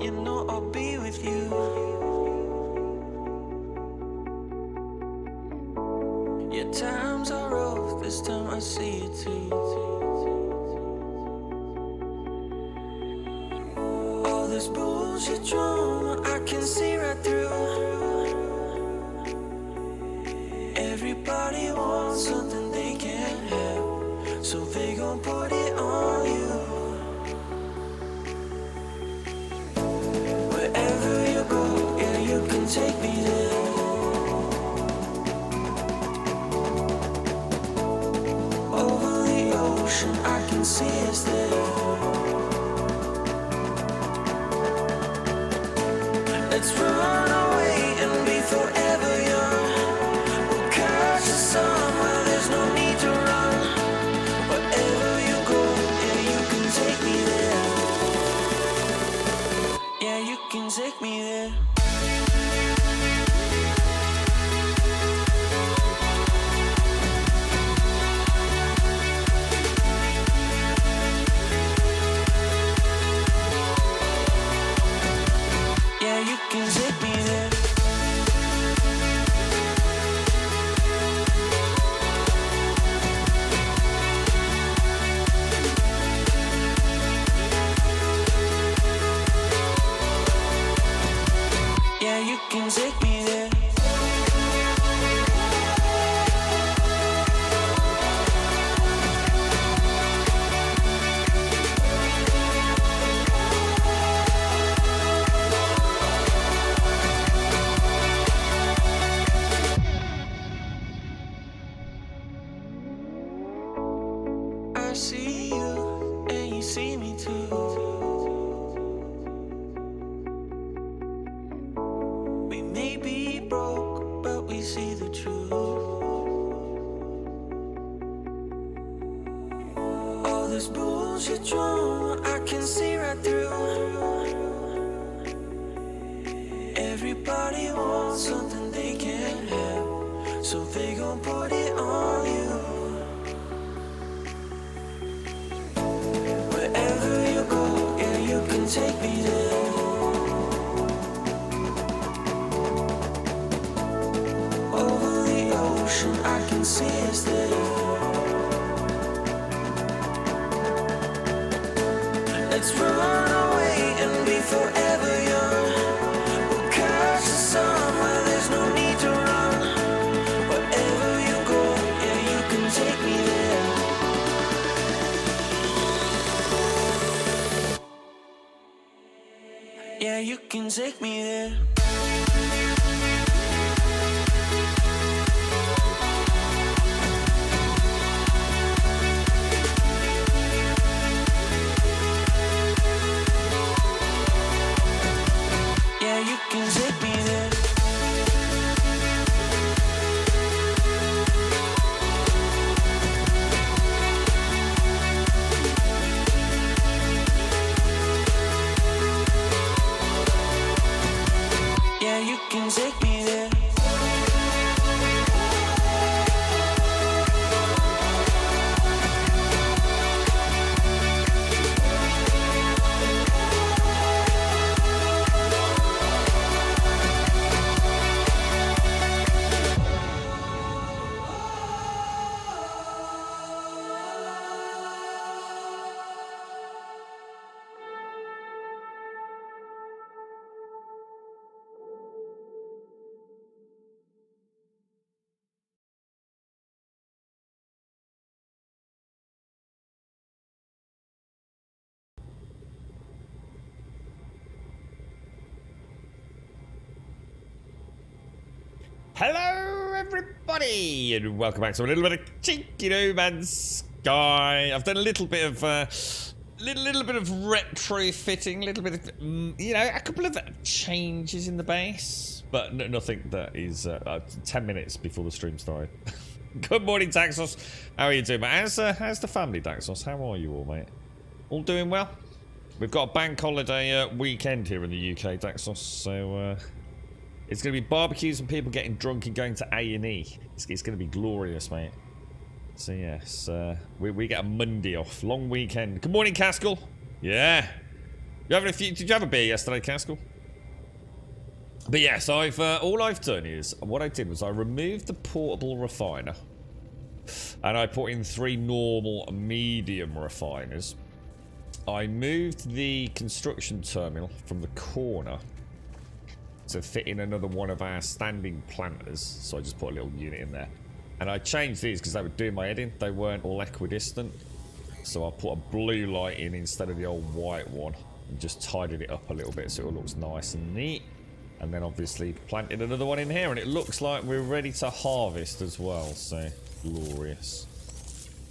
you know I'll be with you. Yeah, times are rough, this time I see it too. All this bullshit drama, I can see right through. Everybody wants something they can't have, so they gon' put it on you. Wherever you go, yeah, you can take me there. Over the ocean, I can see us there. Let's run away and be forever young. We'll catch the sun where there's no need to run. Wherever you go, yeah, you can take me there. Yeah, you can take me there. Yeah, you can take me there. Yeah, you can take me there. I see you, and you see me too. We may be broke, but we see the truth. All this bullshit drama, I can see right through. Everybody wants something they can't have, so they gon' put it on you. Wherever you go, yeah, you can take me there. Over the ocean, I can see us there. Let's run away and be forever young. We'll catch the sun where there's no need to run. Wherever you go, yeah, you can take me there. Yeah, you can take me there. Yeah, you can take me there. Yeah, you can take me there. Hello everybody and welcome back to a little bit of Cheeky No Man's Sky. I've done a little bit of little bit of retrofitting, a little bit of you know, a couple of changes in the base, but nothing that is 10 minutes before the stream started. Good morning, Daxos. How are you doing, mate? How's the family, Daxos? How are you all, mate? All doing well? We've got a bank holiday weekend here in the UK, Daxos, so it's going to be barbecues and people getting drunk and going to A&E. It's going to be glorious, mate. So yes, we get a Monday off. Long weekend. Good morning, Caskell. Yeah. You having a few? Did you have a beer yesterday, Caskell? But yes, all I've done is what I did was I removed the portable refiner, and I put in 3 normal medium refiners. I moved the construction terminal from the corner to fit in another one of our standing planters, so I just put a little unit in there. And I changed these because they were doing my head in. They weren't all equidistant, so I put a blue light in instead of the old white one and just tidied it up a little bit so it looks nice and neat. And then obviously planted another one in here, and it looks like we're ready to harvest as well, so glorious.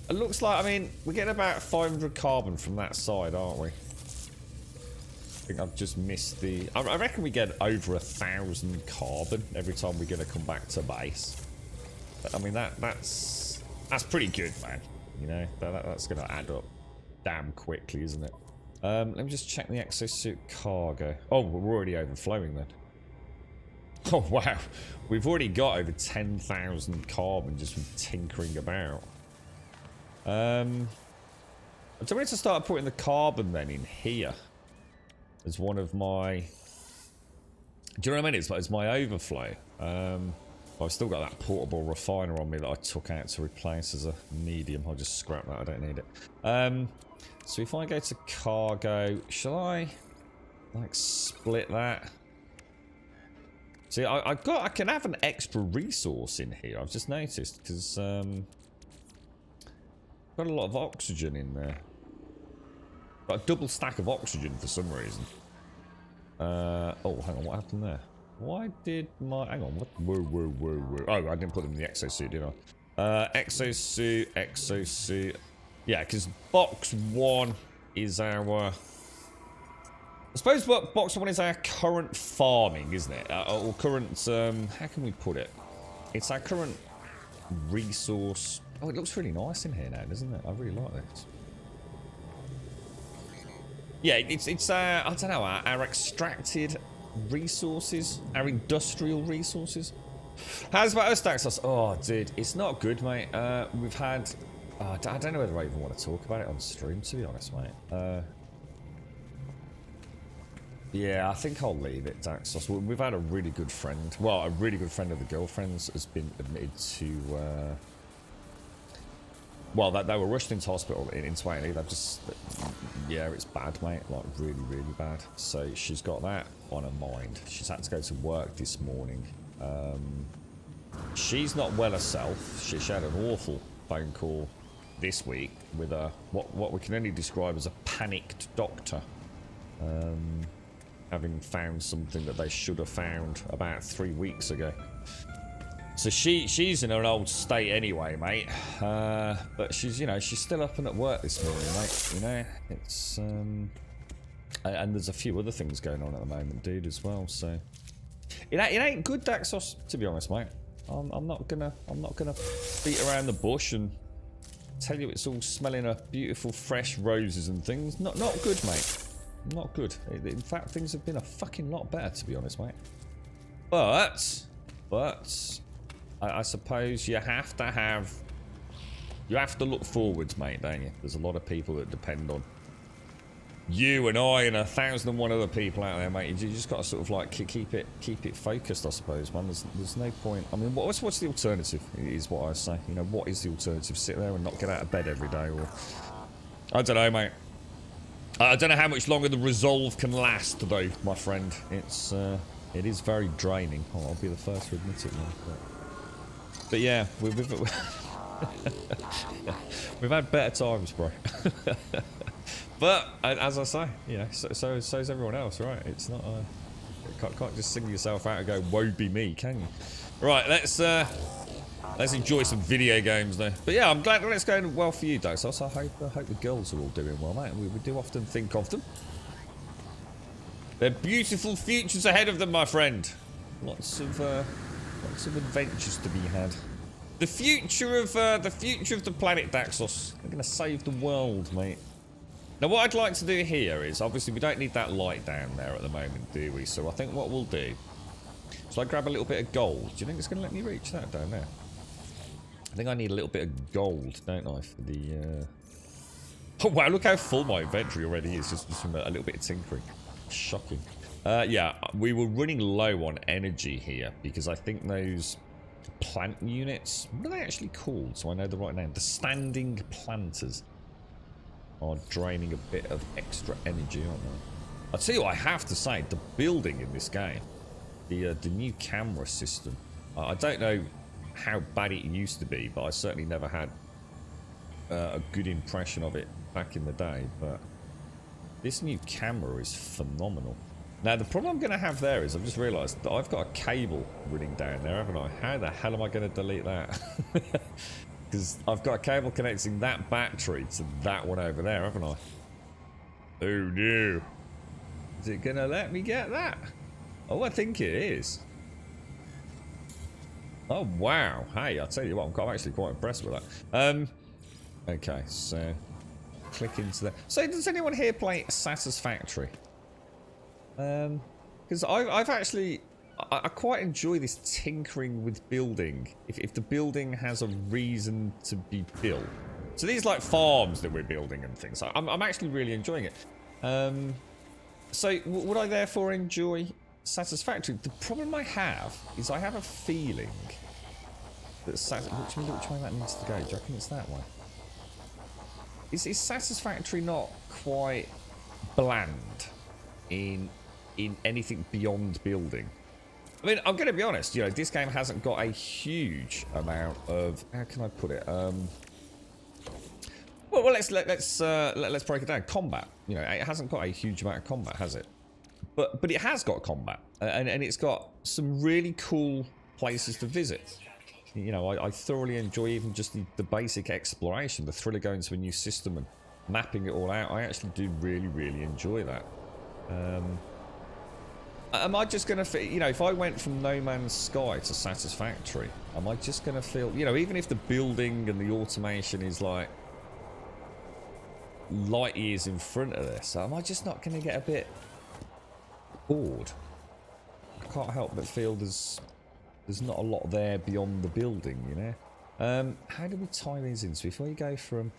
It looks like, I mean, we're getting about 500 carbon from that side, aren't we? I think I've just missed the... I reckon we get over 1,000 carbon every time we're going to come back to base. But, I mean, that's pretty good, man. You know, that's going to add up damn quickly, isn't it? Let me just check the exosuit cargo. Oh, we're already overflowing then. Oh, wow. We've already got over 10,000 carbon just from tinkering about. I'm going to start putting the carbon then in here as one of my... Do you know what I mean? It's my overflow. I've still got that portable refiner on me that I took out to replace as a medium. I'll just scrap that. I don't need it. So if I go to cargo, shall I like split that? See, I can have an extra resource in here. I've just noticed because got a lot of oxygen in there. Got a double stack of oxygen for some reason. Oh, hang on, what happened there? Why did my... Hang on, what? Whoa. Oh, I didn't put them in the exosuit, did I? Exosuit. Yeah, because box 1 is our... I suppose what box 1 is our current farming, isn't it? Or current... how can we put it? It's our current resource... Oh, it looks really nice in here now, doesn't it? I really like this. Yeah, it's I don't know, our extracted resources, our industrial resources. How's about us, Daxos? Oh, dude, it's not good, mate. We've had... I don't know whether I even want to talk about it on stream, to be honest, mate. Yeah, I think I'll leave it, Daxos. We've had a really good friend. Well, a really good friend of the girlfriend's has been admitted to... Well, they were rushed into hospital in 20. They've just... Yeah, it's bad, mate. Like, really, really bad. So she's got that on her mind. She's had to go to work this morning. She's not well herself. She had an awful phone call this week with a what we can only describe as a panicked doctor. Having found something that they should have found about 3 weeks ago. So she's in an old state anyway, mate. But she's, you know, she's still up and at work this morning, mate. You know, it's and there's a few other things going on at the moment, dude, as well. So it ain't good, Daxos, to be honest, mate. I'm not gonna beat around the bush and tell you it's all smelling of beautiful fresh roses and things. Not good, mate. Not good. In fact, things have been a fucking lot better, to be honest, mate. But I suppose you have to look forwards, mate, don't you? There's a lot of people that depend on you and I and 1,001 other people out there, mate. You just got to sort of like keep it focused, I suppose, man. There's no point. I mean, what's the alternative? Is what I say. You know, what is the alternative? Sit there and not get out of bed every day, or I don't know, mate. I don't know how much longer the resolve can last, though, my friend. It is very draining. Oh, I'll be the first to admit it, man. But yeah, we've had better times, bro. But as I say, you know, so's everyone else, right? It's not. Can't just sing yourself out and go, "Woe be me," can you? Right, let's enjoy some video games though. But yeah, I'm glad it's going well for you, Dosos. I hope the girls are all doing well, mate. We do often think of them. They're beautiful futures ahead of them, my friend. Lots of adventures to be had. The future of the planet, Daxos. They're gonna save the world, mate. Now, what I'd like to do here is, obviously, we don't need that light down there at the moment, do we? So I think what we'll do. So I grab a little bit of gold. Do you think it's gonna let me reach that down there? I think I need a little bit of gold, don't I, for the Oh wow, look how full my inventory already is, just from a little bit of tinkering. Shocking. Yeah, we were running low on energy here because I think those plant units, what are they actually called? So I know the right name. The standing planters are draining a bit of extra energy, aren't they? I'll tell you what, I have to say, the building in this game, the new camera system, I don't know how bad it used to be, but I certainly never had a good impression of it back in the day, but this new camera is phenomenal. Now, the problem I'm going to have there is I've just realised that I've got a cable running down there, haven't I? How the hell am I going to delete that? Because I've got a cable connecting that battery to that one over there, haven't I? Oh no. Is it going to let me get that? Oh, I think it is. Oh, wow. Hey, I'll tell you what, I'm actually quite impressed with that. Okay, so click into that. So, does anyone here play Satisfactory? Because I've actually... I quite enjoy this tinkering with building. If the building has a reason to be built. So these like farms that we're building and things. I'm actually really enjoying it. So would I therefore enjoy Satisfactory? The problem I have is I have a feeling that which way that needs to go? Do you reckon it's that way? Is Satisfactory not quite bland in anything beyond building? I mean, I'm going to be honest, you know, this game hasn't got a huge amount of... How can I put it? Well, let's break it down. Combat. You know, it hasn't got a huge amount of combat, has it? But it has got combat. And it's got some really cool places to visit. You know, I thoroughly enjoy even just the basic exploration, the thrill of going to a new system and mapping it all out. I actually do really, really enjoy that. Am I just going to feel, you know, if I went from No Man's Sky to Satisfactory, am I just going to feel, you know, even if the building and the automation is like light years in front of this, am I just not going to get a bit bored? I can't help but feel there's not a lot there beyond the building, you know? How do we tie these in? So if we go from,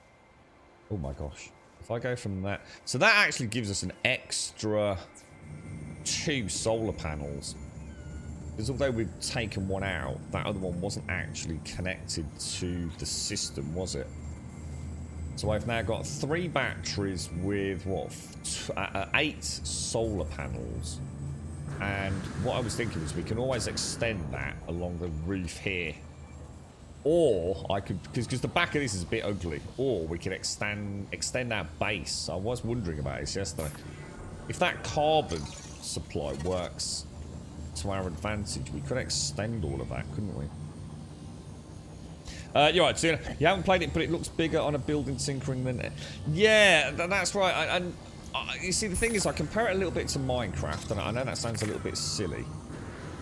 oh my gosh, if I go from that, so that actually gives us an extra 2 solar panels, because although we've taken one out, that other one wasn't actually connected to the system, was it? So I've now got 3 batteries with what, 8 solar panels, and what I was thinking is we can always extend that along the roof here, or I could, because the back of this is a bit ugly, or we can extend our base. I was wondering about this yesterday. If that carbon supply works to our advantage, we could extend all of that, couldn't we? You're right, so you haven't played it, but it looks bigger on a building tinkering than it. Yeah, that's right. And you see, the thing is, I compare it a little bit to Minecraft, and I know that sounds a little bit silly,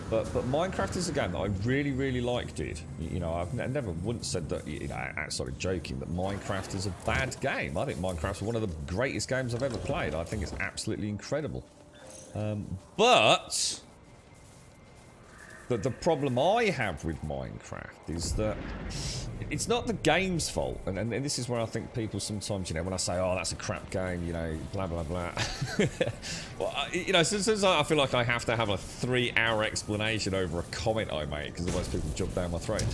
but Minecraft is a game that I really, really liked it. You know, I've never once said that, you know, outside of joking, that Minecraft is a bad game. I think Minecraft's one of the greatest games I've ever played. I think it's absolutely incredible. But the problem I have with Minecraft is that it's not the game's fault, and this is where I think people sometimes, you know, when I say, oh, that's a crap game, you know, blah blah blah. Well, you know, sometimes I feel like I have to have a 3-hour explanation over a comment I make, because otherwise people jump down my throat.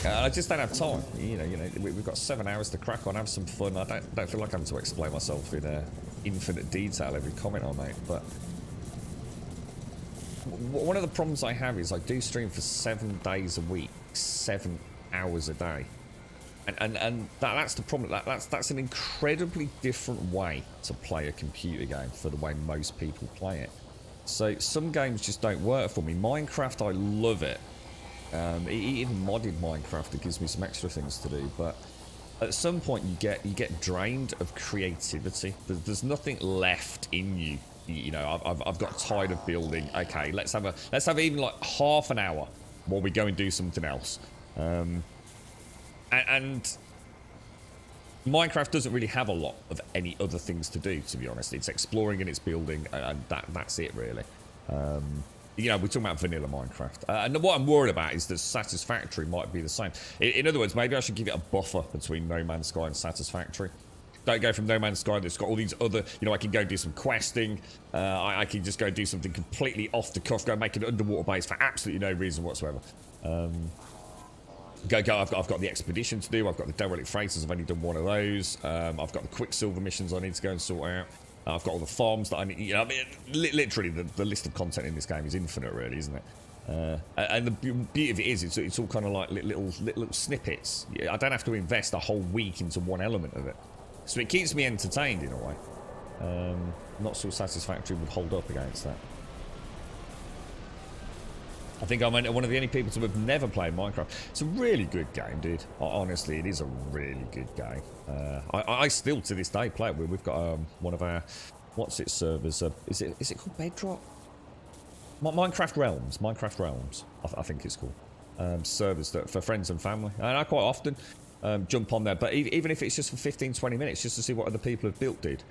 I just don't have time. You know, we've got 7 hours to crack on, have some fun. I don't feel like I'm to explain myself in infinite detail every comment I make, but one of the problems I have is I do stream for 7 days a week, 7 hours a day, and that's the problem. That's an incredibly different way to play a computer game for the way most people play it. So some games just don't work for me. Minecraft, I love it. Even modded Minecraft, it gives me some extra things to do, but at some point you get drained of creativity. There's nothing left in you. You know, I've got tired of building. Okay, let's have even like half an hour while we go and do something else. And Minecraft doesn't really have a lot of any other things to do, to be honest. It's exploring and it's building, and that's it really. You know, we're talking about vanilla Minecraft. And what I'm worried about is that Satisfactory might be the same. In other words, maybe I should give it a buffer between No Man's Sky and Satisfactory. don't go from No Man's Sky that's got all these other, you know, I can go do some questing. I can just go do something completely off the cuff, go make an underwater base for absolutely no reason whatsoever. I've got the expedition to do. I've got the derelict freighters. I've only done one of those. I've got the Quicksilver missions I need to go and sort out. I've got all the farms that I need. You know, I mean, literally, the list of content in this game is infinite, really, isn't it? And the beauty of it is, it's all kind of like little snippets. I don't have to invest a whole week into one element of it, so it keeps me entertained in a way. Not so Satisfactory would hold up against that. I think I'm one of the only people to have never played Minecraft. It's a really good game, dude. Honestly, it is a really good game. I still, to this day, play it. We've got one of our, what's it servers? Is it called Bedrock? Minecraft Realms, I think it's called. Servers that for friends and family. And I quite often jump on there. But even if it's just for 15-20 minutes, just to see what other people have built, dude.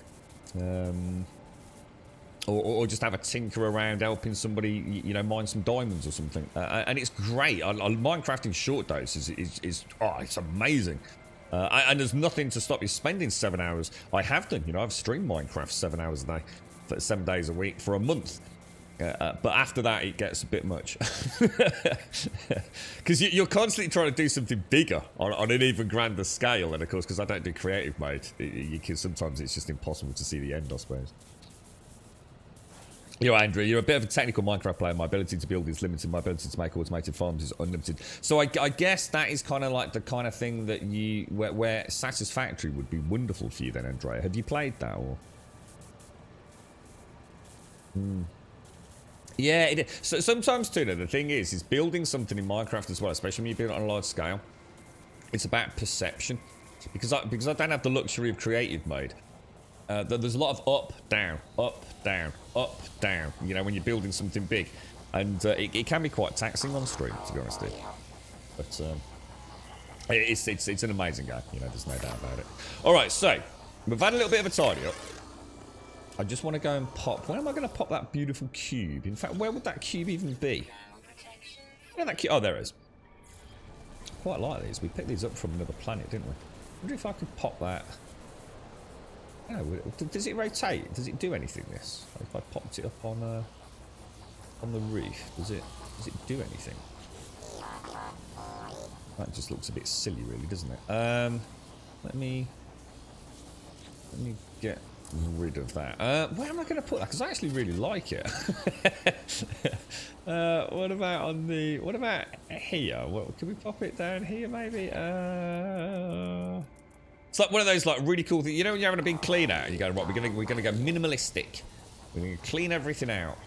Or just have a tinker around helping somebody, you know, mine some diamonds or something. And it's great. Minecraft in short doses is it's amazing. And there's nothing to stop you spending 7 hours. I have done, you know, I've streamed Minecraft 7 hours a day, for 7 days a week for a month. But after that, it gets a bit much. Because you're constantly trying to do something bigger on an even grander scale. And of course, because I don't do creative mode, sometimes it's just impossible to see the end, I suppose. You know, Andrew, you're a bit of a technical Minecraft player. My ability to build is limited. My ability to make automated farms is unlimited. So I guess that is kind of like the kind of thing that where Satisfactory would be wonderful for you then, Andrea. Have you played that or? Yeah, so sometimes too, the thing is building something in Minecraft as well, especially when you build it on a large scale. It's about perception, because I don't have the luxury of creative mode. There's a lot of up, down, up, down, up, down. You know, when you're building something big, and it can be quite taxing on stream, to be honest with you. But it's an amazing game. You know, there's no doubt about it. All right, so we've had a little bit of a tidy up. I just want to go and pop. Where am I going to pop that beautiful cube? In fact, where would that cube even be? Yeah, that cube. Oh, there it is. Quite like these. We picked these up from another planet, didn't we? I wonder if I could pop that. Oh, does it rotate? Does it do anything? This? If I popped it up on the reef, does it do anything? That just looks a bit silly, really, doesn't it? Let me get rid of that. Where am I going to put that? Because I actually really like it. What about on the? What about here? Can we pop it down here, maybe? It's like one of those like really cool things. You know when you're having a big clean out and you go, right, we're gonna go minimalistic. We're gonna clean everything out.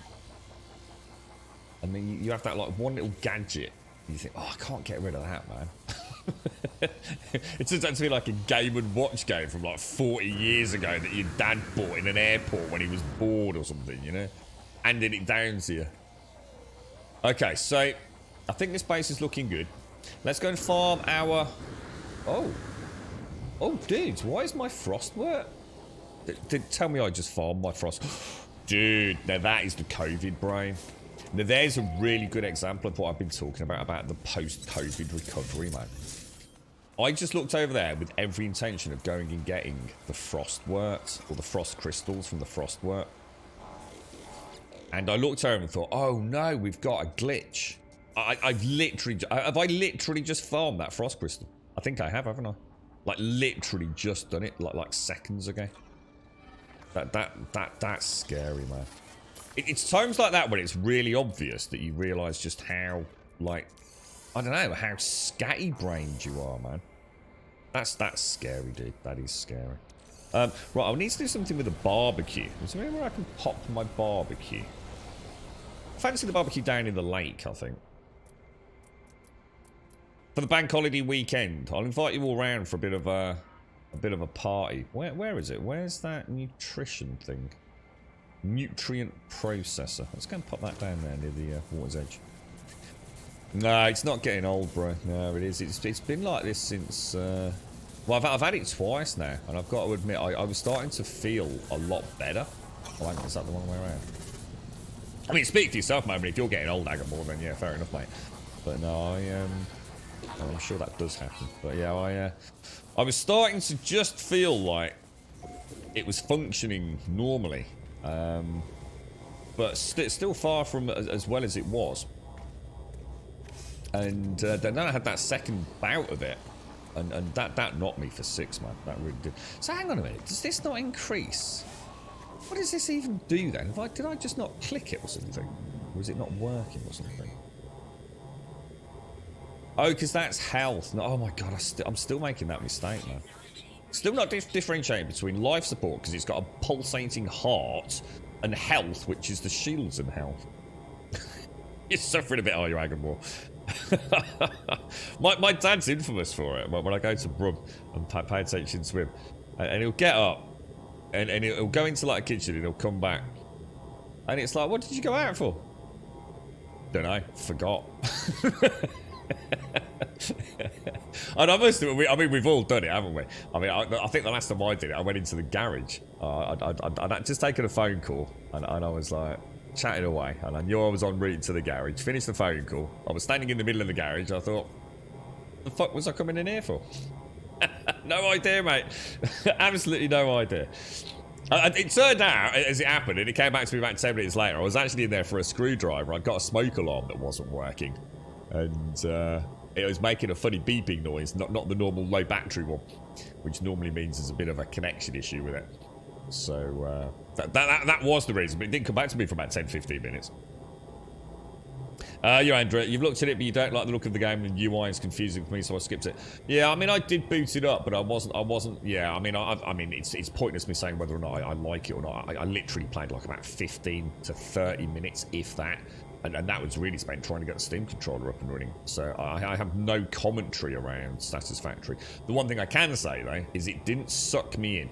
And then you have that like one little gadget. And you think, oh, I can't get rid of that, man. It turns out to be like a Game & Watch game from like 40 years ago that your dad bought in an airport when he was bored or something, you know? Handing it down to you. Okay, so I think this base is looking good. Let's go and farm our... Oh, dudes, why is my frost work? Tell me I just farmed my frost. Dude, now that is the COVID brain. Now there's a really good example of what I've been talking about the post-COVID recovery, man. I just looked over there with every intention of going and getting the frost works, or the frost crystals from the frost work. And I looked over and thought, oh no, we've got a glitch. Have I literally just farmed that frost crystal? I think I have, haven't I? Like literally just done it like seconds ago. That's scary, man. It's times like that when it's really obvious that you realise just how, like, I don't know, how scatty-brained you are, man. That's scary, dude. That is scary. Right, I'll need to do something with a barbecue. Is there anywhere I can pop my barbecue? I fancy the barbecue down in the lake, I think. For the bank holiday weekend, I'll invite you all round for a bit of a party. Where is it? Where's that nutrition thing? Nutrient processor. Let's go and pop that down there near the water's edge. No, it's not getting old, bro. No, it is. It's been like this since... well, I've had it twice now, and I've got to admit, I was starting to feel a lot better. Oh, hang on, is that the wrong way around? I mean, speak for yourself, man. If you're getting old, Agamore, then yeah, fair enough, mate. But no, I'm sure that does happen. But yeah, I was starting to just feel like it was functioning normally, but still far from as well as it was. And then I had that second bout of it, and that knocked me for 6, man. That really did. So hang on a minute, does this not increase? What does this even do then? Did I just not click it or something? Or is it not working or something? Oh, because that's health. No, oh my god, I'm still making that mistake, man. Still not differentiating between life support, because it's got a pulsating heart, and health, which is the shields and health. You're suffering a bit, are you, Agamor? my dad's infamous for it. When I go to Brum and pay attention to him, and he'll get up, and he'll go into like a kitchen, and he'll come back, and it's like, what did you go out for? Don't know, forgot. And I must admit, I mean, we've all done it, haven't we? I mean, I think the last time I did it, I went into the garage. I'd just taken a phone call, and I was like, chatting away, and I knew I was en route to the garage. Finished the phone call. I was standing in the middle of the garage. I thought, the fuck was I coming in here for? No idea, mate. Absolutely no idea. It turned out, as it happened, and it came back to me about 10 minutes later, I was actually in there for a screwdriver. I'd got a smoke alarm that wasn't working, and it was making a funny beeping noise, not the normal low battery one, which normally means there's a bit of a connection issue with it. So that was the reason, but it didn't come back to me for about 10-15 minutes. You, Andrew, you've looked at it, but you don't like the look of the game, and the UI is confusing for me, so I skipped it. Yeah, I mean, I did boot it up, but I wasn't. Yeah, I mean, it's pointless me saying whether or not I like it or not. I literally played like about 15 to 30 minutes, if that, and that was really spent trying to get the Steam controller up and running. So I have no commentary around Satisfactory. The one thing I can say though is it didn't suck me in.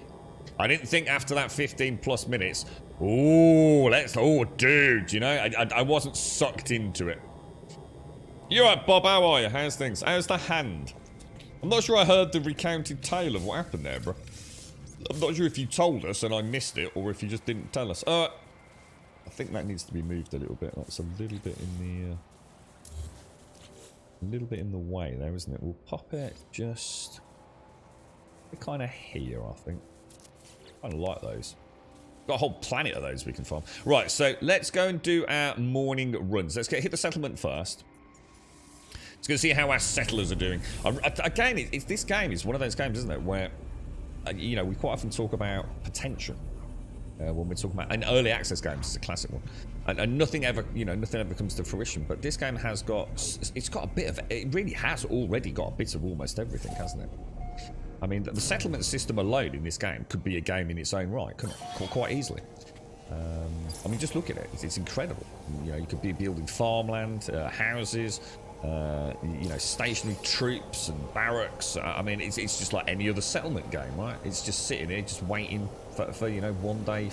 I didn't think after that 15 plus minutes, dude, you know, I wasn't sucked into it. You alright, Bob? How are you? How's things? How's the hand? I'm not sure I heard the recounted tale of what happened there, bro. I'm not sure if you told us and I missed it, or if you just didn't tell us. I think that needs to be moved a little bit. That's a little bit in the way there, isn't it? We'll pop it just kind of here, I think. I kind of like those. Got a whole planet of those we can farm. Right, so let's go and do our morning runs. Let's hit the settlement first. Let's go see how our settlers are doing. Again, this game is one of those games, isn't it, where, you know, we quite often talk about potential when we're talking about, and early access games is a classic one, and nothing ever comes to fruition. But this game has got, it's got a bit of, it really has already got a bit of almost everything, hasn't it? I mean, the settlement system alone in this game could be a game in its own right, couldn't it? Quite easily. I mean, just look at it. It's incredible. You know, you could be building farmland, houses, you know, stationary troops and barracks. I mean, it's just like any other settlement game, right? It's just sitting there, just waiting for you know, one day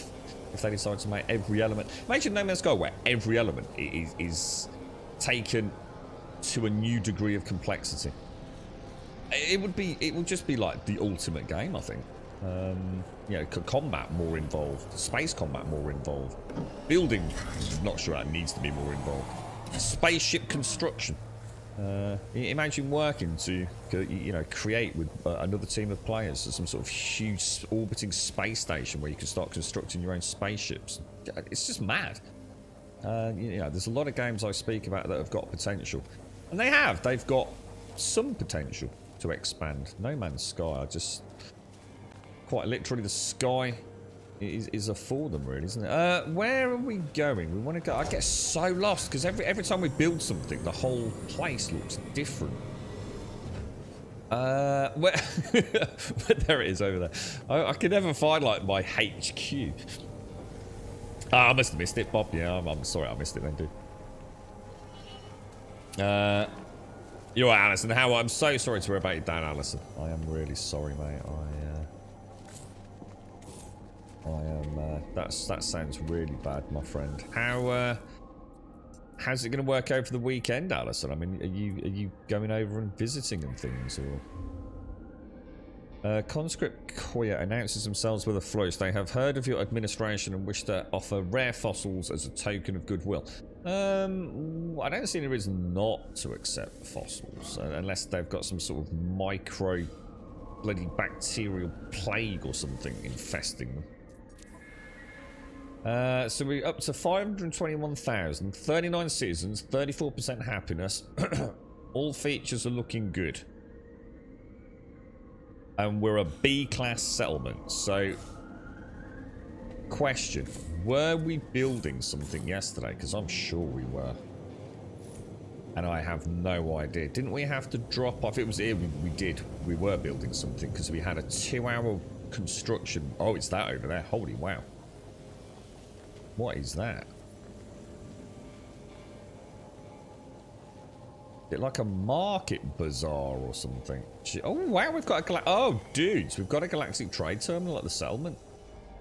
if they decide to make every element. Imagine No Man's Sky where every element is taken to a new degree of complexity. It would just be like the ultimate game, I think. You know, combat more involved, space combat more involved, building, not sure that needs to be more involved, spaceship construction. Imagine working to, you know, create with another team of players some sort of huge orbiting space station where you can start constructing your own spaceships. It's just mad. You know, there's a lot of games I speak about that have got potential, and they've got some potential to expand. No Man's Sky, quite literally, the sky is a for them, really, isn't it? Where are we going? We want to go. I get so lost because every time we build something, the whole place looks different. Where there it is over there. I can never find like my HQ. I must have missed it, Bob. Yeah, I'm sorry, I missed it then, dude. You're right, Alison. I'm so sorry to hear about your dad, Alison. I am really sorry, mate. That sounds really bad, my friend. How's it going to work out for the weekend, Alison? I mean, are you going over and visiting and things, or? Conscript Koya announces themselves with a flourish. They have heard of your administration and wish to offer rare fossils as a token of goodwill. I don't see any reason not to accept fossils, unless they've got some sort of micro bloody bacterial plague or something infesting them. So we're up to 521,000, 39 citizens, 34% happiness. All features are looking good. And we're a B-class settlement. So, question. Were we building something yesterday? Because I'm sure we were. And I have no idea. Didn't we have to drop off? It was here. We did. We were building something because we had a 2-hour construction. Oh, it's that over there. Holy wow. What is that? Is it like a market bazaar or something? Oh wow, we've got a oh dudes, we've got a galactic trade terminal at the settlement.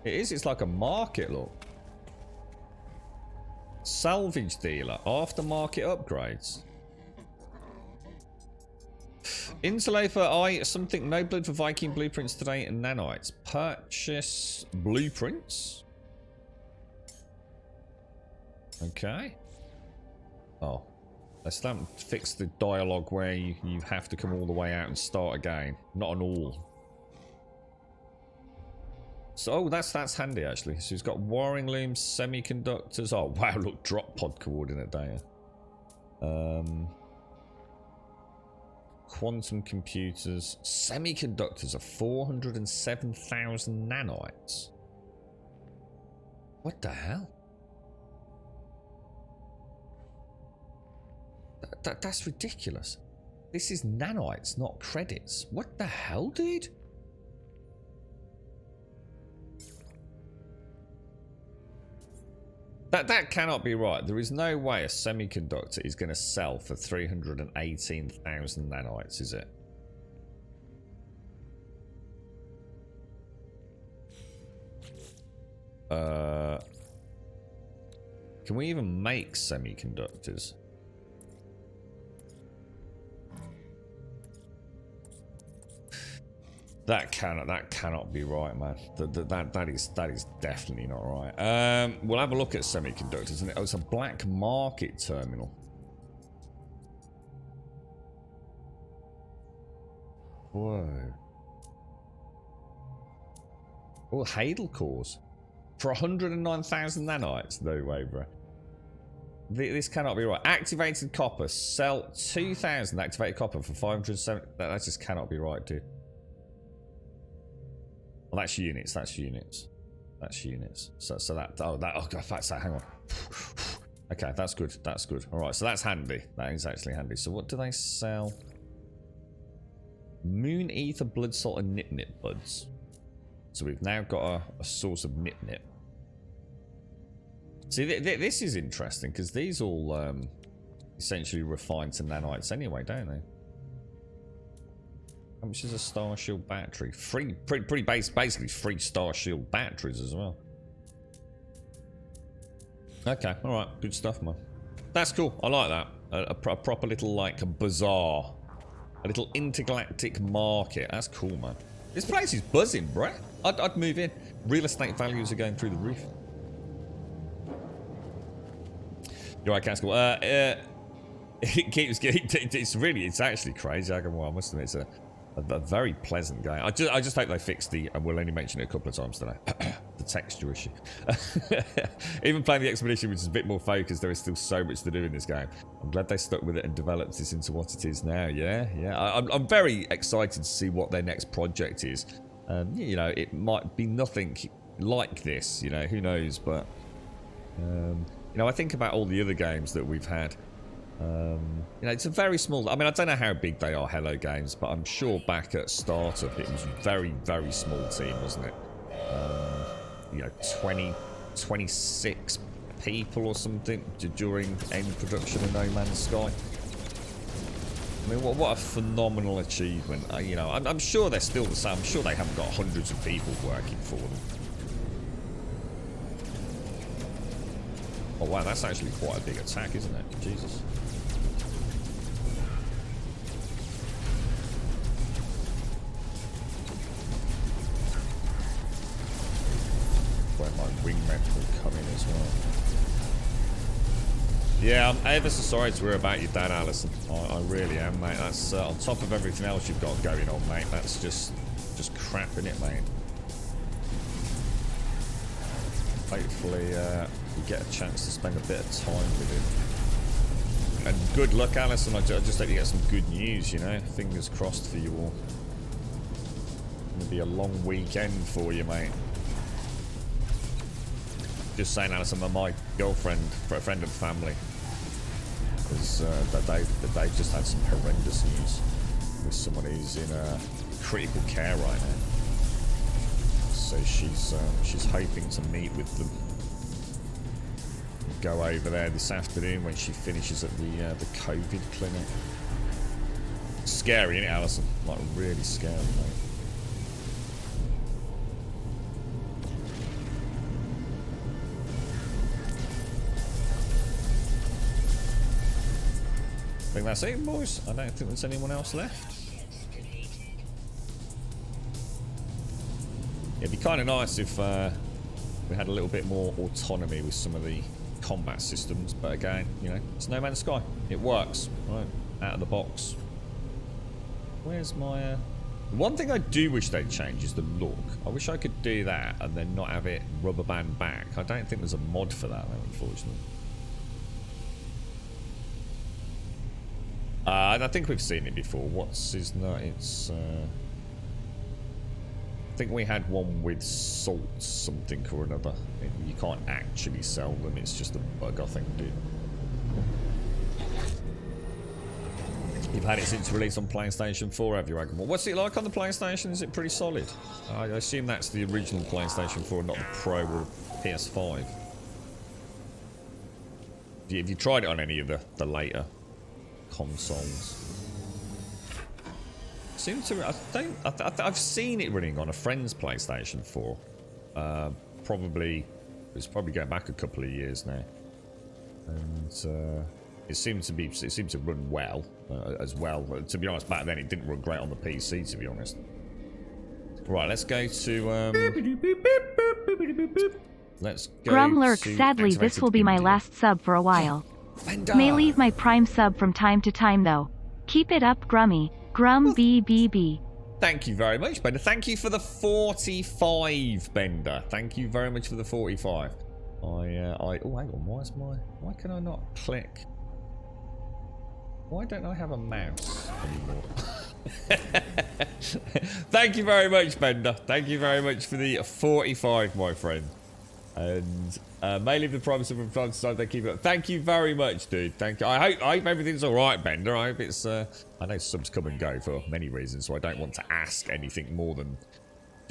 It is, it's like a market, look. Salvage dealer, aftermarket upgrades. Interloper something, no blood for Viking blueprints today and nanites. Purchase blueprints. Okay. Oh. Let's fix the dialogue where you have to come all the way out and start again. Not on all. So, oh, that's handy actually. So he's got wiring looms, semiconductors. Oh, wow, look, drop pod coordinate data. Quantum computers. Semiconductors are 407,000 nanites. What the hell? That's ridiculous. This is nanites, not credits. What the hell, dude? That cannot be right. There is no way a semiconductor is going to sell for 318,000 nanites, is it? Can we even make semiconductors? That cannot be right, man. That is definitely not right. We'll have a look at semiconductors, and it's a black market terminal. Whoa. Oh, Hadal cores for 109,000 nanites. No way, bro. This cannot be right. Activated copper. Sell 2,000 activated copper for 570. That just cannot be right, dude. Well, that's units. That's units. That's units. So that. Oh, God, that's that. Hang on. Okay, that's good. That's good. All right, so that's handy. That is actually handy. So what do they sell? Moon ether, blood salt, and nip buds. So we've now got a source of nip. See, this is interesting because these all essentially refine to nanites anyway, don't they? How much is a Star Shield battery? Free, pretty basically free Star Shield batteries as well. Okay, all right, good stuff, man. That's cool. I like that. A proper little like a bazaar, a little intergalactic market. That's cool, man. This place is buzzing, bruh. I'd move in. Real estate values are going through the roof. You're right, Castle. It keeps getting. It's actually crazy. I must admit, it's a very pleasant game. I just hope they fix the, and we'll only mention it a couple of times today, the texture issue. Even playing the expedition, which is a bit more focused, there is still so much to do in this game. I'm glad they stuck with it and developed this into what it is now. Yeah. I'm very excited to see what their next project is. You know, it might be nothing like this. You know, who knows? But you know, I think about all the other games that we've had. You know, it's a very small. I mean, I don't know how big they are, Hello Games, but I'm sure back at startup it was a very, very small team, wasn't it? You know, 26 people or something during end production of No Man's Sky. I mean, what a phenomenal achievement. You know, I'm sure they're still the same. I'm sure they haven't got hundreds of people working for them. Oh wow, that's actually quite a big attack, isn't it? Jesus. Where my wingmen will come in as well. Yeah, I'm ever so sorry to hear about your dad, Alison. I really am, mate. That's on top of everything else you've got going on, mate. That's just just crap in it, mate. Hopefully, we get a chance to spend a bit of time with him. And good luck, Alison. I just hope you get some good news, you know. Fingers crossed for you all. It'll be a long weekend for you, mate. Just saying, Alison, my girlfriend, a friend of the family, is that they've just had some horrendous news with someone who's in critical care right now. So she's hoping to meet with them. Go over there this afternoon when she finishes at the COVID clinic. Scary, isn't it, Alison? Like really scary, mate. I think that's it, boys. I don't think there's anyone else left. It'd be kind of nice if we had a little bit more autonomy with some of the combat systems, but again, you know, it's No Man's Sky. It works, right? Out of the box. Where's my... One thing I do wish they'd change is the look. I wish I could do that and then not have it rubber band back. I don't think there's a mod for that, though, unfortunately. I think we've seen it before. What's his name? It's... I think we had one with salt something or another. You can't actually sell them, it's just a bug, I think, dude. You've had it since release on PlayStation 4, have you, Agamor? What's it like on the PlayStation? Is it pretty solid? I assume that's the original PlayStation 4, not the Pro or PS5. Have you tried it on any of the later consoles? Seem to, I've seen it running on a friend's PlayStation 4. It's probably going back a couple of years now, and it seemed to run well as well. To be honest, back then it didn't run great on the PC. To be honest. Right, let's go to. Let's go. Grumlurk, sadly, this will be my last sub for a while. May leave my Prime sub from time to time though. Keep it up, Grummy. Grum BBB. Thank you very much, Bender. Thank you for the 45, Bender. Thank you very much for the 45. Oh, hang on. Why can I not click? Why don't I have a mouse anymore? Thank you very much, Bender. Thank you very much for the 45, my friend. And may leave the promise from time to time. They keep it up. Thank you very much, dude. Thank you. I hope everything's all right, Bender. I hope it's. I know subs come and go for many reasons, so I don't want to ask anything more than.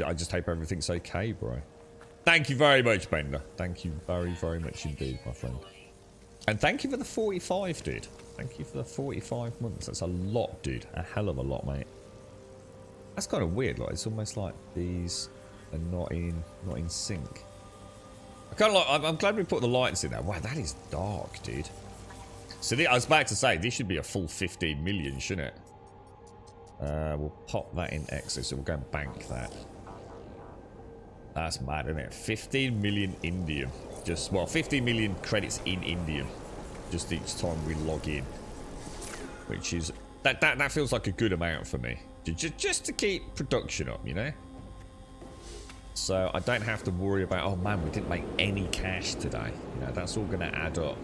I just hope everything's okay, bro. Thank you very much, Bender. Thank you very, very much indeed, my friend. And thank you for the 45, dude. Thank you for the 45 months. That's a lot, dude. A hell of a lot, mate. That's kind of weird. Like it's almost like these are not in sync. I'm glad we put the lights in there. Wow, that is dark, dude. So I was about to say, this should be a full 15 million, shouldn't it? We'll pop that in Excel, so we'll go and bank that. That's mad, isn't it? 15 million Indium. 15 million credits in Indium. Just each time we log in. Which is... That feels like a good amount for me. Just to keep production up, you know? So I don't have to worry about, oh man, we didn't make any cash today. You know, that's all going to add up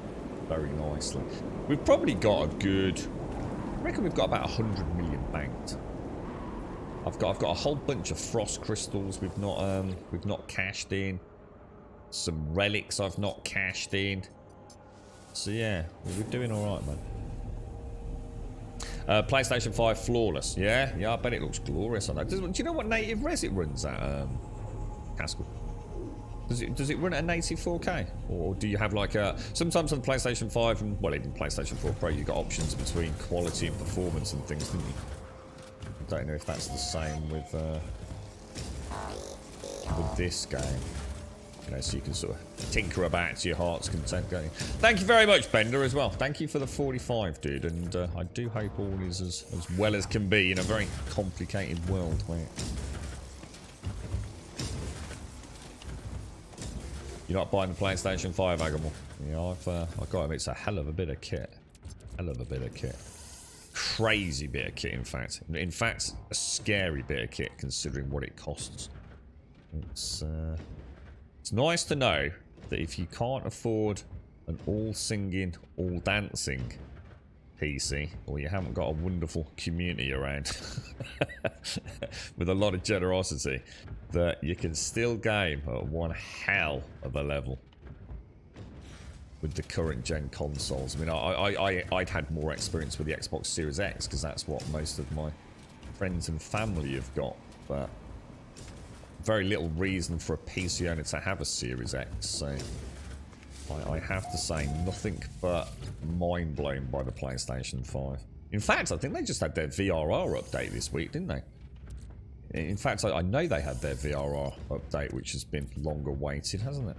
very nicely. We've probably got a good, I reckon we've got about 100 million banked. I've got a whole bunch of frost crystals we've not cashed in. Some relics I've not cashed in. So yeah, we're doing all right, man. PlayStation 5 flawless. Yeah, I bet it looks glorious on that. Do you know what native res it runs at? Haskell. Does it run at a native 4K, or do you have like a sometimes on the PlayStation 5 and well even PlayStation 4 Pro you got options between quality and performance and things, didn't you? I don't know if that's the same with this game. You know, so you can sort of tinker about to your heart's content. Going. Thank you very much, Bender, as well. Thank you for the 45, dude, and I do hope all is as well as can be in a very complicated world, mate. You're not buying the PlayStation 5, Agamor. Yeah, I've got to admit, it's a hell of a bit of kit. Hell of a bit of kit. crazy bit of kit, in fact. In fact, a scary bit of kit, considering what it costs. It's nice to know that if you can't afford an all-singing, all-dancing PC, or you haven't got a wonderful community around with a lot of generosity, that you can still game at one hell of a level with the current gen consoles. I mean, I'd had more experience with the Xbox Series X because that's what most of my friends and family have got, but very little reason for a PC owner to have a Series X, so I have to say nothing but mind blown by the PlayStation 5. In fact, I think they just had their VRR update this week, didn't they? In fact, I know they had their VRR update, which has been long awaited, hasn't it?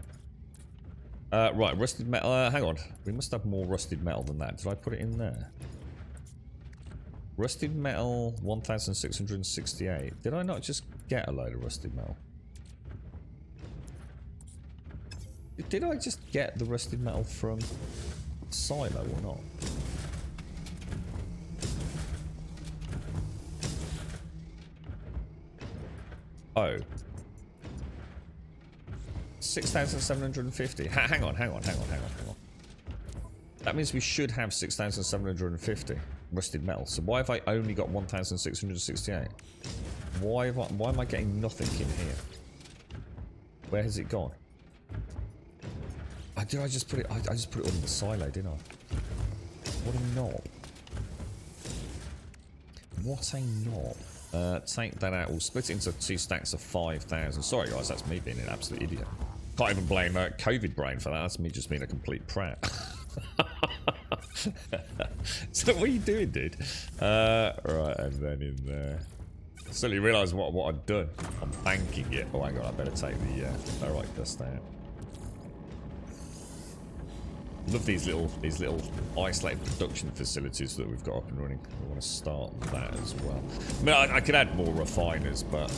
Right, rusted metal. Hang on. We must have more rusted metal than that. Did I put it in there? Rusted metal 1668. Did I not just get a load of rusted metal? Did I just get the rusted metal from Silo or not? Oh. 6,750. Hang on. That means we should have 6,750 rusted metal. So why have I only got 1,668? Why am I getting nothing in here? Where has it gone? Did I just put it? I just put it all in the silo, didn't I? What a knob! What a knob! Take that out. We'll split it into 2 stacks of 5,000. Sorry, guys, that's me being an absolute idiot. Can't even blame COVID brain for that. That's me just being a complete prat. So what are you doing, dude? Right, and then in there. Suddenly realised what I'd done. I'm banking it. Oh, hang on, I better take the alright dust out. Love these little isolated production facilities that we've got up and running. I want to start that as well. I mean, I could add more refiners, but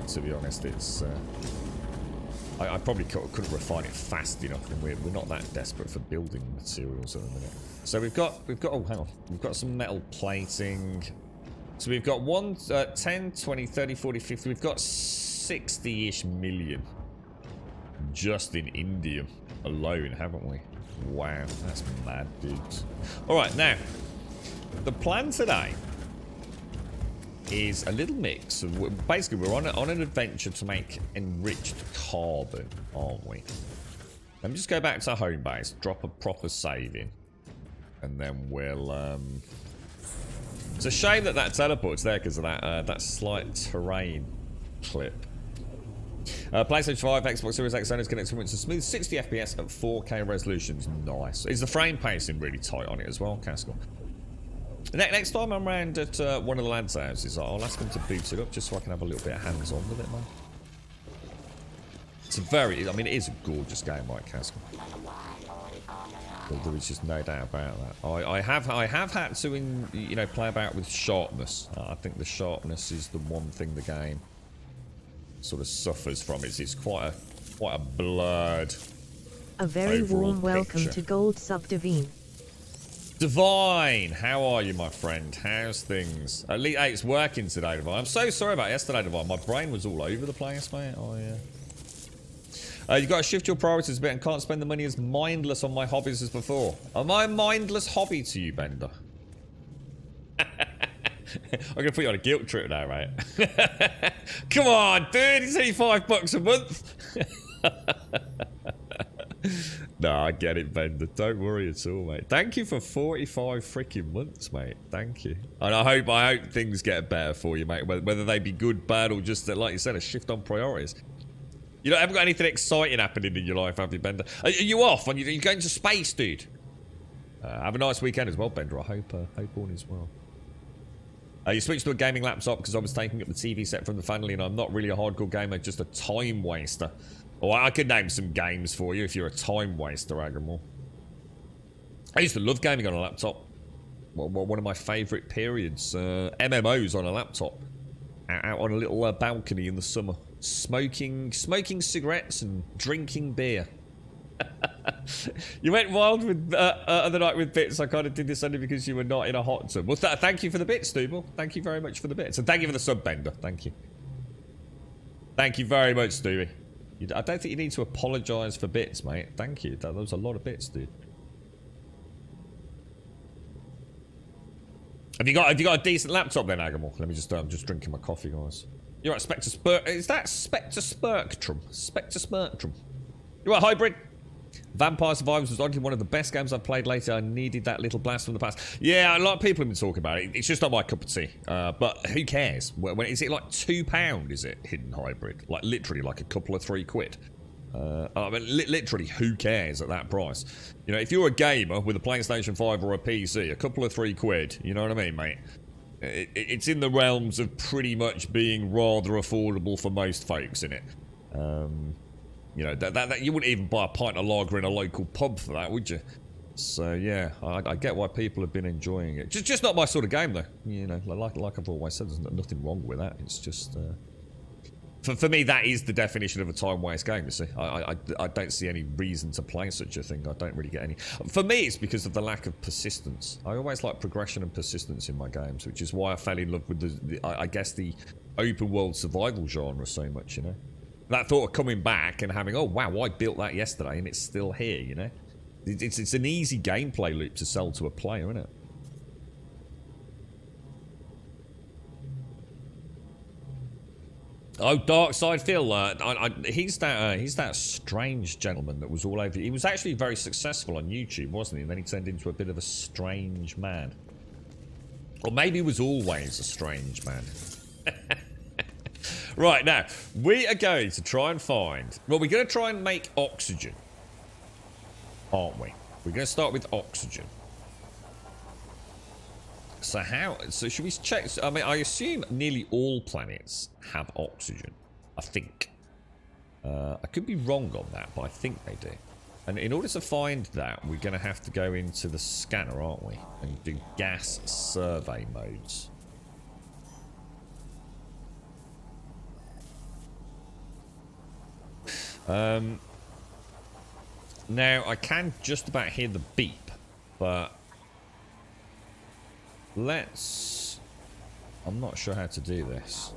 to be honest, it's I probably couldn't refine it fast enough, and we're not that desperate for building materials at the minute. So we've got oh, hang on, we've got some metal plating. So we've got 10, 20, 30, 40, 50. We've got 60-ish million just in indium alone, haven't we? Wow, that's mad, dudes. Alright, now, the plan today is a little mix of, basically we're on an adventure to make enriched carbon, aren't we? Let me just go back to our home base, drop a proper save in, and then we'll it's a shame that teleport's there because of that slight terrain clip. PlayStation 5, Xbox Series X owners can experience a smooth 60 FPS at 4K resolutions. Nice. Is the frame pacing really tight on it as well, Caskell? Next time I'm around at one of the lads' houses, I'll ask them to boot it up just so I can have a little bit of hands-on with it, man. It's I mean, it is a gorgeous game, right, Caskell? There is just no doubt about that. I have had to, play about with sharpness. I think the sharpness is the one thing the game sort of suffers from. It's quite a blurred. A very warm welcome picture. to Gold Sub Divine. Divine, how are you, my friend? How's things? At least, hey, it's working today, Divine. I'm so sorry about yesterday, Divine. My brain was all over the place, mate. Oh yeah. You've got to shift your priorities a bit and can't spend the money as mindless on my hobbies as before. Am I a mindless hobby to you, Bender? I'm gonna put you on a guilt trip now, right? Come on, dude, it's only $5 a month. No, I get it, Bender. Don't worry at all, mate. Thank you for 45 freaking months, mate. Thank you. And I hope things get better for you, mate. Whether they be good, bad, or just, like you said, a shift on priorities. You haven't got anything exciting happening in your life, have you, Bender? Are you off? Are you going to space, dude? Have a nice weekend as well, Bender. I hope all is well. You switched to a gaming laptop because I was taking up the TV set from the family, and I'm not really a hardcore gamer, just a time waster. Oh, I could name some games for you if you're a time waster, Agamor. I used to love gaming on a laptop. Well, one of my favourite periods. MMOs on a laptop. Out on a little balcony in the summer. Smoking cigarettes and drinking beer. You went wild with other night with bits. I kind of did this only because you were not in a hot tub. Well, thank you for the bits, Stubble. Thank you very much for the bits. And thank you for the sub, Bender. Thank you. Thank you very much, Stewie. I don't think you need to apologise for bits, mate. Thank you. That was a lot of bits, dude. Have you got a decent laptop then, Agamor? Let me just I'm just drinking my coffee, guys. You're right, Spectre Spurk. Is that Spectre Spurktrum? Spectre Spurktrum. You're right, Hybrid. Vampire Survivors was honestly one of the best games I've played lately. I needed that little blast from the past. Yeah, a lot of people have been talking about it. It's just not my cup of tea. But who cares? When is it like £2? Is it Hidden Hybrid? Like literally like a couple of £3. I mean, literally, who cares at that price? You know, if you're a gamer with a PlayStation 5 or a PC, a couple of £3, you know what I mean, mate? It's in the realms of pretty much being rather affordable for most folks, innit? You know, that you wouldn't even buy a pint of lager in a local pub for that, would you? So yeah, I get why people have been enjoying it. Just not my sort of game, though. You know, like I've always said, there's nothing wrong with that. It's just for me, that is the definition of a time-waste game, you see. I don't see any reason to play such a thing. I don't really get any... For me, it's because of the lack of persistence. I always like progression and persistence in my games, which is why I fell in love with, I guess, the open-world survival genre so much, you know. That thought of coming back and having, oh, wow, I built that yesterday and it's still here, you know. It's an easy gameplay loop to sell to a player, isn't it? Oh, Dark Side Phil, he's that strange gentleman that was all over. He was actually very successful on YouTube, wasn't he? And then he turned into a bit of a strange man. Or maybe he was always a strange man. Right, now, we are going to try and find... Well, we're going to try and make oxygen. Aren't we? We're going to start with oxygen. So how... So should we check... I mean, I assume nearly all planets have oxygen. I think. I could be wrong on that, but I think they do. And in order to find that, we're going to have to go into the scanner, aren't we? And do gas survey modes. Now, I can just about hear the beep, but let's... I'm not sure how to do this.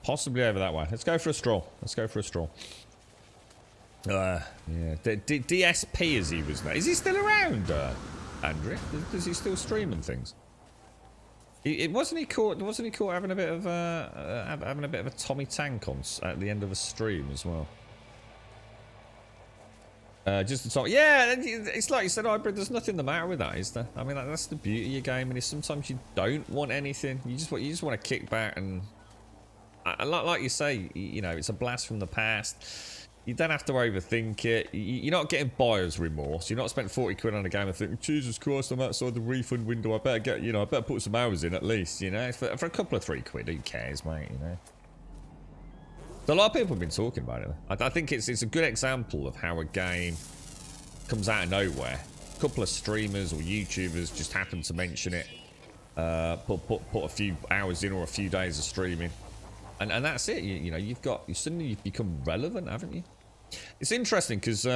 Possibly over that way. Let's go for a stroll. Let's go for a stroll. Yeah. DSP as he was there. Is he still around, Andrew? Does he still stream and things? Wasn't he caught having a bit of a Tommy Tank on at the end of a stream as well? Just the top. Yeah, it's like you said, Hybrid. There's nothing the matter with that, is there? I mean, that's the beauty of your game, and is sometimes you don't want anything. You just want to kick back and. Like you say, you know, it's a blast from the past. You don't have to overthink it. You're not getting buyer's remorse. You're not spending 40 quid on a game and thinking, Jesus Christ, I'm outside the refund window. I better get, you know, I better put some hours in at least, you know. For a couple of £3, who cares, mate, you know. So a lot of people have been talking about it. I think it's a good example of how a game comes out of nowhere. A couple of streamers or YouTubers just happen to mention it. Put a few hours in or a few days of streaming. And that's it. You know, you've suddenly become relevant, haven't you? It's interesting because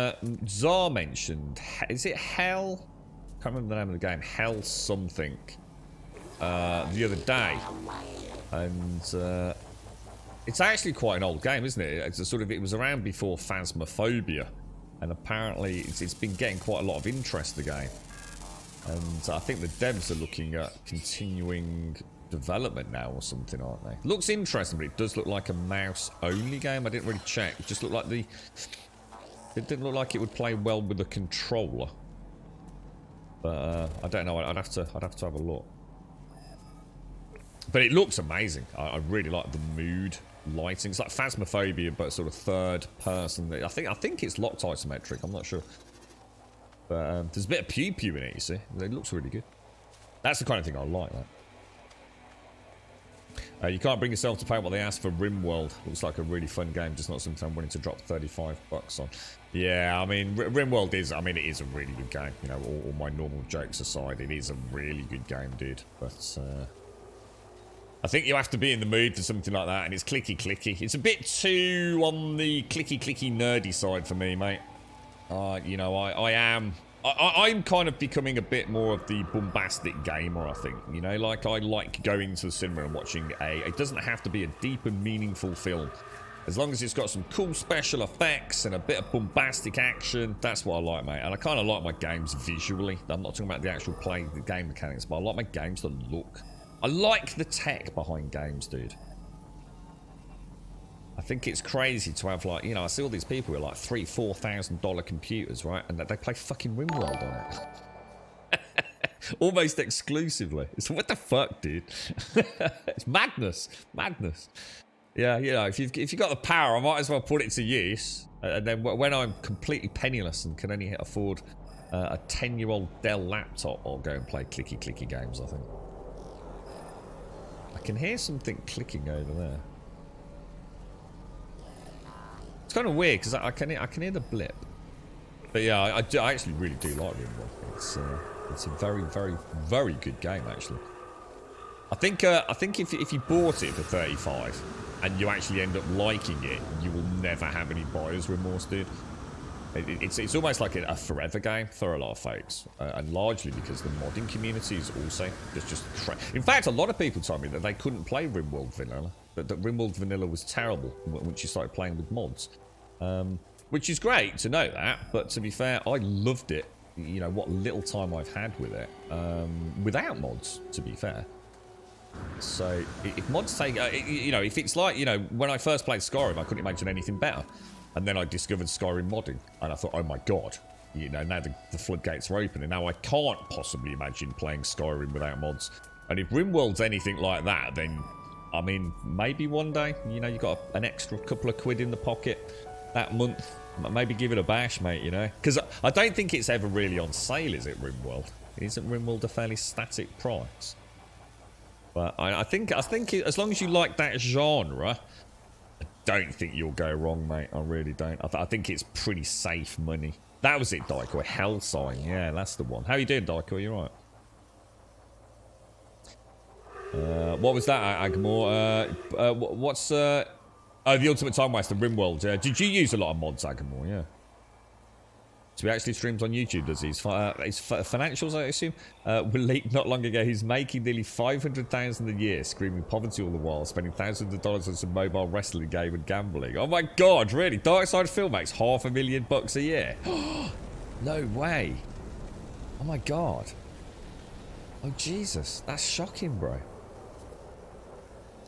Czar mentioned, is it Hell? I can't remember the name of the game. Hell something. The other day, and it's actually quite an old game, isn't it? It's a sort of, it was around before Phasmophobia, and apparently it's been getting quite a lot of interest. The game, and I think the devs are looking at continuing development now or something, aren't they? Looks interesting, but it does look like a mouse-only game. I didn't really check. It just looked like it didn't look like it would play well with a controller. But I don't know. I'd have to have a look. But it looks amazing. I really like the mood lighting. It's like Phasmophobia, but sort of third person. I think it's locked isometric. I'm not sure. But there's a bit of pew pew in it. You see, it looks really good. That's the kind of thing I like. That. You can't bring yourself to pay what they ask for RimWorld. Looks like a really fun game, just not something I'm willing to drop $35 on. Yeah, I mean, RimWorld is, I mean, it is a really good game. You know, all my normal jokes aside, it is a really good game, dude. But, I think you have to be in the mood for something like that, and it's clicky. It's a bit too on the clicky nerdy side for me, mate. You know, I'm kind of becoming a bit more of the bombastic gamer, I think. You know, like, I like going to the cinema and watching it doesn't have to be a deep and meaningful film. As long as it's got some cool special effects and a bit of bombastic action, that's what I like, mate. And I kind of like my games visually. I'm not talking about the actual play, the game mechanics, but I like my games to look. I like the tech behind games, dude. I think it's crazy to have, like, you know, I see all these people with like $3,000-$4,000 computers, right? And they play fucking RimWorld on it. Almost exclusively. It's what the fuck, dude? It's madness. Yeah, you know, if you've got the power, I might as well put it to use. And then when I'm completely penniless and can only afford a 10-year-old Dell laptop, I'll go and play clicky games, I think. I can hear something clicking over there. It's kind of weird because I can hear the blip. But yeah, I actually really do like RimWorld. It's a very good game, actually. I think if you bought it for 35 and you actually end up liking it, you will never have any buyer's remorse, dude. It's almost like a forever game for a lot of folks, and largely because the modding community is also just in fact, a lot of people told me that they couldn't play RimWorld Vanilla, that RimWorld Vanilla was terrible once you started playing with mods, which is great to know that. But to be fair, I loved it. You know, what little time I've had with it, without mods, to be fair. So if mods take, you know, if it's like, you know, when I first played Skyrim, I couldn't imagine anything better. And then I discovered Skyrim modding, and I thought, oh my god, you know, now the floodgates are open, and now I can't possibly imagine playing Skyrim without mods. And if RimWorld's anything like that, then, I mean, maybe one day, you know, you got an extra couple of quid in the pocket that month, maybe give it a bash, mate, you know? Because I don't think it's ever really on sale, is it, RimWorld? Isn't RimWorld a fairly static price? But I think as long as you like that genre, I don't think you'll go wrong, mate. I really don't. I think it's pretty safe money. That was it, Daiko. Hell Sign. Yeah, that's the one. How you doing, Daiko? You right? What was that, Agamor? What's... oh, the Ultimate Time Waster, RimWorld. Did you use a lot of mods, Agamor? Yeah. So he actually streams on YouTube, does he? His financials, I assume, were leaked not long ago. He's making nearly $500,000 a year, screaming poverty all the while, spending thousands of dollars on some mobile wrestling game and gambling. Oh my god, really? Dark Side Phil makes $500,000 a year? No way. Oh my god. Oh Jesus, that's shocking, bro.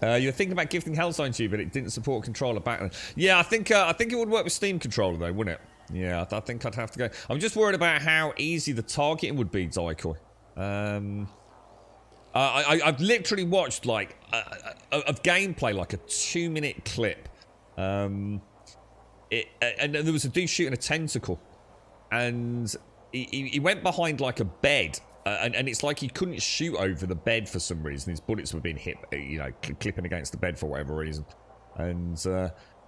You were thinking about gifting Hellsign to you, but it didn't support controller back then. Yeah, I think it would work with Steam controller though, wouldn't it? Yeah, I think I'd have to go. I'm just worried about how easy the targeting would be, Daikoi. I've literally watched like of gameplay, like a 2-minute clip. And there was a dude shooting a tentacle, and he went behind like a bed, and it's like he couldn't shoot over the bed for some reason. His bullets were being hit, you know, clipping against the bed for whatever reason, and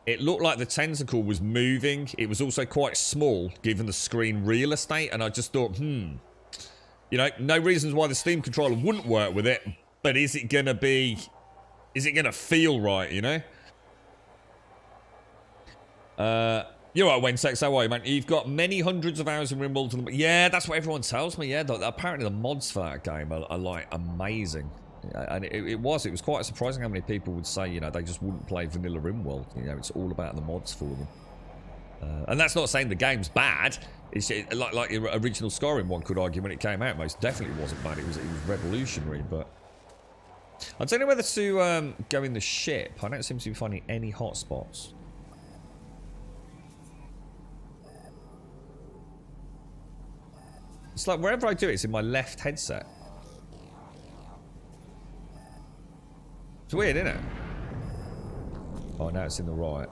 it looked like the tentacle was moving. It was also quite small, given the screen real estate, and I just thought, you know, no reasons why the Steam controller wouldn't work with it, but is it gonna feel right, you know? You're right, Wensex, how are you, man? You've got many hundreds of hours in RimWorld. Yeah, that's what everyone tells me, yeah. Apparently the mods for that game are like, amazing. And it was quite surprising how many people would say, you know, they just wouldn't play vanilla RimWorld. You know, it's all about the mods for them. And that's not saying the game's bad. It's like the original Skyrim, one could argue when it came out. Most definitely wasn't bad. It was revolutionary. But I don't know whether to go in the ship. I don't seem to be finding any hotspots. It's like wherever I do it, it's in my left headset. It's weird, isn't it? Oh, now it's in the right.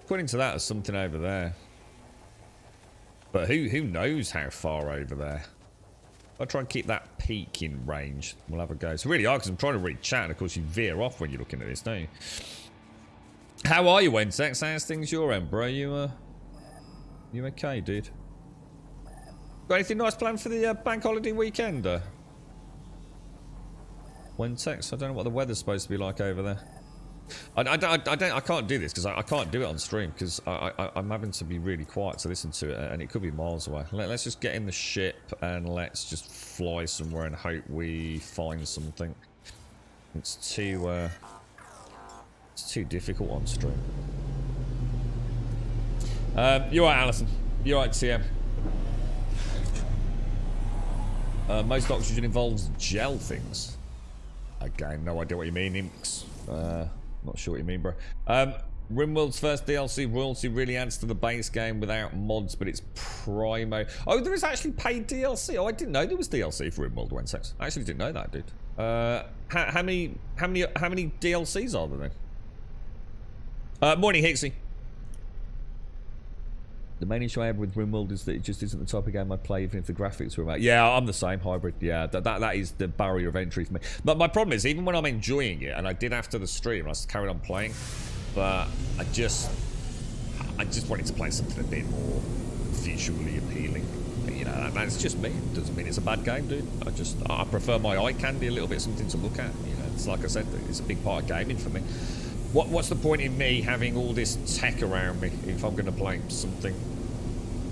According to that, there's something over there. But who knows how far over there? I'll try and keep that peak in range. We'll have a go. It's really hard because I'm trying to read chat, and of course you veer off when you're looking at this, don't you? How are you, Wentex? How's things your end, bro? You okay, dude? Got anything nice planned for the bank holiday weekend? Wentex, I don't know what the weather's supposed to be like over there. I can't do this because I can't do it on stream because I'm having to be really quiet to listen to it, and it could be miles away. Let's just get in the ship and let's just fly somewhere and hope we find something. It's too difficult on stream. You're right, Alison. You're right, TM. Most oxygen involves gel things. Again, no idea what you mean, Inks. Not sure what you mean, bro. RimWorld's first DLC royalty really adds to the base game without mods, but it's primo. Oh, there is actually paid DLC. Oh, I didn't know there was DLC for RimWorld Wednesdays. I actually didn't know that, dude. How many DLCs are there then? Morning, Hixie. The main issue I have with RimWorld is that it just isn't the type of game I'd play even if the graphics were about. Yeah, I'm the same, hybrid. Yeah, that is the barrier of entry for me. But my problem is, even when I'm enjoying it, and I did after the stream, I was carrying on playing, but I just wanted to play something a bit more visually appealing. You know, that's just me. It doesn't mean it's a bad game, dude. I prefer my eye candy a little bit, something to look at. You know, it's like I said, it's a big part of gaming for me. What's the point in me having all this tech around me if I'm going to play something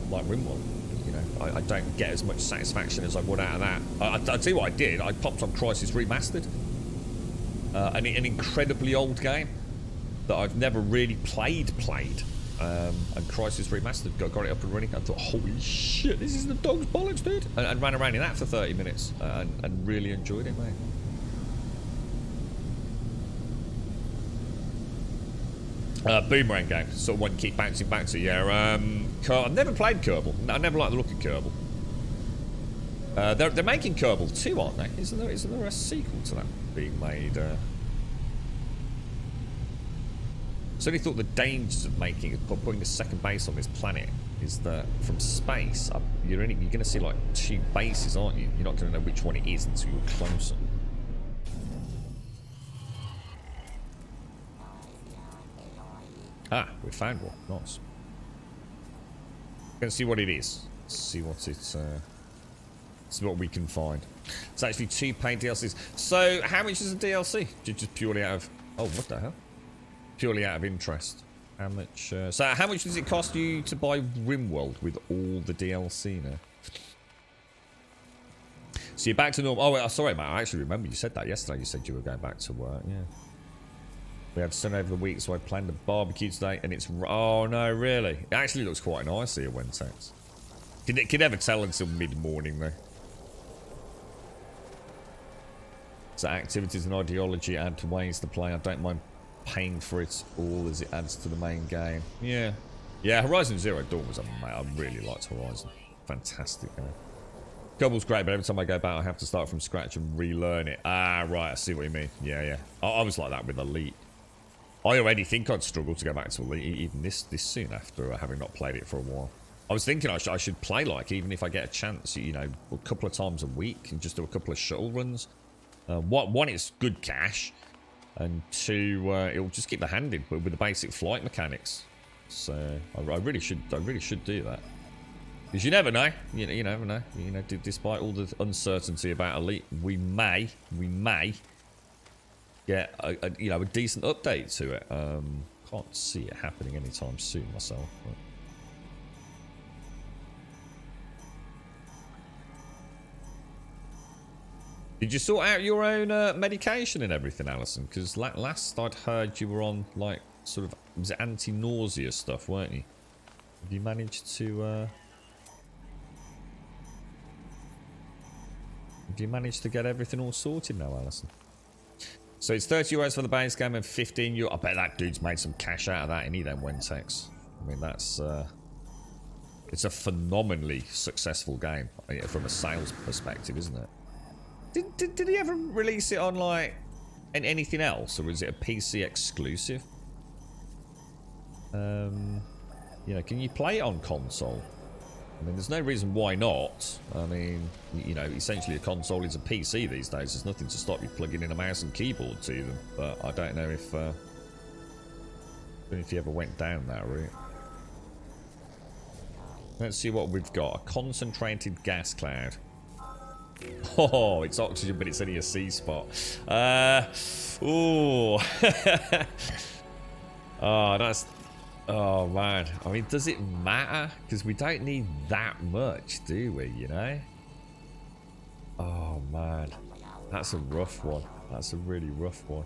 like RimWorld? You know, I don't get as much satisfaction as I would out of that. I'll tell you what I did. I popped on Crisis Remastered, an incredibly old game that I've never really played. And Crisis Remastered got it up and running. I thought, holy shit, this is the dog's bollocks, dude. And ran around in that for 30 minutes and really enjoyed it, mate. Boomerang game, sort of one you keep bouncing back to. Yeah, I've never played Kerbal. I never liked the look of Kerbal. They're making Kerbal 2, aren't they? Isn't there a sequel to that being made? So I thought the dangers of putting the second base on this planet is that from space, you're going to see like 2 bases, aren't you? You're not going to know which one it is until you're closer. Ah, we found one. Nice. Gonna see what it is. See what it's. See what we can find. It's actually 2 paid DLCs. So how much is a DLC? Just purely out of. Oh, what the hell? Purely out of interest. How much? So how much does it cost you to buy RimWorld with all the DLC now? So you're back to normal. Oh, wait, sorry, mate. I actually remember you said that yesterday. You said you were going back to work. Yeah. We had sun over the week, so I planned a barbecue today, and it's... Oh, no, really? It actually looks quite nice here, Wentex. Can never tell until mid-morning, though. So activities and ideology add to ways to play. I don't mind paying for it all as it adds to the main game. Yeah. Yeah, Horizon Zero Dawn was amazing. I really liked Horizon. Fantastic game. Kerbал's great, but every time I go back, I have to start from scratch and relearn it. Ah, right, I see what you mean. Yeah, yeah. I was like that with Elite. I already think I'd struggle to go back to Elite even this soon after having not played it for a while. I was thinking I should play, like, even if I get a chance, you know, a couple of times a week and just do a couple of shuttle runs. One, it's good cash, and 2, it'll just keep the hand in with the basic flight mechanics. So I really should do that. Because you never know. You never know. You know, despite all the uncertainty about Elite, we may get a decent update to it. Can't see it happening anytime soon myself. But. Did you sort out your own medication and everything, Alison? Because last I'd heard you were on like sort of, was it anti-nausea stuff, weren't you? Have you managed to? Have you managed to get everything all sorted now, Alison? So it's €30 for the base game and €15. I bet that dude's made some cash out of that, and he then Wentex. I mean, that's it's a phenomenally successful game from a sales perspective, isn't it? Did he ever release it on like anything else, or is it a PC exclusive? You know, can you play it on console? I mean, there's no reason why not. I mean, you know, essentially a console is a PC these days. There's nothing to stop you plugging in a mouse and keyboard to them. But I don't know if you ever went down that route. Let's see what we've got. A concentrated gas cloud. Oh, it's oxygen, but it's only a C spot. Ooh. Oh, that's... Oh, man. I mean, does it matter? Because we don't need that much, do we, you know? Oh, man. That's a rough one. That's a really rough one.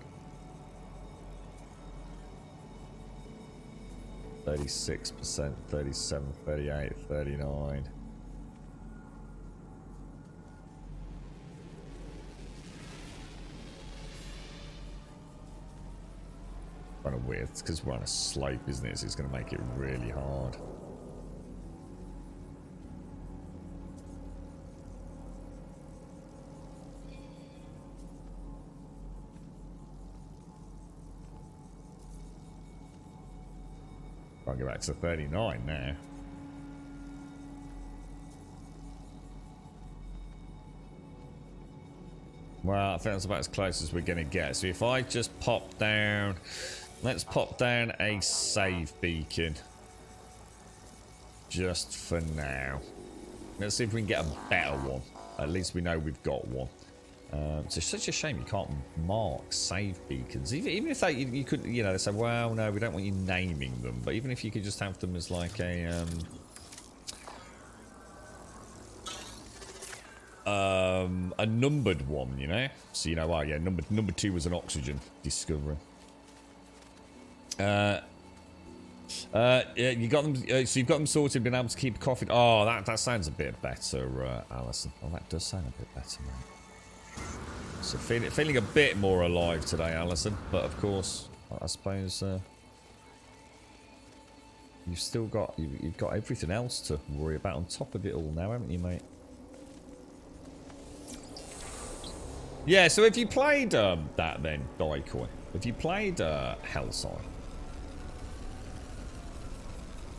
36%, 37, 38, 39. Kind of weird. It's because we're on a slope, isn't it? So it's going to make it really hard. Can't go back to 39 now. Well, I think that's about as close as we're going to get. So if I just pop down... Let's pop down a save beacon. Just for now. Let's see if we can get a better one. At least we know we've got one. It's such a shame you can't mark save beacons. Even if you could, you know, they say, well, no, we don't want you naming them. But even if you could just have them as like a numbered one, you know. So you know, oh yeah, number 2 was an oxygen discovery. Yeah, you got them. So you've got them sorted, been able to keep coffee. Oh, that sounds a bit better, Alison. Oh, that does sound a bit better, mate. So feeling a bit more alive today, Alison. But of course, I suppose you've still got you've got everything else to worry about on top of it all now, haven't you, mate? Yeah. So if you played that then, Daikoi, if you played Hellside.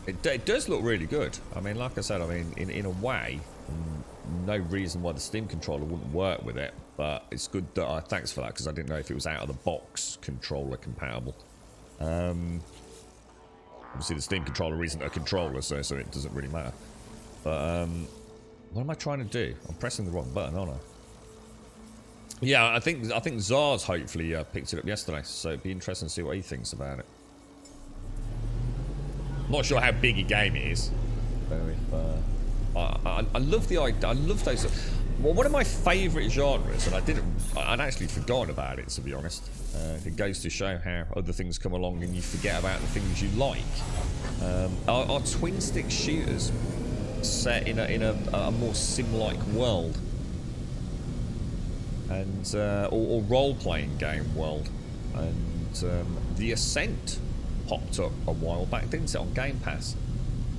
It does look really good. I mean, like I said, I mean, in a way, no reason why the Steam controller wouldn't work with it, but it's good that thanks for that, because I didn't know if it was out of the box controller compatible. Obviously the Steam controller isn't a controller, so it doesn't really matter. But what am I trying to do? I'm pressing the wrong button, aren't I? Yeah, I think Zars hopefully picked it up yesterday, so it'd be interesting to see what he thinks about it. Not sure how big a game it is. I love the idea. I love those. Well, one of my favourite genres, and I'd actually forgotten about it, to be honest. It goes to show how other things come along and you forget about the things you like. Are twin stick shooters set in a more sim-like world, and or role-playing game world, and The Ascent popped up a while back, didn't it, on Game Pass?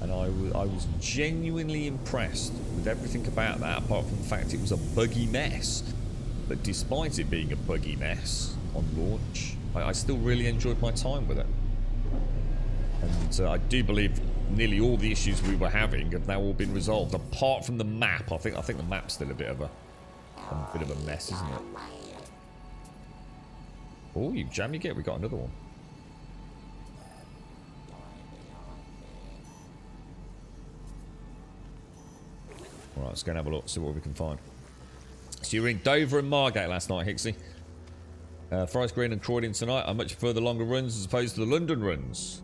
And I was genuinely impressed with everything about that, apart from the fact it was a buggy mess. But despite it being a buggy mess on launch, I still really enjoyed my time with it. And I do believe nearly all the issues we were having have now all been resolved, apart from the map. I think the map's still a bit of a mess, isn't it? Oh, you jam you get, we got another one. Alright, let's go and have a look, see what we can find. So you were in Dover and Margate last night, Hixie. Forest Green and Croydon tonight are much further longer runs as opposed to the London runs.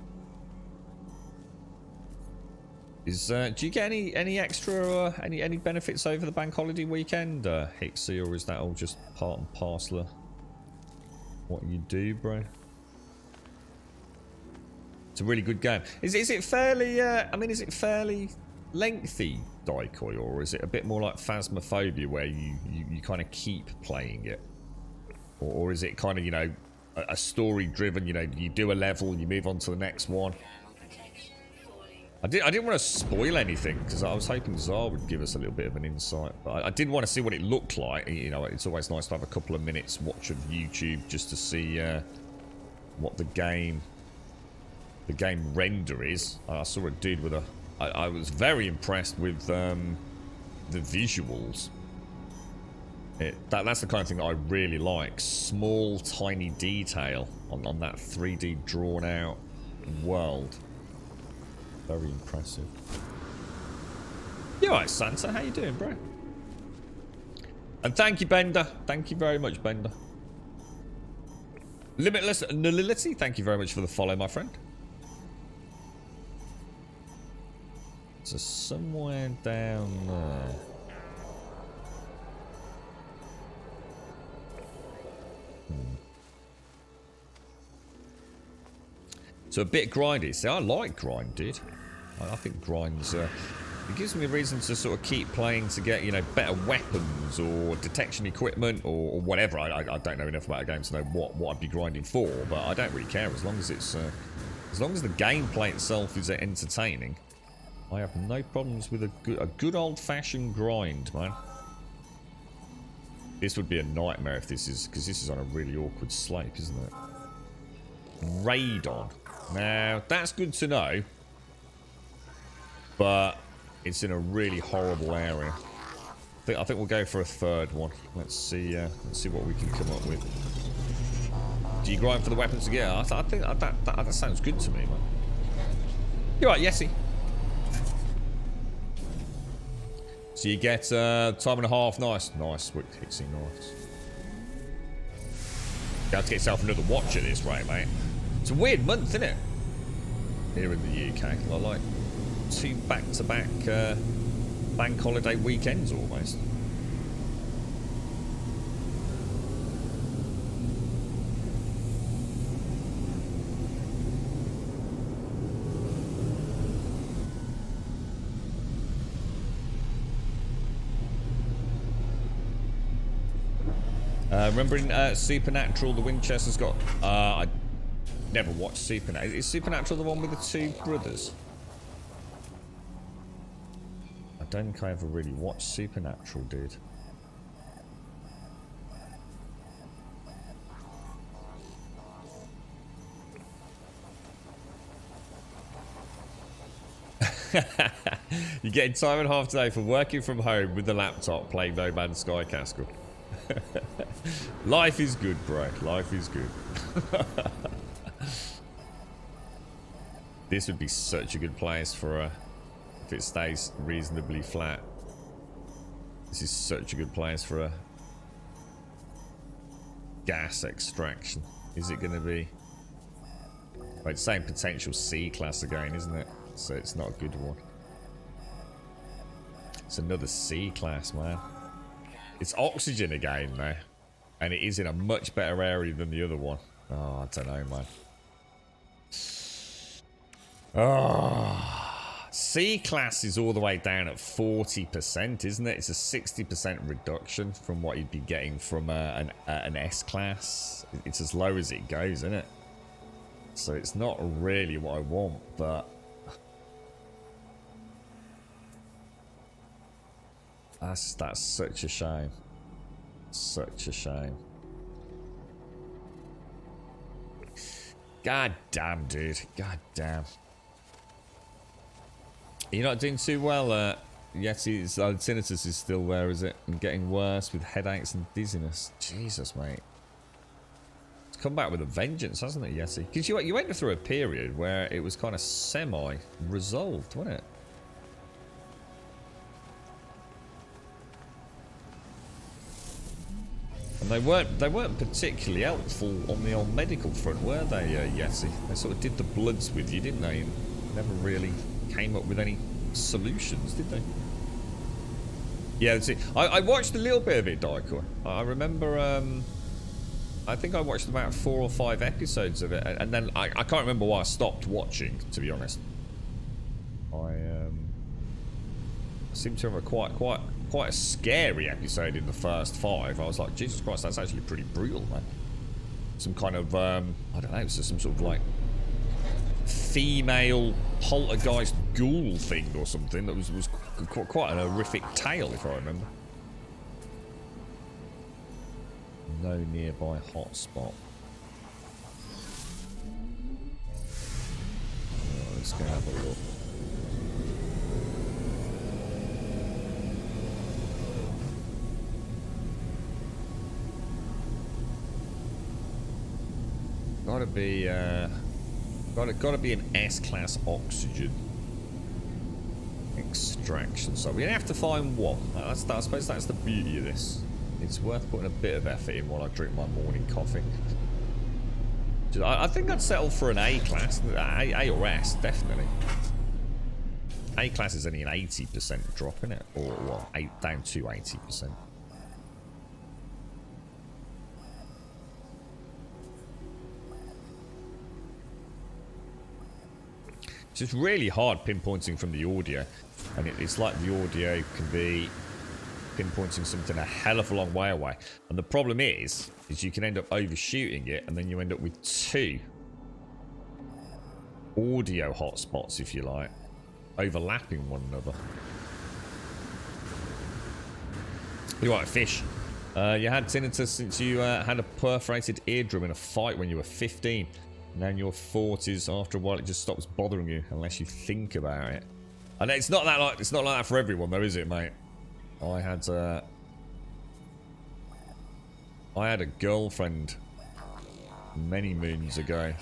Do you get any extra any benefits over the bank holiday weekend, Hixie, or is that all just part and parcel of what you do, bro? It's a really good game. Is it fairly? I mean, is it fairly lengthy, Daikoi, or is it a bit more like Phasmophobia, where you kind of keep playing it, or is it kind of, you know, a story driven? You know, you do a level, you move on to the next one. I didn't want to spoil anything because I was hoping Zar would give us a little bit of an insight, but I did want to see what it looked like. You know, it's always nice to have a couple of minutes watch of YouTube just to see what the game the game render is. I saw a dude with a... I was very impressed with the visuals. That's the kind of thing that I really like. Small, tiny detail on that 3D drawn out world. Very impressive. You alright, Santa? How you doing, bro? And thank you, Bender. Thank you very much, Bender. Limitless Nullity, thank you very much for the follow, my friend. So somewhere down there. So a bit grindy. See, I like grind, dude. I think grind's... it gives me a reason to sort of keep playing to get, you know, better weapons or detection equipment or whatever. I don't know enough about a game to know what I'd be grinding for, but I don't really care as long as it's... as long as the gameplay itself is entertaining. I have no problems with a good old-fashioned grind, man. This would be a nightmare if this is... because this is on a really awkward slope, isn't it? Radon. Now, that's good to know. But it's in a really horrible area. I think we'll go for a third one. Let's see what we can come up with. Do you grind for the weapons again? I think that sounds good to me, man. You're right, Yesy. So you get time and a half. Nice. Nice. Hitsy, nice. You have to get yourself another watch at this rate, mate. It's a weird month, isn't it? Here in the UK. Like 2 back-to-back bank holiday weekends almost. Remember in Supernatural, the Winchester's got... I never watched Supernatural. Is Supernatural the one with the 2 brothers? I don't think I ever really watched Supernatural, dude. You're getting time and a half today for working from home with the laptop playing No Man's Sky, Castle. Life is good, bro. Life is good. This would be such a good place for a... if it stays reasonably flat. This is such a good place for a... gas extraction. Is it going to be... well, it's saying potential C-class again, isn't it? So it's not a good one. It's another C-class, man. It's oxygen again, though. And it is in a much better area than the other one. Oh, I don't know, man. Oh, C-class is all the way down at 40%, isn't it? It's a 60% reduction from what you'd be getting from an S-class. It's as low as it goes, isn't it? So it's not really what I want, but... That's such a shame. Such a shame. God damn, dude. God damn. You're not doing too well, Yeti's tinnitus is still there, is it? And getting worse with headaches and dizziness. Jesus, mate. It's come back with a vengeance, hasn't it, Yeti? Because you went through a period where it was kind of semi-resolved, wasn't it? And they weren't particularly helpful on the old medical front, were they, Yeti? They sort of did the bloods with you, didn't they? And never really came up with any solutions, did they? Yeah, that's it. I watched a little bit of it, Daikor. I remember, I think I watched about 4 or 5 episodes of it, and then I can't remember why I stopped watching, to be honest. I seem to remember quite a scary episode in the first 5. I was like, Jesus Christ, that's actually pretty brutal, man. Some kind of, I don't know, it's just some sort of like female poltergeist ghoul thing or something that was quite an horrific tale, if I remember. No nearby hotspot. Let's go have a look. Gotta be an S-class oxygen extraction. So we have to find one. I suppose that's the beauty of this. It's worth putting a bit of effort in while I drink my morning coffee. I think I'd settle for an A-class. A or S, definitely. A-class is only an 80% drop, isn't it? Or what? Down to 80%. It's just really hard pinpointing from the audio, and it's like the audio can be pinpointing something a hell of a long way away. And the problem is you can end up overshooting it, and then you end up with two audio hotspots, if you like, overlapping one another. You're right, fish. You had tinnitus since you had a perforated eardrum in a fight when you were 15. Now in your 40s, after a while, it just stops bothering you unless you think about it. And it's not like that for everyone, though, is it, mate? I had a girlfriend many moons ago,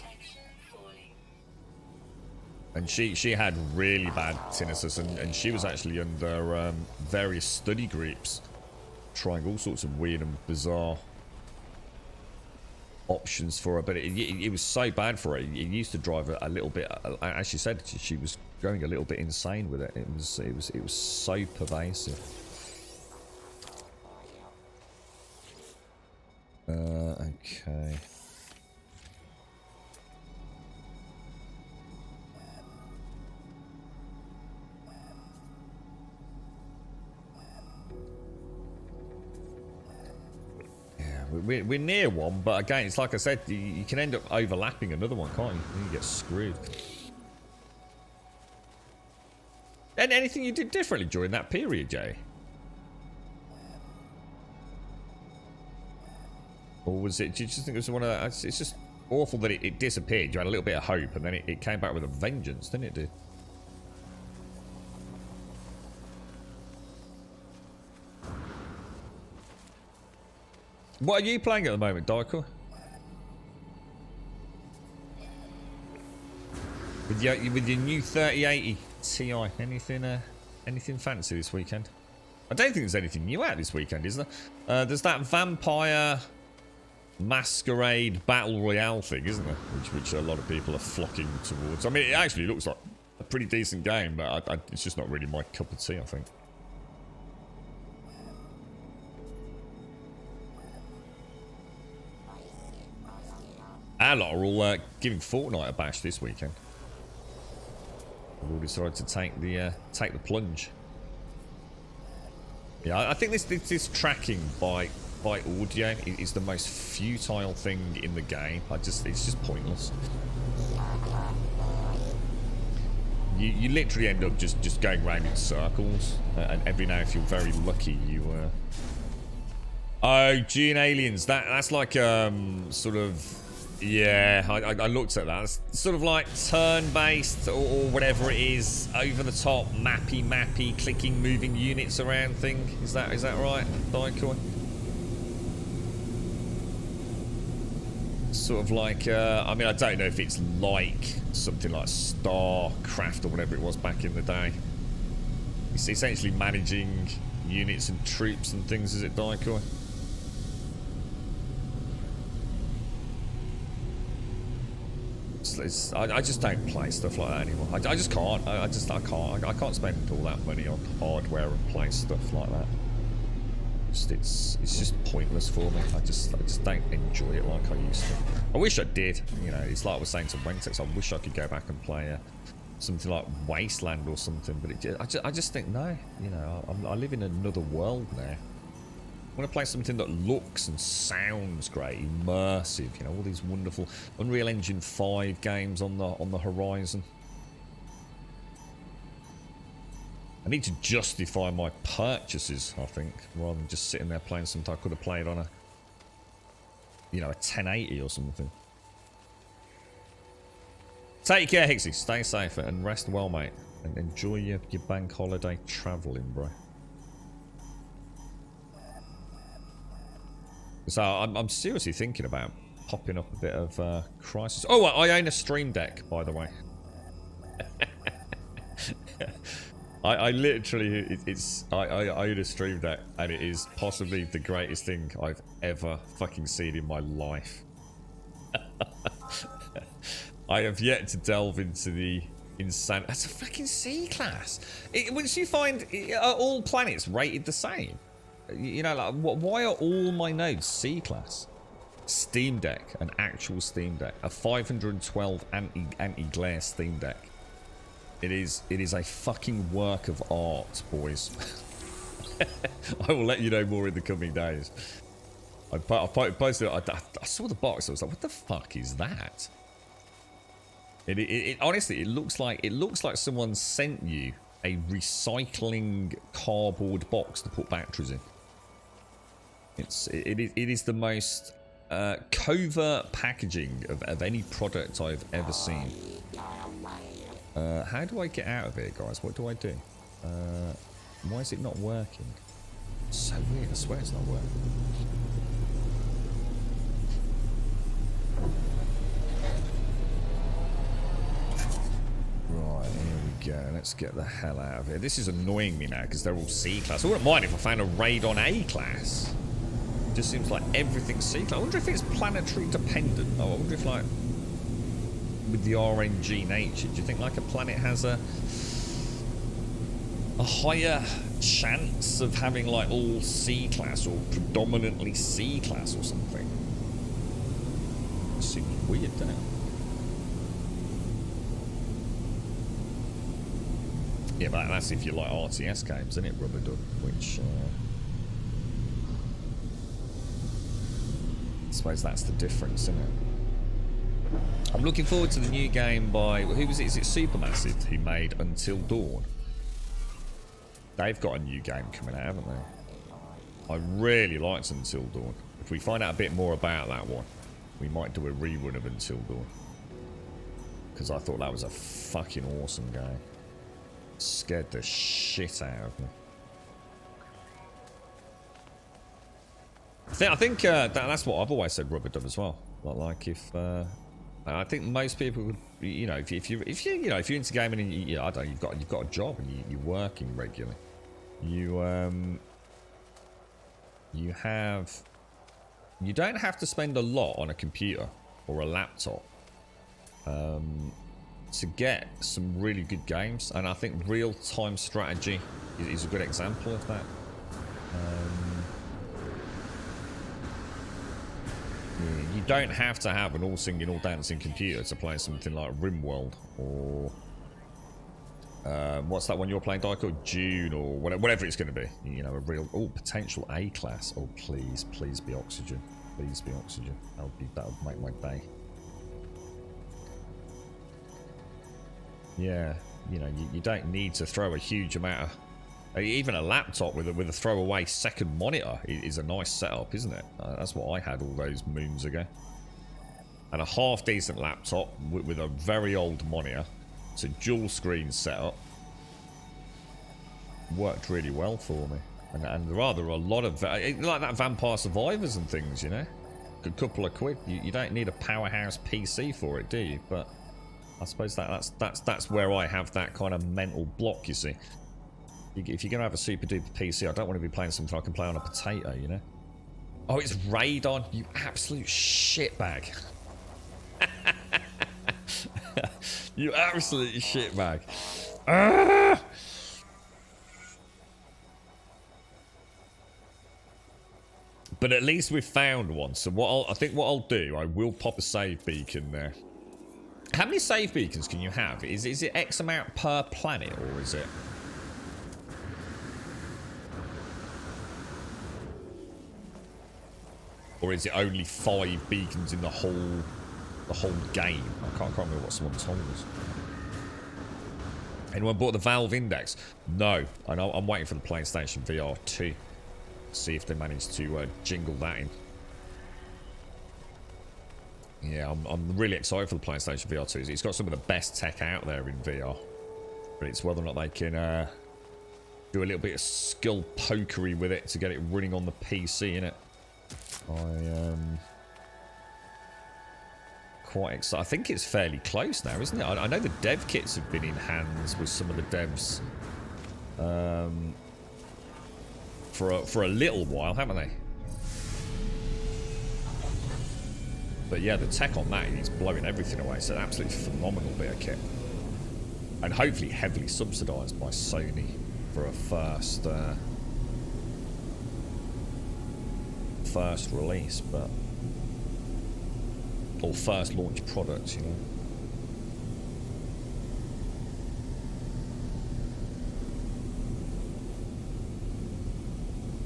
and she had really bad tinnitus, and she was actually under various study groups, trying all sorts of weird and bizarre options for her, but it was so bad for her. It used to drive her a little bit, as she said, she was going a little bit insane with it. It was so pervasive. Okay. We're near one, but again, it's like I said, you can end up overlapping another one, can't you? And you get screwed. And anything you did differently during that period, Jay? Or was it, do you just think it was one of that? It's just awful that it disappeared. You had a little bit of hope, and then it came back with a vengeance, didn't it, dude? What are you playing at the moment, Daiko? With your new 3080 Ti, anything fancy this weekend? I don't think there's anything new out this weekend, is there? There's that Vampire Masquerade Battle Royale thing, isn't there? Which a lot of people are flocking towards. I mean, it actually looks like a pretty decent game, but it's just not really my cup of tea, I think. Our lot are all giving Fortnite a bash this weekend. We've all decided to take the plunge. Yeah, I think this tracking by audio is the most futile thing in the game. It's just pointless. You literally end up just going round in circles, and every now, if you're very lucky, you oh, Gene Aliens. That's like sort of. Yeah, I looked at that. It's sort of like turn-based or whatever it is, over the top, mappy, clicking, moving units around thing. Is that right, Daikoi? Sort of like, I mean, I don't know if it's like something like StarCraft or whatever it was back in the day. It's essentially managing units and troops and things, is it, Daikoi? I just don't play stuff like that anymore. I just can't. I can't spend all that money on hardware and play stuff like that. It's just pointless for me. I just don't enjoy it like I used to. I wish I did. You know, it's like I was saying to Wentex. I wish I could go back and play something like Wasteland or something. But I just think no. You know, I live in another world now. I want to play something that looks and sounds great, immersive, you know, all these wonderful Unreal Engine 5 games on the horizon. I need to justify my purchases, I think, rather than just sitting there playing something I could have played on a 1080 or something. Take care, Hixie. Stay safe and rest well, mate. And enjoy your bank holiday travelling, bro. So I'm seriously thinking about popping up a bit of Crisis. Oh, I own a Stream Deck, by the way. I literally, I own a Stream Deck, and it is possibly the greatest thing I've ever fucking seen in my life. I have yet to delve into the insane. That's a fucking C class. Once you find are all planets rated the same, you know, like why are all my nodes C class? Steam Deck, an actual Steam Deck, a 512 anti-glare Steam Deck. It is a fucking work of art, boys. I will let you know more in the coming days. I posted. I saw the box. I was like, "What the fuck is that?" It honestly, it looks like someone sent you a recycling cardboard box to put batteries in. It is the most covert packaging of any product I've ever seen. How do I get out of here, guys? What do I do? Why is it not working? It's so weird. I swear it's not working. Right, here we go. Let's get the hell out of here. This is annoying me now because they're all C-class. I wouldn't mind if I found a raid on A-class. It just seems like everything's C-class. I wonder if it's planetary dependent. Oh, I wonder if, like, with the RNG nature, do you think, like, a planet has a higher chance of having, like, all C-class or predominantly C-class or something? It seems weird, doesn't it? Yeah, but that's if you like RTS games, isn't it, Rubber Duck? Which, I suppose that's the difference, isn't it? I'm looking forward to the new game by... Who was it? Is it Supermassive who made Until Dawn? They've got a new game coming out, haven't they? I really liked Until Dawn. If we find out a bit more about that one, we might do a rerun of Until Dawn. Because I thought that was a fucking awesome game. Scared the shit out of me. I think that's what I've always said, Rubber Dub, as well. Like if I think most people would, you know, if you're into gaming and you I don't know, you've got a job and you're working regularly, you don't have to spend a lot on a computer or a laptop to get some really good games, and I think real-time strategy is a good example of that. You don't have to have an all-singing, all-dancing computer to play something like RimWorld or what's that one you're playing, Dyke, or June, or whatever it's going to be. You know, a real potential A class. Oh, please be Oxygen. Please be Oxygen. That would make my day. Yeah, you know, you don't need to throw a huge amount of... Even a laptop with a throwaway second monitor is a nice setup, isn't it? That's what I had all those moons ago. And a half-decent laptop with a very old monitor. It's a dual screen setup. Worked really well for me. And there are a lot of... like that Vampire Survivors and things, you know? A couple of quid. You don't need a powerhouse PC for it, do you? But I suppose that's where I have that kind of mental block, you see. If you're going to have a super duper PC, I don't want to be playing something I can play on a potato, you know? Oh, it's Radon, you absolute shitbag. You absolute shitbag. Ah! But at least we've found one. So I think what I'll do, I will pop a save beacon there. How many save beacons can you have? Is it X amount per planet, or is it... Or is it only 5 beacons in the whole game? I can't remember what someone told us. Anyone bought the Valve Index? No. I know. I'm waiting for the PlayStation VR 2. See if they manage to jingle that in. Yeah, I'm really excited for the PlayStation VR 2. It's got some of the best tech out there in VR. But it's whether or not they can do a little bit of skill pokery with it to get it running on the PC, innit? Quite excited. I think it's fairly close now, isn't it? I know the dev kits have been in hands with some of the devs for a little while, haven't they? But yeah, the tech on that is blowing everything away. It's an absolutely phenomenal bit of kit. And hopefully heavily subsidised by Sony for a first release, but or first launch product, you know.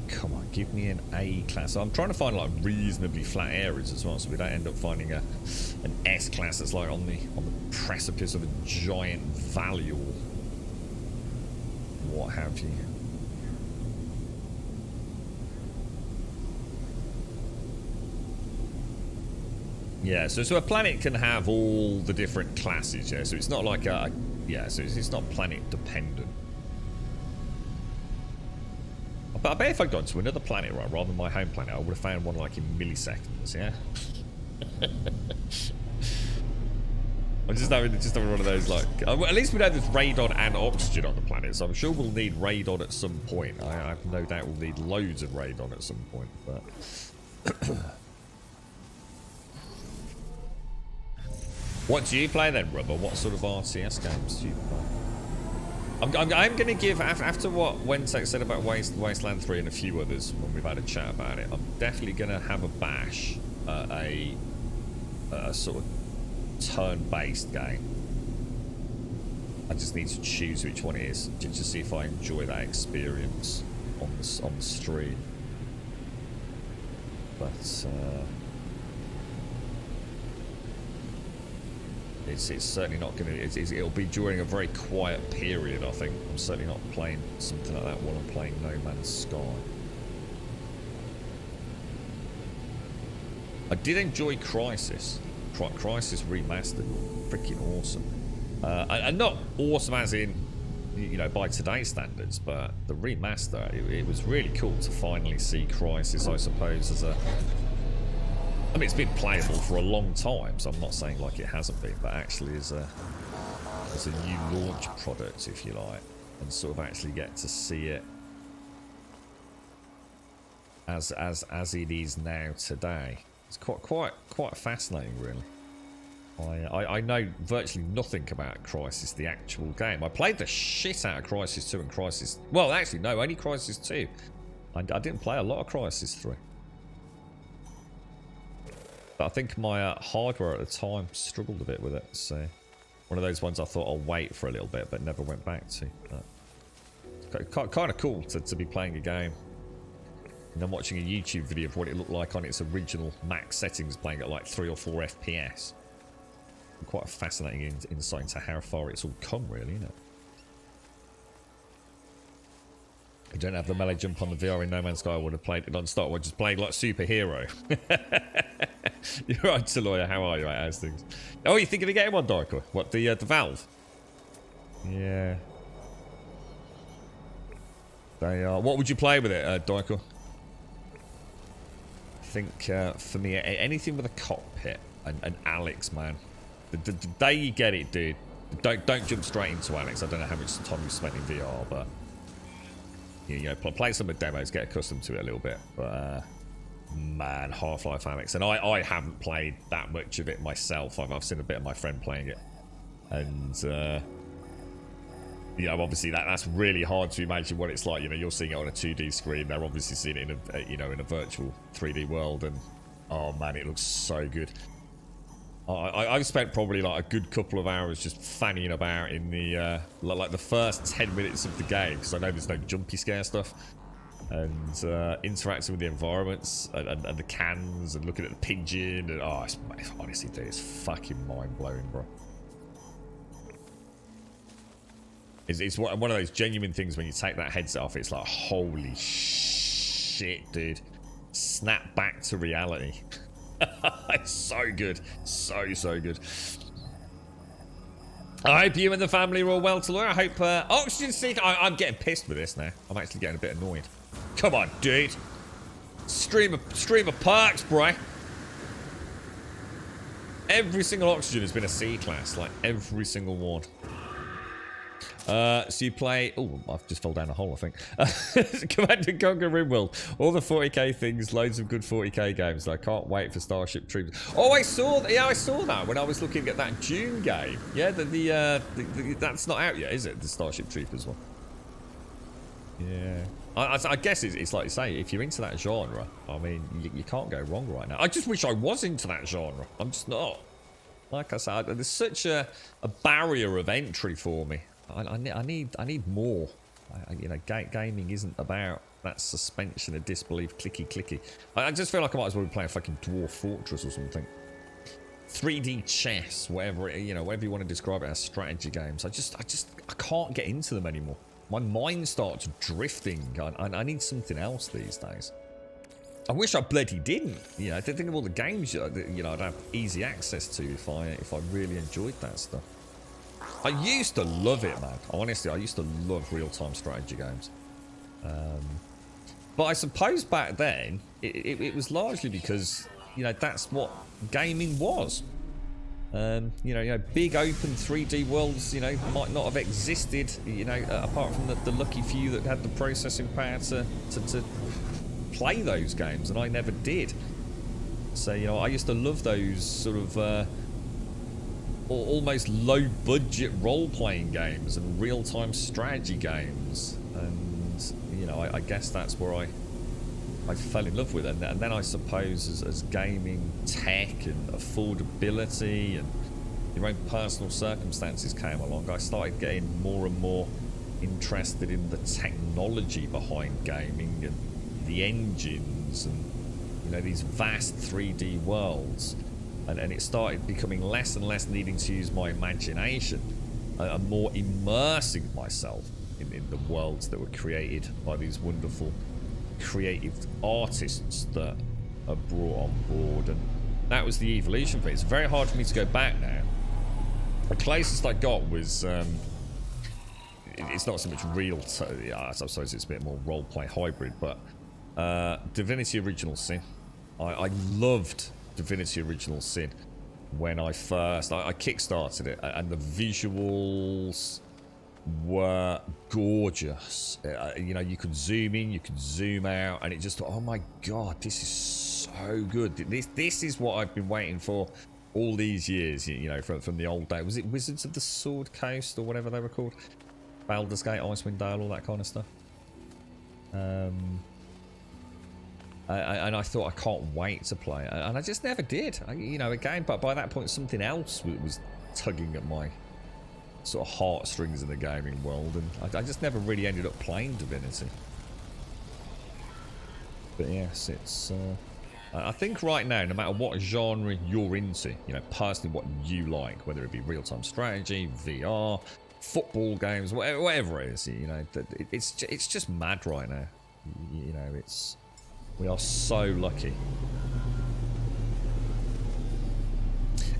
Come on, give me an A class. I'm trying to find like reasonably flat areas as well, so we don't end up finding an S class that's like on the precipice of a giant valley or what have you. Yeah, so a planet can have all the different classes, yeah. So it's not like so it's not planet dependent. But I bet if I'd gone to another planet, right, rather than my home planet, I would have found one like in milliseconds, yeah? I'm just having one of those, like... well, at least we know there's radon and oxygen on the planet, so I'm sure we'll need radon at some point. I have no doubt we'll need loads of radon at some point, but... What do you play then, Rubber? What sort of RTS games do you play? I'm going to give, after what Wentech said about Wasteland 3 and a few others, when we've had a chat about it, I'm definitely going to have a bash at a sort of turn-based game. I just need to choose which one it is, just to see if I enjoy that experience on the stream. But, It's certainly not going to... It'll be during a very quiet period, I think. I'm certainly not playing something like that while I'm playing No Man's Sky. I did enjoy Crisis. Crisis Remastered. Freaking awesome. And not awesome as in, you know, by today's standards, but the remaster, it was really cool to finally see Crisis, I suppose, as a... I mean, it's been playable for a long time, so I'm not saying like it hasn't been, but actually as a new launch product, if you like, and sort of actually get to see it as it is now today. It's quite fascinating, really. I know virtually nothing about Crisis, the actual game. I played the shit out of Crisis 2 and Crisis... Well, actually, no, only Crisis 2. I didn't play a lot of Crisis 3. But I think my hardware at the time struggled a bit with it, so one of those ones I thought I'll wait for a little bit, but never went back to. But kind of cool to be playing a game and then watching a YouTube video of what it looked like on its original max settings, playing at like 3 or 4 FPS. Quite a fascinating insight into how far it's all come, really, isn't it? You don't have the melee jump on the VR in No Man's Sky. I would have played it on start. We're just playing like superhero. You're right, Taloya. How are you? Right, how's things? Oh, you thinking of getting one, Darko? What, the Valve? Yeah. They are. What would you play with it, Darko? I think for me, anything with a cockpit and Alex, man. The day you get it, dude. Don't jump straight into Alex. I don't know how much time you spent in VR, but. You know, play some of the demos, get accustomed to it a little bit. But, man, Half-Life Alyx. And I haven't played that much of it myself. I've seen a bit of my friend playing it. And, you know, obviously that's really hard to imagine what it's like. You know, you're seeing it on a 2D screen. They're obviously seeing it in a virtual 3D world. And, oh, man, it looks so good. I've spent probably like a good couple of hours just fanning about in the like the first 10 minutes of the game, because I know there's no jumpy scare stuff, and interacting with the environments and the cans and looking at the pigeon, and it's honestly, dude, it's fucking mind-blowing, bro. It's one of those genuine things when you take that headset off, it's like, holy shit, dude, snap back to reality. It's so good. So good. I hope you and the family are all well to learn. I hope Oxygen Seeker... I'm getting pissed with this now. I'm actually getting a bit annoyed. Come on, dude. Stream of perks, bro. Every single Oxygen has been a C class. Like, every single one. So you play... Oh, I've just fell down a hole, I think. Command & Conquer RimWorld. All the 40k things. Loads of good 40k games. I can't wait for Starship Troopers. Oh, I saw that when I was looking at that June game. Yeah, that's not out yet, is it? The Starship Troopers one. Yeah. I guess it's like you say, if you're into that genre, I mean, you can't go wrong right now. I just wish I was into that genre. I'm just not. Like I said, there's such a barrier of entry for me. I need more. You know, gaming isn't about that suspension of disbelief, clicky. I just feel like I might as well be playing fucking Dwarf Fortress or something. 3D chess, whatever you want to describe it as, strategy games. I can't get into them anymore. My mind starts drifting. I need something else these days. I wish I bloody didn't. You know, think of all the games I'd have easy access to if I really enjoyed that stuff. I used to love it, man. Honestly, I used to love real-time strategy games. But I suppose back then, it was largely because, that's what gaming was. Big open 3D worlds, might not have existed, apart from the lucky few that had the processing power to play those games, and I never did. So, I used to love those sort of... almost low-budget role-playing games and real-time strategy games, and I guess that's where I fell in love with it. And then I suppose as gaming tech and affordability and your own personal circumstances came along, I started getting more and more interested in the technology behind gaming and the engines and these vast 3D worlds. And it started becoming less and less needing to use my imagination and more immersing myself in the worlds that were created by these wonderful creative artists that are brought on board. And that was the evolution for it. It's very hard for me to go back now. The closest I got was... it's not so much real... I suppose it's a bit more role-play hybrid, but... Divinity Original Sin. I loved... Divinity Original Sin when I kickstarted it, and the visuals were gorgeous. You could zoom in, you could zoom out, and it just, oh my god, this is so good. This is what I've been waiting for all these years, from the old day. Was it Wizards of the Sword Coast or whatever they were called? Baldur's Gate, Icewind Dale, all that kind of stuff. And I thought, I can't wait to play it, and I just never did. Again, but by that point, something else was tugging at my sort of heartstrings in the gaming world, and I just never really ended up playing Divinity. But yes, it's... I think right now, no matter what genre you're into, personally what you like, whether it be real-time strategy, VR, football games, whatever it is, it's just mad right now. We are so lucky.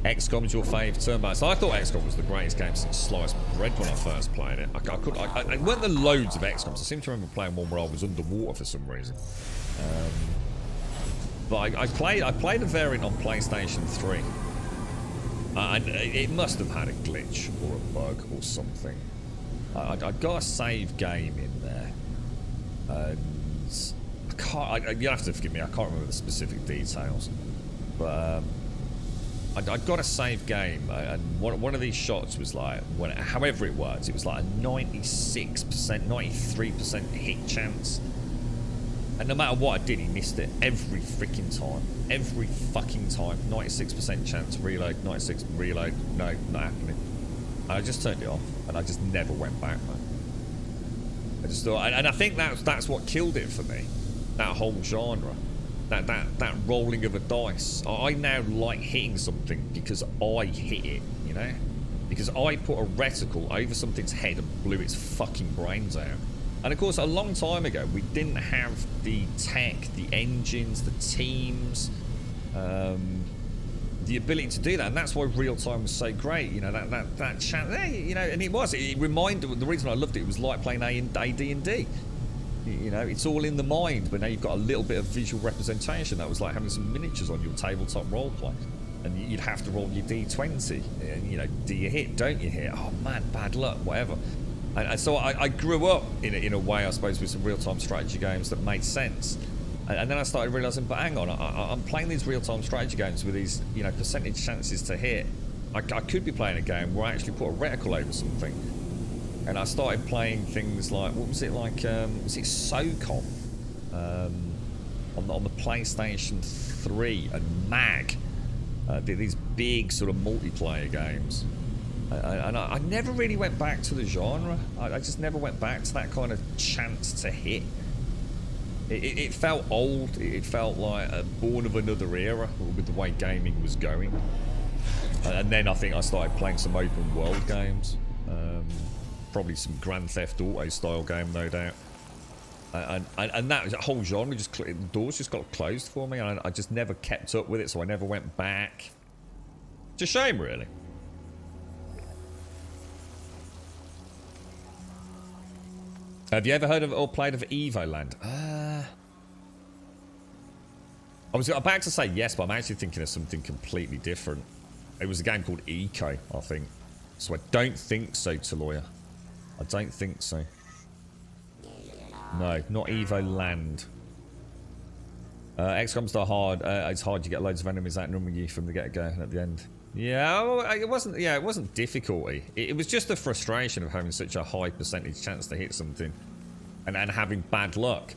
XCOM is your fave turn-based. I thought XCOM was the greatest game since sliced bread when I first played it. I weren't there loads of XCOMs. I seem to remember playing one where I was underwater for some reason. But I played a variant on PlayStation 3. And it must have had a glitch or a bug or something. I got a save game in there. And... you'll have to forgive me, I can't remember the specific details, but I got a save game, and one of these shots was like, however it works, it was like a 96%, 93% hit chance, and no matter what I did, he missed it every freaking time, every fucking time. 96% chance, reload, 96, reload, no, not happening. And I just turned it off, and I just never went back, man. I just thought, and I think that's what killed it for me. That whole genre, that rolling of a dice. I now like hitting something because I hit it, because I put a reticle over something's head and blew its fucking brains out. And of course, a long time ago, we didn't have the tech, the engines, the teams, the ability to do that, and that's why real time was so great. You know, that chance, you know, and it reminded. The reason I loved it was like playing AD&D. You know, it's all in the mind, but now you've got a little bit of visual representation. That was like having some miniatures on your tabletop roleplay, and you'd have to roll your d20. And, you know, do you hit? Don't you hit? Oh man, bad luck, whatever. And so I grew up in a way, I suppose, with some real-time strategy games that made sense. And then I started realising, but hang on, I'm playing these real-time strategy games with these, you know, percentage chances to hit. I could be playing a game where I actually put a reticle over something. And I started playing things like, what was it like, was it SOCOM? On the PlayStation 3 and MAG. These big sort of multiplayer games. And I never really went back to the genre. I just never went back to that kind of chance to hit. It felt old. It felt like born of another era with the way gaming was going. And then I think I started playing some open world games. Probably some Grand Theft Auto style game, no doubt. And that whole genre, the doors just got closed for me. And I just never kept up with it, so I never went back. It's a shame, really. Have you ever heard of or played of Evoland? I was about to say yes, but I'm actually thinking of something completely different. It was a game called Eco, I think. So I don't think so, Taloya. I don't think so. No, not Evoland. XCOM's the hard. It's hard. You get loads of enemies outnumbering you from the get-go at the end. Yeah, it wasn't. Yeah, it wasn't difficulty. It was just the frustration of having such a high percentage chance to hit something, and having bad luck.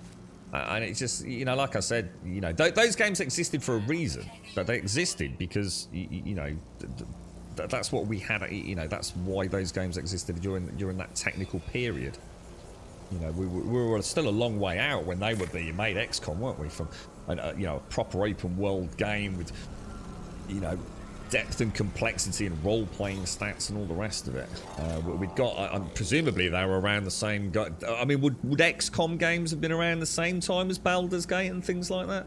And it's just, you know, like I said, you know, those games existed for a reason. That they existed because, you know, that's what we had. You know, that's why those games existed during that technical period. You know, we were still a long way out when they were being made. XCOM, weren't we? From you know, a proper open world game with, you know, depth and complexity and role-playing stats and all the rest of it. We'd got, presumably they were around the same. I mean, would XCOM games have been around the same time as Baldur's Gate and things like that?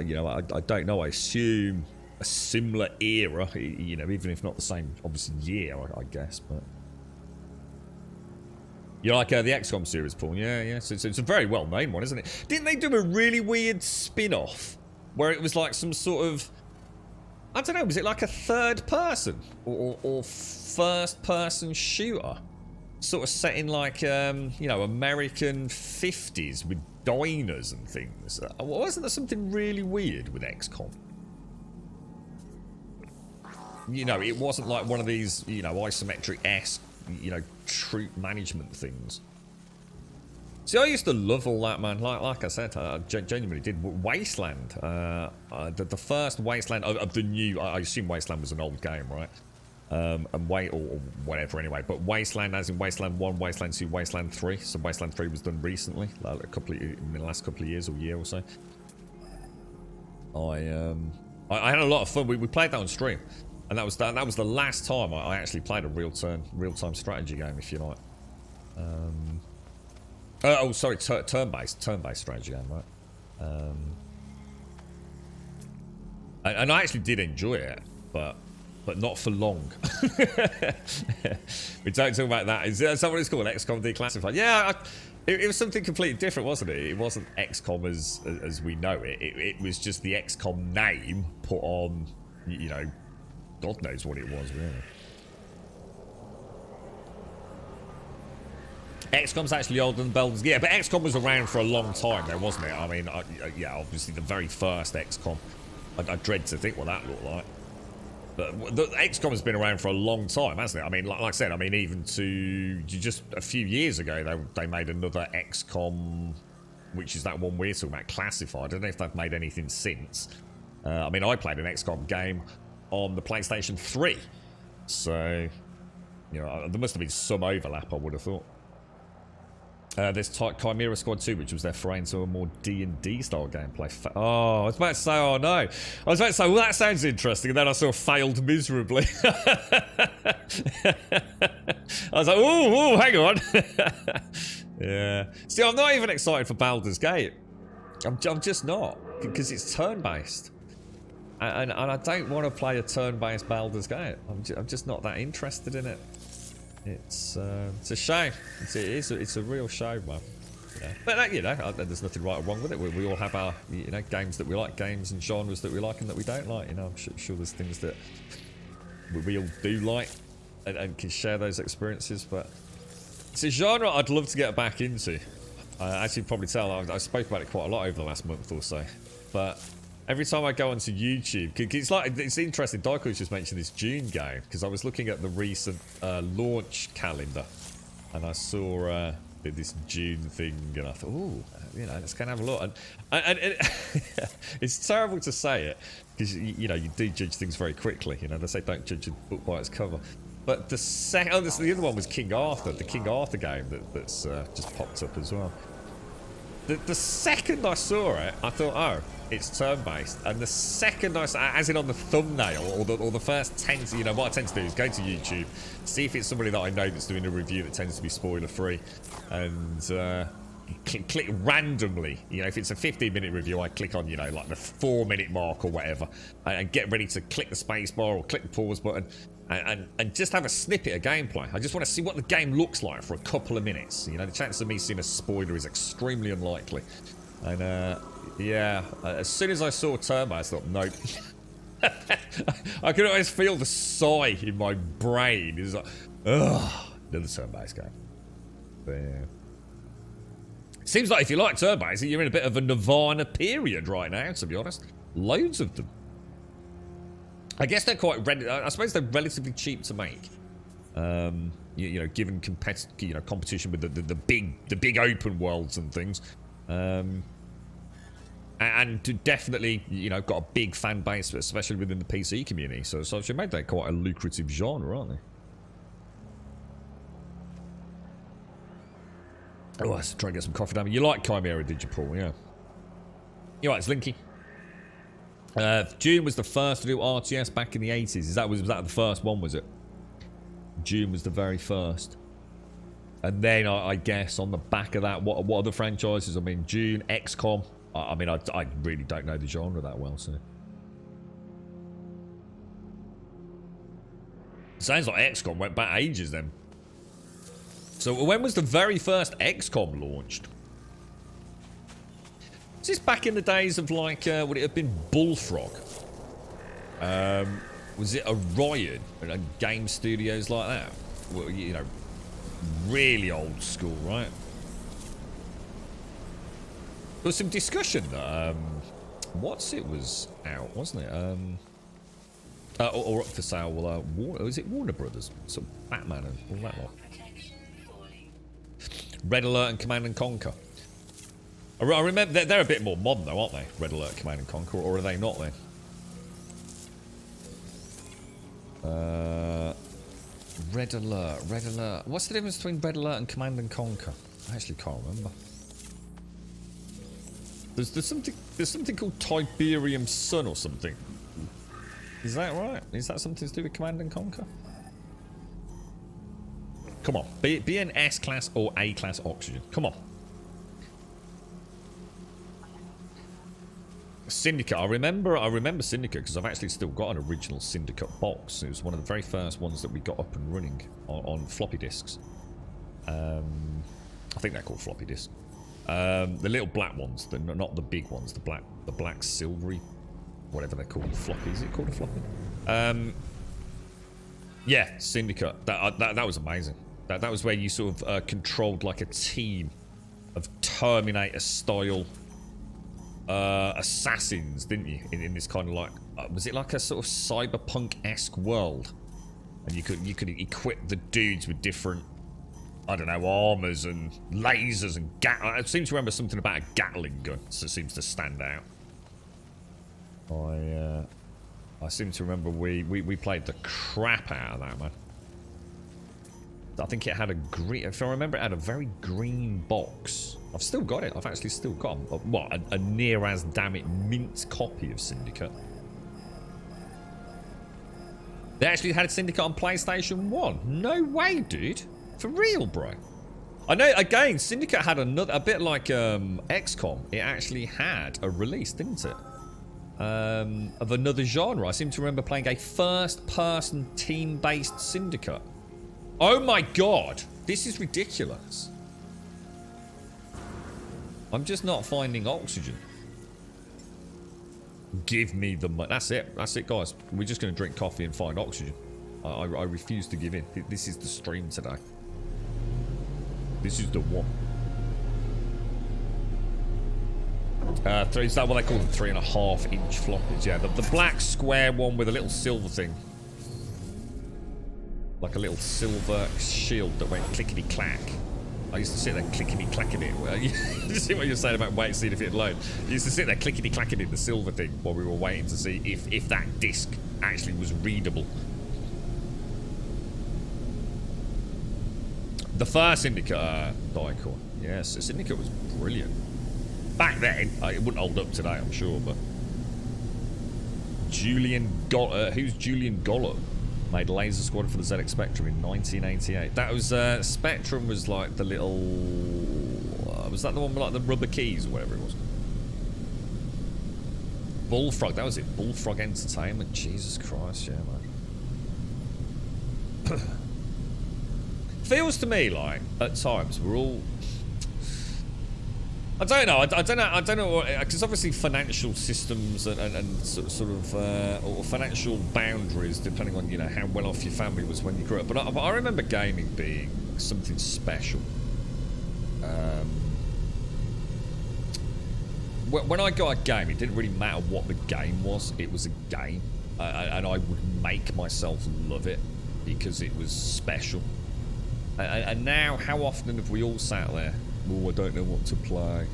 You know, I don't know. I assume a similar era. You know, even if not the same, obviously year, I guess. But you like the XCOM series, Paul? Yeah. So it's a very well-known one, isn't it? Didn't they do a really weird spin-off where it was like some sort of, I don't know, was it like a third person or first person shooter? Sort of set in like, you know, American 50s with diners and things. Wasn't there something really weird with XCOM? You know, it wasn't like one of these, you know, isometric-esque, you know, troop management things. See, I used to love all that, man. Like I said, I genuinely did. Wasteland, the first Wasteland of the new. I assume Wasteland was an old game, right? And or whatever, anyway. But Wasteland, as in Wasteland 1, Wasteland 2, Wasteland 3. So Wasteland 3 was done recently, like in the last couple of years or year or so. I had a lot of fun. We played that on stream, and that was the last time I actually played a real-time strategy game, if you like. Oh, sorry, turn-based strategy game, right? And I actually did enjoy it, but not for long. We don't talk about that. Is that what it's called? XCOM Declassified? Yeah, it was something completely different, wasn't it? It wasn't XCOM as we know it. It was just the XCOM name put on, you know, God knows what it was, really. XCOM's actually older than Baldur's Gate. Yeah, but XCOM was around for a long time, though, wasn't it? I mean, yeah, obviously the very first XCOM. I dread to think what that looked like. But the XCOM has been around for a long time, hasn't it? I mean, like I said, I mean, even to just a few years ago, they made another XCOM, which is that one we're talking about, Classified. I don't know if they've made anything since. I mean, I played an XCOM game on the PlayStation 3. So, you know, there must have been some overlap, I would have thought. There's Chimera Squad 2, which was their foray into a more D&D style gameplay. Oh, I was about to say, oh no. I was about to say, well, that sounds interesting, and then I sort of failed miserably. I was like, oh, hang on. Yeah. See, I'm not even excited for Baldur's Gate. I'm just not, because it's turn-based. And I don't want to play a turn-based Baldur's Gate. I'm just not that interested in it. It's a shame. It's a real shame, man. Yeah. But you know, there's nothing right or wrong with it. We all have our games that we like, games and genres that we like and that we don't like. You know, I'm sure there's things that we all do like and can share those experiences. But it's a genre I'd love to get back into. As you can probably tell, I spoke about it quite a lot over the last month or so. But every time I go onto YouTube, it's interesting. Daiko's just mentioned this Dune game because I was looking at the recent launch calendar and I saw this Dune thing and I thought, oh, let's go and have a look. And it's terrible to say it because you do judge things very quickly. They say don't judge a book by its cover. But the other one was King Arthur, the King Arthur game that's just popped up as well. The second I saw it, I thought, oh, it's turn-based. And the second I saw, as in on the thumbnail, or the first 10, what I tend to do is go to YouTube, see if it's somebody that I know that's doing a review that tends to be spoiler-free, and click randomly. If it's a 15-minute review, I click on, like the 4-minute mark or whatever, and get ready to click the space bar or click the pause button, and just have a snippet of gameplay. I just want to see what the game looks like for a couple of minutes. The chance of me seeing a spoiler is extremely unlikely. And yeah, as soon as I saw Turbo, I thought, nope. I could always feel the sigh in my brain. It's like, ugh, another turn-based game. But yeah. Seems like if you like turn-based, you're in a bit of a nirvana period right now, to be honest. Loads of them. I guess they're I suppose they're relatively cheap to make. Given competition with the big open worlds and things. And definitely, got a big fan base, especially within the PC community. So she made that quite a lucrative genre, aren't they? Oh, let's try and get some coffee down. You like Chimera, did you, Paul? Yeah. You're right, it's Linky. Dune was the first to do RTS back in the 80s. Was that the first one, was it? Dune was the very first. And then, I guess, on the back of that, what other franchises? I mean, Dune, XCOM. I really don't know the genre that well, so... Sounds like XCOM went back ages then. So when was the very first XCOM launched? Is this back in the days of would it have been Bullfrog? Was it Orion and game studios like that? Well, really old school, right? There was some discussion that it was out, wasn't it? Or up for sale. Was it Warner Brothers? So Batman and all that lot. Red Alert and Command and Conquer. I remember they're a bit more modern though, aren't they? Red Alert, Command and Conquer, or are they not then? Red Alert. What's the difference between Red Alert and Command and Conquer? I actually can't remember. There's something called Tiberium Sun or something. Is that right? Is that something to do with Command and Conquer? Come on, be an S-class or A-class oxygen. Come on. Syndicate. I remember Syndicate because I've actually still got an original Syndicate box. It was one of the very first ones that we got up and running on floppy disks. I think they're called floppy disks. The little black ones, not the big ones. The black silvery, whatever they're called. Floppy. Is it called a floppy? Yeah, Syndicate. That was amazing. That was where you sort of controlled like a team of Terminator-style assassins, didn't you? In this kind of like, was it like a sort of cyberpunk-esque world? And you could equip the dudes with different, I don't know, armors and lasers and I seem to remember something about a Gatling gun, so it seems to stand out. I seem to remember we played the crap out of that, man. I think it had a green, if I remember, it had a very green box. I've still got it. I've actually still got a near as damn it mint copy of Syndicate. They actually had Syndicate on PlayStation 1. No way, dude. For real, bro. I know, again, Syndicate had a bit like XCOM. It actually had a release, didn't it? of another genre. I seem to remember playing a first-person team-based Syndicate. Oh my god! This is ridiculous. I'm just not finding oxygen. Give me the money. That's it. That's it, guys. We're just going to drink coffee and find oxygen. I refuse to give in. This is the stream today. This is the one. Is that what they call them? 3.5-inch floppies. Yeah, the black square one with a little silver thing. Like a little silver shield that went clickety-clack. I used to sit there clickety-clacking it. Well, you see what you're saying about waiting to see if it'd load. I used to sit there clickety-clacking in the silver thing while we were waiting to see if that disc actually was readable. The first Syndicate Diacon. Yes, the Syndicate was brilliant. Back then, it wouldn't hold up today, I'm sure, but... who's Julian Gollop? Made Laser Squad for the ZX Spectrum in 1988. That was, Spectrum was like the little... was that the one with like the rubber keys or whatever it was? Bullfrog, that was it. Bullfrog Entertainment. Jesus Christ, yeah, man. Feels to me like, at times, we're all... I don't know, because obviously financial systems and sort of, or financial boundaries, depending on, you know, how well off your family was when you grew up. But I remember gaming being something special. When I got a game, it didn't really matter what the game was, it was a game. And I would make myself love it because it was special. And now, how often have we all sat there? Oh, I don't know what to play.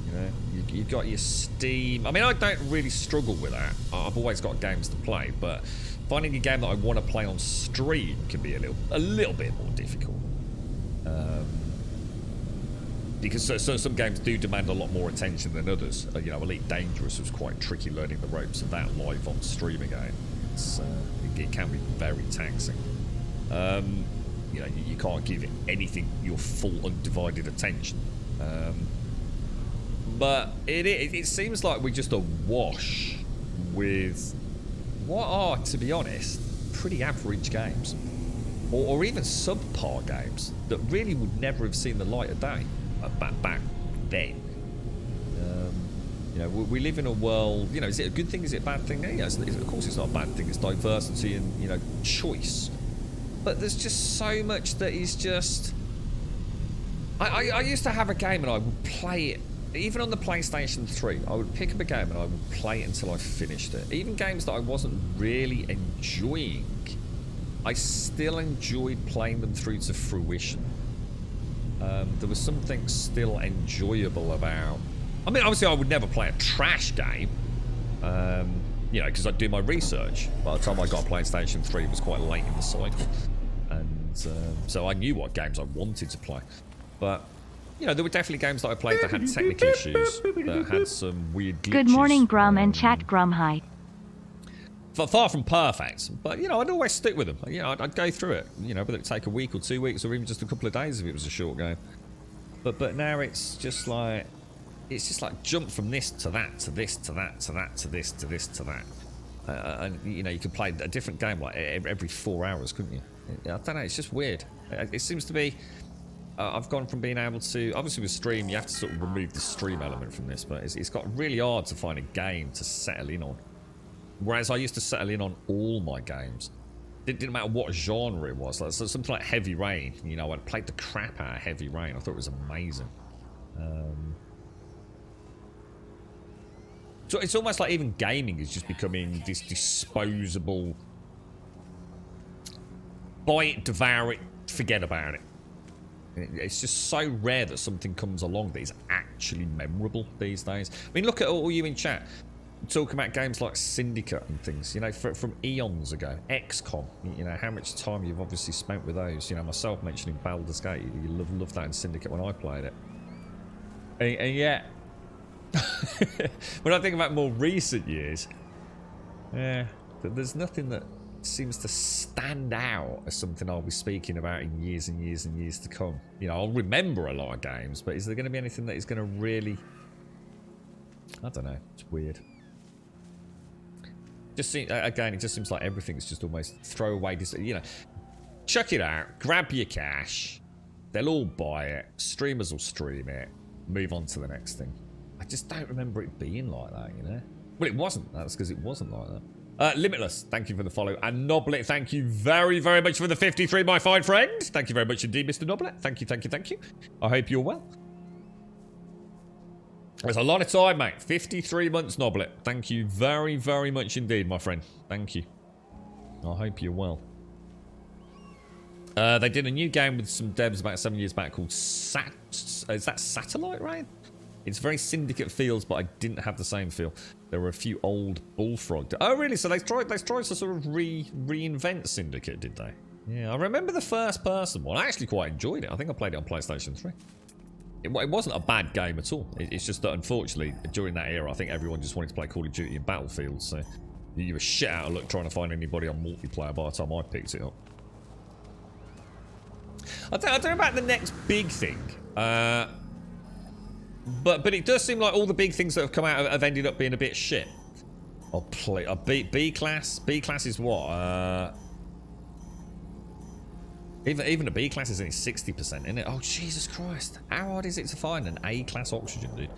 You know, you've got your Steam. I mean, I don't really struggle with that. I've always got games to play, but finding a game that I want to play on stream can be a little bit more difficult. Because so some games do demand a lot more attention than others. You know, Elite Dangerous was quite tricky learning the ropes of that live on stream again. It can be very taxing. You know, you can't give anything your full undivided attention. But it seems like we're just awash with what are, to be honest, pretty average games. Or even subpar games that really would never have seen the light of day back then. You know, we live in a world, you know, is it a good thing, is it a bad thing? Yeah, of course it's not a bad thing, it's diversity and, you know, choice. But there's just so much that is just... I used to have a game and I would play it, even on the PlayStation 3, I would pick up a game and I would play it until I finished it. Even games that I wasn't really enjoying, I still enjoyed playing them through to fruition. There was something still enjoyable about... I mean, obviously I would never play a trash game, you know, because I'd do my research. By the time I got a PlayStation 3, it was quite late in the cycle. And so I knew what games I wanted to play. But, you know, there were definitely games that I played that had technical issues, that had some weird glitches. Good morning, Grum, and chat Grum, hi. Far from perfect, but, you know, I'd always stick with them. You know, I'd go through it, you know, whether it take a week or 2 weeks or even just a couple of days if it was a short game. But now it's just like jump from this to that, to this, to that, to that, to this, to this, to that. And, you know, you could play a different game like every 4 hours, couldn't you? I don't know, it's just weird. It seems to be... I've gone from being able to... Obviously with stream, you have to sort of remove the stream element from this, but it's got really hard to find a game to settle in on. Whereas I used to settle in on all my games. It didn't matter what genre it was. Like, so something like Heavy Rain, you know, I'd played the crap out of Heavy Rain. I thought it was amazing. So it's almost like even gaming is just becoming this disposable... Buy it, devour it, forget about it. It's just so rare that something comes along that is actually memorable these days. I mean, look at all you in chat talking about games like Syndicate and things, you know, from eons ago. XCOM, you know, how much time you've obviously spent with those. You know, myself mentioning Baldur's Gate, you love that in Syndicate when I played it. And yet, when I think about more recent years, yeah, there's nothing that seems to stand out as something I'll be speaking about in years and years and years to come. You know, I'll remember a lot of games, but is there going to be anything that is going to really... I don't know, it's weird. Just again, it just seems like everything's just almost throwaway. You know, chuck it out, grab your cash. They'll all buy it. Streamers will stream it. Move on to the next thing. I just don't remember it being like that, you know? Well, it wasn't. That's because it wasn't like that. Limitless, thank you for the follow. And Noblet, thank you very, very much for the 53, my fine friend. Thank you very much indeed, Mr. Noblet. Thank you, thank you, thank you. I hope you're well. There's a lot of time, mate. 53 months, Noblet. Thank you very, very much indeed, my friend. Thank you. I hope you're well. They did a new game with some devs about 7 years back called is that Satellite Raid? It's very Syndicate feels, but I didn't have the same feel. There were a few old Bullfrog. Oh, really? So they tried to sort of reinvent Syndicate, did they? Yeah, I remember the first person one. I actually quite enjoyed it. I think I played it on PlayStation 3. It wasn't a bad game at all. It's just that, unfortunately, during that era, I think everyone just wanted to play Call of Duty and Battlefield, so you were shit out of luck trying to find anybody on multiplayer by the time I picked it up. I don't know about the next big thing, but it does seem like all the big things that have come out have ended up being a bit shit. I'll play a B class. B class is what? Even a B class is only 60%, isn't it? Oh, Jesus Christ. How hard is it to find an A class oxygen, dude?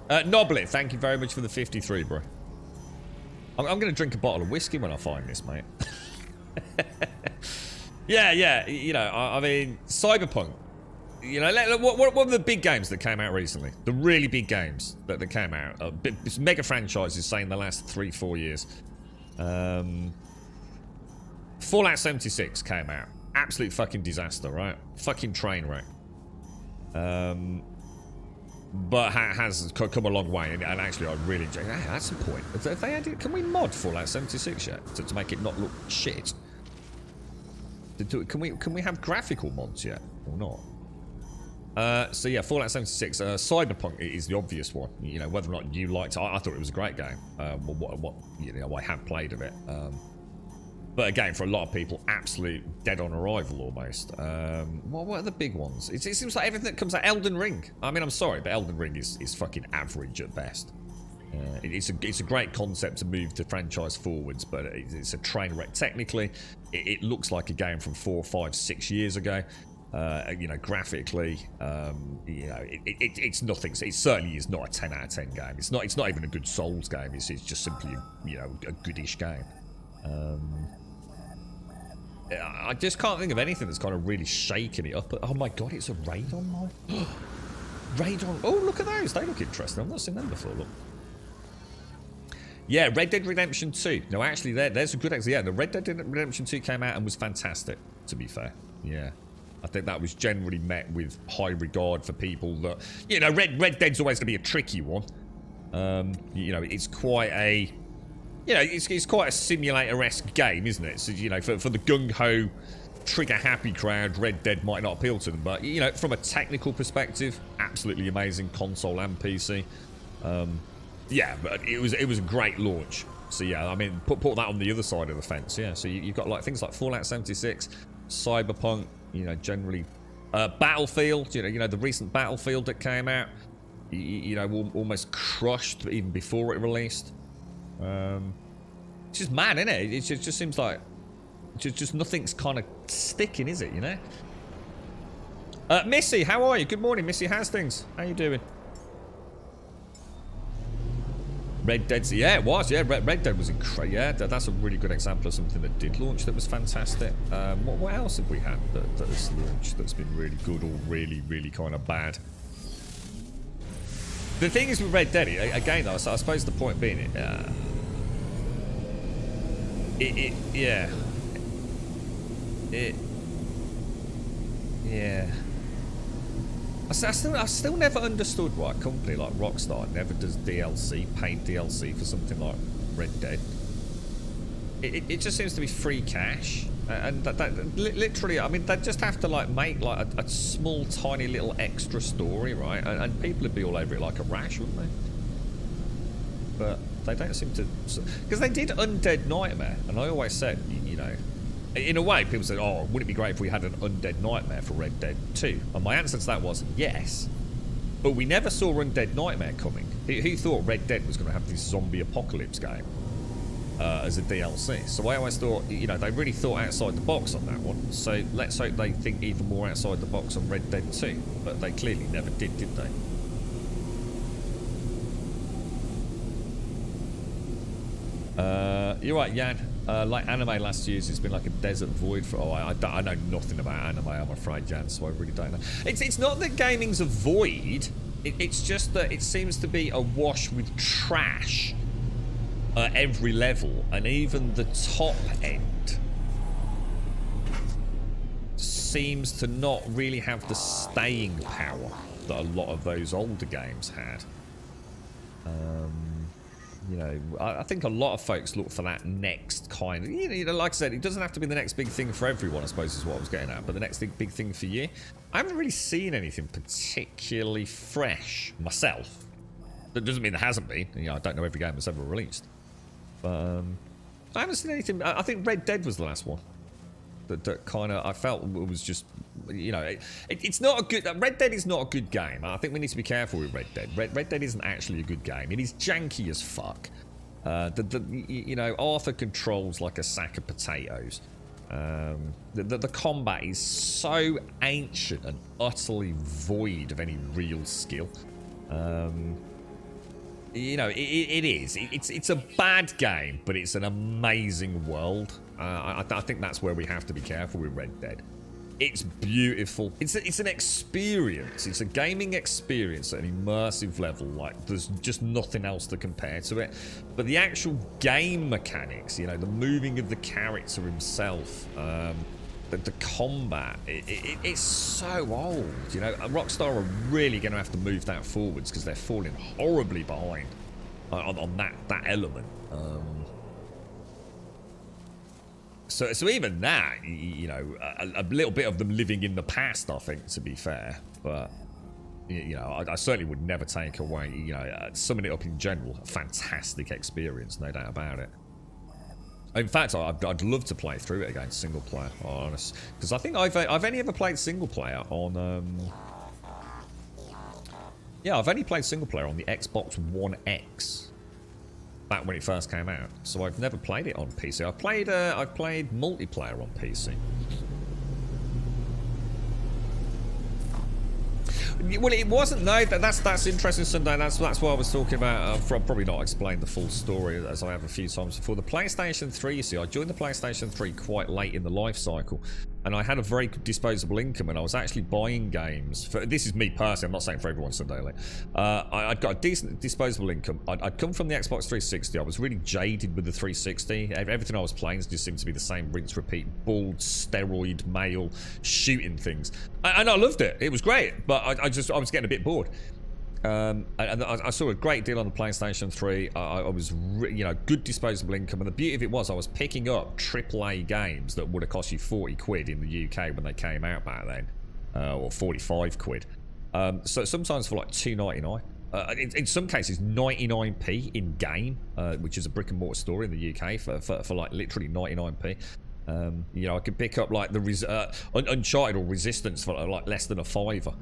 Noblet, thank you very much for the 53, bro. I'm going to drink a bottle of whiskey when I find this, mate. Yeah, you know, I mean, Cyberpunk. You know, what were the big games that came out recently? The really big games that came out. Mega franchises, say, in the last 3-4 years. Fallout 76 came out. Absolute fucking disaster, right? Fucking train wreck. But has come a long way, and actually I really enjoy it. Hey, that's the point. If they added, can we mod Fallout 76 yet? To make it not look shit? Can we have graphical mods yet? Or not? So yeah, Fallout 76. Cyberpunk is the obvious one. You know, whether or not you liked it, I thought it was a great game. What you know, I have played of it. But again, for a lot of people, absolute dead on arrival almost. What are the big ones? It seems like everything that comes out. Elden Ring. I mean, I'm sorry, but Elden Ring is fucking average at best. It's a great concept to move the franchise forwards, but it's a train wreck. Technically, it looks like a game from 4, 5, 6 years ago. You know, graphically, you know, it's nothing. It certainly is not a 10 out of 10 game. It's not even a good Souls game. It's just simply, you know, a goodish game. I just can't think of anything that's kind of really shaking it up. Oh my god, it's a Radon mod. Radon. Oh, look at those. They look interesting. I've not seen them before. Look. Yeah, Red Dead Redemption 2. No, actually, there's a good example. Yeah, the Red Dead Redemption 2 came out and was fantastic, to be fair. Yeah. I think that was generally met with high regard for people that... You know, Red Dead's always going to be a tricky one. You know, it's quite a... You know, it's quite a simulator-esque game, isn't it? So, you know, for the gung-ho, trigger-happy crowd, Red Dead might not appeal to them. But, you know, from a technical perspective, absolutely amazing console and PC. Yeah, but it was a great launch. So, yeah, I mean, put that on the other side of the fence, yeah. So you've got, like, things like Fallout 76, Cyberpunk, you know, generally... Battlefield, you know, the recent Battlefield that came out, you know, almost crushed even before it released. It's just mad, isn't it? It just seems like just nothing's kind of sticking, is it? You know. Missy, how are you? Good morning, Missy. How's things? How you doing? Red Dead, yeah, it was. Yeah, Red Dead was incredible. Yeah, that's a really good example of something that did launch that was fantastic. What else have we had that has launched that's been really good or really, really kind of bad? The thing is with Red Dead, again, though, I suppose the point being, yeah. I still never understood why a company like Rockstar never does DLC, paid DLC for something like Red Dead. It just seems to be free cash, and that literally, I mean, they just have to like make like a small, tiny little extra story, right? And people would be all over it like a rash, wouldn't they? But they don't seem to, because they did Undead Nightmare, and I always said, you know, in a way, people said, "Oh, would it be great if we had an Undead Nightmare for Red Dead 2?" And my answer to that was yes, but we never saw Undead Nightmare coming. Who thought Red Dead was going to have this zombie apocalypse game? as a DLC. So I always thought, you know, they really thought outside the box on that one. So let's hope they think even more outside the box on Red Dead 2. But they clearly never did they? You're right, Jan. Like anime last year's, it's been like a desert void for. Oh, I know nothing about anime, I'm afraid, Jan. So I really don't know. It's not that gaming's a void. It's just that it seems to be awash with trash at every level, and even the top end seems to not really have the staying power that a lot of those older games had. You know, I think a lot of folks look for that next kind of, you know, like I said, it doesn't have to be the next big thing for everyone, I suppose is what I was getting at, but the next big thing for you. I haven't really seen anything particularly fresh myself. That doesn't mean there hasn't been. You know, I don't know every game that's ever released. But I haven't seen anything. I think Red Dead was the last one. That kind of, I felt was just, you know, it's not a good, Red Dead is not a good game. I think we need to be careful with Red Dead. Red Dead isn't actually a good game. It is janky as fuck. You know, Arthur controls like a sack of potatoes. The combat is so ancient and utterly void of any real skill. You know, it is. It's a bad game, but it's an amazing world. I think that's where we have to be careful with Red Dead. It's beautiful. It's an experience. It's a gaming experience at an immersive level. Like, there's just nothing else to compare to it. But the actual game mechanics, you know, the moving of the character himself, the combat, it's so old. You know, Rockstar are really going to have to move that forwards because they're falling horribly behind on that element. So even that, you know, a little bit of them living in the past, I think, to be fair. But, you know, I certainly would never take away, you know, summing it up in general, a fantastic experience, no doubt about it. In fact, I'd love to play through it again, single player, honest. Because I think I've only ever played single player on, yeah, I've only played single player on the Xbox One X. Back when it first came out, so I've never played it on PC. I've played multiplayer on PC. Well, it wasn't. No, that's interesting, Sunday. That's what I was talking about. I've probably not explained the full story as I have a few times before. The PlayStation 3. You see, I joined the PlayStation 3 quite late in the life cycle, and I had a very good disposable income, and I was actually buying games. This is me personally. I'm not saying for everyone, Sunday. I'd got a decent disposable income. I'd come from the Xbox 360. I was really jaded with the 360. Everything I was playing just seemed to be the same rinse, repeat, bald, steroid, male, shooting things. And I loved it. It was great, but I was getting a bit bored. And I saw a great deal on the PlayStation 3. I was, you know, good disposable income, and the beauty of it was I was picking up AAA games that would have cost you 40 quid in the UK when they came out back then, or 45 quid. So sometimes for like $2.99. In some cases 99p in game, which is a brick and mortar store in the UK for like literally 99p. You know, I could pick up like the Uncharted or Resistance for like less than a fiver.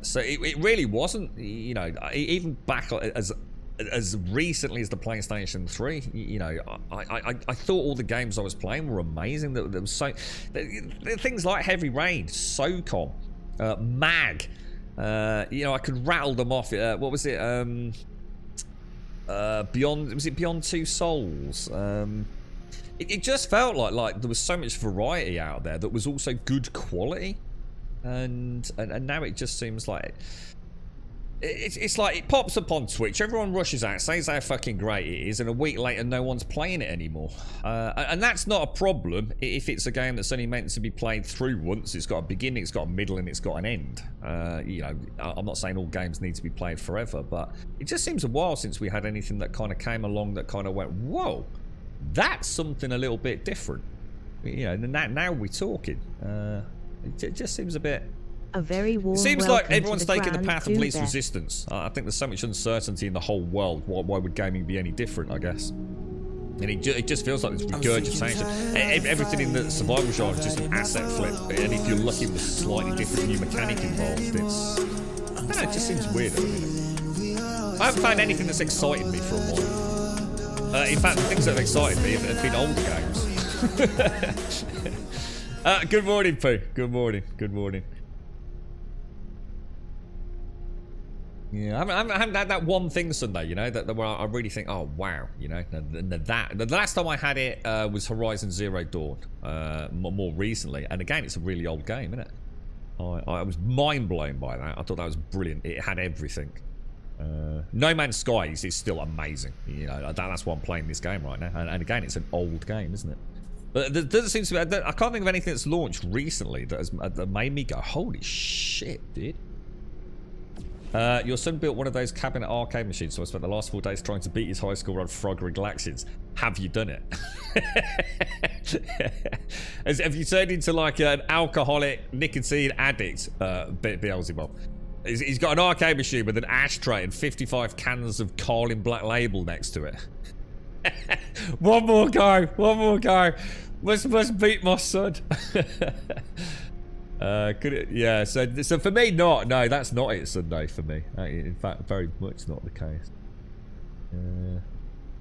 So it really wasn't, you know, even back as recently as the PlayStation 3, you know, I thought all the games I was playing were amazing. There was so things like Heavy Rain, SOCOM, MAG, you know, I could rattle them off. What was it? Beyond Two Souls? It just felt like there was so much variety out there that was also good quality. And now it just seems like it's like it pops up on Twitch, everyone rushes out, says how fucking great it is, and a week later no one's playing it anymore. And that's not a problem if it's a game that's only meant to be played through once. It's got a beginning, it's got a middle, and it's got an end. You know, I'm not saying all games need to be played forever, but it just seems a while since we had anything that kind of came along that kind of went, whoa, that's something a little bit different. You know, now we're talking. It just seems a bit... A very warm it seems like everyone's taking the ground path of least there. resistance. I think there's so much uncertainty in the whole world. Why would gaming be any different, I guess? And it just feels like this regurgitation. Everything in the survival genre is just an asset flip. And if you're lucky with a slightly different new mechanic involved, I don't know, it just seems weird at the minute. I haven't found anything that's excited me for a while. In fact, the things that have excited me have been old games. Good morning, Pooh. Good morning. Good morning. Yeah, I haven't had that one thing Sunday, you know, that where I really think, oh wow, you know, the last time I had it was Horizon Zero Dawn, more recently, and again, it's a really old game, isn't it? I was mind blown by that. I thought that was brilliant. It had everything. No Man's Skies is still amazing. You know, that's why I'm playing this game right now. And again, it's an old game, isn't it? But there doesn't seem to be. I can't think of anything that's launched recently that made me go, holy shit, dude. Your son built one of those cabinet arcade machines, so I spent the last 4 days trying to beat his high score on Frog Relaxins. Have you done it? Have you turned into like an alcoholic, nicotine addict, Beelzebub? He's got an arcade machine with an ashtray and 55 cans of Carlin Black Label next to it. One more go. One more go. Must beat my son. Could it? Yeah. So for me, no, that's not it. Sunday for me. In fact, very much not the case.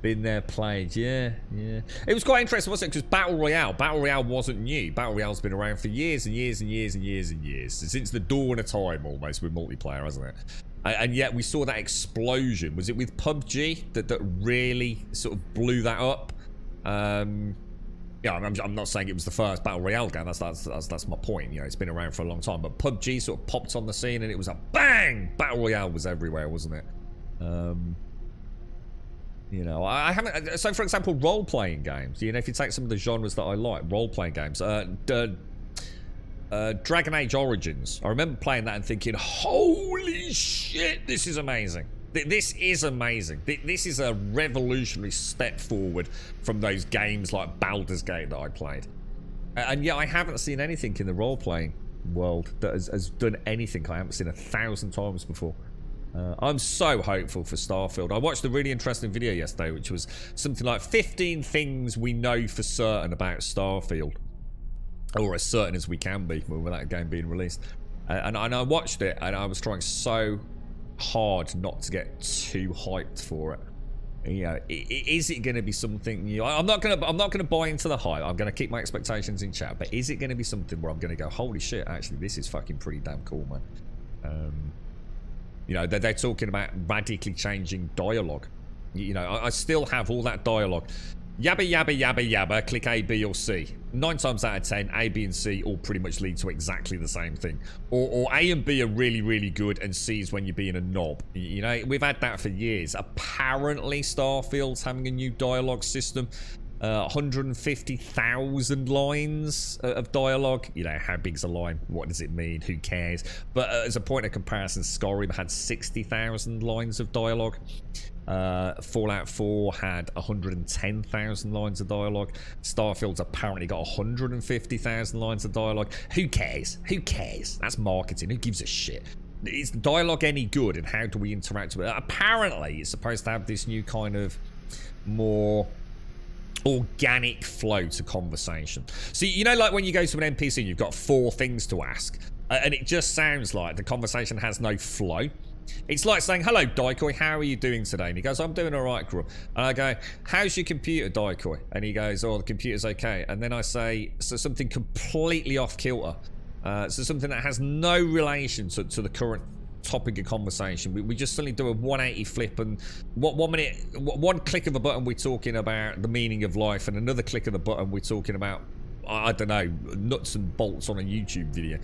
Been there, played. Yeah. It was quite interesting, wasn't it? Because Battle Royale wasn't new. Battle Royale's been around for years and years and years and years and years, since the dawn of time, almost, with multiplayer, hasn't it? And yet we saw that explosion. Was it with PUBG that really sort of blew that up? Yeah, I'm not saying it was the first Battle Royale game. That's my point. You know, it's been around for a long time. But PUBG sort of popped on the scene, and it was a bang. Battle Royale was everywhere, wasn't it? You know, I haven't. So, for example, role-playing games. You know, if you take some of the genres that I like, role-playing games. Dragon Age Origins. I remember playing that and thinking, holy shit, this is amazing. This is amazing. This is a revolutionary step forward from those games like Baldur's Gate that I played. And yet I haven't seen anything in the role-playing world that has done anything I haven't seen 1,000 times before. I'm so hopeful for Starfield. I watched a really interesting video yesterday, which was something like 15 things we know for certain about Starfield. Or as certain as we can be with that game being released. And I watched it, and I was trying so hard not to get too hyped for it. You know, is it going to be something? You know, I'm not gonna buy into the hype. I'm going to keep my expectations in check. But is it going to be something where I'm going to go, holy shit, actually, this is fucking pretty damn cool, man. You know, they're talking about radically changing dialogue. You know, I still have all that dialogue. Yabba, yabba, yabba, yabba, click A, B, or C. 9 times out of 10, A, B, and C all pretty much lead to exactly the same thing. Or A and B are really, really good, and C is when you're being a knob. You know, we've had that for years. Apparently, Starfield's having a new dialogue system. 150,000 lines of dialogue. You know, how big's a line? What does it mean? Who cares? But as a point of comparison, Skyrim had 60,000 lines of dialogue. Fallout 4 had 110,000 lines of dialogue. Starfield's apparently got 150,000 lines of dialogue. Who cares? Who cares? That's marketing. Who gives a shit? Is the dialogue any good, and how do we interact with it? Apparently, it's supposed to have this new kind of more organic flow to conversation. So, you know, like when you go to an NPC and you've got 4 things to ask, and it just sounds like the conversation has no flow. It's like saying, hello, Daikoi, how are you doing today? And he goes, I'm doing all right, Grum. And I go, how's your computer, Daikoi? And he goes, oh, the computer's okay. And then I say, so something completely off kilter. So something that has no relation to the current topic of conversation. We just suddenly do a 180 flip, and one click of a button we're talking about the meaning of life, and another click of the button we're talking about, I don't know, nuts and bolts on a YouTube video.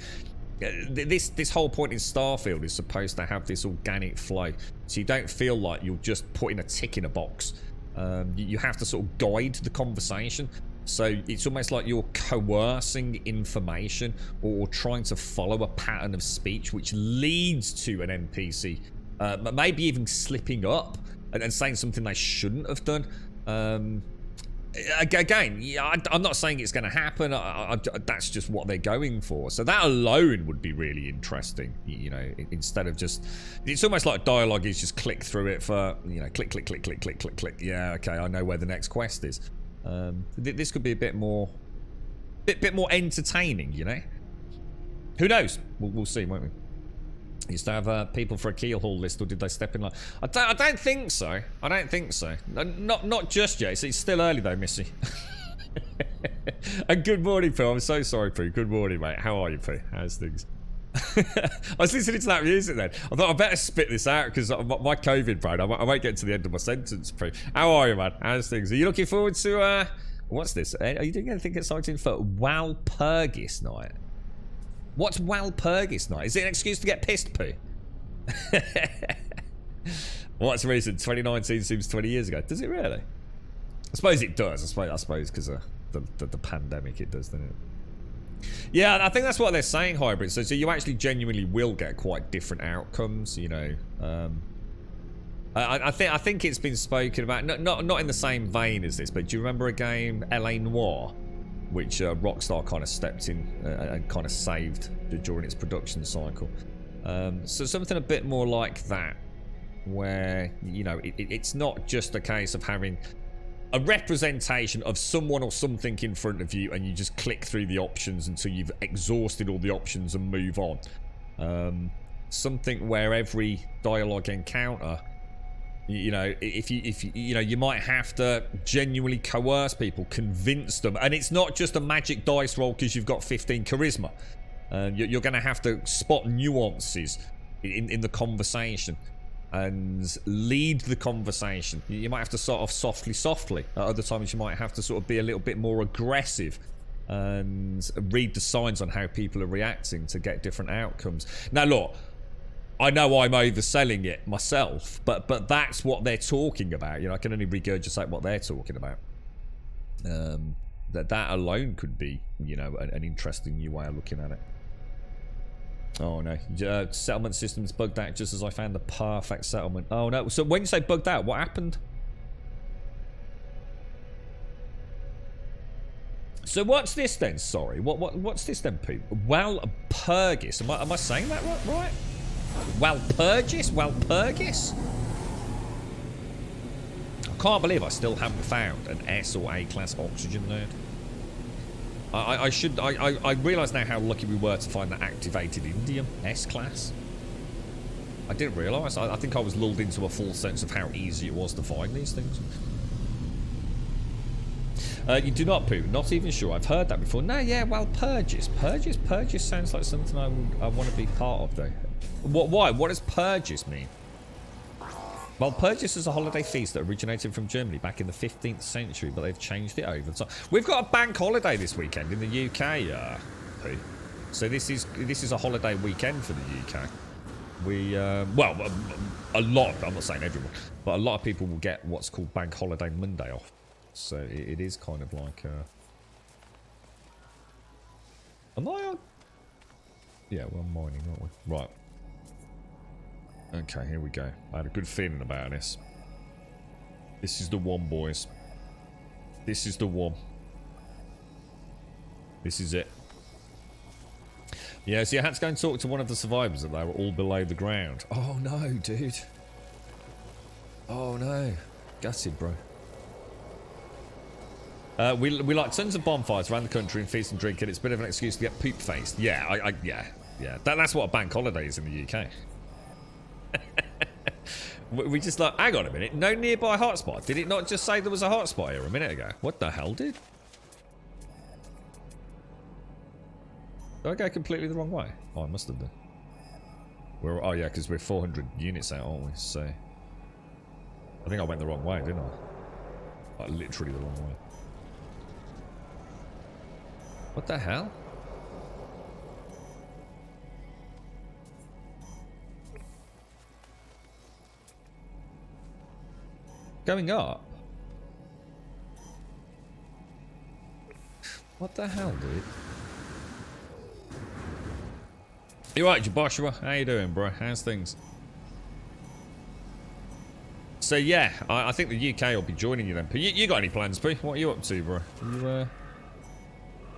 This whole point in Starfield is supposed to have this organic flow, so you don't feel like you're just putting a tick in a box. You have to sort of guide the conversation. So it's almost like you're coercing information or trying to follow a pattern of speech which leads to an NPC maybe even slipping up and saying something they shouldn't have done. Again, yeah, I'm not saying it's going to happen. That's just what they're going for. So that alone would be really interesting. You know, instead of just, it's almost like dialogue is just click through it for, you know, click, click, click, click, click, click, click. Yeah, okay, I know where the next quest is. This could be a bit more entertaining, you know. Who knows? We'll see, won't we? Used to have people for a keyhole list, or did they step in line? I don't think so. I don't think so. Not just yet. It's still early though, Missy. And good morning, Pooh. I'm so sorry, Pooh. Good morning, mate. How are you, Pooh? How's things? I was listening to that music then. I thought I better spit this out because my COVID brain, I won't get to the end of my sentence, Pooh. How are you, man? How's things? Are you looking forward to, what's this? Are you doing anything exciting for Walpurgis night? What's Walpurgis night? Is it an excuse to get pissed, Pooh? What's the reason? 2019 seems 20 years ago. Does it really? I suppose it does. I suppose because of the pandemic it does, doesn't it? Yeah, I think that's what they're saying, hybrid. So you actually genuinely will get quite different outcomes, you know. I think it's been spoken about, not in the same vein as this, but do you remember a game, LA Noire, which Rockstar kind of stepped in and kind of saved during its production cycle? So something a bit more like that, where, you know, it's not just a case of having a representation of someone or something in front of you and you just click through the options until you've exhausted all the options and move on. Something where every dialogue encounter, you know, if you know, you might have to genuinely coerce people, convince them, and it's not just a magic dice roll because you've got 15 charisma. You're going to have to spot nuances in the conversation and lead the conversation. You might have to start off softly. At other times you might have to sort of be a little bit more aggressive and read the signs on how people are reacting to get different outcomes. Now look, I know I'm overselling it myself, but that's what they're talking about. You know, I can only regurgitate what they're talking about. That alone could be, you know, an interesting new way of looking at it. Oh no, settlement system's bugged out just as I found the perfect settlement. Oh no, so when you say bugged out, what happened? So what's this then? Sorry, what's this then, Pete? Walpurgis. Am I saying that right? Walpurgis? I can't believe I still haven't found an S or A class oxygen node. I realise now how lucky we were to find that activated indium S class. I didn't realise. I think I was lulled into a false sense of how easy it was to find these things. You do not, Pooh. Not even sure. I've heard that before. No, yeah, Walpurgis. Purgis sounds like something I want to be part of, though. Why? What does Purgis mean? Well, Purgis is a holiday feast that originated from Germany back in the 15th century, but they've changed it over. So we've got a bank holiday this weekend in the UK, Pooh. So this is a holiday weekend for the UK. We well, a lot. I'm not saying everyone, but a lot of people will get what's called Bank Holiday Monday off. So it is kind of like. Am I on? Yeah, we're mining, aren't we? Right. Okay, here we go. I had a good feeling about this. This is the one, boys. This is the one. This is it. Yeah, so you had to go and talk to one of the survivors that they were all below the ground. Oh no, dude. Oh no. Gutted, bro. We like tons of bonfires around the country and feast and drink, and it's a bit of an excuse to get poop faced. Yeah, yeah. That's what a bank holiday is in the UK. We just like, hang on a minute, no nearby hotspot. Did it not just say there was a hotspot here a minute ago? What the hell, dude? Did I go completely the wrong way? Oh, I must have done. Oh yeah, because we're 400 units out, aren't we? So I think I went the wrong way, didn't I? Like literally the wrong way. What the hell? Going up? What the hell, dude? You right, Joshua? How you doing, bro? How's things? So yeah, I think the UK will be joining you then. You got any plans, P? What are you up to, bro? You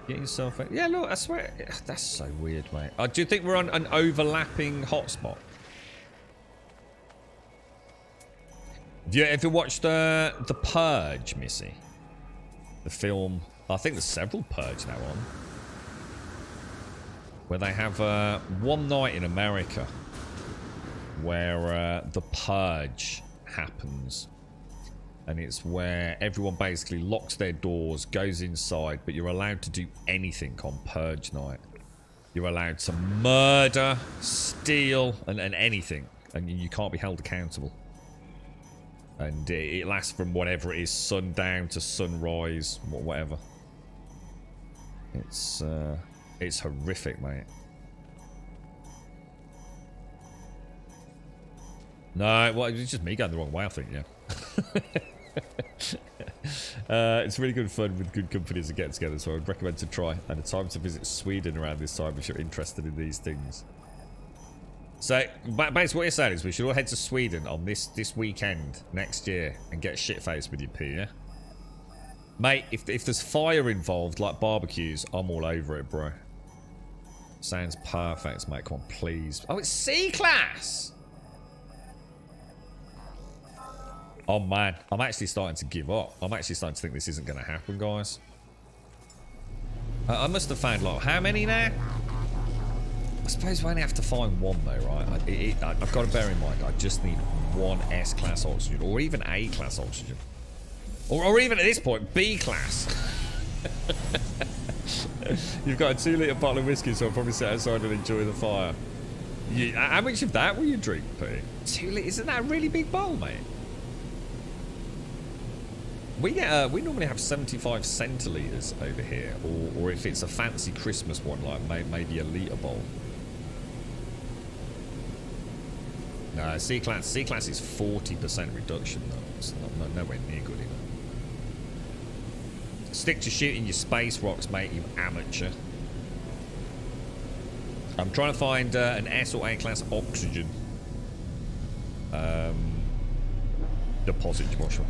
get yourself out? Yeah, look, I swear, that's so weird, mate. Do you think we're on an overlapping hotspot? Have you ever watched The Purge, Missy? The film. I think there's several Purge now on. Where they have one night in America where the purge happens. And it's where everyone basically locks their doors, goes inside, but you're allowed to do anything on purge night. You're allowed to murder, steal, and anything. And you can't be held accountable. And it lasts from whatever it is, sundown to sunrise, whatever. It's horrific, mate. No, well, it's just me going the wrong way, I think, yeah. It's really good fun with good companies to get together, so I would recommend to try. And a time to visit Sweden around this time if you're interested in these things. So, basically what you're saying is we should all head to Sweden on this weekend next year and get shit-faced with your P, yeah? Mate, if there's fire involved, like barbecues, I'm all over it, bro. Sounds perfect, mate. Come on, please. Oh, it's C-Class! Oh, man. I'm actually starting to give up. I'm actually starting to think this isn't going to happen, guys. I must have found, like, how many now? I suppose we only have to find one, though, right? I've got to bear in mind, I just need one S-Class oxygen, or even A-Class oxygen. Or even, at this point, B-Class. You've got a 2-litre bottle of whiskey, so I'll probably sit outside and enjoy the fire. How much of that will you drink, Pete? 2 litres? Isn't that a really big bowl, mate? We normally have 75 centilitres over here, or if it's a fancy Christmas one, like maybe a litre bowl. No, C-Class is 40% reduction, though. It's nowhere near good enough. Stick to shooting your space rocks, mate, you amateur. I'm trying to find an S or A-Class oxygen deposit, Joshua.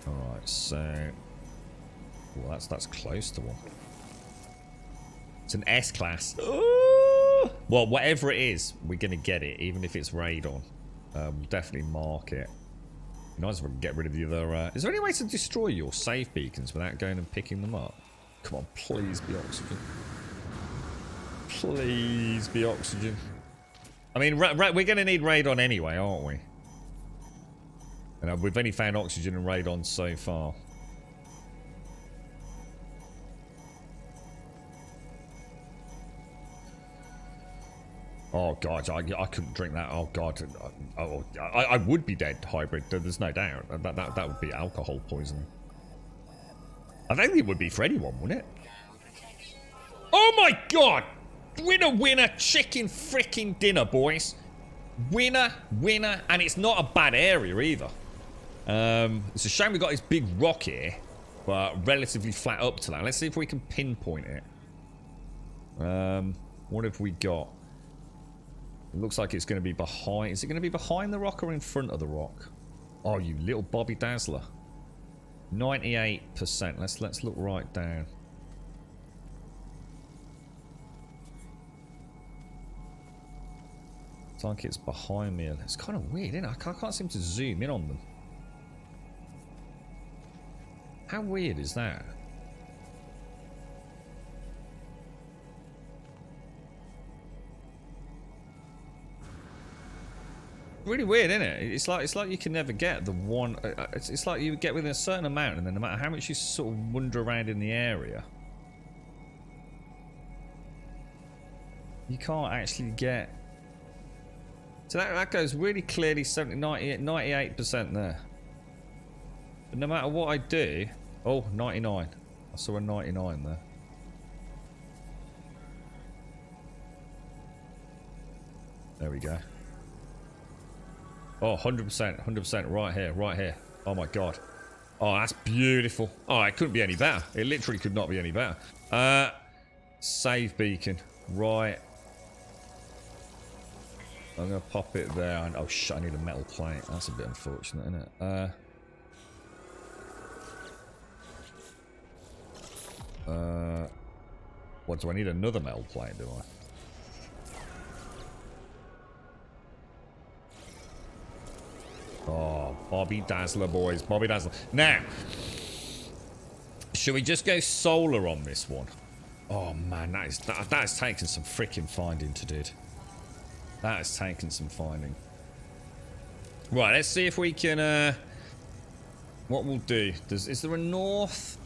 Alright, so... Well, that's close to one. It's an S-Class. Well, whatever it is, we're going to get it, even if it's radon. We'll definitely mark it. Nice if we can get rid of the other... Is there any way to destroy your save beacons without going and picking them up? Come on, please be oxygen. Please be oxygen. I mean, we're going to need radon anyway, aren't we? And we've only found oxygen and radon so far. Oh god, I couldn't drink that. Oh god, I would be dead, hybrid. There's no doubt. That would be alcohol poisoning. I don't think it would be for anyone, would it? Oh my god! Winner, chicken freaking dinner, boys. Winner, and it's not a bad area either. It's a shame we got this big rock here, but relatively flat up to that. Let's see if we can pinpoint it. What have we got? It looks like it's going to be behind. Is it going to be behind the rock or in front of the rock? Oh, you little Bobby Dazzler. 98%. Let's look right down. It's like it's behind me. It's kind of weird, isn't it? I can't seem to zoom in on them. How weird is that? Really weird, isn't it? It's like you can never get the one. It's like you get within a certain amount, and then no matter how much you sort of wander around in the area, you can't actually get. So that goes really clearly 98% there. But no matter what I do, oh, 99. I saw a 99 there. There we go. Oh, 100%, right here. Oh my god. Oh, that's beautiful. Oh, it couldn't be any better. It literally could not be any better. Save beacon. Right. I'm going to pop it there. Oh, shit, I need a metal plate. That's a bit unfortunate, isn't it? What, do I need another metal plate, do I? Oh, Bobby Dazzler, boys. Bobby Dazzler. Now, Should we just go solar on this one? Oh man, that is taken some freaking finding to do. That has taken some finding. Right, let's see if we can. What we'll do? Is there a north?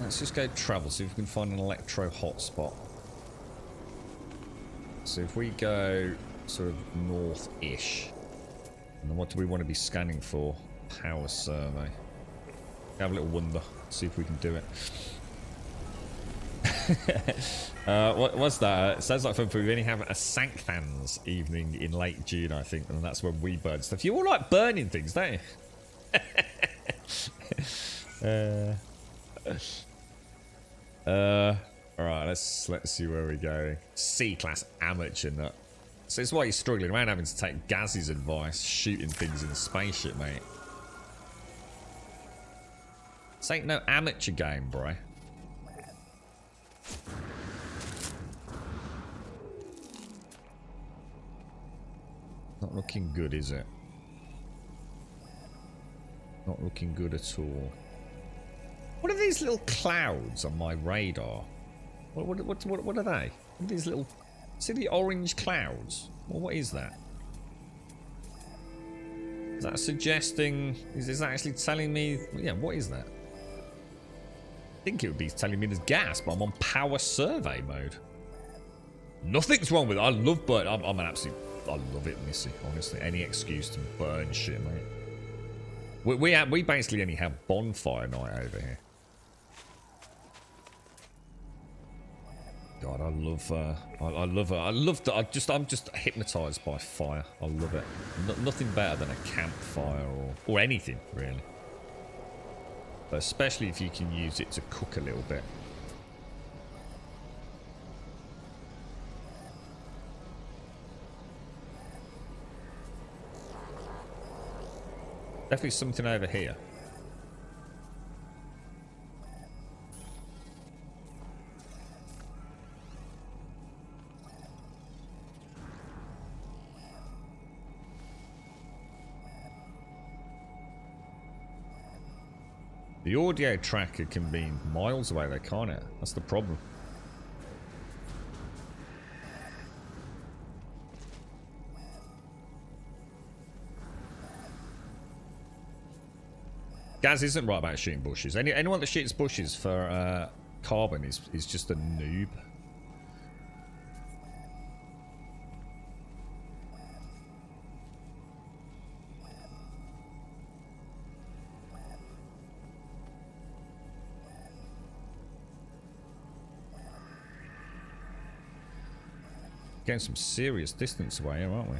Let's just go travel. See if we can find an electro hotspot. So if we go sort of north-ish, and then what do we want to be scanning for? Power survey. Have a little wander. See if we can do it. What's that? It sounds like fun. We only have a Sancthans evening in late June, I think, and that's when we burn stuff. You all like burning things, don't you? Alright, let's see where we're going. C-class amateur nut. So it's why you're struggling around having to take Gaz's advice, shooting things in the spaceship, mate. This ain't no amateur game, bro. Not looking good, is it? Not looking good at all. What are these little clouds on my radar? What are they? What are these little... See the orange clouds? Well, what is that? Is that suggesting... Is that actually telling me... Yeah, what is that? I think it would be telling me there's gas, but I'm on power survey mode. Nothing's wrong with it. I love burn. I'm an absolute... I love it, Missy. Honestly, any excuse to burn shit, mate. We basically only have bonfire night over here. God, I love that. I'm just hypnotized by fire. I love it. Nothing better than a campfire or anything really. But especially if you can use it to cook a little bit. Definitely something over here. The audio tracker can be miles away though, can't it? That's the problem. Gaz isn't right about shooting bushes. Anyone that shoots bushes for carbon is just a noob. Getting some serious distance away here, aren't we?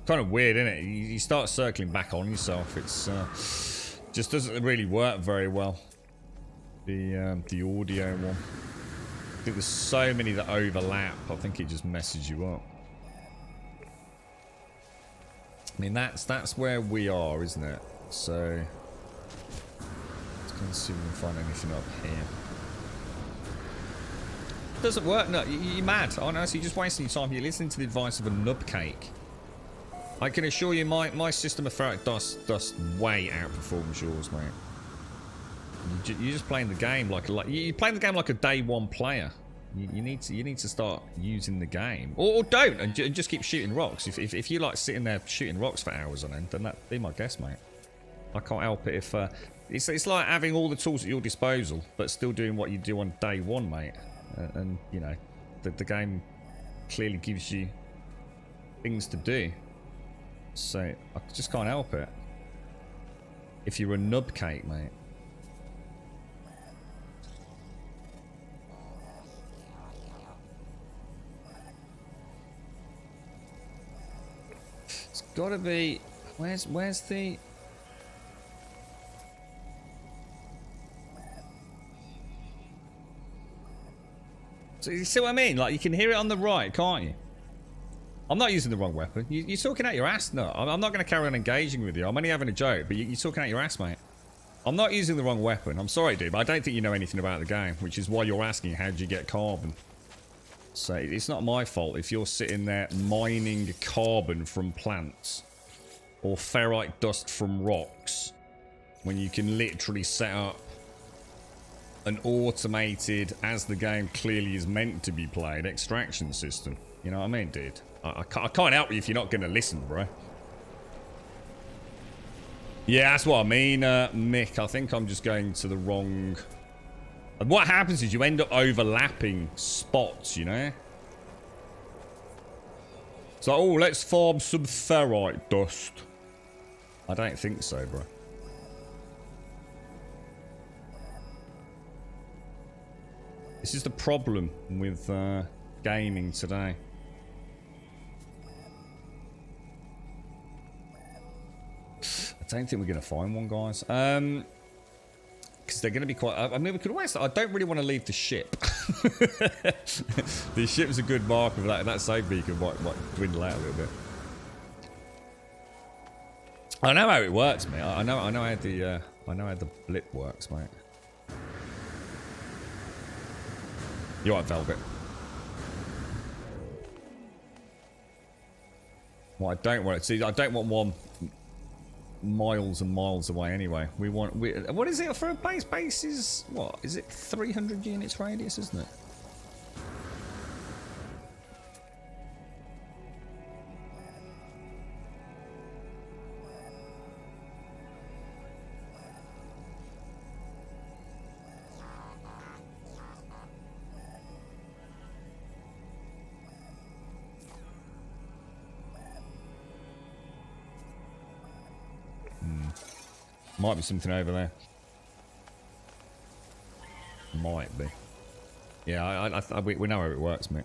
Kind of weird, isn't it? You start circling back on yourself. It's just doesn't really work very well. The audio one. I think there's so many that overlap. I think it just messes you up. I mean, that's where we are, isn't it? So let's go and see if we can find anything up here. It doesn't work. No, you're mad. Honestly, you're just wasting your time. You're listening to the advice of a nubcake. I can assure you, my system of ferric dust way outperforms yours, mate. You're just playing the game like you're playing the game like a day one player. You need to start using the game, or don't, and just keep shooting rocks. If you like sitting there shooting rocks for hours on end, then that be my guess, mate. I can't help it if it's like having all the tools at your disposal, but still doing what you do on day one, mate. And you know, the game clearly gives you things to do. So I just can't help it. If you're a nubcake, mate. It's gotta be. Where's the? So you see what I mean? Like you can hear it on the right, can't you? I'm not using the wrong weapon. You're talking out your ass. No, I'm not going to carry on engaging with you. I'm only having a joke, but you're talking out your ass, mate. I'm not using the wrong weapon. I'm sorry, dude, but I don't think you know anything about the game, which is why you're asking how do you get carbon. So it's not my fault if you're sitting there mining carbon from plants or ferrite dust from rocks when you can literally set up an automated, as the game clearly is meant to be played, extraction system. You know what I mean, dude? I can't help you if you're not going to listen, bro. Yeah, that's what I mean, Mick. I think I'm just going to the wrong... And what happens is you end up overlapping spots, you know? It's like, oh, let's farm some ferrite dust. I don't think so, bro. This is the problem with gaming today. I don't think we're going to find one, guys. Because they're going to be quite... I mean, we could always... I don't really want to leave the ship. The ship's a good marker of that. That save beacon might dwindle out a little bit. I know how it works, mate. I know how the blip works, mate. You're right, Velvet. Well, I don't want it. See, I don't want one miles and miles away anyway. What is it for a base? Base is, what? Is it 300 units radius, isn't it? Might be something over there. Might be. Yeah, we know how it works, mate.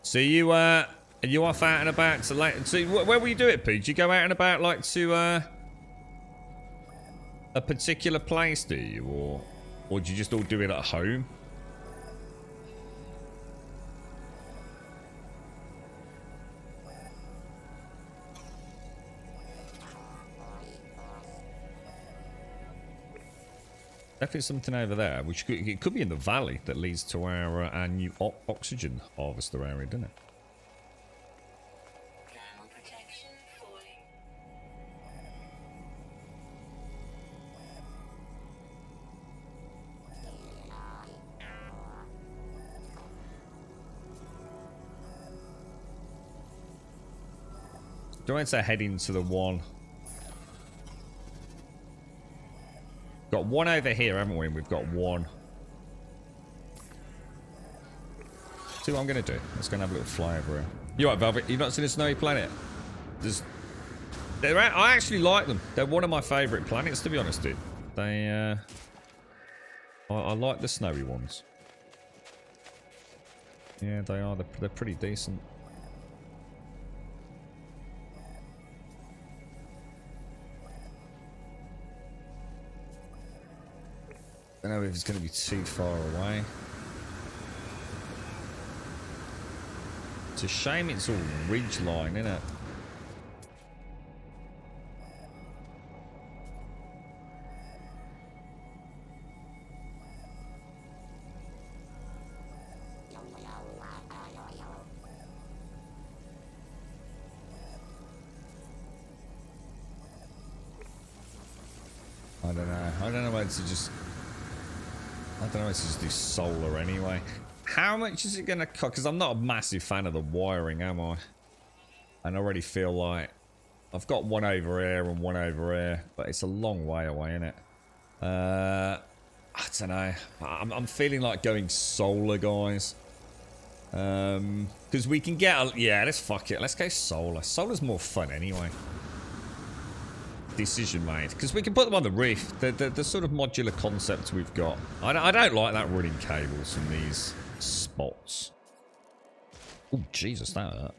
So you off out and about to like? So where will you do it, Pete? Do you go out and about like to a particular place, do you, or do you just all do it at home? Definitely something over there, which it could be in the valley that leads to our new oxygen harvester area, doesn't it? Thermal protection falling. Do I want to head into the one? Got one over here, haven't we? We've got one. See what I'm going to do. Let's go and have a little fly over here. You right, Velvet? You've not seen a snowy planet? I actually like them. They're one of my favourite planets, to be honest, dude. I like the snowy ones. Yeah, they are. They're pretty decent. I don't know if it's going to be too far away. It's a shame it's all ridgeline, isn't it? I don't know. I don't know whether to just... I don't know if to just do solar anyway. How much is it going to cost? Because I'm not a massive fan of the wiring, am I? And I already feel like I've got one over here and one over here, but it's a long way away, isn't it? I don't know. I'm feeling like going solar, guys. Because we can get... yeah, let's fuck it. Let's go solar. Solar's more fun anyway. Decision made, because we can put them on the reef. The sort of modular concept we've got. I don't like that running cables from these spots. Oh Jesus, that hurt.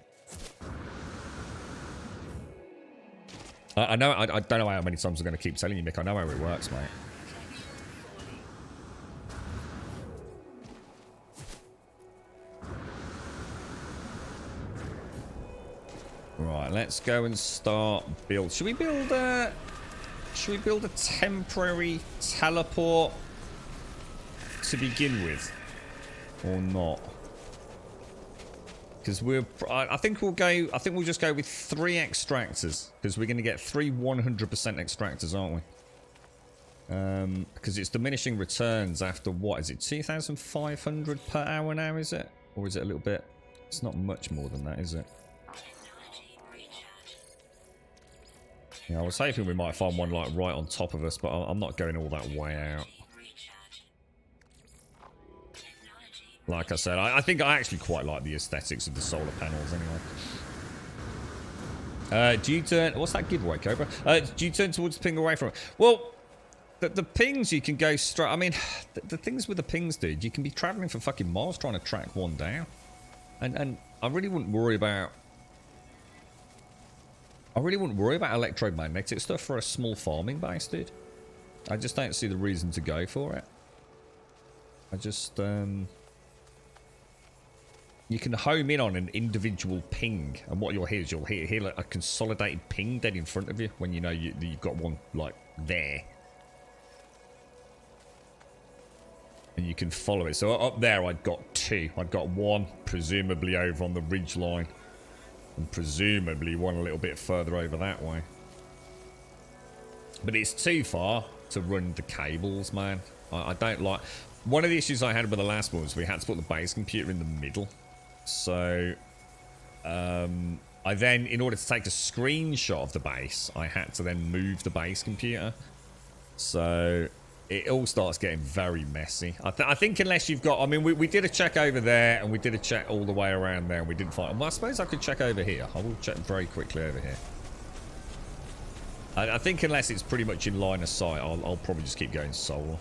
I know. I don't know how many times I'm going to keep telling you, Mick. I know how it works, mate. Right, let's go and start build. Should we build a temporary teleport to begin with, or not? Because I think we'll just go with 3 extractors, because we're going to get 3 100% extractors, aren't we? Because it's diminishing returns after, what is it, 2,500 per hour now, is it? Or is it a little bit? It's not much more than that, is it? Yeah, I was hoping we might find one like right on top of us, but I'm not going all that way out. Like I said, I think I actually quite like the aesthetics of the solar panels anyway. Do you turn... What's that giveaway, Cobra? Do you turn towards the ping away from it? Well, the pings you can go straight... I mean, the things with the pings, dude, you can be travelling for fucking miles trying to track one down. And I really wouldn't worry about... electromagnetic stuff for a small farming base, dude. I just don't see the reason to go for it. I just... You can home in on an individual ping, and what you'll hear is hear like a consolidated ping dead in front of you when you know you've got one like there, and you can follow it. So up there, I'd got 2. I'd got 1 presumably over on the ridge line, and presumably 1 a little bit further over that way. But it's too far to run the cables, man. I don't like. One of the issues I had with the last one was we had to put the base computer in the middle. So, I then, in order to take a screenshot of the base, I had to then move the base computer. So, it all starts getting very messy. I think unless you've got... I mean, we did a check over there, and we did a check all the way around there, and we didn't find... Well, I suppose I could check over here. I will check very quickly over here. I think unless it's pretty much in line of sight, I'll probably just keep going solar.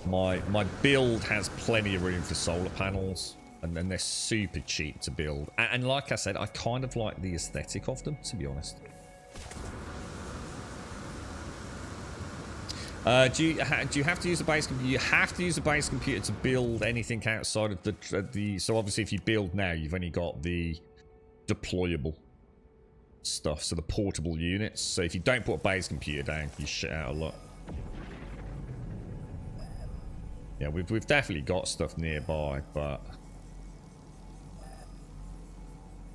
My build has plenty of room for solar panels. And then they're super cheap to build. And like I said, I kind of like the aesthetic of them, to be honest. Do you have to use a base computer? You have to use a base computer to build anything outside of the... So obviously if you build now, you've only got the deployable stuff. So the portable units. So if you don't put a base computer down, you shit out a lot. Yeah, we've definitely got stuff nearby, but...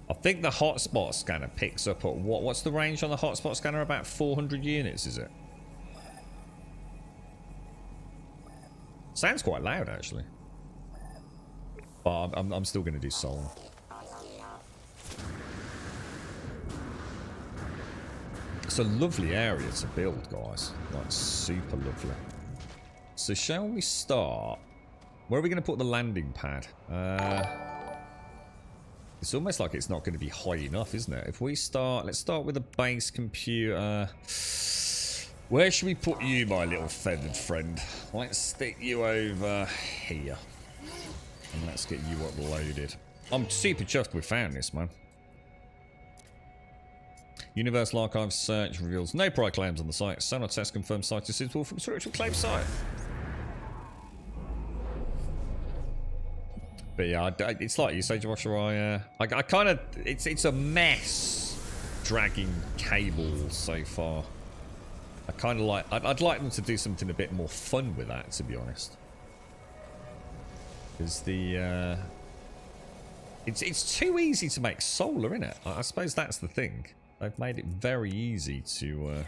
I think the hotspot scanner picks up at what's the range on the hotspot scanner? About 400 units, is it? Sounds quite loud, actually. But I'm still going to do solar. It's a lovely area to build, guys. Like, super lovely. So shall we start? Where are we going to put the landing pad? It's almost like it's not going to be high enough, isn't it? If we start... Let's start with a base computer. Where should we put you, my little feathered friend? Let's stick you over here. And let's get you uploaded. I'm super chuffed we found this, man. Universal Archive search reveals no prior claims on the site. Sonar test confirms site is suitable for spiritual claim site. But yeah, it's like you say, Joshua. I kind of, it's a mess dragging cables so far. I kind of like, I'd like them to do something a bit more fun with that, to be honest. Because the, it's too easy to make solar, isn't it? I suppose that's the thing. They've made it very easy to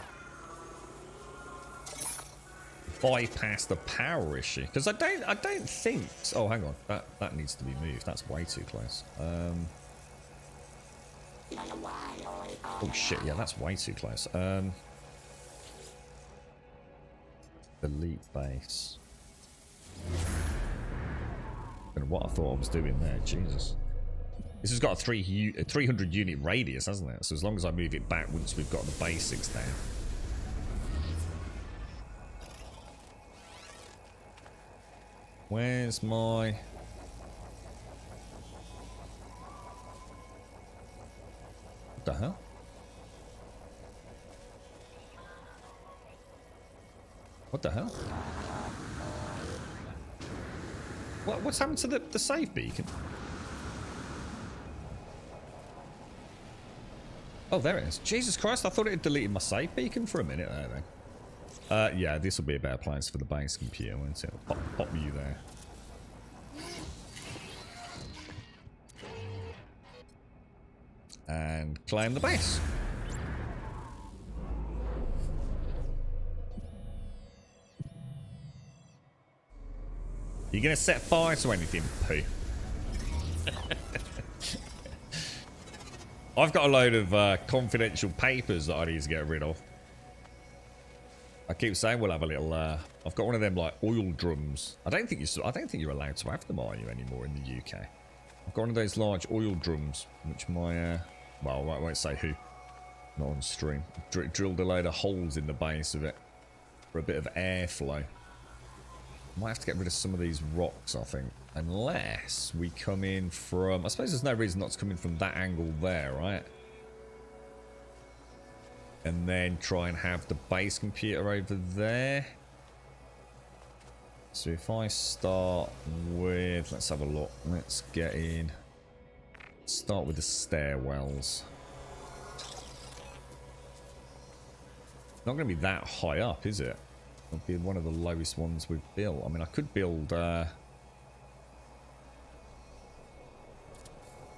bypass the power issue. Because I don't think. Oh, hang on, that needs to be moved. That's way too close. Oh shit, yeah, that's way too close. Delete base. I don't know what I thought I was doing there. Jesus. This has got a 300 unit radius, hasn't it? So as long as I move it back once we've got the basics down. Where's my... What the hell? What the hell? What's happened to the save beacon? Oh, there it is. Jesus Christ, I thought it had deleted my save beacon for a minute there then. Yeah, this will be a better place for the base computer, won't it? Pop you there. And claim the base. You gonna set fire to anything, Pooh? I've got a load of confidential papers that I need to get rid of. I keep saying we'll have a little. I've got one of them like oil drums. I don't think you're allowed to have them, are you, anymore in the UK? I've got one of those large oil drums, which my well, I won't say who, not on stream. Drilled a load of holes in the base of it for a bit of airflow. Might have to get rid of some of these rocks, I think. Unless we come in from... I suppose there's no reason not to come in from that angle there, right? And then try and have the base computer over there. So if I start with... Let's have a look. Let's get in. Start with the stairwells. Not going to be that high up, is it? It'll be one of the lowest ones we've built. I mean, I could build... There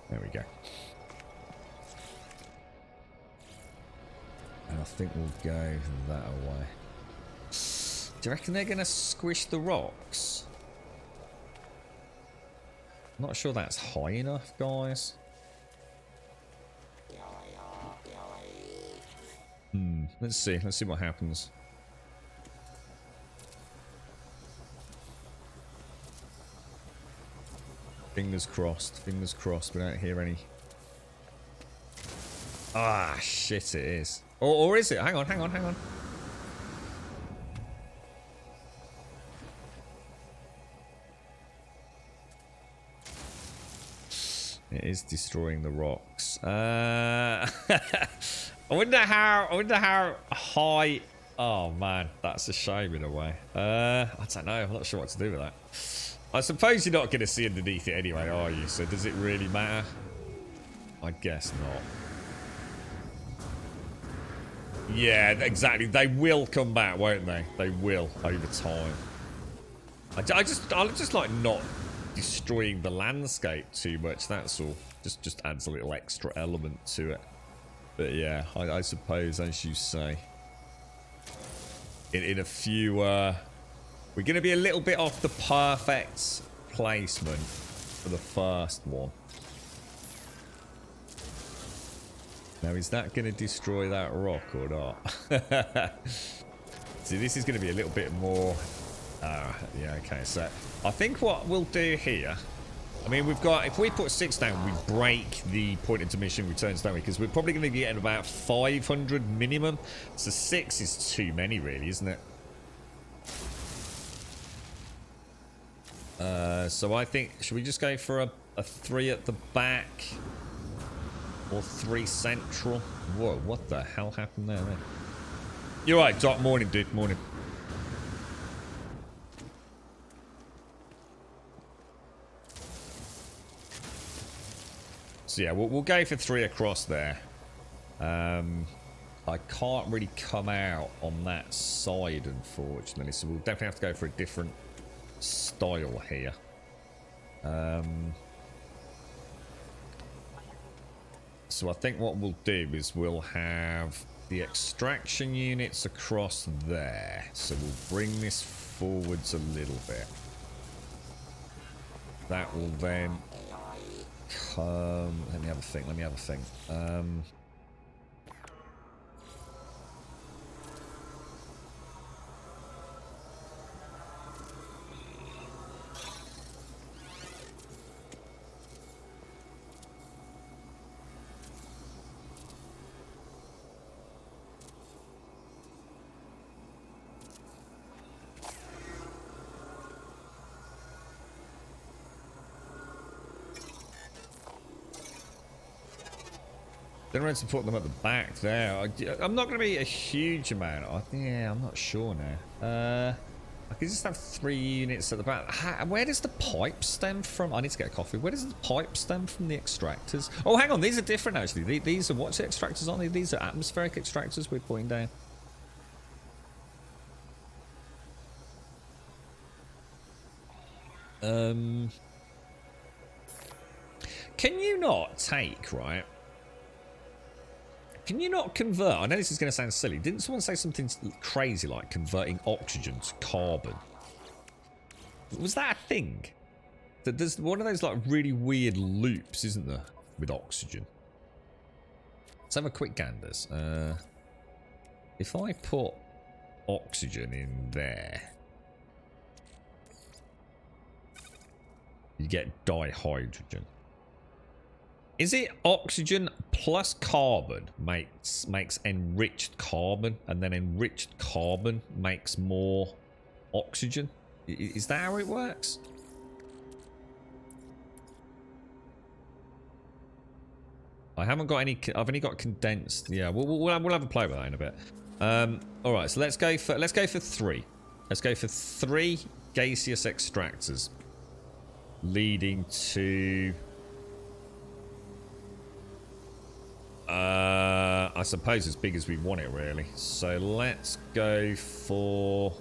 we go. And I think we'll go that way. Do you reckon they're going to squish the rocks? Not sure that's high enough, guys. Let's see. Let's see what happens. Fingers crossed. Fingers crossed. We don't hear any. Ah, shit! It is. Or is it? Hang on. Hang on. Hang on. It is destroying the rocks. I wonder how high. Oh man, that's a shame in a way. I don't know. I'm not sure what to do with that. I suppose you're not going to see underneath it anyway, are you? So does it really matter? I guess not. Yeah, exactly. They will come back, won't they? They will over time. I just like not destroying the landscape too much. That's all. Just adds a little extra element to it. But yeah, I suppose, as you say, in a few, we're going to be a little bit off the perfect placement for the first one. Now, is that going to destroy that rock or not? See, this is going to be a little bit more... yeah, okay, so I think what we'll do here... I mean, we've got... If we put 6 down, we break the point intermission returns, don't we? Because we're probably going to be getting about 500 minimum. So 6 is too many, really, isn't it? So I think... Should we just go for a 3 at the back? Or 3 central? Whoa, what the hell happened there then? You're right, Doc. Morning, dude. Morning. So yeah, we'll go for 3 across there. I can't really come out on that side, unfortunately. So we'll definitely have to go for a different style here. So I think what we'll do is we'll have the extraction units across there. So we'll bring this forwards a little bit. That will then come... Let me have a think. Then we're going to put them at the back there. I'm not going to be a huge amount. Yeah, I'm not sure now. I could just have 3 units at the back. Where does the pipe stem from? I need to get a coffee. Where does the pipe stem from the extractors? Oh, hang on. These are different, actually. These are, what's the extractors, aren't they? These are atmospheric extractors we're putting down. Can you not take, right? Can you not convert? I know this is going to sound silly. Didn't someone say something crazy like converting oxygen to carbon? Was that a thing? That there's one of those like really weird loops, isn't there, with oxygen? Let's have a quick ganders. If I put oxygen in there, you get dihydrogen. Is it oxygen plus carbon makes enriched carbon, and then enriched carbon makes more oxygen? Is that how it works? I haven't got any. I've only got condensed. Yeah, we'll have a play with that in a bit. All right, so let's go for 3. Let's go for 3 gaseous extractors, leading to. I suppose as big as we want it, really. So let's go for.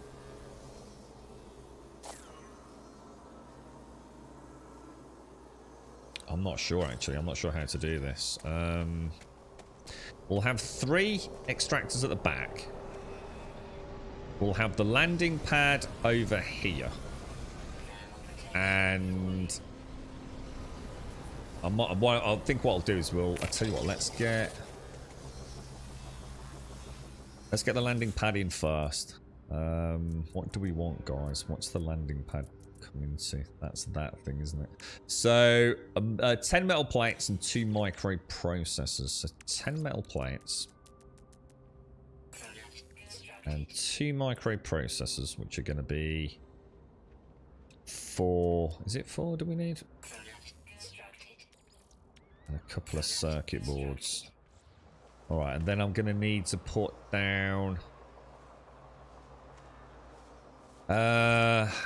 I'm not sure, actually. I'm not sure how to do this. We'll have 3 extractors at the back. We'll have the landing pad over here. And I think what I'll do is I'll tell you what, let's get the landing pad in first. What do we want, guys? What's the landing pad come into? That's that thing, isn't it? So 10 metal plates and 2 microprocessors. So 10 metal plates and 2 microprocessors, which are going to be 4. Is it 4? Do we need? And a couple of circuit boards. Alright, and then I'm going to need to put down...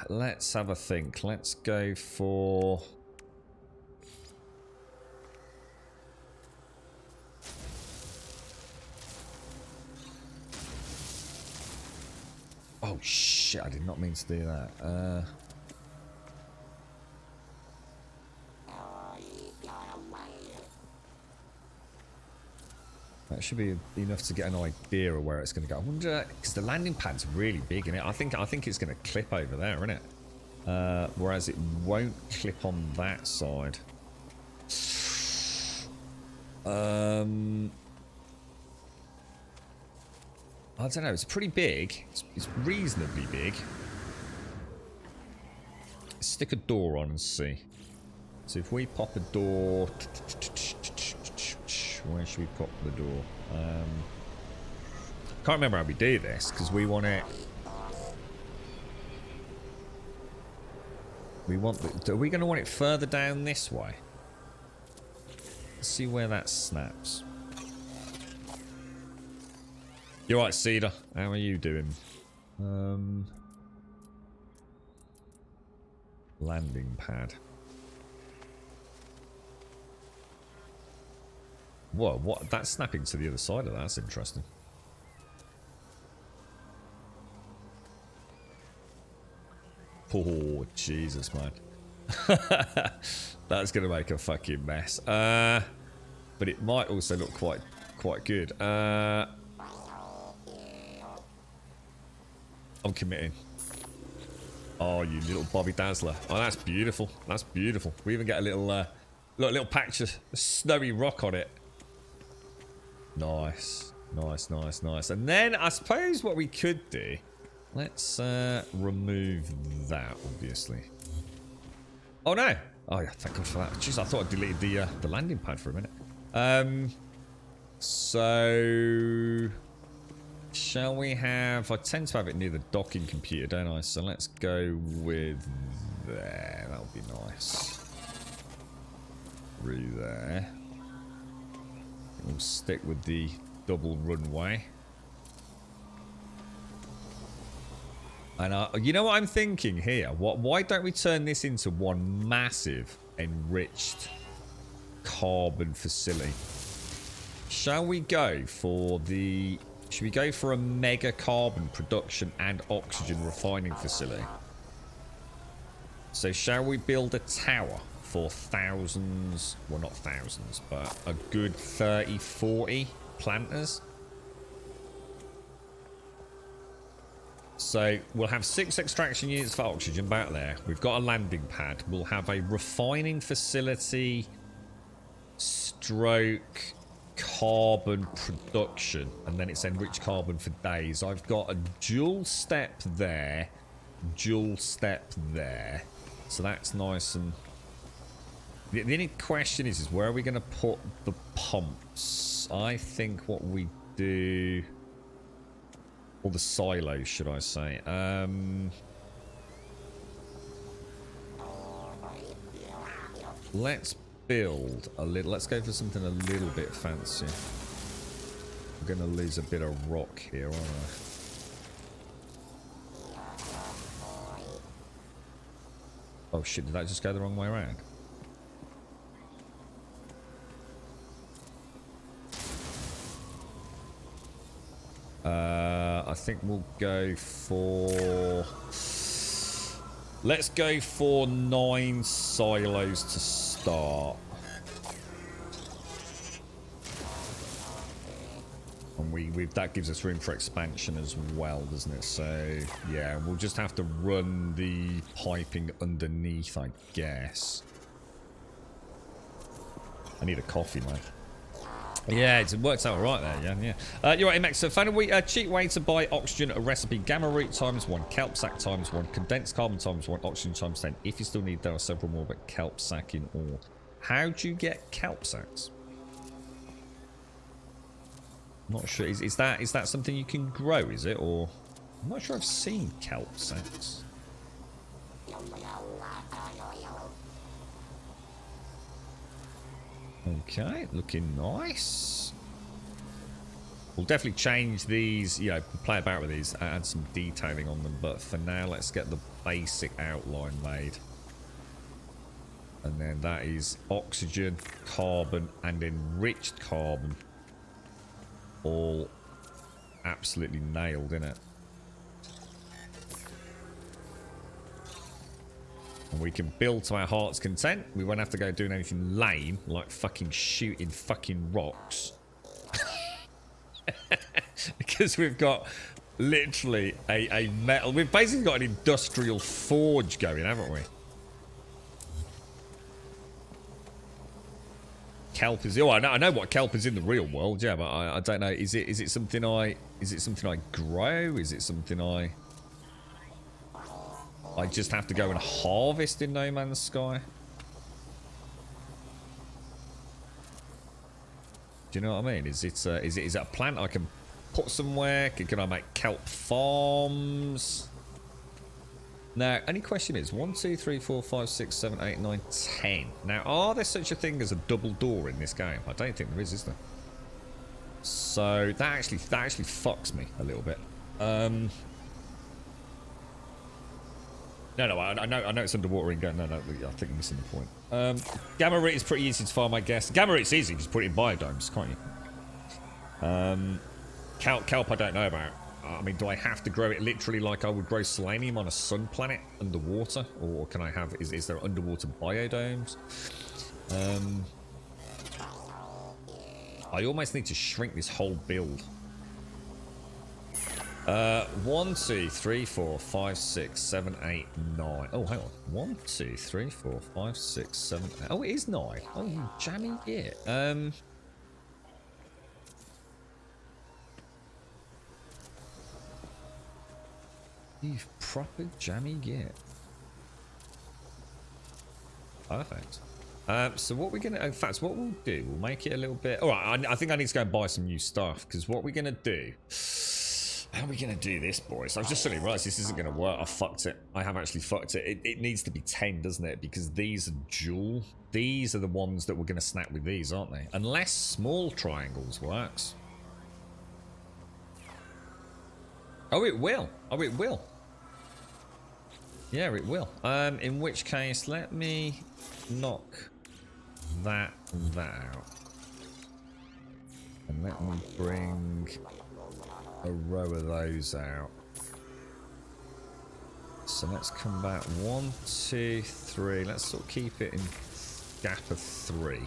let's have a think. Let's go for... Oh shit, I did not mean to do that. That should be enough to get an idea of where it's going to go. I wonder, because the landing pad's really big in it. I think it's going to clip over there, isn't it? Whereas it won't clip on that side. I don't know. It's pretty big. It's reasonably big. Stick a door on and see. So if we pop a door... Where should we pop the door? Can't remember how we do this because we want it. We want the. Are we going to want it further down this way? Let's see where that snaps. You're right, Cedar. How are you doing? Landing pad. Whoa, what? That's snapping to the other side of that. That's interesting. Oh, Jesus, man. That's going to make a fucking mess. But it might also look quite good. I'm committing. Oh, you little Bobby Dazzler. Oh, that's beautiful. That's beautiful. We even get a little patch of snowy rock on it. Nice. Nice, nice, nice. And then I suppose what we could do, let's remove that, obviously. Oh no! Oh yeah, thank God for that. Jeez, I thought I deleted the landing pad for a minute. So shall we have? I tend to have it near the docking computer, don't I? So let's go with there. That'll be nice. Through there. We'll stick with the double runway. And you know what I'm thinking here? Why don't we turn this into one massive enriched carbon facility? Shall we go for the... Should we go for a mega carbon production and oxygen refining facility? So shall we build a tower for thousands, well not thousands, but a good 30, 40 planters? So we'll have 6 extraction units for oxygen back there. We've got a landing pad. We'll have a refining facility stroke carbon production, and then it's enriched carbon for days. I've got a dual step there, dual step there. So that's nice. And the only question is where are we going to put the pumps? I think what we do... Or the silos, should I say. Let's build a little... Let's go for something a little bit fancy. I'm going to lose a bit of rock here, aren't I? Oh shit, did that just go the wrong way around? I think we'll go for... Let's go for 9 silos to start. And that gives us room for expansion as well, doesn't it? So, yeah, we'll just have to run the piping underneath, I guess. I need a coffee, mate. Yeah, it works out right there, yeah. You're right, Max. So, found a cheap way to buy oxygen, a recipe: gamma root times 1, kelp sack times 1, condensed carbon times 1, oxygen times 10. If you still need, there are several more, but kelp sack in all. How do you get kelp sacks? I'm not sure. Is that something you can grow? Is it, or I'm not sure I've seen kelp sacks. Okay, looking nice. We'll definitely change these, you know, play about with these, add some detailing on them, but for now, let's get the basic outline made. And then that is oxygen, carbon, and enriched carbon. All absolutely nailed, innit? And we can build to our heart's content. We won't have to go doing anything lame, like fucking shooting fucking rocks. Because we've got literally a metal... We've basically got an industrial forge going, haven't we? Kelp is... Oh, I know what kelp is in the real world, yeah, but I don't know. Is it something I grow? Is it something I just have to go and harvest in No Man's Sky? Do you know what I mean? Is it a plant I can put somewhere? Can I make kelp farms? Now, any question is 1, 2, 3, 4, 5, 6, 7, 8, 9, 10. Now, are there such a thing as a double door in this game? I don't think there is there? So that actually fucks me a little bit. No, I know it's underwater in game. No, I think I'm missing the point. Gamma root is pretty easy to farm, I guess. Gamma root's easy, just put it in biodomes, can't you? Kelp I don't know about. I mean, do I have to grow it literally like I would grow selenium on a sun planet underwater? Or can I have... Is there underwater biodomes? I almost need to shrink this whole build. 1, 2, 3, 4, 5, 6, 7, 8, 9. Oh, hang on. 1, 2, 3, 4, 5, 6, 7, 8. Oh, it is 9. Oh, you jammy git. You proper jammy git. Perfect. So what we're gonna... In fact, what we'll do, we'll make it a little bit... Alright, I think I need to go and buy some new stuff, because what we're gonna do... How are we going to do this, boys? I've just suddenly realised this isn't going to work. I fucked it. I have actually fucked it. It needs to be 10, doesn't it? Because these are dual. These are the ones that we're going to snap with these, aren't they? Unless small triangles works. Oh, it will. Oh, it will. Yeah, it will. In which case, let me knock that and that out. And let me bring a row of those out. So let's come back 1, 2, 3. Let's sort of keep it in gap of 3.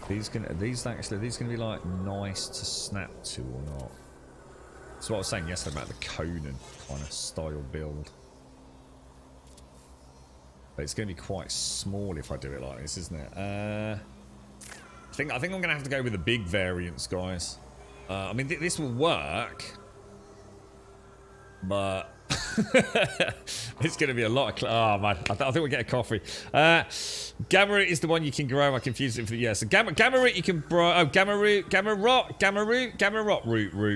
These gonna be like nice to snap to or not? That's what I was saying yesterday about the Conan kind of style build. But it's going to be quite small if I do it like this, isn't it? I think I'm going to have to go with the big variants, guys. I mean, this will work, but it's going to be a lot of... Oh, man. I think we'll get a coffee. Gamma root is the one you can grow. I confused it for the... Yeah, so gamma root you can grow... Oh, gamma root, gamma rot, root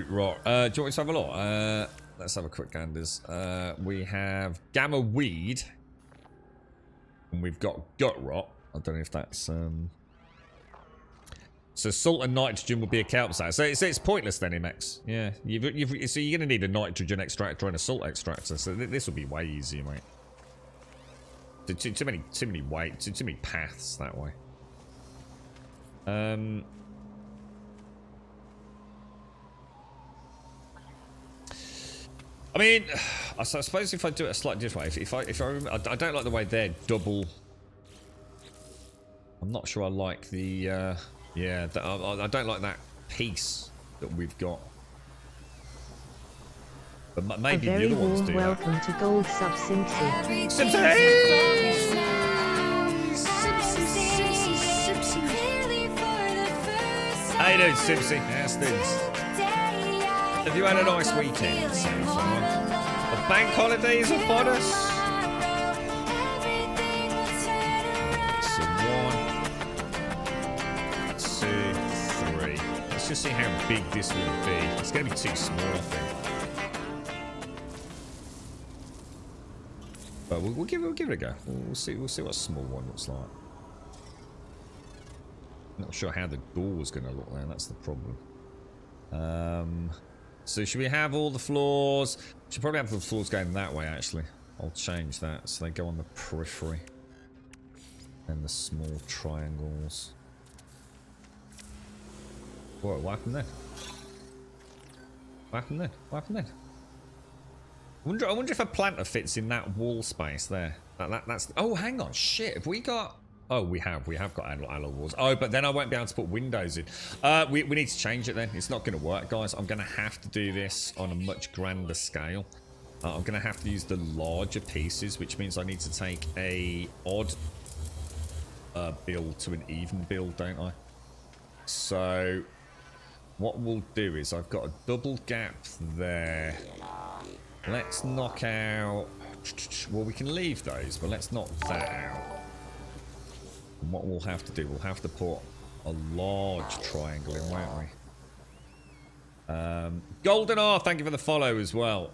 rot. Do you want me to have a look? Let's have a quick ganders. We have gamma weed. And we've got gut rot. I don't know if that's... So salt and nitrogen will be a calcite. So it's pointless then, Imex. Yeah, so you're going to need a nitrogen extractor and a salt extractor. So this will be way easier, mate. Too many paths that way. I mean, I suppose if I do it a slightly different way, if I remember, I don't like the way they're double. I'm not sure I like the. Yeah, I don't like that piece that we've got. But maybe the other ones do. Welcome to Gold Sub Simpsy. How you doing, Simpsy? How's things? Have you had a nice weekend so far? The bank holidays are upon us. So 1, 2, 3. Let's just see how big this will be. It's going to be too small, I think. But we'll give it a go. We'll see what a small one looks like. Not sure how the door's going to look there. That's the problem. So should we have all the floors? Should probably have the floors going that way, actually. I'll change that so they go on the periphery. And the small triangles. What happened then? What happened then? What happened then? I wonder if a planter fits in that wall space there. That's... Oh, hang on. Shit. Have we got... Oh, we have got alloy walls. Oh, but then I won't be able to put windows in. We need to change it then. It's not going to work, guys. I'm going to have to do this on a much grander scale. I'm going to have to use the larger pieces, which means I need to take a odd build to an even build, don't I? So what we'll do is I've got a double gap there. Let's knock out... Well, we can leave those, but let's knock that out. And what we'll have to do, we'll have to put a large triangle in, won't we? Golden R, thank you for the follow as well.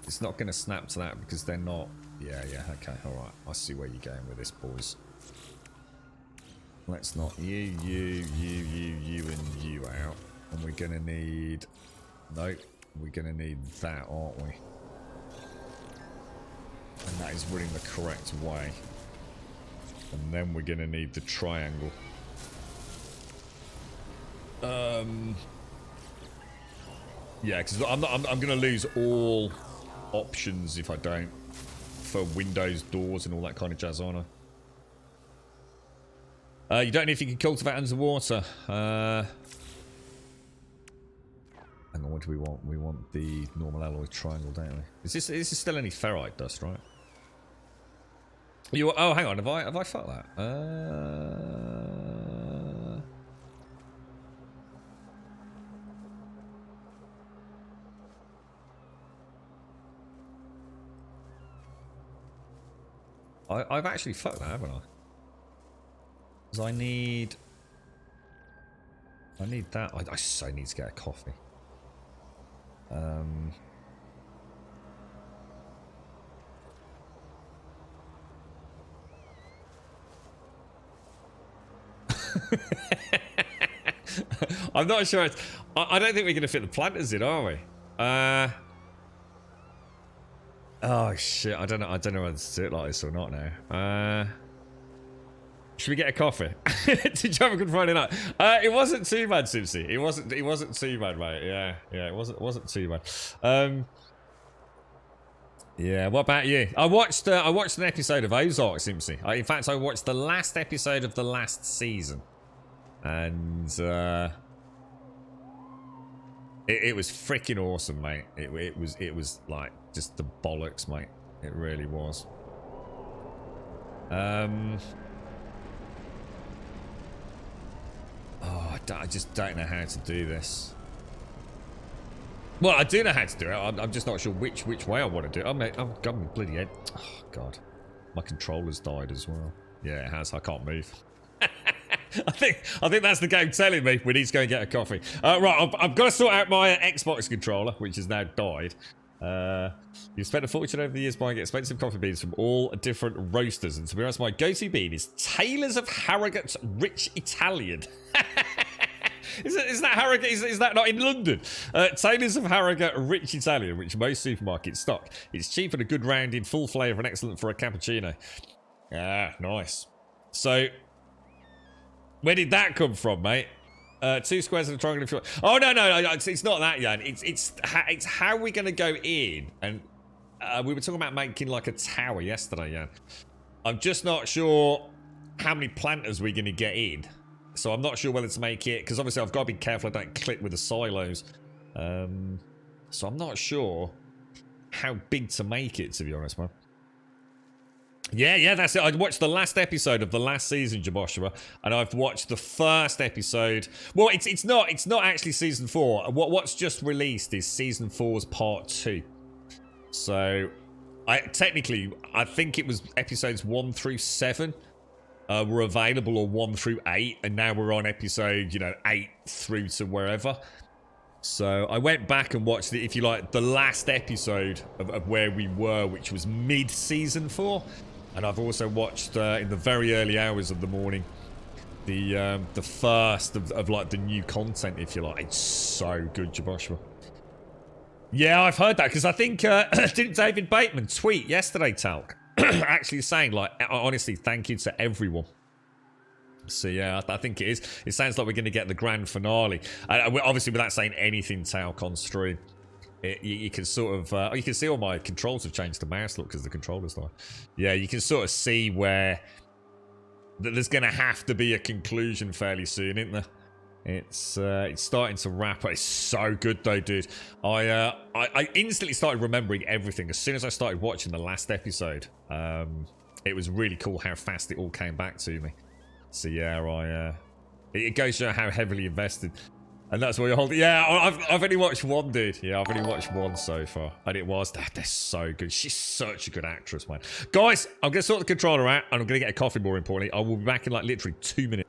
It's not going to snap to that because they're not... Yeah, okay, alright. I see where you're going with this, boys. Let's knock you, and you out. And we're going to need... Nope, we're going to need that, aren't we? And that is running the correct way. And then we're going to need the triangle. Yeah, because I'm going to lose all options if I don't. For windows, doors, and all that kind of jazz, aren't I? You don't know if you can cultivate underwater. Hang on, what do we want? We want the normal alloy triangle, don't we? Is this still any ferrite dust, right? Oh, hang on. Have I fucked that? I've actually fucked that, haven't I? Because I need that. I so need to get a coffee. I'm not sure. I don't think we're going to fit the planters in, are we? Oh shit! I don't know. I don't know whether to do it like this or not now. Should we get a coffee? Did you have a good Friday night? It wasn't too bad, Simpsy. It wasn't too bad, mate. Yeah. It wasn't too bad. Yeah. What about you? I watched an episode of Ozark, Simpsy. In fact, I watched the last episode of the last season, and it was freaking awesome, mate. It was like just the bollocks, mate. It really was. Oh, I just don't know how to do this. Well, I do know how to do it. I'm just not sure which way I want to do it. I've got my bloody head. Oh, God. My controller's died as well. Yeah, it has. I can't move. I think that's the game telling me we need to go and get a coffee. Right, I've got to sort out my Xbox controller, which has now died. You've spent a fortune over the years buying expensive coffee beans from all different roasters, and to be honest, my go-to bean is Taylor's of Harrogate's Rich Italian. Is that Harrogate? Is that not in London? Taylor's of Harrogate Rich Italian, which most supermarkets stock. It's cheap and a good rounded, full flavour, and excellent for a cappuccino. Ah, nice. So, where did that come from, mate? 2 squares and a triangle. If you want. Oh no, it's not that, Jan. It's how we're gonna go in, and we were talking about making like a tower yesterday, Jan. I'm just not sure how many planters we're gonna get in. So I'm not sure whether to make it, because obviously I've got to be careful I don't click with the silos. So I'm not sure how big to make it, to be honest, man. Yeah, that's it. I watched the last episode of the last season, Jaboshua, and I've watched the first episode. Well, it's not actually season 4. What's just released is season 4's part 2. So I think it was episodes 1 through 7. Were available, or 1 through 8, and now we're on episode 8 through to wherever. So I went back and watched if you like, the last episode of where we were, which was mid season 4, and I've also watched in the very early hours of the morning the first of like the new content, if you like. It's so good, Jaboshua. Yeah, I've heard that, because I think didn't David Bateman tweet yesterday, Talk? Actually saying, like, honestly, thank you to everyone. So yeah, I think it is. It sounds like we're going to get the grand finale. Obviously, without saying anything, Talk on stream, you can sort of you can see all my controls have changed to mouse look because the controller's like. Yeah, you can sort of see where there's going to have to be a conclusion fairly soon, isn't there? It's starting to wrap up. It's so good though, dude. I instantly started remembering everything as soon as I started watching the last episode. It was really cool how fast it all came back to me. So yeah, it goes to show how heavily invested, and that's why you're holding. Yeah, I've only watched one, dude. Yeah, I've only watched one so far, and it was they're so good. She's such a good actress, man. Guys, I'm gonna sort the controller out, and I'm gonna get a coffee. More importantly, I will be back in like literally 2 minutes.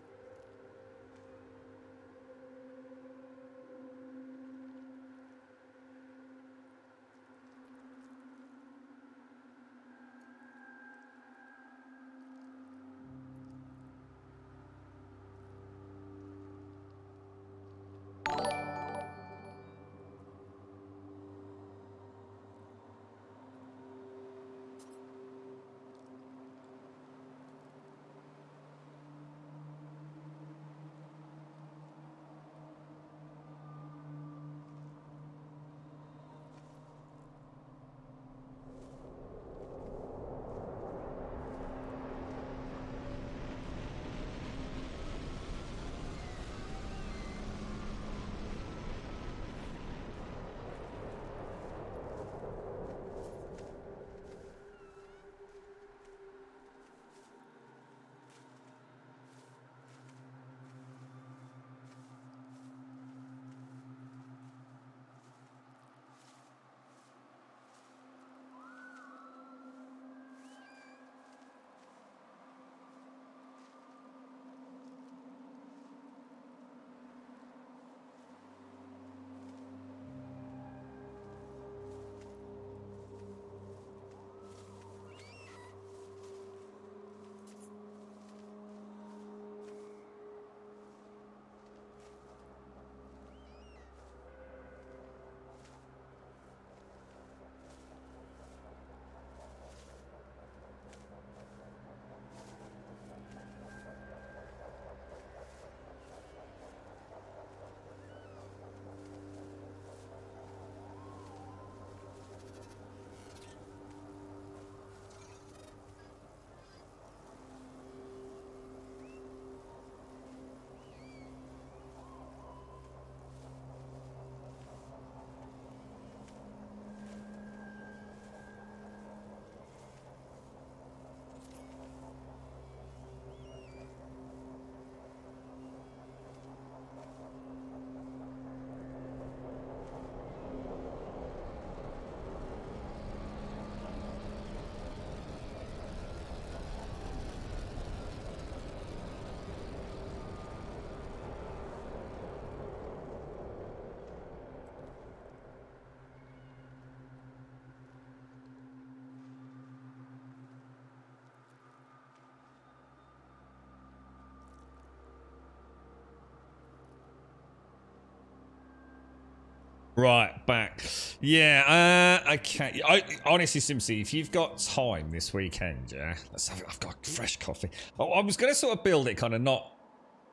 Right, back. Yeah, okay. Honestly, Simsy, if you've got time this weekend, yeah, I've got fresh coffee. I was going to sort of build it kind of not,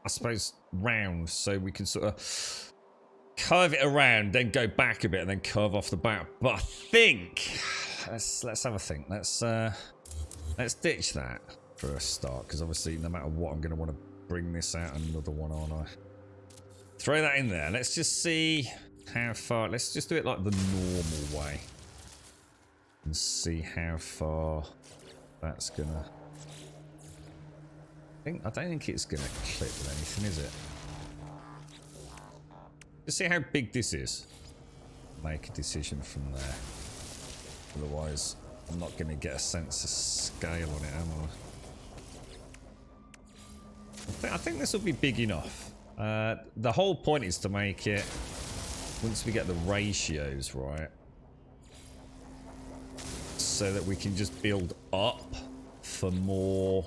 I suppose, round, so we can sort of curve it around, then go back a bit, and then curve off the back. But I think, let's have a think. Let's ditch that for a start, because obviously, no matter what, I'm going to want to bring this out another one, aren't I? Throw that in there. Let's just see how far. Let's just do it like the normal way and see how far that's gonna. I don't think it's gonna clip with anything, is it? Just see how big this is. Make a decision from there. Otherwise, I'm not gonna get a sense of scale on it, am I? I think this will be big enough. The whole point is to make it, once we get the ratios right, so that we can just build up for more.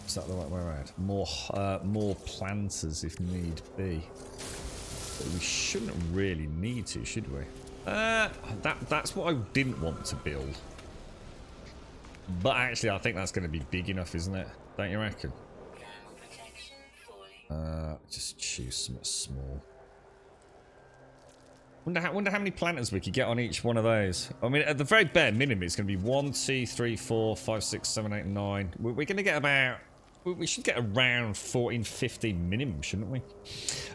Is that the right way around? More planters if need be. But we shouldn't really need to, should we? That's what I didn't want to build. But actually, I think that's going to be big enough, isn't it? Don't you reckon? Thermal protection falling. Just choose something small. Wonder how many planters we could get on each one of those. I mean, at the very bare minimum, it's going to be 1, 2, 3, 4, 5, 6, 7, 8, 9. We're going to get about. We should get around 14, 15 minimum, shouldn't we?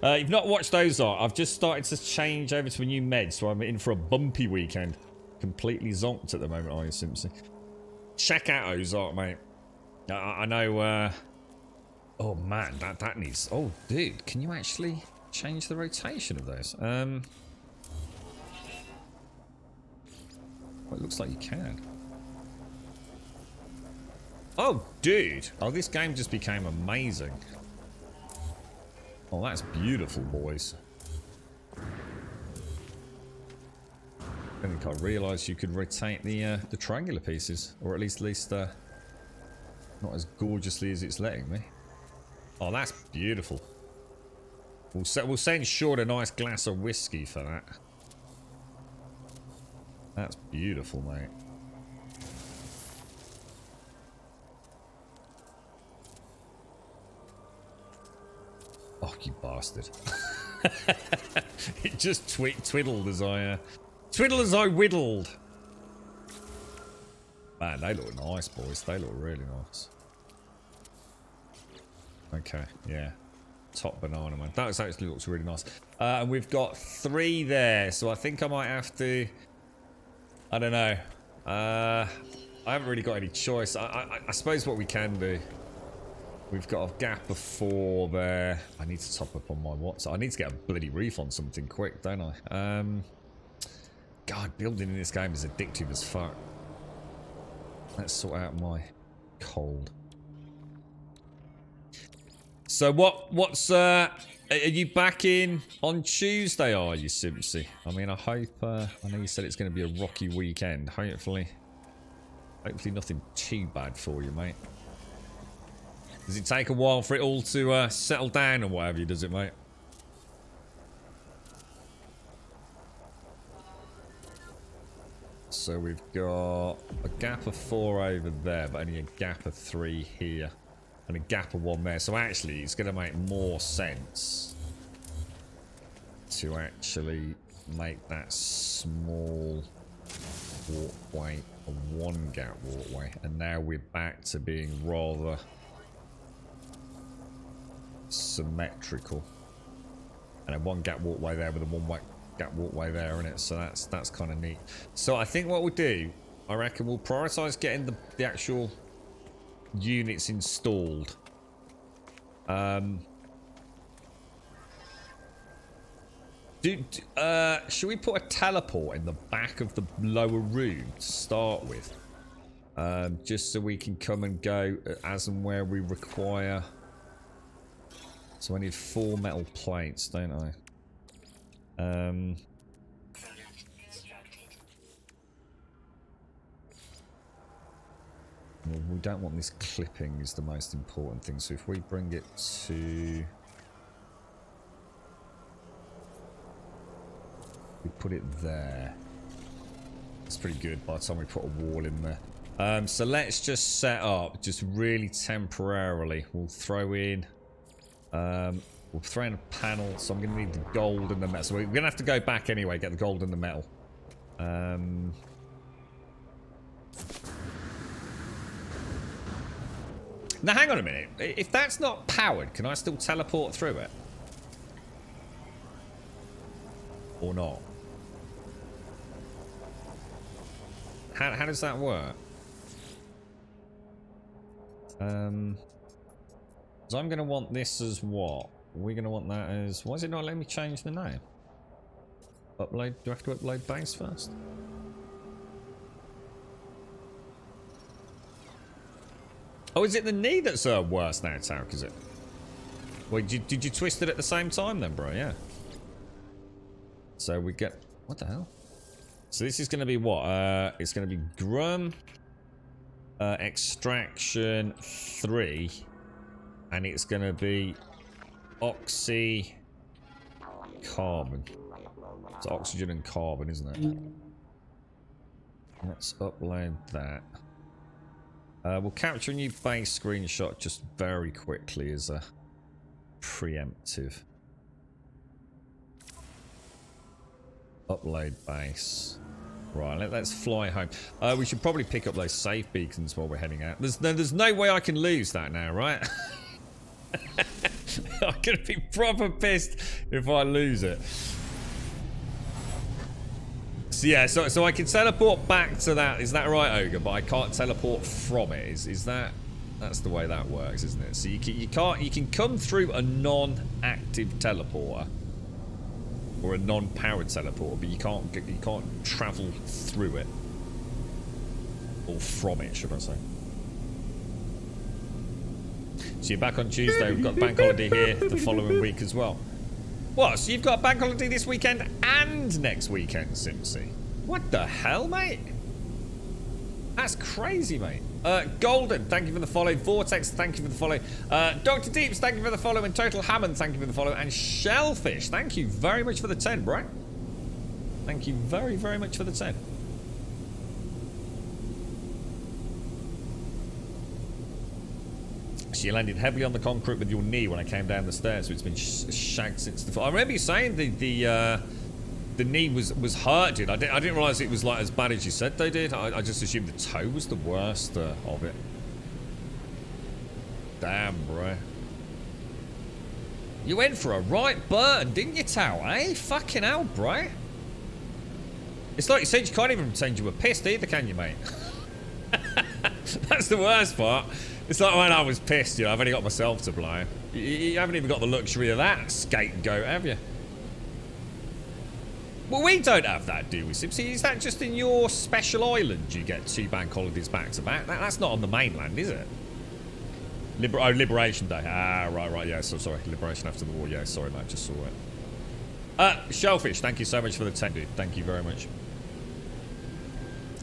You've not watched Ozark. I've just started to change over to a new med, so I'm in for a bumpy weekend. Completely zonked at the moment, are you, Simpson? Check out Ozark, mate. I know. Oh man, that needs. Oh, dude, can you actually change the rotation of those? Well, it looks like you can. Oh, dude. Oh, this game just became amazing. Oh, that's beautiful, boys. I think I realised you could rotate the triangular pieces, or at least not as gorgeously as it's letting me. Oh, that's beautiful. We'll send Short a nice glass of whiskey for that. That's beautiful, mate. Oh, you bastard. It just twiddled as I... twiddle as I whittled. Man, they look nice, boys. They look really nice. Okay, yeah. Top banana, man. That actually looks really nice. And we've got 3 there, so I think I might have to... I don't know. I haven't really got any choice. I suppose what we can do... We've got a gap of 4 there. I need to top up on my WhatsApp. I need to get a bloody reef on something quick, don't I? God, building in this game is addictive as fuck. Let's sort out my cold. So what's are you back in on Tuesday, are you, Simpsy? I mean, I hope I know you said it's going to be a rocky weekend. Hopefully nothing too bad for you, mate. Does it take a while for it all to settle down or whatever, does it, mate? So we've got a gap of 4 over there, but only a gap of 3 here. And a gap of 1 there. So actually, it's going to make more sense to actually make that small walkway a 1 gap walkway. And now we're back to being rather... symmetrical, and a 1 gap walkway there with a 1 gap walkway there in it, so that's kind of neat. So I think what we'll do, I reckon we'll prioritize getting the actual units installed. Should we put a teleport in the back of the lower room to start with, just so we can come and go as and where we require? So I need 4 metal plates, don't I? Product constructed. Well, we don't want this clipping is the most important thing. So if we bring it to... We put it there. It's pretty good by the time we put a wall in there. So let's just set up, just really temporarily. We'll throw in a panel. So I'm going to need the gold and the metal. So we're going to have to go back anyway, get the gold and the metal. Now hang on a minute. If that's not powered, can I still teleport through it? Or not? How does that work? So I'm going to want this as what? We're going to want that as... Why is it not letting me change the name? Upload? Do I have to upload base first? Oh, is it the knee that's worse now, Tarek, is it? Wait, did you twist it at the same time then, bro? Yeah. So we get... What the hell? So this is going to be what? It's going to be Grum... extraction 3, and it's going to be oxy carbon. It's oxygen and carbon, isn't it? Let's upload that. We'll capture a new base screenshot just very quickly as a preemptive. Upload base. Right, let's fly home. We should probably pick up those safe beacons while we're heading out. There's no way I can lose that now, right? I'm gonna be proper pissed if I lose it. So yeah, so I can teleport back to that. Is that right, Ogre? But I can't teleport from it. Is that? That's the way that works, isn't it? So you can come through a non-active teleporter. Or a non-powered teleporter, but you can't travel through it. Or from it, should I say. So you're back on Tuesday, we've got bank holiday here the following week as well. What, so you've got a bank holiday this weekend and next weekend, Simpsy? What the hell, mate? That's crazy, mate. Golden, thank you for the follow. Vortex, thank you for the follow. Dr. Deeps, thank you for the follow. And Total Hammond, thank you for the follow. And Shellfish, thank you very much for the 10, bro. Thank you very, very much for the 10. So you landed heavily on the concrete with your knee when I came down the stairs, so it's been shagged since the... I remember you saying the knee was hurt, dude. I didn't realise it was like as bad as you said they did. I just assumed the toe was the worst of it. Damn, bro. You went for a right burn, didn't you, Tao, eh? Fucking hell, bro. It's like you said, you can't even pretend you were pissed either, can you, mate? That's the worst part. It's like when I was pissed, you know, I've only got myself to blame. You haven't even got the luxury of that scapegoat, have you? Well, we don't have that, do we, Simpsy? Is that just in your special island you get 2 bank holidays back to back? That's not on the mainland, is it? Liberation Day. Ah, right, yeah, so sorry. Liberation after the war, yeah, sorry, mate, just saw it. Shellfish, thank you so much for the 10, dude. Thank you very much.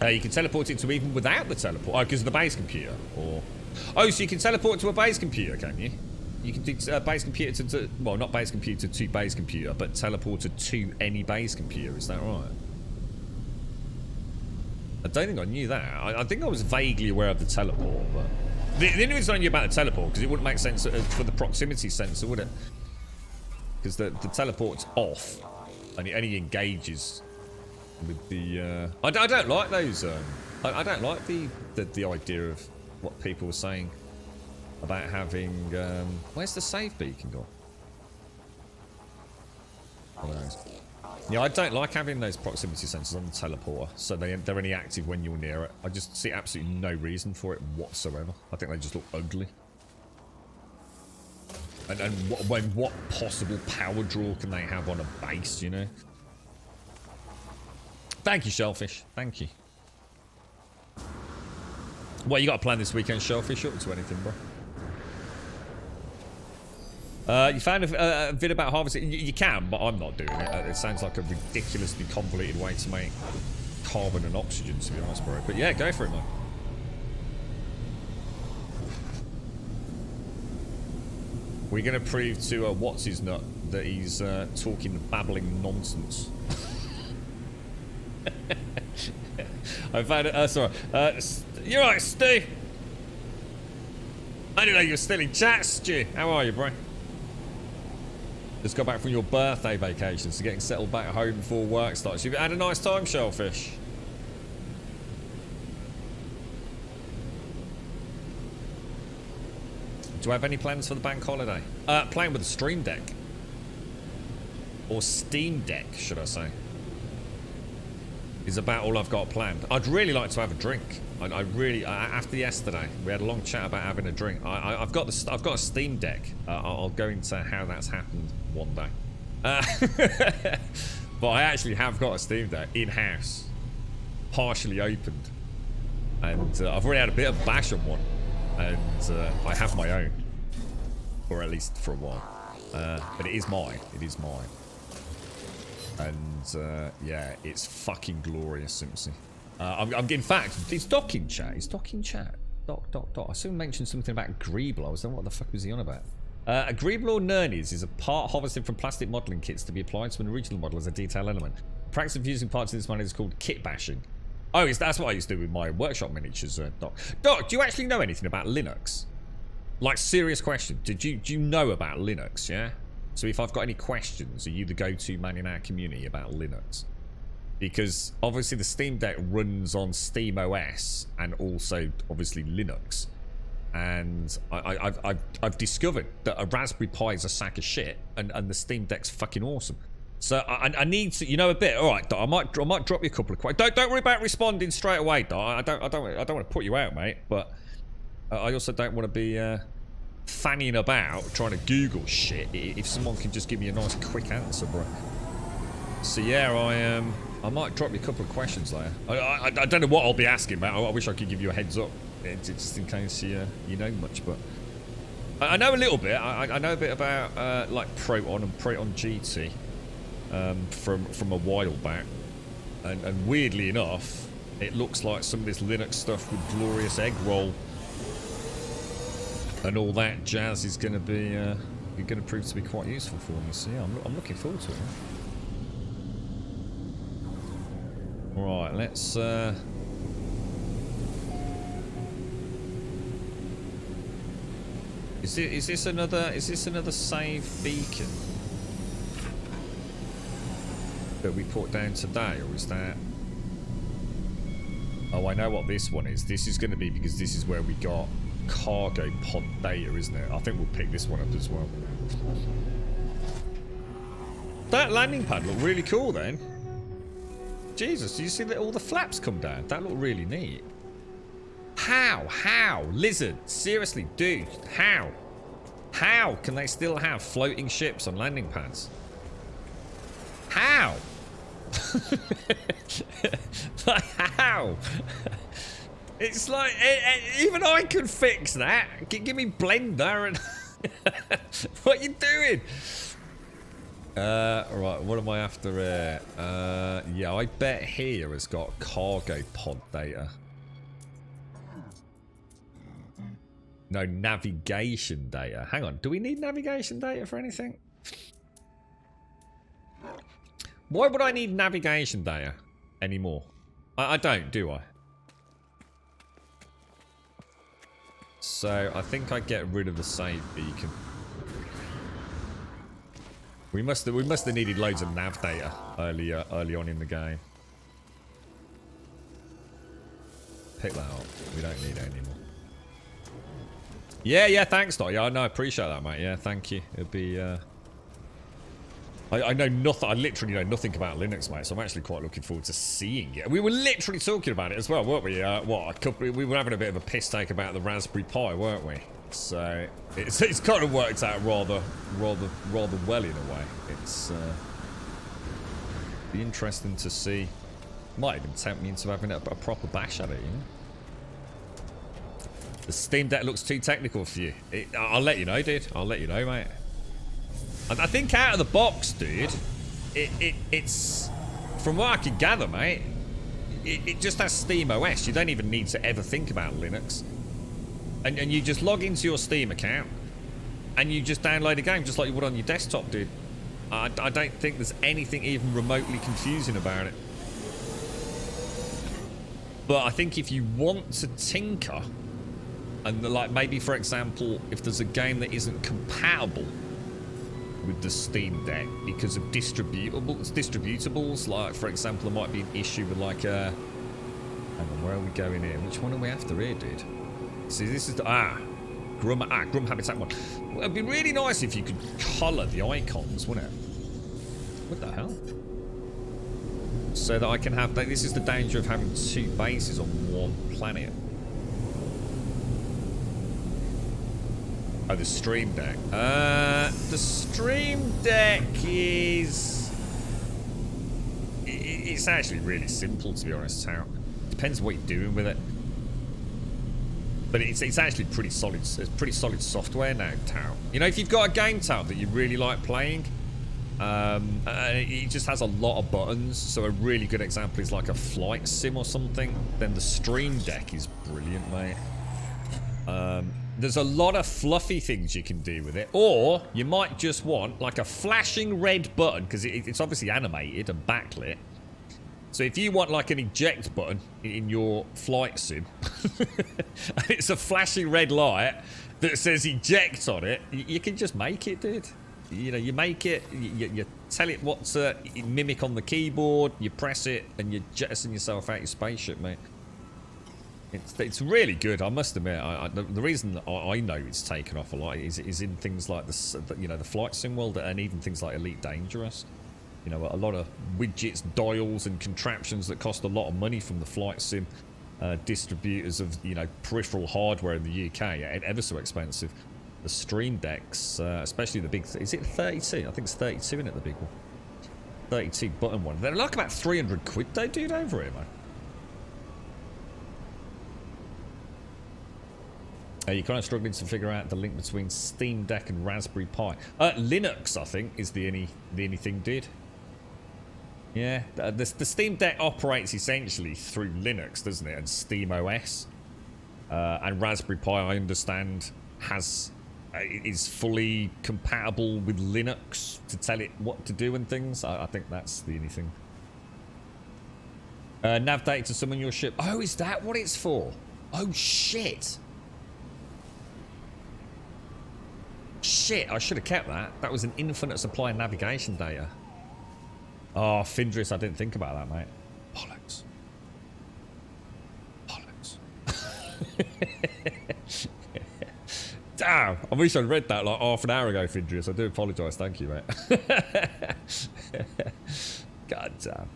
You can teleport it to even without the teleport. Oh, because of the base computer, or... Oh, so you can teleport to a base computer, can you? You can do base computer to... Well, not base computer to base computer, but teleporter to any base computer. Is that right? I don't think I knew that. I think I was vaguely aware of the teleport, but... The only reason I knew about the teleport, because it wouldn't make sense for the proximity sensor, would it? Because the teleport's off, and it only engages with the... I don't like those... I don't like the idea of what people were saying about having... where's the save beacon gone? Oh, yeah, I don't like having those proximity sensors on the teleporter, so they're only active when you're near it. I just see absolutely no reason for it whatsoever. I think they just look ugly. And what possible power draw can they have on a base, you know? Thank you, Shellfish. Thank you. What you got planned this weekend, Shellfish? Up to anything, bro? You found a vid about harvesting. You can, but I'm not doing it. It sounds like a ridiculously convoluted way to make carbon and oxygen, to be honest, bro. But yeah, go for it, man. We're going to prove to what's his nut that he's talking babbling nonsense. I've had it. Sorry. You're right, Stu. I didn't know you were still in chat, Stu. How are you, bro? Just got back from your birthday vacation, so getting settled back home before work starts. You've had a nice time, Shellfish. Do I have any plans for the bank holiday? Playing with the Stream Deck. Or Steam Deck, should I say. Is about all I've got planned. I'd really like to have a drink. I really, after yesterday, we had a long chat about having a drink. I've got a Steam Deck. I'll go into how that's happened one day. But I actually have got a Steam Deck in-house, partially opened, and I've already had a bit of bash on one, and I have my own, or at least for a while. But it is mine. It is mine. And yeah, it's fucking glorious, Simpson. In fact, it's docking chat. It's docking chat. Doc. I soon mentioned something about Greeble. I was wondering what the fuck was he on about. A Greeble or Nurnies is a part harvested from plastic modelling kits to be applied to an original model as a detail element. The practice of using parts in this manner is called kit bashing. Oh, that's what I used to do with my workshop miniatures, Doc. Doc, do you actually know anything about Linux? Like, serious question. Do you know about Linux, yeah? So if I've got any questions, are you the go-to man in our community about Linux? Because obviously the Steam Deck runs on Steam OS and also obviously Linux. And I've discovered that a Raspberry Pi is a sack of shit, and the Steam Deck's fucking awesome. So I need to, you know, a bit. All right, Doc, I might drop you a couple of questions. Don't worry about responding straight away, Doc. I don't want to put you out, mate. But I also don't want to be fanning about trying to Google shit. If someone can just give me a nice quick answer, bro. So yeah, I might drop you a couple of questions later. I don't know what I'll be asking, mate. I wish I could give you a heads up, just in case you know much. But I know a little bit. I know a bit about like Proton and Proton GT from a while back, and weirdly enough, it looks like some of this Linux stuff with Glorious Egg Roll and all that jazz is going to be going to prove to be quite useful for me. So yeah, I'm looking forward to it. Right, let's is this another save beacon that we put down today, or is that? Oh, I know what this one is. This is going to be because this is where we got cargo pod data, isn't it? I think we'll pick this one up as well. That landing pad looked really cool then. Jesus, do you see that all the flaps come down? That looked really neat. How? Lizard, seriously, dude, how? How can they still have floating ships on landing pads? How? Like, how? It's like, even I could fix that. Give me Blender and... What are you doing? Right, what am I after here? Yeah, I bet here has got cargo pod data. No, navigation data. Hang on, do we need navigation data for anything? Why would I need navigation data anymore? I don't, do I? So, I think I get rid of the save beacon. We must have needed loads of nav data early on in the game. Pick that up. We don't need it anymore. Yeah, thanks, Doc. Yeah, no, I appreciate that, mate. Yeah, thank you. It'd be I know nothing. I literally know nothing about Linux, mate. So I'm actually quite looking forward to seeing it. We were literally talking about it as well, weren't we? We were having a bit of a piss take about the Raspberry Pi, weren't we? So it's kind of worked out rather well in a way. It's be interesting to see. Might even tempt me into having a proper bash at it, you know? The Steam Deck looks too technical for you. I'll let you know, dude. I'll let you know, mate. I think out of the box, dude, it's from what I can gather, mate. It just has Steam OS. You don't even need to ever think about Linux. And you just log into your Steam account and you just download a game just like you would on your desktop, dude. I don't think there's anything even remotely confusing about it. But I think if you want to tinker, and like maybe for example, if there's a game that isn't compatible with the Steam Deck because of distributables, like for example, there might be an issue with like a. Hang on, where are we going here? Which one are we after here, dude? See, this is the Grum Habitat one. Well, it'd be really nice if you could colour the icons, wouldn't it? What the hell? So that I can have that. This is the danger of having two bases on one planet. Oh, the Stream Deck. The Stream Deck is... It's actually really simple, to be honest, how. Depends what you're doing with it. But it's actually pretty solid. It's pretty solid software now, Tao. You know, if you've got a game, Tao, that you really like playing, it just has a lot of buttons. So a really good example is like a flight sim or something. Then the Stream Deck is brilliant, mate. There's a lot of fluffy things you can do with it. Or you might just want like a flashing red button, because it's obviously animated and backlit. So if you want like an eject button in your flight sim, and it's a flashing red light that says eject on it, you can just make it, dude. You know, you make it, you tell it what to mimic on the keyboard, you press it, and you jettison yourself out your spaceship, mate. It's really good, I must admit. The reason that I know it's taken off a lot is in things like the flight sim world, and even things like Elite Dangerous. You know, a lot of widgets, dials, and contraptions that cost a lot of money from the flight sim distributors of, you know, peripheral hardware in the UK, ever so expensive. The Stream Decks, especially the big, is it 32? I think it's 32 in it, the big one. 32 button one. They're like about 300 quid they do over here, man. You're kind of struggling to figure out the link between Steam Deck and Raspberry Pi. Linux, I think, is the only thing, dude. Yeah, the Steam Deck operates essentially through Linux, doesn't it? And Steam OS. And Raspberry Pi, I understand, is fully compatible with Linux to tell it what to do and things. I think that's the only thing. Nav data to summon your ship. Oh, is that what it's for? Oh, shit. Shit, I should have kept that. That was an infinite supply of navigation data. Oh, Findris, I didn't think about that, mate. Bollocks. Bollocks. Damn, I wish I'd read that like half an hour ago, Findris. I do apologise, thank you, mate. God damn.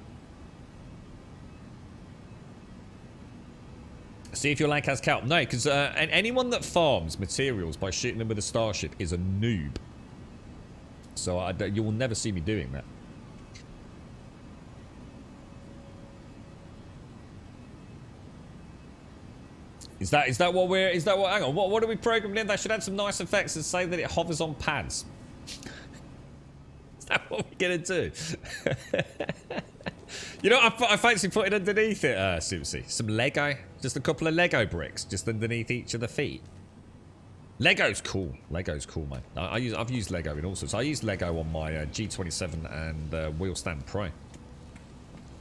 See if your lag has kelp. No, because anyone that farms materials by shooting them with a starship is a noob. So you will never see me doing that. Is that what we're... Is that what... Hang on. What are we programming in? They should add some nice effects and say that it hovers on pads. Is that what we're going to do? You know, I fancy putting underneath it, Simpsy. Some Lego. Just a couple of Lego bricks just underneath each of the feet. Lego's cool. Lego's cool, mate. I've used Lego in all sorts. I used Lego on my G27 and Wheel Stand Pro.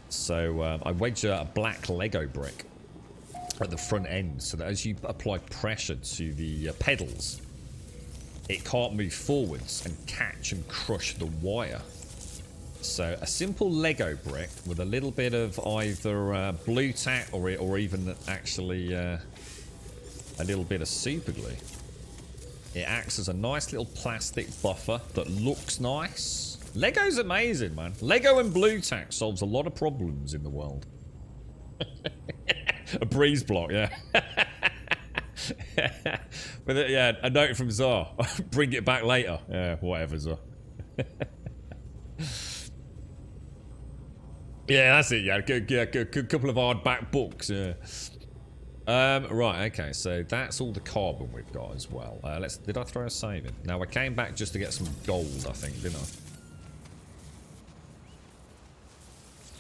So I wedge a black Lego brick at the front end so that as you apply pressure to the pedals, it can't move forwards and catch and crush the wire. So a simple Lego brick with a little bit of either blue tack or even actually a little bit of super glue. It acts as a nice little plastic buffer that looks nice. Lego's amazing, man. Lego and blue tack solves a lot of problems in the world. A breeze block, yeah. With it, yeah, a note from Zar. Bring it back later. Yeah, whatever, Zar. Yeah, that's it. Yeah, good couple of hardback books. Yeah. Right. Okay. So that's all the carbon we've got as well. Did I throw a save in? Now I came back just to get some gold, I think, didn't I?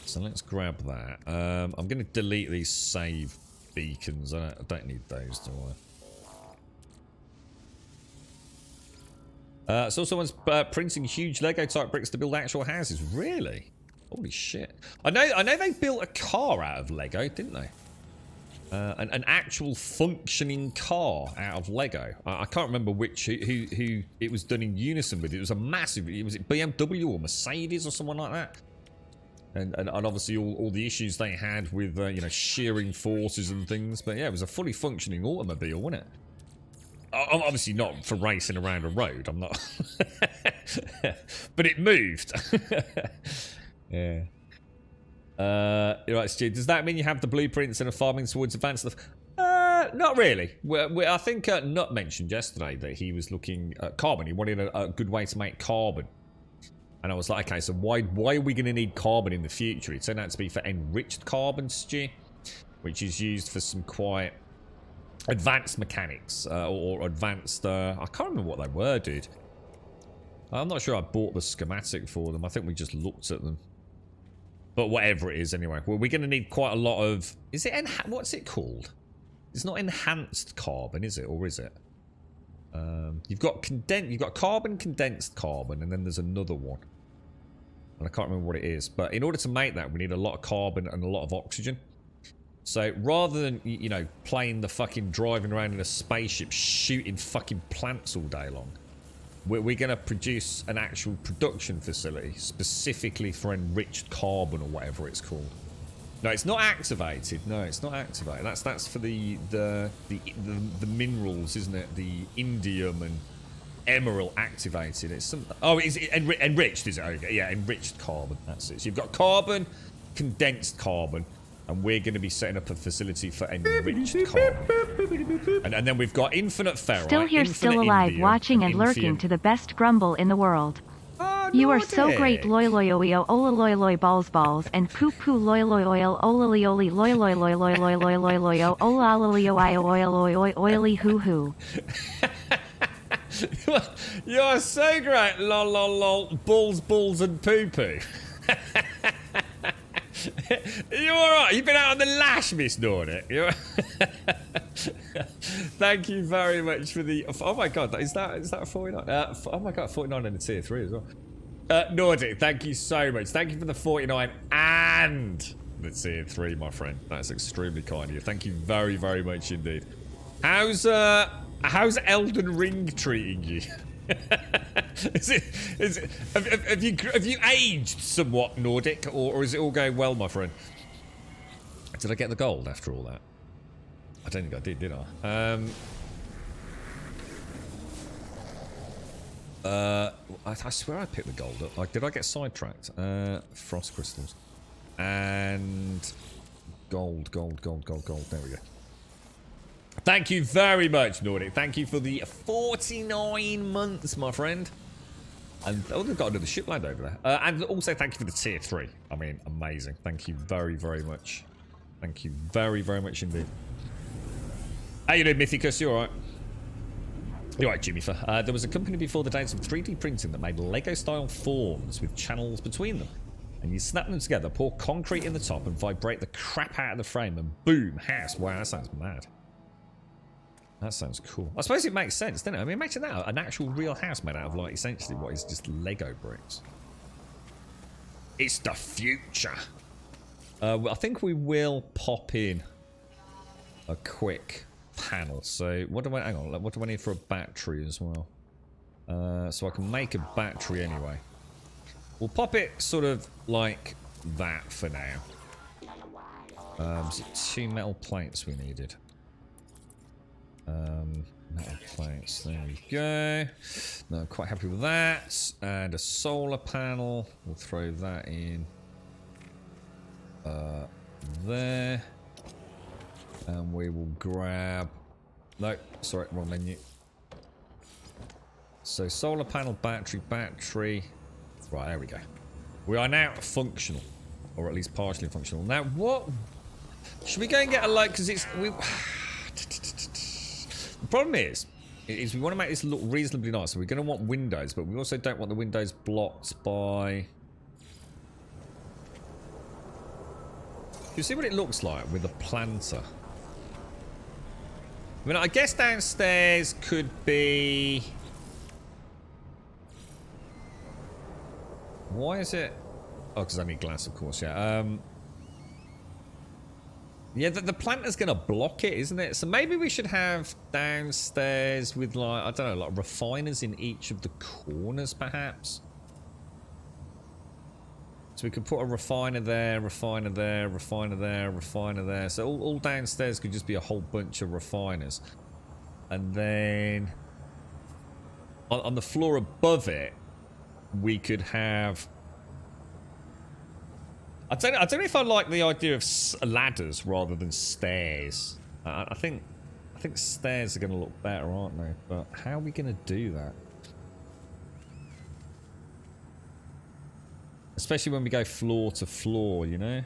So let's grab that. I'm going to delete these save beacons. I don't need those, do I? So someone's printing huge Lego type bricks to build actual houses. Really? Holy shit! I know they built a car out of Lego, didn't they? an actual functioning car out of Lego. I can't remember who it was done in unison with. It was a massive. Was it BMW or Mercedes or someone like that? And obviously all the issues they had with you know, shearing forces and things. But yeah, it was a fully functioning automobile, wasn't it? Obviously not for racing around a road. I'm not. But it moved. Yeah. Right, Stu, does that mean you have the blueprints and are farming towards advanced stuff? Not really. I think Nut mentioned yesterday that he was looking at carbon. He wanted a good way to make carbon. And I was like, okay, so why are we going to need carbon in the future? It turned out to be for enriched carbon, Stu, which is used for some quite advanced mechanics or advanced... I can't remember what they were, dude. I'm not sure I bought the schematic for them. I think we just looked at them. But whatever it is, anyway. Well, we're going to need quite a lot of... Is it... What's it called? It's not enhanced carbon, is it? Or is it? You've got carbon, condensed carbon, and then there's another one. And I can't remember what it is. But in order to make that, we need a lot of carbon and a lot of oxygen. So rather than, you know, playing the fucking driving around in a spaceship shooting fucking plants all day long, we're going to produce an actual production facility specifically for enriched carbon or whatever it's called. No, it's not activated. No, it's not activated. That's for the minerals, isn't it? The indium and emerald activated. It's some. Oh, is it enriched? Is it? Okay, yeah, enriched carbon. That's it. So you've got carbon, condensed carbon, and we're going to be setting up a facility for enriched carbon. And then we've got infinite ferrite. Still here, still alive, indium, watching and lurking to the best grumble in the world. Oh, You are so great, loy loy oio ola loy loy balls balls and poo poo loy loy oil ola li oli loy loy loy loy loy loy loy loy o ola ala li o I o oil oy oy oily hoo hoo. You are so great, lol lol lol, balls and poo poo. You alright? You've been out on the lash, Miss Nordic. Thank you very much for the... Oh my god, is that a 49? Oh my god, 49 in the tier 3 as well. Nordic, thank you so much. Thank you for the 49 and the tier 3, my friend. That's extremely kind of you. Thank you very, very much indeed. How's Elden Ring treating you? Have you aged somewhat, Nordic, or is it all going well, my friend? Did I get the gold after all that? I don't think I did I? I swear I picked the gold up. Like, did I get sidetracked? Frost crystals. And gold. There we go. Thank you very much, Nordic. Thank you for the 49 months, my friend. And oh, they've got another shipland over there. And also thank you for the tier 3. I mean, amazing. Thank you very, very much. Thank you very, very much indeed. How you doing, Mythicus? You alright? You're right, Jimmy. There was a company before the days of 3D printing that made Lego-style forms with channels between them. And you snap them together, pour concrete in the top, and vibrate the crap out of the frame, and boom, house. Wow, that sounds mad. That sounds cool. I suppose it makes sense, doesn't it? I mean, imagine that. An actual real house made out of, like, essentially what is just Lego bricks. It's the future. Well, I think we will pop in a quick panel. So, what do I... Hang on. What do I need for a battery as well? So I can make a battery anyway. We'll pop it sort of like that for now. So 2 metal plates we needed. Metal plates, there we go. No, I'm quite happy with that. And a solar panel. We'll throw that in. There. And we will grab... No, sorry, wrong menu. So solar panel, battery. Right, there we go. We are now functional. Or at least partially functional. Now, what... Should we go and get a light? Because it's... The problem is we want to make this look reasonably nice. So we're going to want windows, but we also don't want the windows blocked by... You see what it looks like with a planter? I mean, I guess downstairs could be... Why is it... Oh, because I need glass, of course, yeah. Yeah, the planter's going to block it, isn't it? So maybe we should have downstairs with, like, I don't know, like refiners in each of the corners, perhaps. So we could put a refiner there, refiner there, refiner there, refiner there. So all downstairs could just be a whole bunch of refiners. And then on the floor above it, we could have... I don't know if I like the idea of ladders rather than stairs. I think stairs are going to look better, aren't they? But how are we going to do that? Especially when we go floor to floor, you know?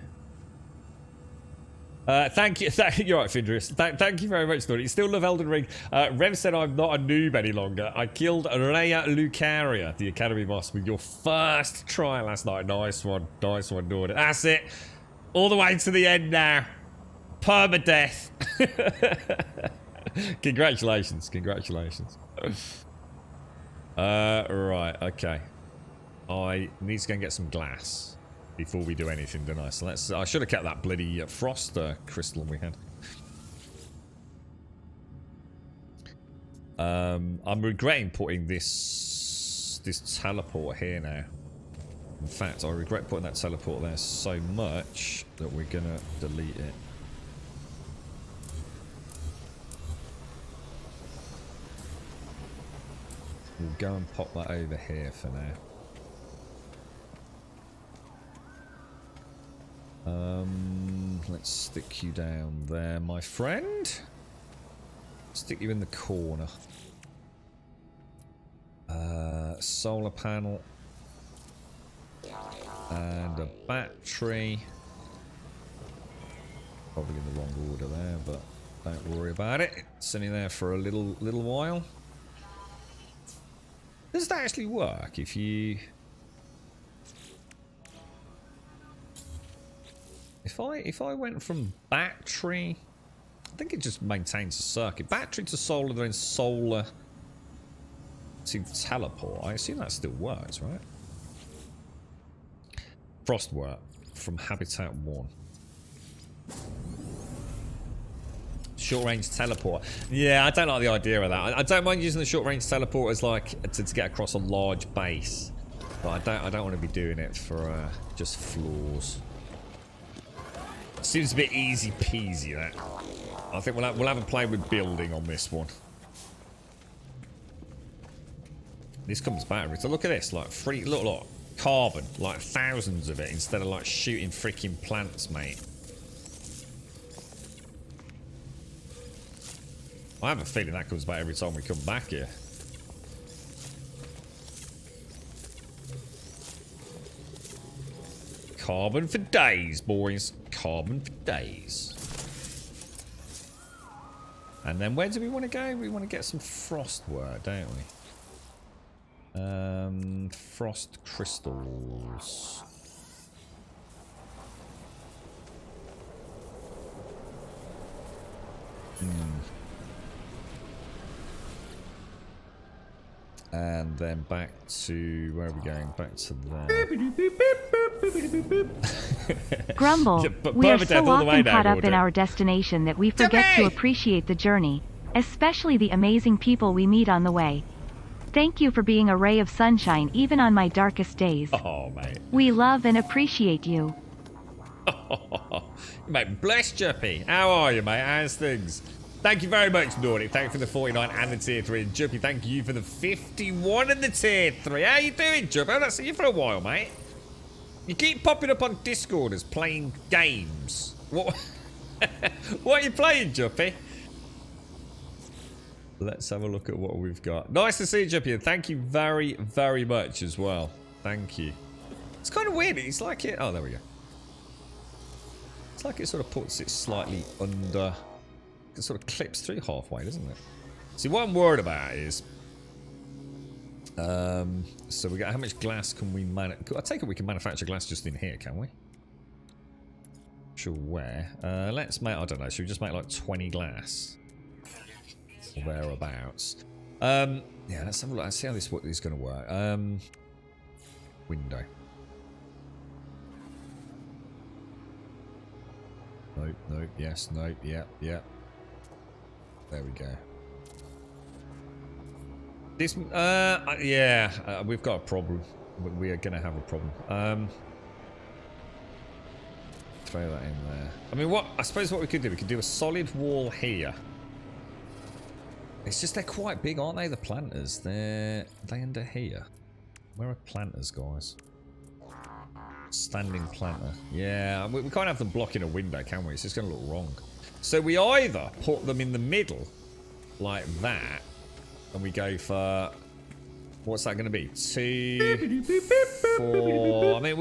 Thank you. You're right, Findris. Thank you very much, Nori. You still love Elden Ring. Rev said I'm not a noob any longer. I killed Rhea Lucaria, the Academy boss, with your first try last night. Nice one. Nice one, Nori. That's it. All the way to the end now. Permadeath. Congratulations. Congratulations. Right. Okay. I need to go and get some glass before we do anything, don't I? So let's... I should have kept that bloody frost crystal we had. I'm regretting putting this teleport here now. In fact, I regret putting that teleport there so much that we're gonna delete it. We'll go and pop that over here for now. Let's stick you down there, my friend. Stick you in the corner. Solar panel. And a battery. Probably in the wrong order there, but don't worry about it. It's only there for a little while. Does that actually work if you... If I went from battery, I think it just maintains a circuit. Battery to solar, then solar to teleport. I assume that still works, right? Frostwork from Habitat 1. Short range teleport. Yeah, I don't like the idea of that. I don't mind using the short range teleport as like to get across a large base, but I don't want to be doing it for just floors. Seems a bit easy peasy, that. I think we'll have a play with building on this one. This comes battery. So look at this, like free. Look, carbon, like thousands of it instead of like shooting freaking plants, mate. I have a feeling that comes back every time we come back here. Carbon for days, boys. Carbon for days. And then where do we want to go? We want to get some frost work, don't we? Frost crystals. And then back to... Where are we going? Back to there. Grumble, Yeah, we are Permadeath so all the way often now, caught up in Gordon. our destination that we forget to appreciate the journey, especially the amazing people we meet on the way. Thank you for being a ray of sunshine even on my darkest days. Oh, mate. We love and appreciate you. Mate, bless Juppy. How are you, mate? How's things? Thank you very much, Nordic. Thank you for the 49 and the tier 3. And Juppy, thank you for the 51 and the tier 3. How you doing, Juppy? I haven't seen you for a while, mate. You keep popping up on Discord as playing games. What? What are you playing, Juppy? Let's have a look at what we've got. Nice to see you, Juppy. And thank you very, very much as well. Thank you. It's kind of weird. It's like it... Oh, there we go. It's like it sort of puts it slightly under... It sort of clips through halfway, doesn't it? See, what I'm worried about is... so we got... How much glass can we I take it we can manufacture glass just in here, can we? Sure, where? Let's make... I don't know. Should we just make like 20 glass? Or thereabouts. Yeah, let's have a look. Let's see how this is going to work. Window. Nope, nope, yes, nope, yep, yep. There we go. This, yeah, we've got a problem. We are going to have a problem. Throw that in there. I mean, I suppose what we could do a solid wall here. It's just they're quite big, aren't they, the planters? Are they under here? Where are planters, guys? Standing planter. Yeah, we can't have them blocking a window, can we? It's just going to look wrong. So we either put them in the middle, like that, and we go for... What's that going to be? 2, 4... I mean,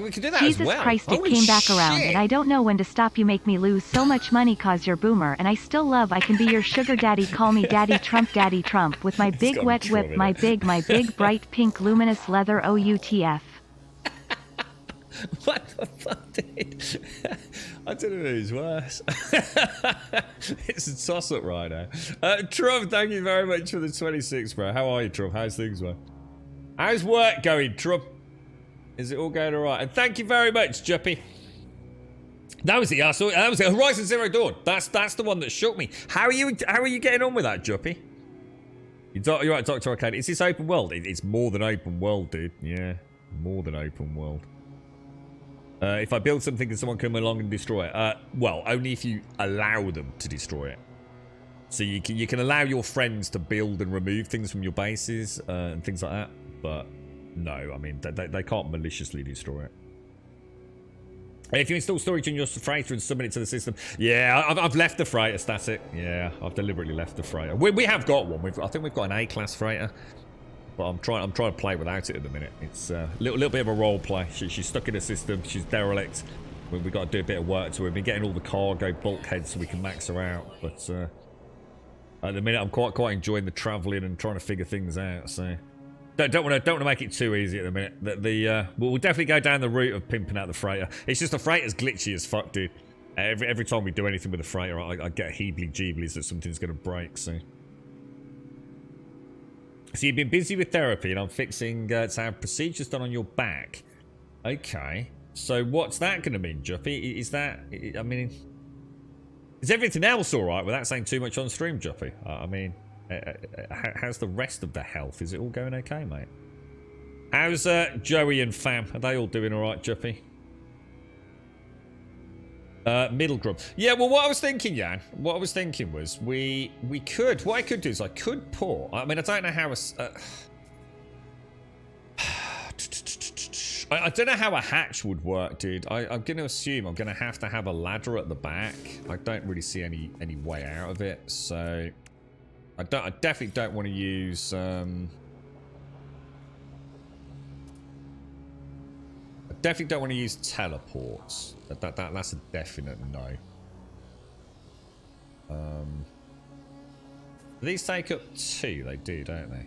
we could do that Jesus as well. Christ, it Holy came back around, shit. and I don't know when to stop. You make me lose so much money cause you're boomer, and I still love I can be your sugar daddy, call me Daddy Trump, with my big got wet Trump whip, in my it. big bright pink luminous leather OUTF. What the fuck, dude? I don't know who's worse. It's a toss-up right now. Trump, thank you very much for the 26, bro. How are you, Trump? How's things, bro? How's work going, Trump? Is it all going alright? And thank you very much, Juppy. That was it. I saw it. That was it. Horizon Zero Dawn. That's the one that shook me. How are you getting on with that, Juppy? You're right, Dr. Arcade. Is this open world? It's more than open world, dude. Yeah, more than open world. If I build something, can someone come along and destroy it? Well, only if you allow them to destroy it. So you can allow your friends to build and remove things from your bases and things like that. But no, I mean, they can't maliciously destroy it. If you install storage in your freighter and submit it to the system, yeah, I've left the freighter static. Yeah, I've deliberately left the freighter. We have got one. I think we've got an A-class freighter. But I'm trying to play without it at the minute. It's a little bit of a role play. She's stuck in a system. She's derelict. We've got to do a bit of work to her. We've been getting all the cargo bulkheads so we can max her out. But at the minute, I'm quite enjoying the travelling and trying to figure things out. So don't want to make it too easy at the minute. We'll definitely go down the route of pimping out the freighter. It's just the freighter's glitchy as fuck, dude. Every time we do anything with the freighter, I get heebly-jeeblies that something's going to break. So you've been busy with therapy, and I'm fixing to have procedures done on your back. Okay. So what's that going to mean, Juppy? Is that... I mean... Is everything else alright without saying too much on stream, Juppy? I mean... how's the rest of the health? Is it all going okay, mate? How's Joey and fam? Are they all doing alright, Juppy? Middle grub. Yeah, well, what I was thinking, Jan, what I was thinking was what I could do is I could put, I mean, I don't know how I don't know how a hatch would work, dude. I'm going to assume I'm going to have a ladder at the back. I don't really see any way out of it, so I definitely don't want to use, definitely don't want to use teleports. That's a definite no. These take up 2. They do, don't they?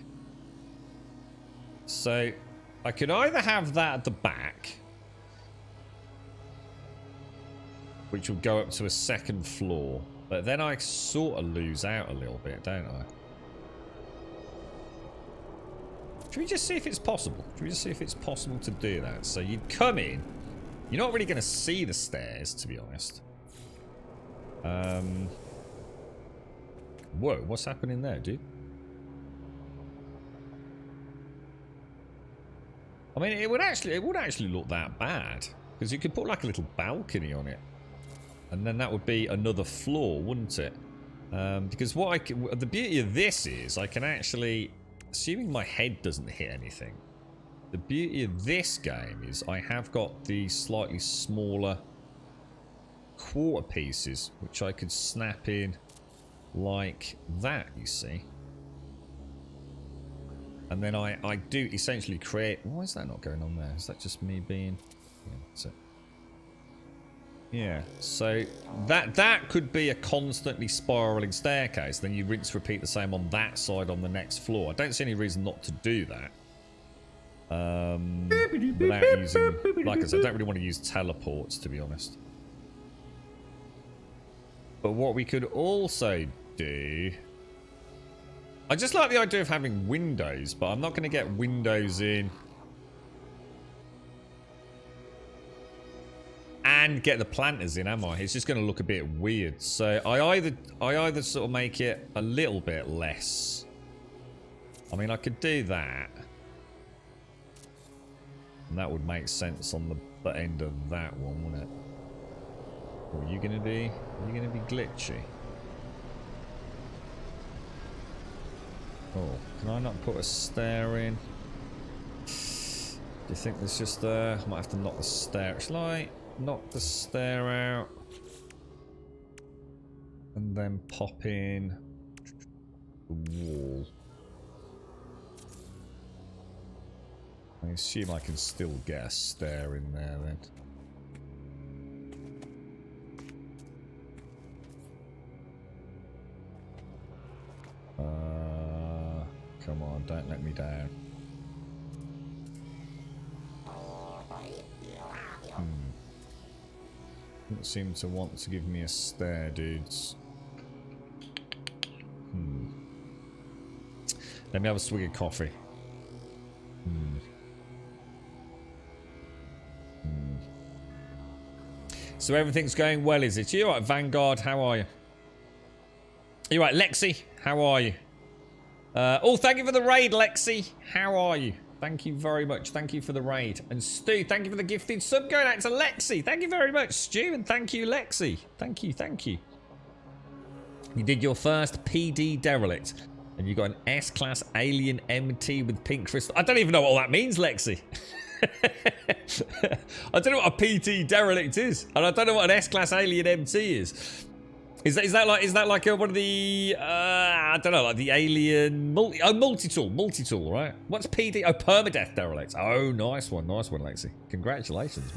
So I could either have that at the back, which will go up to a second floor, but then I sort of lose out a little bit, don't I? Should we just see if it's possible? Should we just see if it's possible to do that? So you'd come in. You're not really going to see the stairs, to be honest. Whoa, what's happening there, dude? I mean, it would actually look that bad, because you could put like a little balcony on it, and then that would be another floor, wouldn't it? Because the beauty of this is I can actually, assuming my head doesn't hit anything. The beauty of this game is I have got the slightly smaller quarter pieces, which I could snap in like that, you see. And then I do essentially create... Why is that not going on there? Is that just me being... Yeah, that's it. Yeah, so that could be a constantly spiraling staircase. Then you rinse, repeat the same on that side on the next floor. I don't see any reason not to do that. Without using, like I said, I don't really want to use teleports, to be honest. But what we could also do, I just like the idea of having windows, but I'm not going to get windows in. and get the planters in, am I? It's just going to look a bit weird. So I either sort of make it a little bit less. I mean, I could do that. And that would make sense on the end of that one, wouldn't it? What are you going to be? Are you going to be glitchy? Oh, can I not put a stair in? Do you think there's just I might have to knock the stair. Shall I knock the stair out and then pop in the wall? I assume I can still get a stair in there then. Come on, don't let me down. Doesn't seem to want to give me a stair, dudes. Let me have a swig of coffee. So everything's going well, is it? You alright, Vanguard? How are you? You right, Lexi? How are you? Oh, thank you for the raid, Lexi. How are you? Thank you very much. Thank you for the raid. And Stu, thank you for the gifted sub going out to Lexi. Thank you very much, Stu, and thank you, Lexi. Thank you, thank you. You did your first PD derelict, and you got an S-class alien MT with pink crystal. I don't even know what all that means, Lexi. I don't know what a PT derelict is, and I don't know what an S-class alien MT is. Is that like one of the I don't know, like the alien multi-tool, right? What's PD? Oh, permadeath derelict. Oh, nice one, Lexi. Congratulations,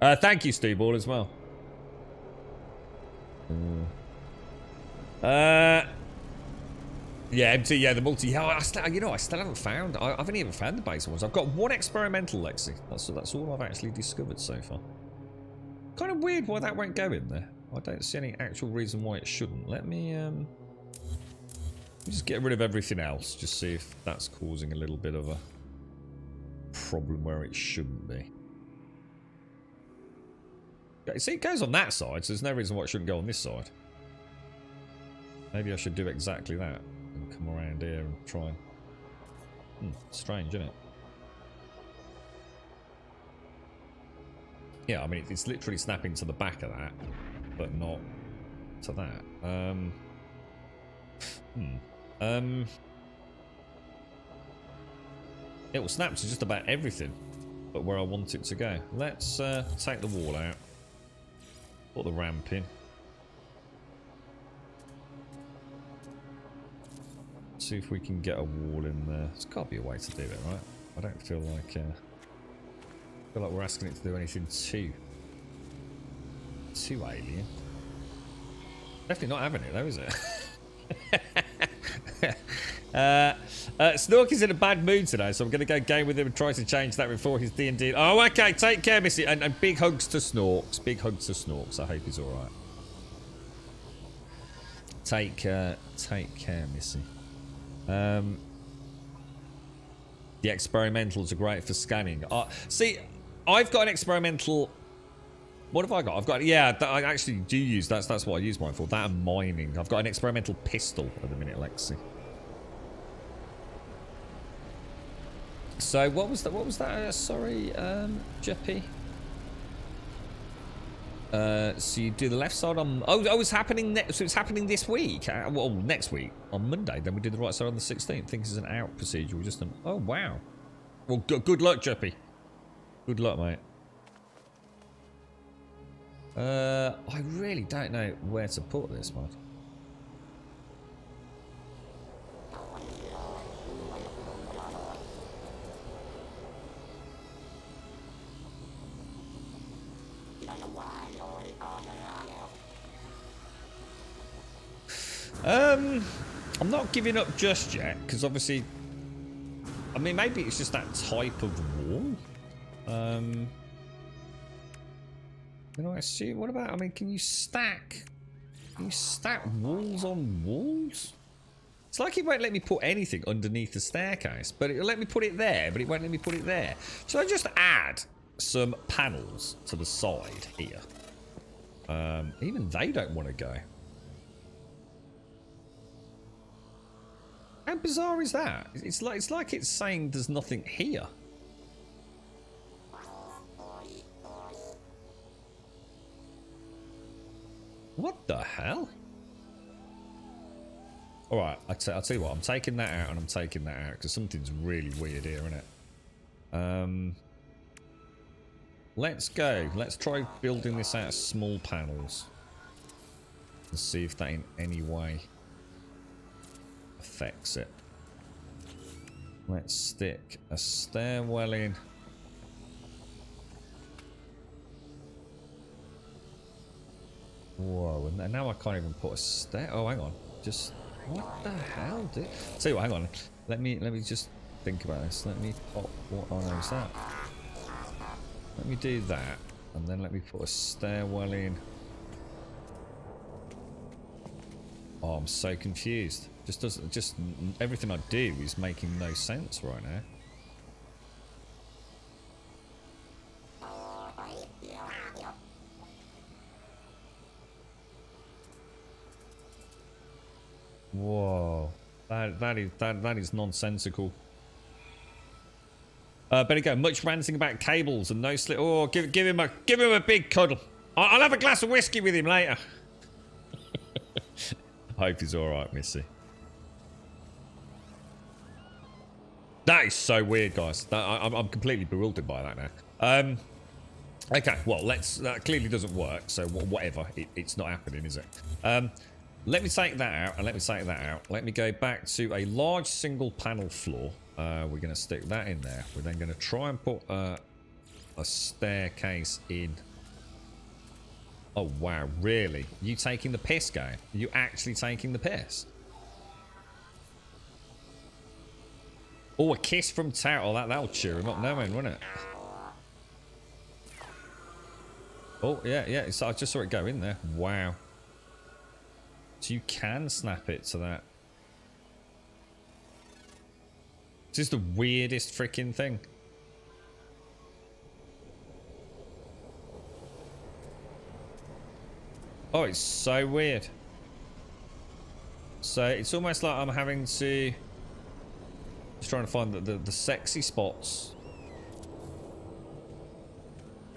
man. Thank you, Stu Ball, as well. Yeah, MT, yeah, the multi. Yeah, I still haven't found. I haven't even found the basic ones. I've got one experimental, Lexi. That's all I've actually discovered so far. Kind of weird why that won't go in there. I don't see any actual reason why it shouldn't. Let me just get rid of everything else. Just see if that's causing a little bit of a problem where it shouldn't be. See, it goes on that side, so there's no reason why it shouldn't go on this side. Maybe I should do exactly that and come around here and try and... strange, isn't it? Yeah, I mean, it's literally snapping to the back of that, but not to that. It will snap to just about everything but where I want it to go. Let's take the wall out. Put the ramp in. See if we can get a wall in there. There's got to be a way to do it, right? I don't feel like we're asking it to do anything too alien. Definitely not having it though, is it? Snork is in a bad mood today, so I'm going to go game with him and try to change that before his D&D. Oh, okay. Take care, Missy, and big hugs to Snorks. Big hugs to Snorks. I hope he's all right. Take care, Missy. The experimentals are great for scanning. See, I've got an experimental. What have I got? I've got, yeah, I actually do use, that's what I use mine for. That and mining. I've got an experimental pistol at the minute, Lexi. So what was that? Sorry, Jeppy. So you do the left side on. Oh, it's happening. So it's happening this week. Well, next week on Monday. Then we do the right side on the 16th. I think it's an out procedure. We just. Oh wow. Well, good luck, Jeppy. Good luck, mate. I really don't know where to put this one. I'm not giving up just yet, because obviously, I mean, maybe it's just that type of wall. You know, I see. What about? I mean, can you stack walls on walls? It's like it won't let me put anything underneath the staircase, but it'll let me put it there, but it won't let me put it there. Should I just add some panels to the side here. Even they don't want to go. How bizarre is that? It's like it's saying there's nothing here. What the hell? Alright, I'll tell you what, I'm taking that out and I'm taking that out because something's really weird here, isn't it? Let's go. Let's try building this out of small panels. And see if that in any way affects it. Let's stick a stairwell in. Whoa, and now I can't even put a stair. Oh, hang on. Just what the hell, dude? Tell you what, hang on. Let me just think about this. Let me pop what oh, is that? Let me do that, and then let me put a stairwell in. Oh, I'm so confused. Just everything I do is making no sense right now. Whoa, that is nonsensical. Better go. Much ranting about cables and no slip. Oh, give him a big cuddle. I'll have a glass of whiskey with him later. Hope he's all right, Missy. That is so weird, guys. I'm completely bewildered by that now. Okay, well, that clearly doesn't work. So whatever, it's not happening, is it? Let me take that out, and let me take that out. Let me go back to a large single panel floor. We're going to stick that in there. We're then going to try and put a staircase in. Oh, wow, really? You taking the piss, guy? You actually taking the piss? Oh, a kiss from Tout. Oh, that'll cheer him up now, man, won't it? Oh, yeah. So I just saw it go in there. Wow. So you can snap it to that. This is the weirdest freaking thing. Oh, it's so weird. So it's almost like I'm having to... Just trying to find the sexy spots.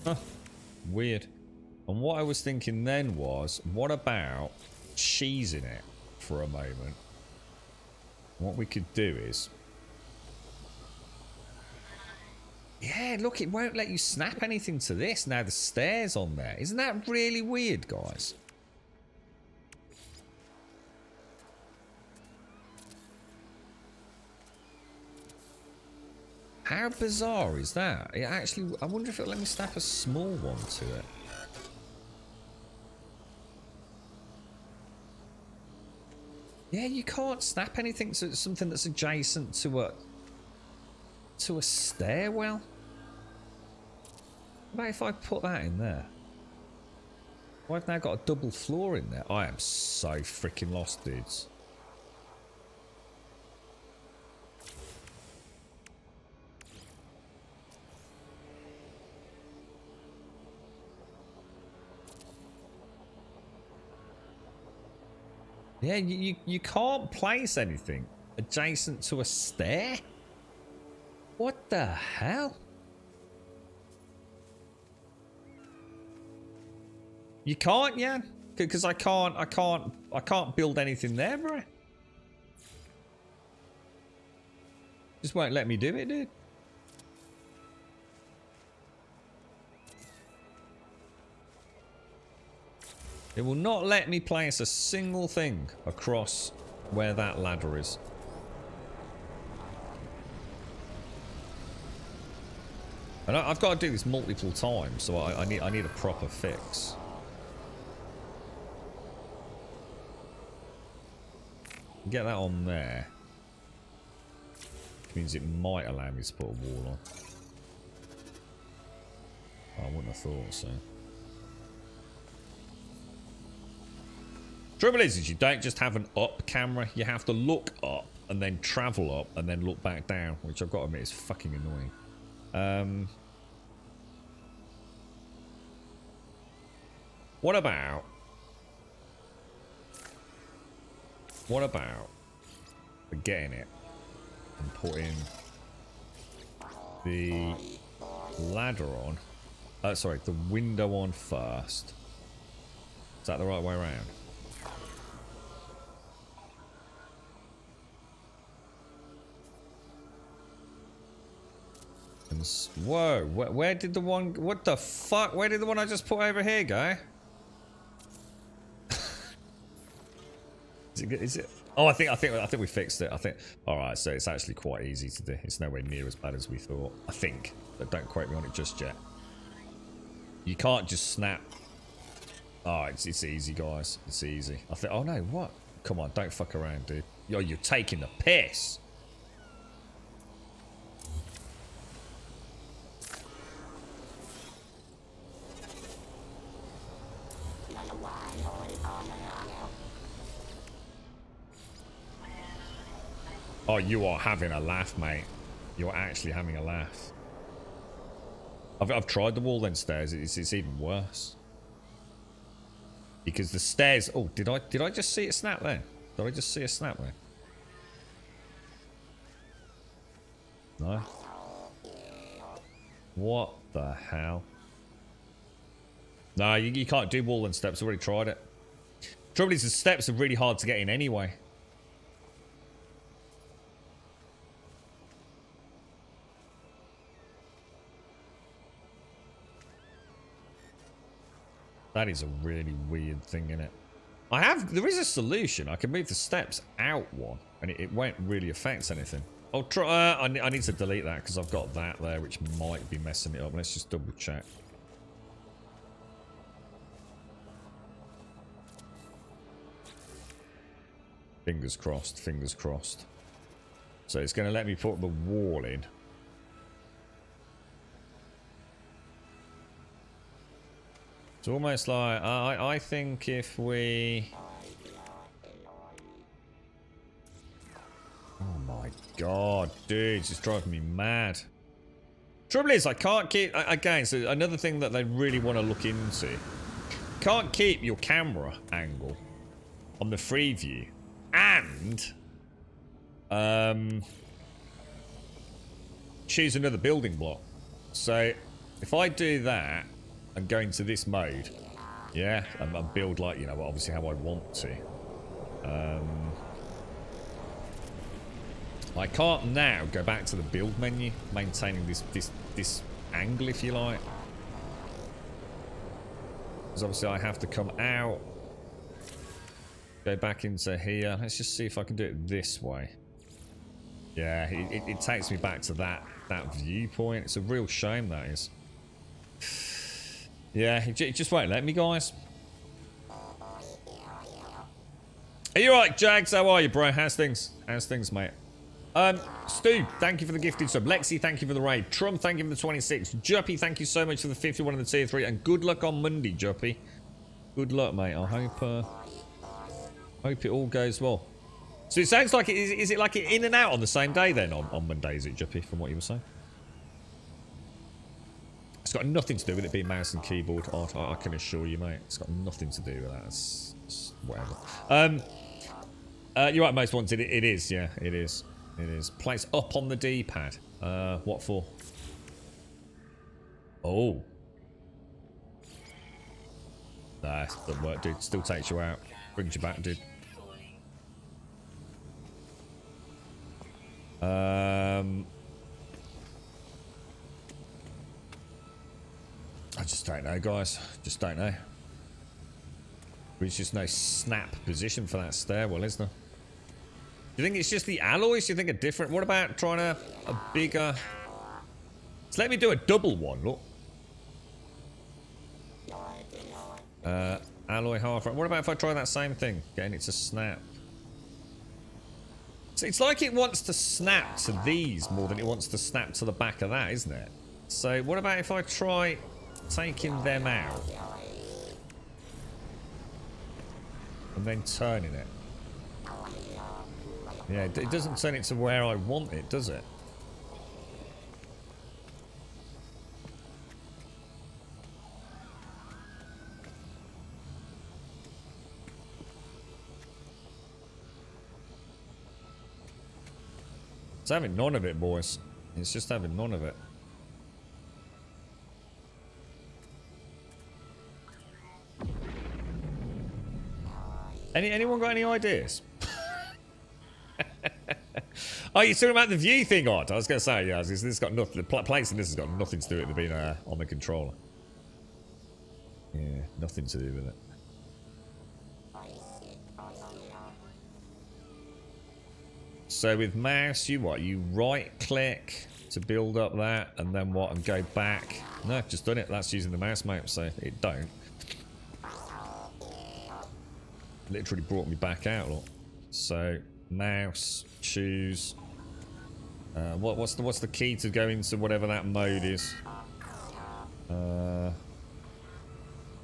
Huh. Weird. And what I was thinking then was, what about cheesing it for a moment? What we could do is... Yeah, look, it won't let you snap anything to this. Now the stairs on there. Isn't that really weird, guys? How bizarre is that? It actually, I wonder if it'll let me snap a small one to it. Yeah, you can't snap anything to something that's adjacent to a stairwell. What about if I put that in there? Well, I've now got a double floor in there. I am so freaking lost, dudes. Yeah, you can't place anything adjacent to a stair? What the hell? You can't, yeah? Because I can't build anything there, bro. Just won't let me do it, dude. It will not let me place a single thing across where that ladder is. And I've got to do this multiple times, so I need a proper fix. Get that on there. Which means it might allow me to put a wall on. I wouldn't have thought so. Trouble is you don't just have an up camera. You have to look up and then travel up and then look back down, which I've got to admit is fucking annoying. What about getting it and putting the ladder on? Sorry, the window on first. Is that the right way around? And whoa, where did the one, what the fuck? Where did the one I just put over here go? Is it? Oh, I think we fixed it. I think. All right, so it's actually quite easy to do. It's nowhere near as bad as we thought. I think, but don't quote me on it just yet. You can't just snap. Oh, it's easy, guys. It's easy. I think. Oh no, what? Come on, don't fuck around, dude. You're taking the piss. Oh, you are having a laugh, mate. You're actually having a laugh. I've tried the wall then stairs. It's even worse. Because the stairs. Oh, did I just see it snap there? Did I just see a snap there? No. What the hell? No, you can't do wall and steps. I've already tried it. Trouble is, the steps are really hard to get in anyway. That is a really weird thing, isn't it? There is a solution. I can move the steps out one, and it won't really affect anything. I'll try. I need to delete that because I've got that there, which might be messing it up. Let's just double check. Fingers crossed. Fingers crossed. So it's going to let me put the wall in. It's almost like, I think if we... Oh my god, dude, it's just driving me mad. Trouble is, I can't keep... Again, so another thing that they really want to look into. Can't keep your camera angle on the free view. And... choose another building block. So, if I do that... and go into this mode, yeah, and build like, you know, obviously how I want to. I can't now go back to the build menu, maintaining this angle, if you like. Because obviously I have to come out, go back into here. Let's just see if I can do it this way. Yeah, it takes me back to that viewpoint. It's a real shame, that is. Yeah, it just won't let me, guys. Are you alright, Jags? How are you, bro? How's things? How's things, mate? Stu, thank you for the gifted sub. Lexi, thank you for the raid. Trump, thank you for the 26. Juppy, thank you so much for the 51 and the tier 3. And good luck on Monday, Juppy. Good luck, mate. I hope it all goes well. So it sounds like is it like in and out on the same day then on Monday, is it, Juppy, from what you were saying? It's got nothing to do with it being mouse and keyboard. I can assure you, mate. It's got nothing to do with that. It's whatever. You're right, most wanted. It is, yeah. It is. It is. Place up on the D-pad. What for? Oh. Nah, doesn't work, dude. Still takes you out. Brings you back, dude. I just don't know, guys. Just don't know. There's just no snap position for that stairwell, is there? Do you think it's just the alloys? Do you think are different? What about trying a bigger... So let me do a double one, look. Alloy half... What about if I try that same thing? Getting it to snap. So it's like it wants to snap to these more than it wants to snap to the back of that, isn't it? So what about if I try... taking them out and then turning it. Yeah, it doesn't turn it to where I want it, does it? It's having none of it, boys. It's just having none of it. Anyone got any ideas? Oh, you're talking about the view thing, Odd? I was going to say, yeah, this has got nothing. The placing this has got nothing to do with it being on the controller. Yeah, nothing to do with it. So with mouse, you what? You right click to build up that, and then what? And go back. No, I've just done it. That's using the mouse map, so it don't. Literally brought me back out. Look. So mouse, choose. What's the key to go into whatever that mode is? I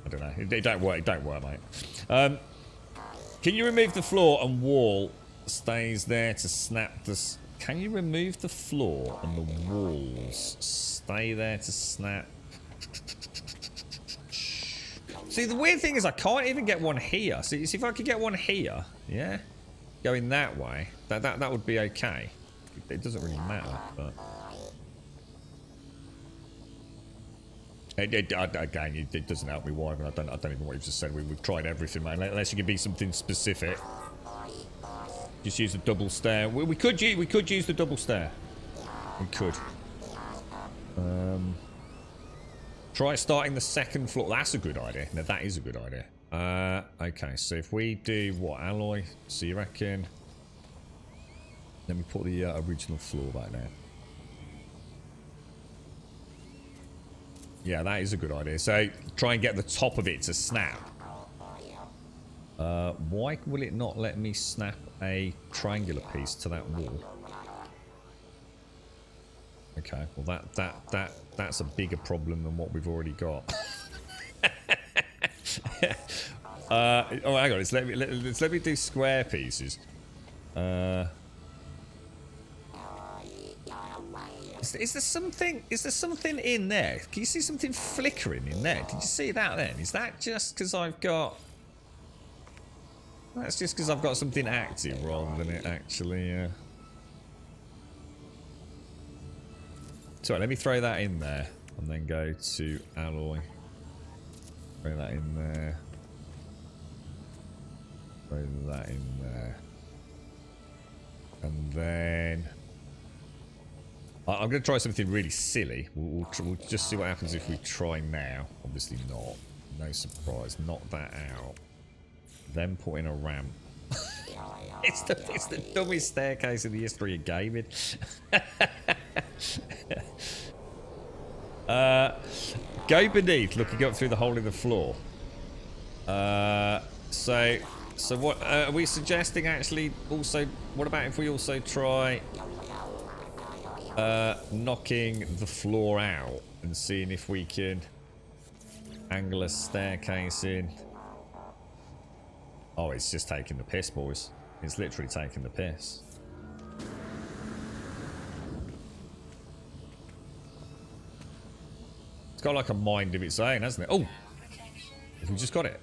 don't know. It don't work. It don't work, mate. Can you remove the floor and wall? Stays there to snap this. Can you remove the floor and the walls? Stay there to snap. See, the weird thing is I can't even get one here. See if I could get one here, yeah, going that way, that would be okay. It doesn't really matter, but again, it doesn't help me why. I don't even know what you've just said. We've tried everything, man. Unless you can be something specific. Just use the double stair. We could use the double stair. We could. Try starting the second floor. That's a good idea. No, that is a good idea. Okay, so if we do what? Alloy? So you reckon... Let me put the original floor back there. Yeah, that is a good idea. So try and get the top of it to snap. Why will it not let me snap a triangular piece to that wall? Okay, well that's a bigger problem than what we've already got. Oh, hang on, let's let me do square pieces. Is there something in there? Can you see something flickering in there? Did you see that then? Is that just because I've got... That's just because I've got something active rather than it actually... So let me throw that in there and then go to alloy. Throw that in there. Throw that in there. And then... I'm going to try something really silly. We'll just see what happens if we try now. Obviously not. No surprise. Knock that out. Then put in a ramp. It's the dumbest staircase in the history of gaming. Go beneath, looking up through the hole in the floor. So what are we suggesting? Actually, also, what about if we also try knocking the floor out and seeing if we can angle a staircase in? Oh, it's just taking the piss, boys. It's literally taking the piss. It's got like a mind of its own, hasn't it? Oh! We just got it.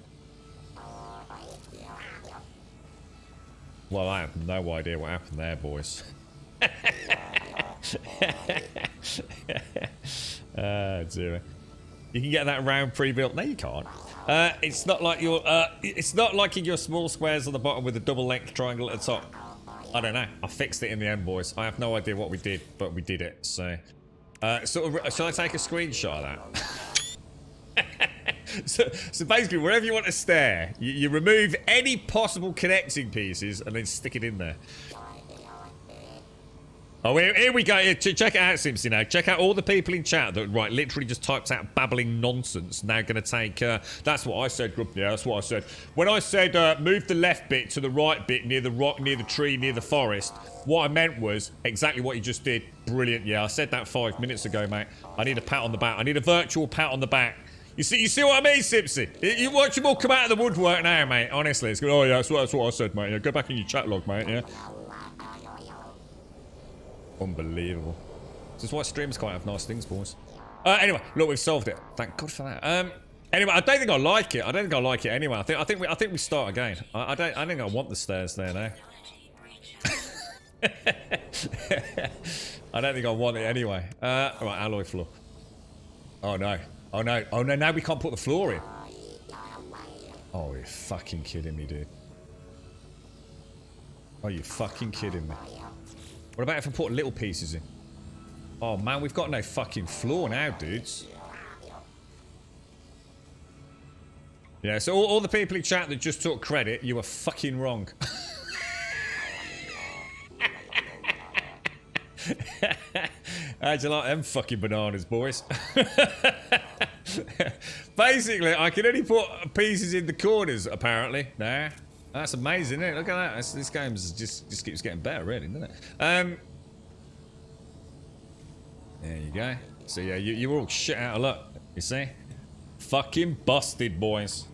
Well, I have no idea what happened there, boys. Dear. You can get that round pre-built. No, you can't. It's not like your. It's not like in your small squares on the bottom with a double length triangle at the top. I don't know. I fixed it in the end, boys. I have no idea what we did, but we did it. So, shall I take a screenshot of that? so basically, wherever you want to stare, you remove any possible connecting pieces and then stick it in there. Oh, here we go. Check it out, Simpson. Now, check out all the people in chat that literally just typed out babbling nonsense. Now, going to take. That's what I said, Grub. Yeah, that's what I said. When I said move the left bit to the right bit near the rock, near the tree, near the forest, what I meant was exactly what you just did. Brilliant. Yeah, I said that 5 minutes ago, mate. I need a pat on the back. I need a virtual pat on the back. You see what I mean, Simpson? You watch them all come out of the woodwork now, mate. Honestly, it's good. Oh yeah, that's what I said, mate. Yeah, go back in your chat log, mate. Yeah. Unbelievable. This is why streams can't have nice things, boys. Anyway, look, we've solved it. Thank God for that. Anyway, I don't think I like it. I don't think I like it anyway. I think we start again. I don't think I want the stairs there now. I don't think I want it anyway. Right, alloy floor. Oh no. Oh no. Oh no, now we can't put the floor in. Oh, you're fucking kidding me, dude. Are you fucking kidding me? What about if I put little pieces in? Oh man, we've got no fucking floor now, dudes. Yeah, so all the people in chat that just took credit, you were fucking wrong. How'd you like them fucking bananas, boys? Basically, I can only put pieces in the corners, apparently. Nah. That's amazing, isn't it? Look at that. This game just keeps getting better, really, doesn't it? There you go. So yeah, you were all shit out of luck, you see? Fucking busted, boys.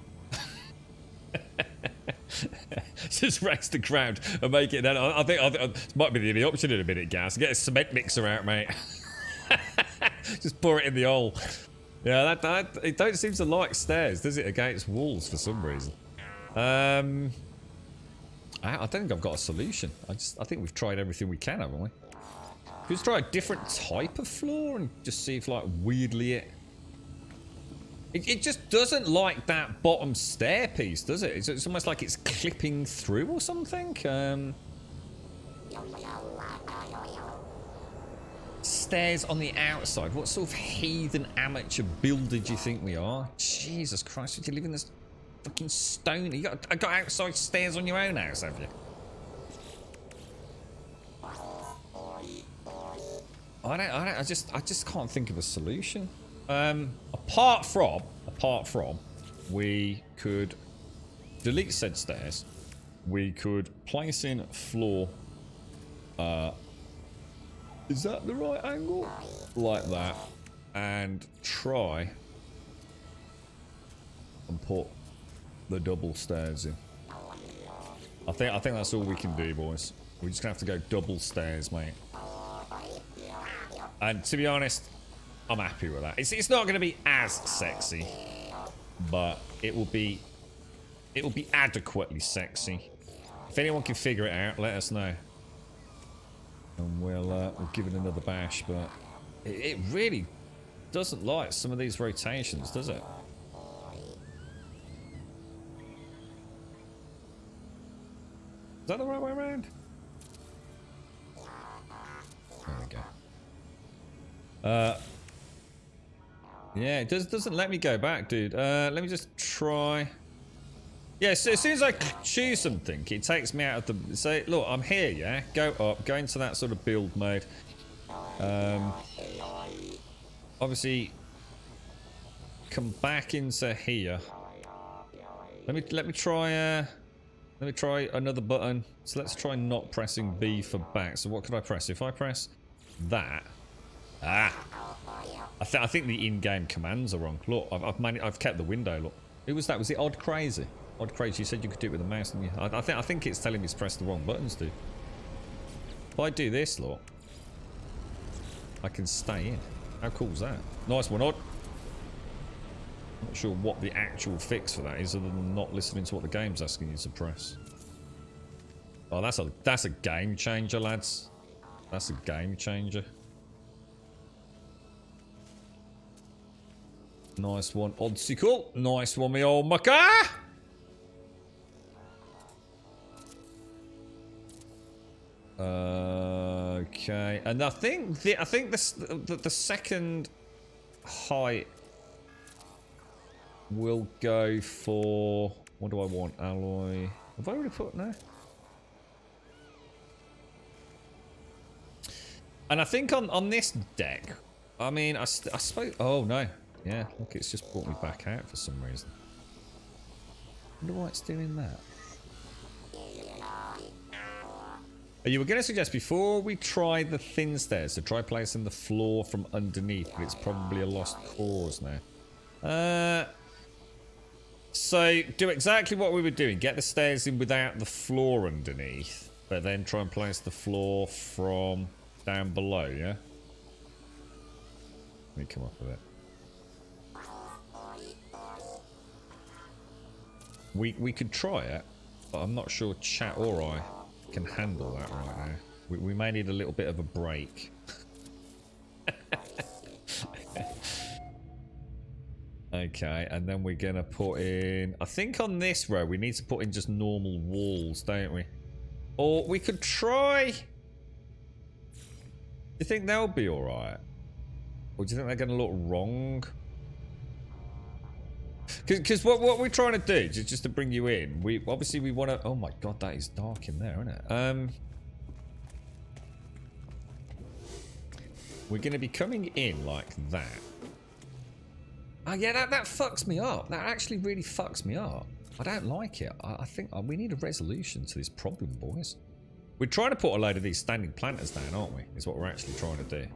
Just race the crowd and make it. I think it might be the option in a minute, Gas. Get a cement mixer out, mate. Just pour it in the hole. Yeah, that it don't seem to like stairs, does it? Against walls for some reason. I don't think I've got a solution. I think we've tried everything we can, haven't we? Let's try a different type of floor and just see if, like, weirdly it just doesn't like that bottom stair piece, does it? It's almost like it's clipping through or something. Stairs on the outside. What sort of heathen amateur builder do you think we are? Jesus Christ, would you live in this fucking stone? You got outside stairs on your own house, have you? I just can't think of a solution. Apart from, we could delete said stairs. We could place in floor. Is that the right angle? Like that, and try and put the double stairs in. I think that's all we can do, boys. We're just gonna have to go double stairs, mate. And to be honest, I'm happy with that. It's not going to be as sexy, but it will be adequately sexy. If anyone can figure it out, let us know, and we'll give it another bash. But it really doesn't like some of these rotations, does it? Is that the right way around? There we go. Yeah, it doesn't let me go back, dude. Let me just try. Yeah, so as soon as I choose something, it takes me out of the... Say, look, I'm here, yeah? Go up, go into that sort of build mode. Obviously, come back into here. Let me try another button. So let's try not pressing B for back. So what could I press? If I press that... I think the in-game commands are wrong. Look, I've kept the window. Look, who was that? Was it Odd Crazy? Odd Crazy. You said you could do it with a mouse, didn't you? I think it's telling me to press the wrong buttons, dude. If I do this, look, I can stay in. How cool is that? Nice one, Odd. Not sure what the actual fix for that is, other than not listening to what the game's asking you to press. Oh, that's a game changer, lads. That's a game changer. Nice one, Oddsicle. Nice one, me old mucker. Okay, and I think the second height will go for, what do I want? Alloy. Have I already put no? And I think on this deck, I mean, I suppose. Oh no. Yeah, look, it's just brought me back out for some reason. I wonder why it's doing that. You were going to suggest before we try the thin stairs to try placing the floor from underneath, but it's probably a lost cause now. So do exactly what we were doing. Get the stairs in without the floor underneath, but then try and place the floor from down below, yeah? Let me come up with it. We could try it, but I'm not sure chat or I can handle that right now. We may need a little bit of a break. Okay, and then we're gonna put in... I think on this row we need to put in just normal walls, don't we? Or we could try... Do you think they'll be alright? Or do you think they're gonna look wrong? Because what we're trying to do is just to bring you in. We want to... Oh my god, that is dark in there, isn't it? We're gonna be coming in like that. Oh yeah, that fucks me up. That actually really fucks me up. I don't like it. I think we need a resolution to this problem, boys. We're trying to put a load of these standing planters down, aren't we? Is what we're actually trying to do.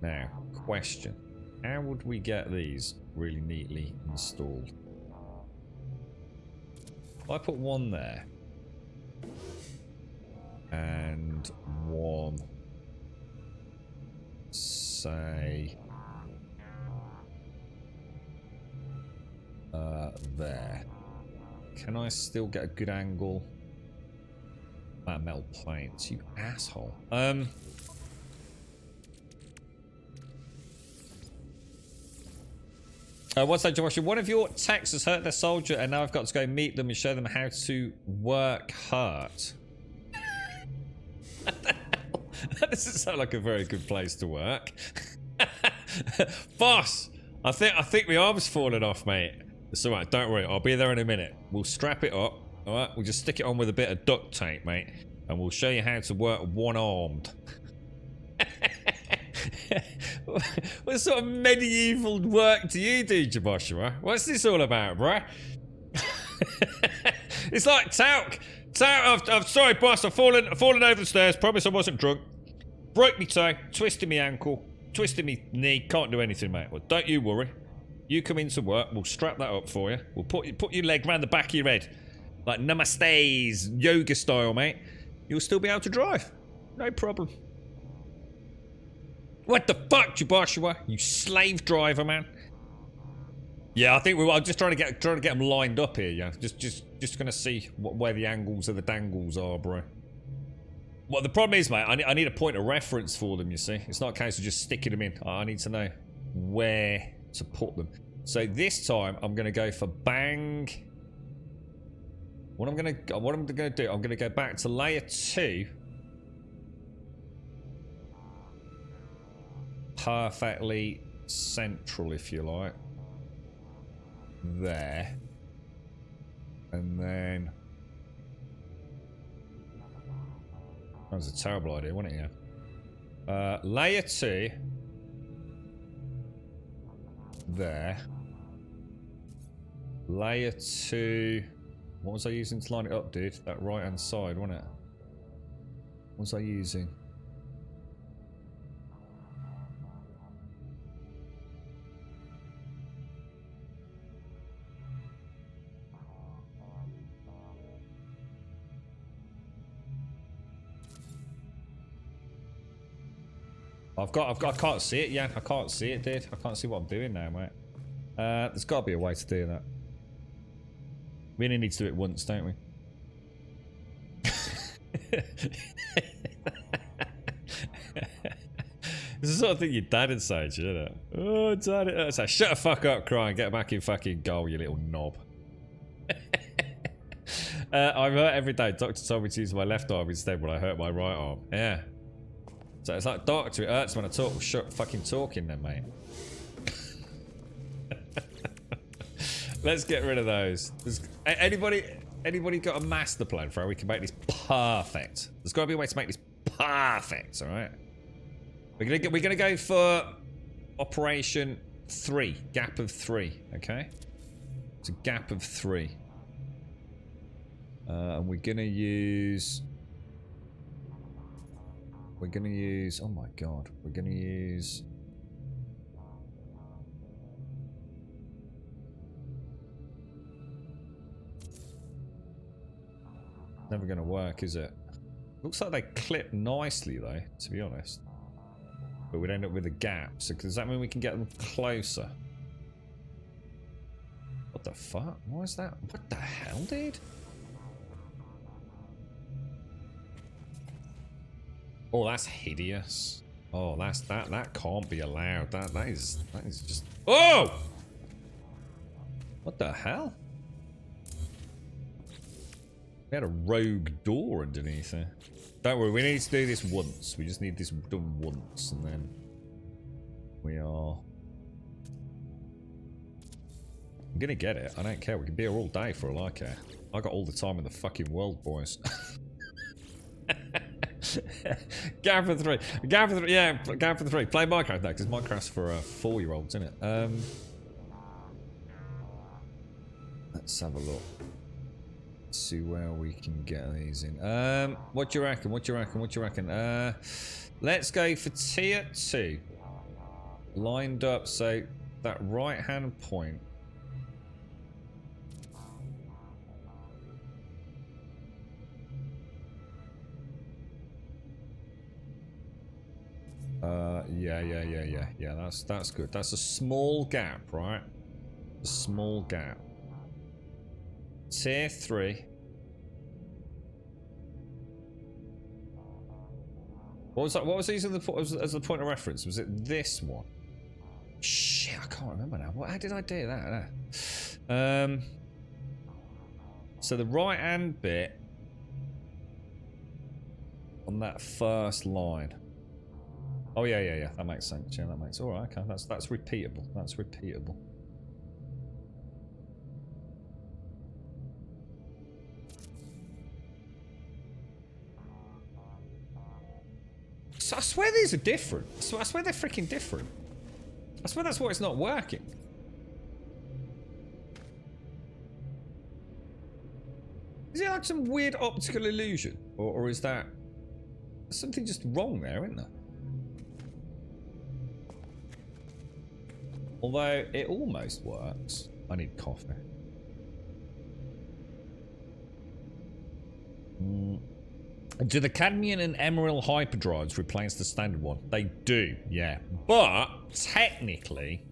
Now, question. How would we get these really neatly installed? If I put one there. And one... say... there. Can I still get a good angle? That metal plates, you asshole. What's that, Josh? One of your techs has hurt their soldier, and now I've got to go meet them and show them how to work hurt. What the hell? That doesn't sound like a very good place to work. Boss, I think my arm's falling off, mate. It's alright, don't worry, I'll be there in a minute. We'll strap it up, alright? We'll just stick it on with a bit of duct tape, mate. And we'll show you how to work one-armed. What sort of medieval work do you do, Jaboshua? What's this all about, bruh? It's like talc. I'm sorry, boss, I've fallen over the stairs. Promise I wasn't drunk. Broke me toe, twisted me ankle, twisted me knee. Can't do anything, mate. Well, don't you worry. You come into work, we'll strap that up for you. We'll put your leg round the back of your head. Like namaste's, yoga style, mate. You'll still be able to drive. No problem. What the fuck, Jaboshua? You slave driver, man. Yeah, I think I'm just trying to get them lined up here, yeah. Just gonna see where the angles of the dangles are, bro. Well, the problem is, mate, I need a point of reference for them, you see. It's not a case of just sticking them in. I need to know where to put them. So this time I'm gonna go for bang. What I'm gonna do, I'm gonna go back to layer 2. Perfectly central, if you like. There. And then that was a terrible idea, wasn't it? Yeah. Layer 2. There. Layer 2. What was I using to line it up, dude? That right hand side, wasn't it? What was I using? I can't see it, yeah. I can't see it, dude. I can't see what I'm doing now, mate. There's got to be a way to do that. We only need to do it once, don't we? This is the sort of thing your dad would say, isn't it? Oh, dad, it's like, shut the fuck up, cry, and get back in fucking goal, you little knob. I'm hurt every day. Doctor told me to use my left arm instead when I hurt my right arm. Yeah. So it's like, doctor, it hurts when I talk. Well, shut fucking talking then, mate. Let's get rid of those. Anybody got a master plan for how we can make this perfect? There's got to be a way to make this perfect, all right? We're gonna go for operation 3, gap of 3, okay? It's a gap of 3, and we're gonna use. Oh my god, we're gonna use. Never gonna work, is it? Looks like they clip nicely though, to be honest. But we'd end up with a gap. So does that mean we can get them closer? What the fuck? Why is that? What the hell, dude? Oh, that's hideous. Oh, that can't be allowed. That is just. Oh! What the hell? We had a rogue door underneath there. Don't worry, we need to do this once. We just need this done once, and then we are. I'm gonna get it. I don't care. We can be here all day for all I care. I got all the time in the fucking world, boys. Going for 3. Going for 3. Yeah, going for 3. Play Minecraft now, because Minecraft's for 4-year-olds, isn't it? Let's have a look. Let's see where we can get these in. What do you reckon? What do you reckon? What do you reckon? Let's go for tier 2. Lined up, so that right-hand point. Yeah. That's good. That's a small gap, right? A small gap. Tier 3. What was that? What was these as the point of reference? Was it this one? Shit, I can't remember now. How did I do that? So the right hand bit on that first line. Oh yeah. That makes sense. Yeah, that makes. All right, okay. That's repeatable. That's repeatable. So I swear these are different. I swear they're freaking different. I swear that's why it's not working. Is it like some weird optical illusion, or is that something just wrong there, isn't there? Although it almost works. I need coffee. Do the cadmium and emerald hyperdrives replace the standard one? They do, yeah. But technically,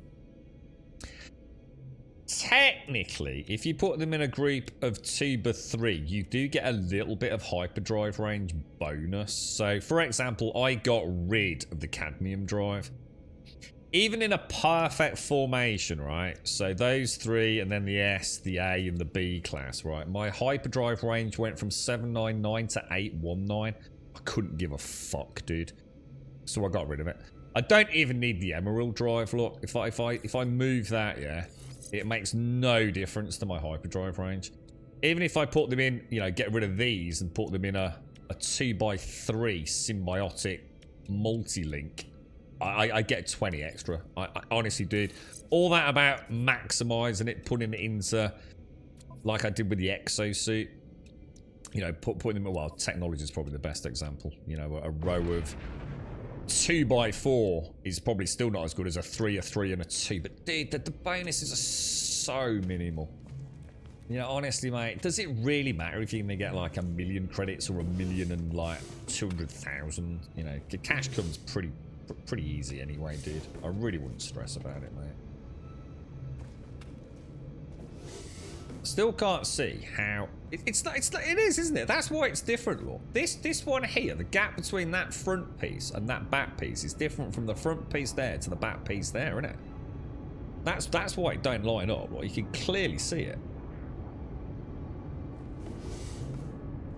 if you put them in a group of 2x3, you do get a little bit of hyperdrive range bonus. So, for example, I got rid of the cadmium drive. Even in a perfect formation, right? So those 3 and then the S, the A and the B class, right? My hyperdrive range went from 799 to 819. I couldn't give a fuck, dude. So I got rid of it. I don't even need the emerald drive, look. If I move that, yeah, it makes no difference to my hyperdrive range. Even if I put them in, you know, get rid of these and put them in a 2x3 symbiotic multi-link, I get 20 extra. I honestly did. All that about maximizing it, putting it into, like I did with the exosuit. You know, putting them, well, technology is probably the best example. You know, a row of 2x4 is probably still not as good as a 3, a 3, and a 2. But dude, the bonuses are so minimal. You know, honestly, mate, does it really matter if you're going to get like 1,000,000 credits or 1,000,000 and like 200,000? You know, the cash comes pretty easy anyway, dude. I really wouldn't stress about it, mate. Still can't see how it is, isn't it? That's why it's different, look. This one here, the gap between that front piece and that back piece is different from the front piece there to the back piece there, isn't it? That's why it don't line up. Look, you can clearly see it.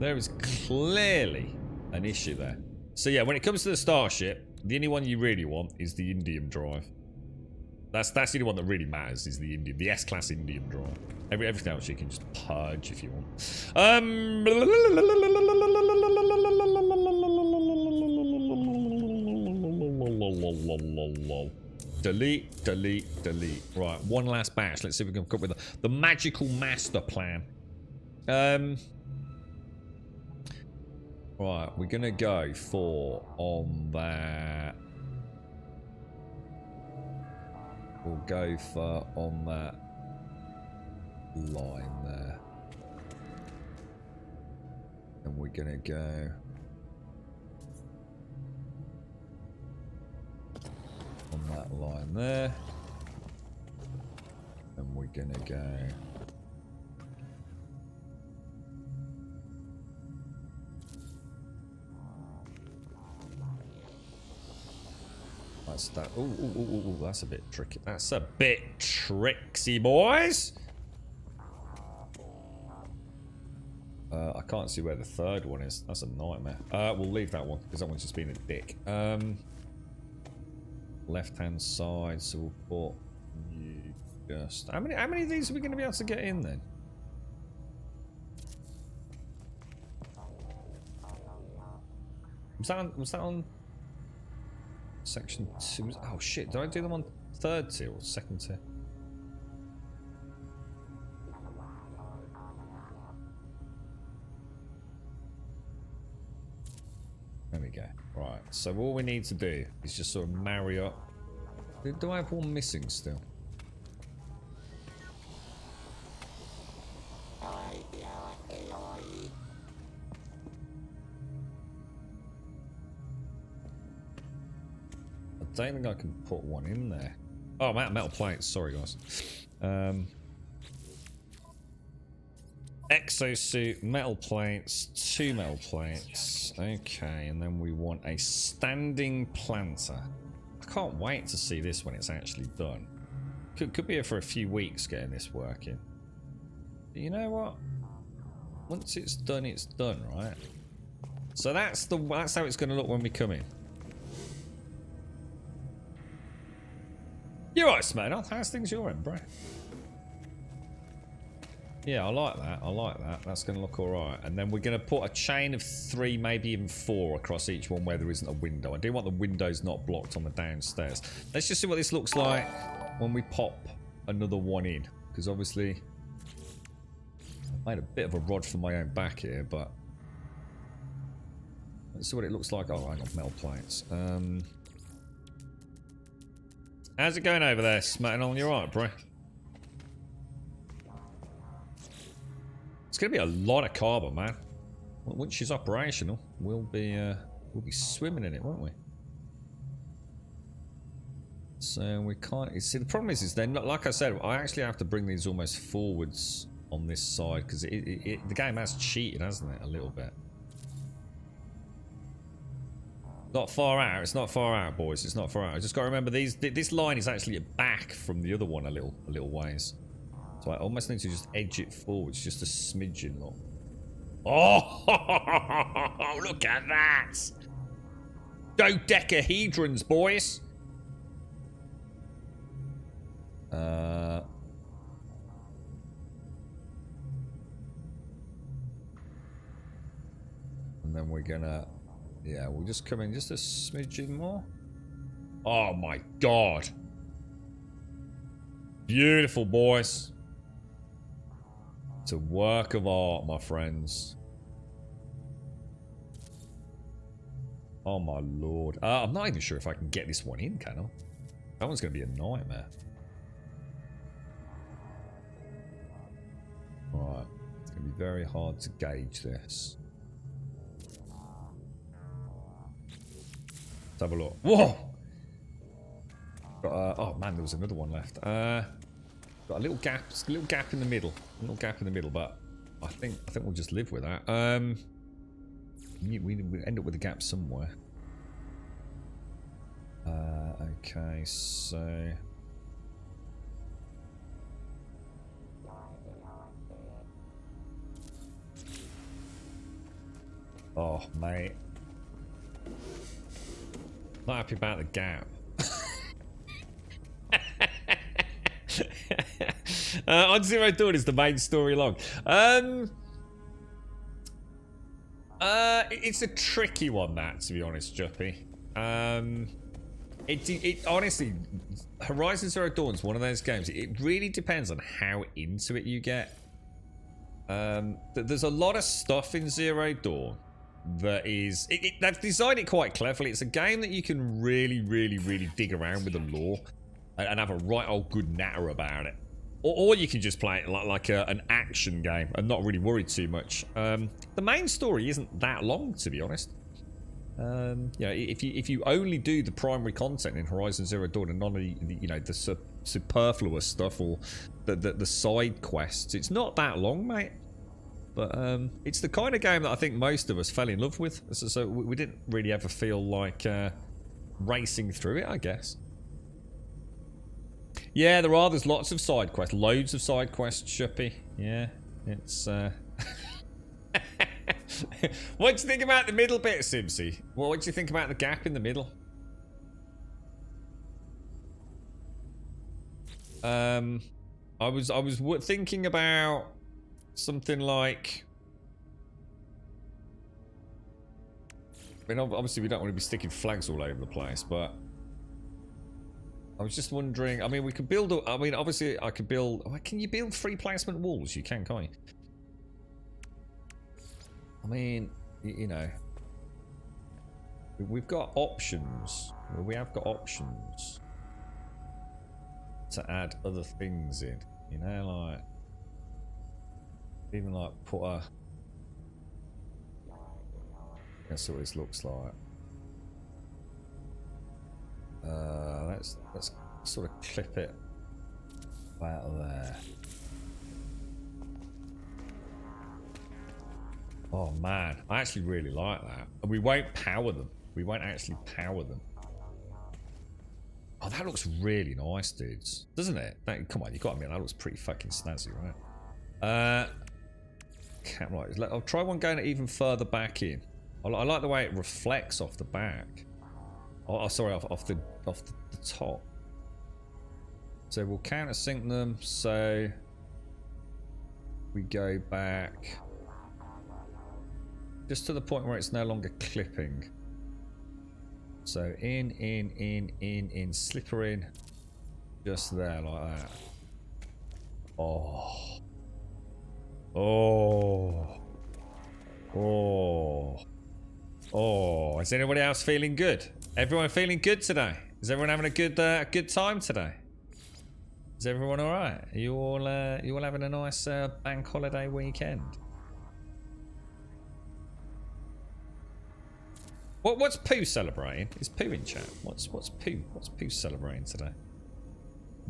There is clearly an issue there. So yeah, when it comes to the starship, the only one you really want is the indium drive. That's the only one that really matters, is the indium, the S-class indium drive. Everything else you can just purge if you want. Delete. Right, one last batch. Let's see if we can come up with the magical master plan. Right, we're gonna go for on that. We'll go for on that line there. And we're gonna go on that line there. And we're gonna go That's that. Ooh, that's a bit tricky. That's a bit tricksy, boys. I can't see where the third one is. That's a nightmare. We'll leave that one because that one's just being a dick. Left-hand side, so we'll put you just. How many of these are we going to be able to get in then? Was that on section 2? Oh shit! Did I do them on third tier or second tier? There we go. Right, so all we need to do is just sort of marry up. Do I have one missing still? I don't think I can put one in there. Oh, metal plates. Sorry, guys. Exosuit, metal plates, 2 metal plates. Okay, and then we want a standing planter. I can't wait to see this when it's actually done. Could be here for a few weeks getting this working. But you know what? Once it's done, right? So that's how it's going to look when we come in. You're right, Smadoff. How's things your end, bro? Yeah, I like that. I like that. That's going to look alright. And then we're going to put a chain of 3, maybe even 4 across each one where there isn't a window. I do want the windows not blocked on the downstairs. Let's just see what this looks like when we pop another one in. Because obviously, I made a bit of a rod for my own back here, but let's see what it looks like. Oh, hang on, metal plates. How's it going over there, Smatin? You alright, bro? It's gonna be a lot of carbon, man. Once she's operational, we'll be swimming in it, won't we? So we can't. See, the problem is they're not. Like I said, I actually have to bring these almost forwards on this side because the game has cheated, hasn't it, a little bit? Not far out. It's not far out, boys. It's not far out. I just got to remember this line is actually back from the other one a little ways. So I almost need to just edge it forwards, just a smidgen, look. Oh, look at that! Dodecahedrons, boys. And then we're gonna. Yeah, we'll just come in just a smidgen more. Oh my god. Beautiful, boys. It's a work of art, my friends. Oh my lord. I'm not even sure if I can get this one in, can I? That one's going to be a nightmare. Alright. It's going to be very hard to gauge this. Let's have a look. Whoa! Got, oh man, there was another one left. Got a little gap in the middle. A little gap in the middle, but I think we'll just live with that. We end up with a gap somewhere. Okay, so oh mate, not happy about the gap. On Zero Dawn is the main story log. It's a tricky one, that, to be honest, Juppy. It honestly, Horizon Zero Dawn is one of those games. It really depends on how into it you get. There's a lot of stuff in Zero Dawn that is. They've designed it quite cleverly. It's a game that you can really dig around with the lore and have a right old good natter about it. Or you can just play it like an action game and not really worry too much. The main story isn't that long, to be honest. You know, if you only do the primary content in Horizon Zero Dawn and none of the superfluous stuff or the side quests, it's not that long, mate. But it's the kind of game that I think most of us fell in love with. So we didn't really ever feel like racing through it, I guess. Yeah, there are. There's lots of side quests. Loads of side quests, Shuppy. Yeah, it's... What do you think about the middle bit, Simsy? What do you think about the gap in the middle? I was thinking about something like... I mean, obviously we don't want to be sticking flags all over the place, but... I was just wondering, I mean, we could build... I mean, obviously I could build... Oh, can you build 3 placement walls? You can, can't you? I mean, you know... We've got options. We have got options to add other things in. You know, like... Even like put a... That's what this looks like. Let's sort of clip it out of there. Oh man, I actually really like that. And we won't power them. We won't actually power them. Oh, that looks really nice, dudes. Doesn't it? Come on, you got to admit, that looks pretty fucking snazzy, right? Right, I'll try one going even further back in. I like the way it reflects off the back. Oh, sorry, off the top. So we'll countersink them. So we go back just to the point where it's no longer clipping. So in, slipper in, just there like that. Oh, oh, oh, oh! Is anybody else feeling good? Everyone feeling good today? Is everyone having a good time today? Is everyone all right? Are you all having a nice bank holiday weekend? What's Pooh celebrating? Is Pooh in chat? What's Pooh? What's Pooh celebrating today?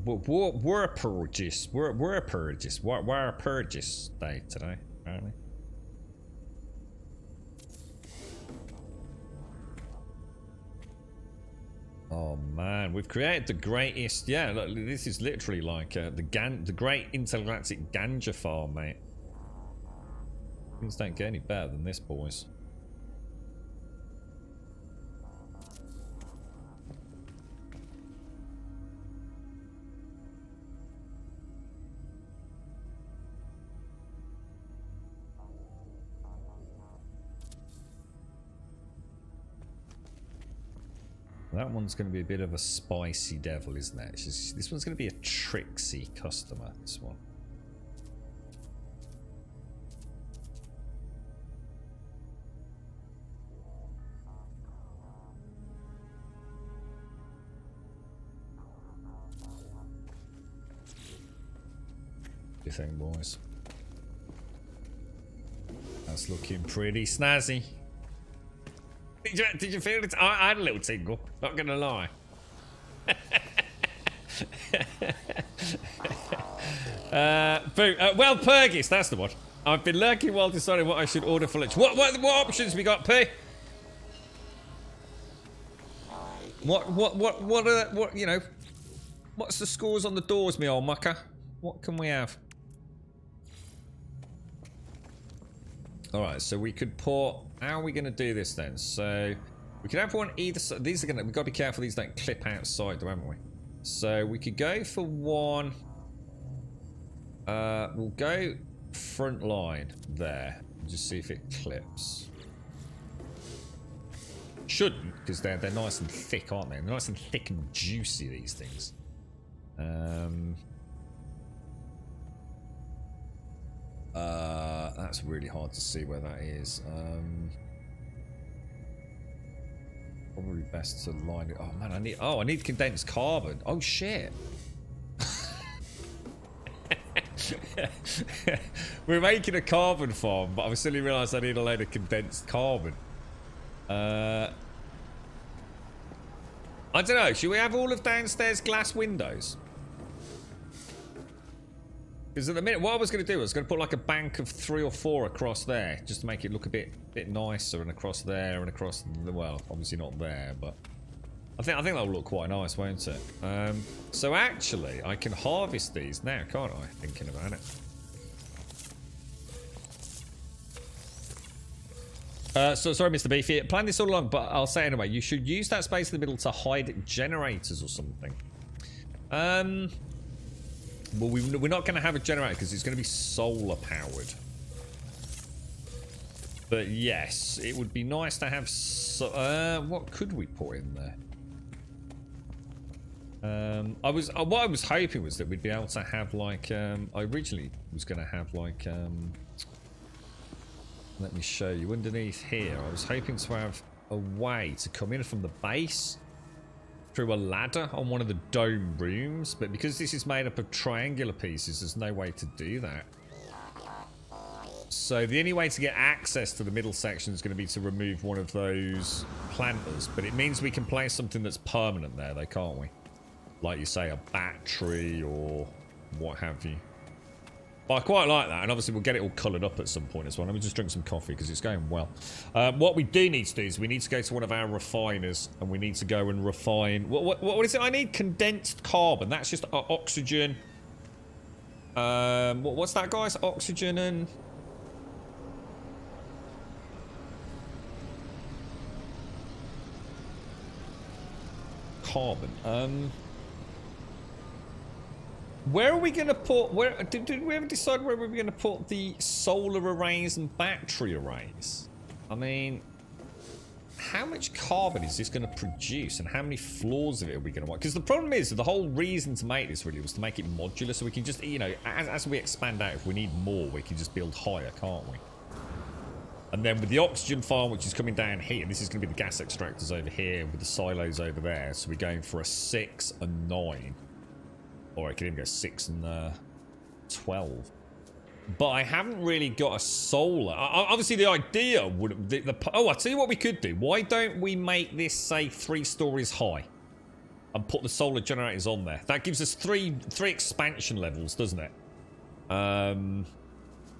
We're purges. We're purges. We're purges day today, apparently. Oh man, we've created the greatest. Yeah, look, this is literally like the great intergalactic ganja farm, mate. Things don't get any better than this, boys. That one's going to be a bit of a spicy devil, isn't it? This one's going to be a tricksy customer, this one. What do you think, boys? That's looking pretty snazzy. Did you feel it? I had a little tingle, not gonna lie. Well, Purgis, that's the one. I've been lurking while deciding what I should order for lunch. What options we got, P? What you know? What's the scores on the doors, me old mucker? What can we have? Alright, so we could put... How are we going to do this then? So, we could have one either side. These are going to... We've got to be careful these don't clip outside though, haven't we? So, we could go for one... we'll go front line there. Just see if it clips. Shouldn't, because they're nice and thick, aren't they? They're nice and thick and juicy, these things. That's really hard to see where that is. Probably best to line it. Oh man, I need condensed carbon. Oh shit. We're making a carbon farm, but I've suddenly realised I need a load of condensed carbon. I don't know. Should we have all of downstairs glass windows? Because at the minute, what I was going to do was going to put like a bank of 3 or 4 across there, just to make it look a bit nicer, and across there, and across the, well, obviously not there, but I think that'll look quite nice, won't it? So actually, I can harvest these now, can't I? Thinking about it. So sorry, Mr. Beefy. Plan this all along, but I'll say anyway. You should use that space in the middle to hide generators or something. Well, we're not going to have a generator because it's going to be solar powered. But yes, it would be nice to have. What could we put in there? What I was hoping was that we'd be able to have like. I originally was going to have like. Let me show you. Underneath here, I was hoping to have a way to come in from the base through a ladder on one of the dome rooms, but because this is made up of triangular pieces, there's no way to do that. So the only way to get access to the middle section is going to be to remove one of those planters, but it means we can place something that's permanent there, though, can't we? Like you say, a battery or what have you. But I quite like that, and obviously we'll get it all coloured up at some point as well. Let me just drink some coffee because it's going well. What we do need to do is we need to go to one of our refiners, and we need to go and refine... What is it I need? Condensed carbon. That's just oxygen. What's that, guys? Oxygen and... carbon. Where are we going to put... Where did we ever decide where we were going to put the solar arrays and battery arrays? I mean, how much carbon is this going to produce, and how many floors of it are we going to want? Because the problem is, the whole reason to make this really was to make it modular, so we can just, you know, as we expand out, if we need more, we can just build higher, can't we? And then with the oxygen farm, which is coming down here, this is going to be the gas extractors over here with the silos over there. So we're going for a 6 and 9. Or I could even go 6 and 12. But I haven't really got a solar. Obviously, the idea would... Oh, I'll tell you what we could do. Why don't we make this, say, 3 stories high? And put the solar generators on there. That gives us three expansion levels, doesn't it?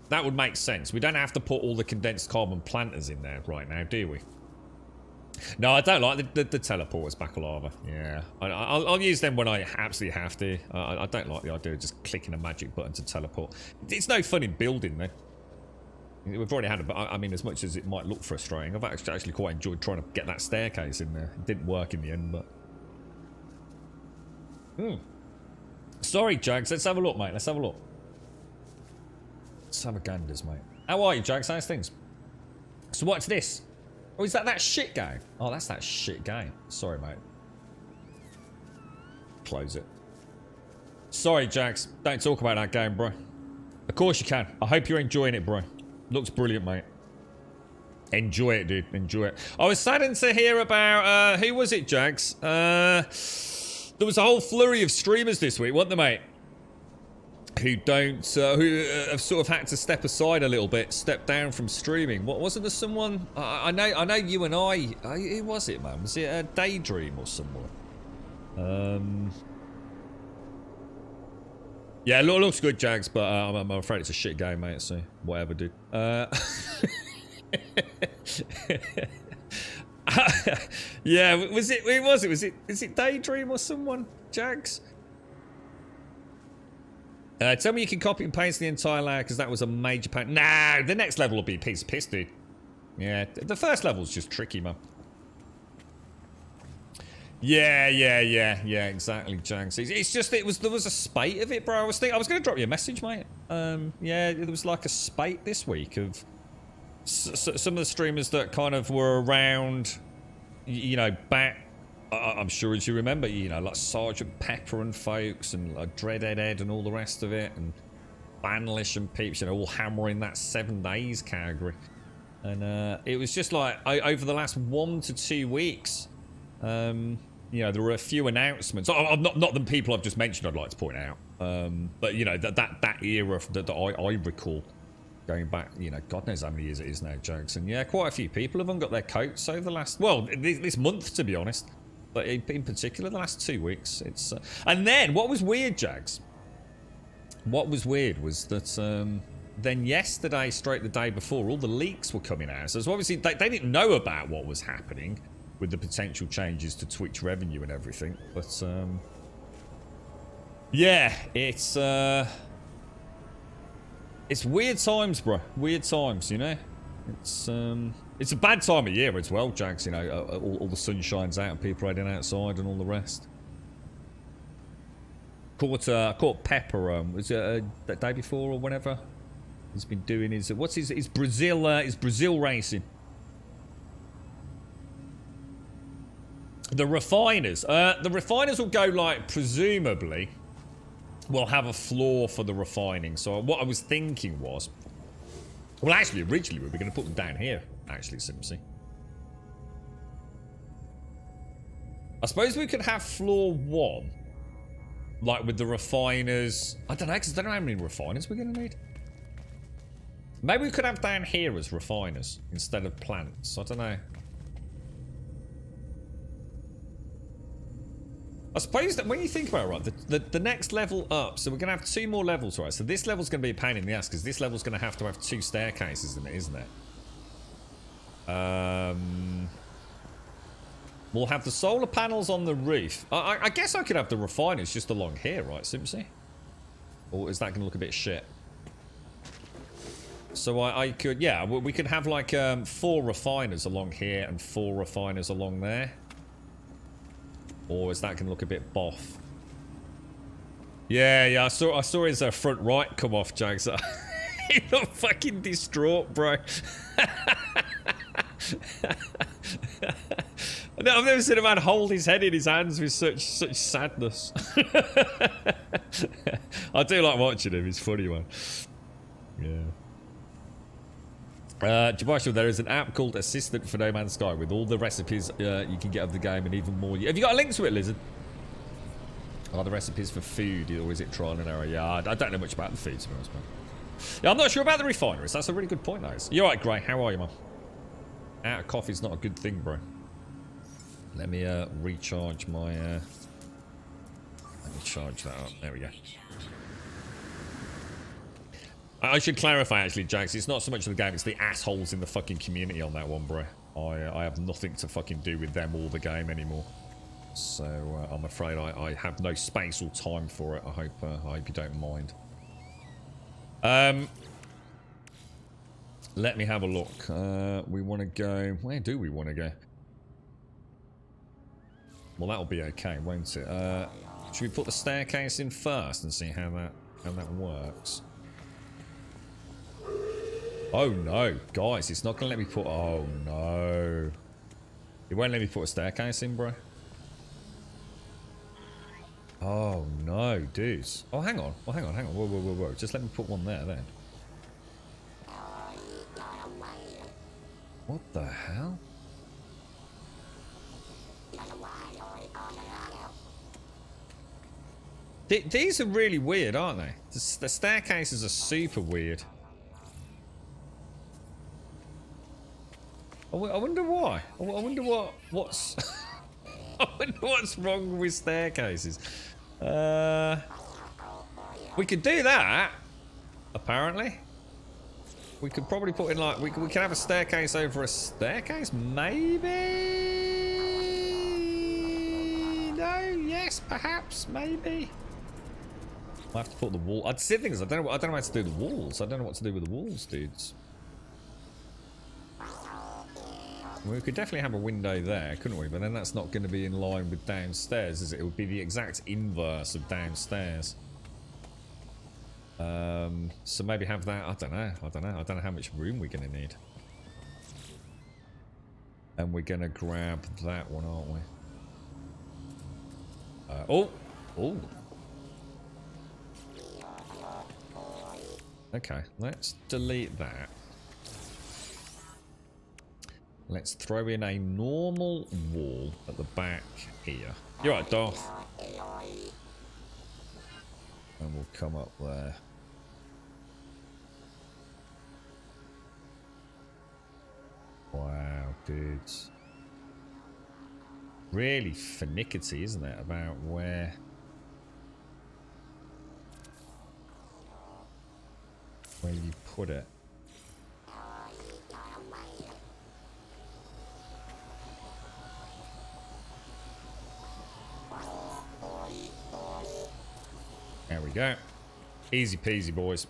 That would make sense. We don't have to put all the condensed carbon planters in there right now, do we? No, I don't like the teleporters, Bakalava. Yeah. I'll use them when I absolutely have to. I don't like the idea of just clicking a magic button to teleport. It's no fun in building, though. We've already had it, but I mean, as much as it might look frustrating, I've actually quite enjoyed trying to get that staircase in there. It didn't work in the end, but... Sorry, Jags. Let's have a look, mate. Let's have a look. Let's have a ganders, mate. How are you, Jags? How's things? So what's this? Oh, is that shit game? Oh, that's that shit game. Sorry, mate. Close it. Sorry, Jax. Don't talk about that game, bro. Of course you can. I hope you're enjoying it, bro. Looks brilliant, mate. Enjoy it, dude. Enjoy it. I was saddened to hear about... who was it, Jax? There was a whole flurry of streamers this week, wasn't there, mate? Who have sort of had to step aside a little bit, step down from streaming. What wasn't there someone? I know you and I. Who was it, man? Was it a Daydream or someone? Yeah, looks good, Jags, but I'm afraid it's a shit game, mate. So whatever, dude. Yeah, was it? Who was it? Is it Daydream or someone? Jags. Tell me you can copy and paste the entire layer because that was a major pain. Nah, the next level will be a piece of piss, dude. Yeah, the first level's just tricky, man. Yeah, exactly, Janks. It's just there was a spate of it, bro. I was going to drop you a message, mate. Yeah, there was like a spate this week of some of the streamers that kind of were around, you know, back. I'm sure as you remember, you know, like Sergeant Pepper and folks, and like Dreadhead Ed and all the rest of it, and Banlish and peeps, you know, all hammering that 7 days category. And it was just like, over the last 1 to 2 weeks, you know, there were a few announcements. Not the people I've just mentioned, I'd like to point out. But, you know, that era that I recall, going back, you know, God knows how many years it is now, Jokes. And yeah, quite a few people have got their coats over the last, well, this month, to be honest. But in particular, the last 2 weeks, it's... and then, what was weird, Jags? What was weird was that then yesterday, straight the day before, all the leaks were coming out. So obviously, they didn't know about what was happening. with the potential changes to Twitch revenue and everything. But yeah, it's weird times, bro. Weird times, you know. It's a bad time of year as well, Jags. You know, all the sun shines out and people riding outside and all the rest. Caught Pepper. Was it that day before or whenever? He's been doing his his Brazil racing. The refiners. The refiners will go like presumably. We'll have a floor for the refining. So what I was thinking was, well, actually, originally we were going to put them down here. Actually, Simpsy. I suppose we could have floor 1, like with the refiners. I don't know, because I don't know how many refiners we're going to need. Maybe we could have down here as refiners instead of plants. I don't know. I suppose that when you think about it, right, the next level up, so we're going to have 2 more levels, right? So this level's going to be a pain in the ass, because this level's going to have 2 staircases in it, isn't it? We'll have the solar panels on the roof. I guess I could have the refiners just along here, right, Simpsy? Or is that going to look a bit shit? So I could, yeah, we could have like 4 refiners along here and 4 refiners along there. Or is that going to look a bit boff? Yeah, I saw his front right come off, Jags. He's not fucking distraught, bro. No, I've never seen a man hold his head in his hands with such sadness. I do like watching him. He's funny, man. Yeah. Jabashil, there is an app called Assistant for No Man's Sky with all the recipes you can get of the game and even more. Have you got a link to it, Lizard? Are the recipes for food or is it trial and error? Yeah, I don't know much about the food, to be honest, man. Yeah, I'm not sure about the refineries. That's a really good point, guys. You're right, Gray. How are you, man? Out of coffee's not a good thing, bro. Let me recharge my... Let me charge that up. There we go. I should clarify, actually, Jax. It's not so much of the game. It's the assholes in the fucking community on that one, bro. I have nothing to fucking do with them or the game anymore. So I'm afraid I have no space or time for it. I hope you don't mind. Let me have a look. We want to go... Where do we want to go? Well, that'll be okay, won't it? Should we put the staircase in first and see how that works? Oh no, guys, it's not gonna let me put... Oh no. It won't let me put a staircase in, bro. Oh no, dudes. Oh, hang on. Oh, hang on. Whoa. Just let me put one there, then. What the hell? These are really weird, aren't they? The staircases are super weird. I wonder why. I wonder what's... I wonder what's wrong with staircases. We could do that, apparently. We could probably put in like... We could have a staircase over a staircase? Maybe? No? Yes? Perhaps? Maybe? I have to put the wall... I'd say things. I don't know how to do the walls. I don't know what to do with the walls, dudes. We could definitely have a window there, couldn't we? But then that's not going to be in line with downstairs, is it? It would be the exact inverse of downstairs. So maybe have that. I don't know. I don't know how much room we're going to need. And we're going to grab that one, aren't we? Oh. Okay, let's delete that. Let's throw in a normal wall at the back here. You're right, Darth. And we'll come up there. Wow, dudes. Really finicky, isn't it, about where you put it. go. Easy peasy, boys.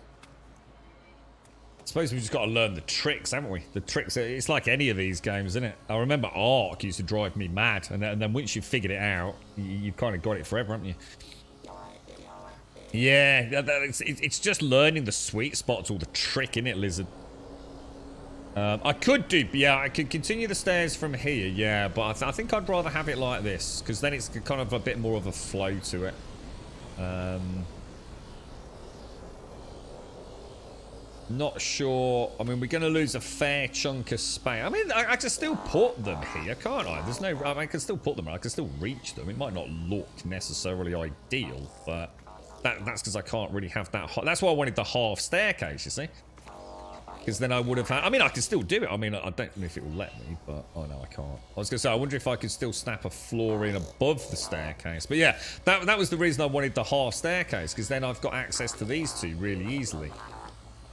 I suppose we've just got to learn the tricks, haven't we? The tricks, it's like any of these games, isn't it? I remember Ark used to drive me mad, and then once you've figured it out, you've kind of got it forever, haven't you? Yeah, it's just learning the sweet spots, all the trick, innit, Lizard? I could continue the stairs from here, yeah, but I think I'd rather have it like this, because then it's kind of a bit more of a flow to it. Not sure. I mean, we're going to lose a fair chunk of space. I mean, I can still put them here, can't I? There's no... I mean, I can still put them. I can still reach them. It might not look necessarily ideal, but that's because I can't really have that... That's why I wanted the half staircase, you see? Because then I would have had... I mean, I can still do it. I mean, I don't know if it will let me, but... Oh, no, I can't. I was going to say, I wonder if I could still snap a floor in above the staircase. But yeah, that was the reason I wanted the half staircase, because then I've got access to these two really easily.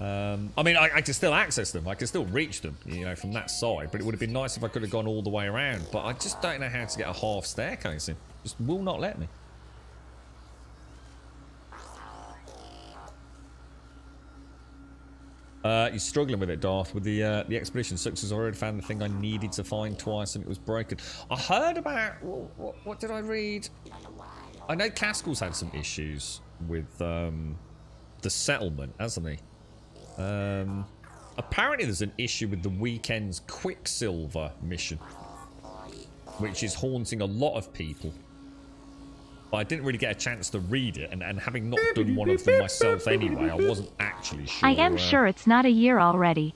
I mean, I can still access them. I can still reach them, you know, from that side. But it would have been nice if I could have gone all the way around. But I just don't know how to get a half staircase in. Just will not let me. You're struggling with it, Darth. With the expedition success, I already found the thing I needed to find twice, and it was broken. I heard about... What did I read? I know Caskell's had some issues with the settlement, hasn't he? Apparently there's an issue with the weekend's Quicksilver mission, which is haunting a lot of people. But I didn't really get a chance to read it, and having not done one of them myself anyway, I wasn't actually sure. I am sure it's not a year already.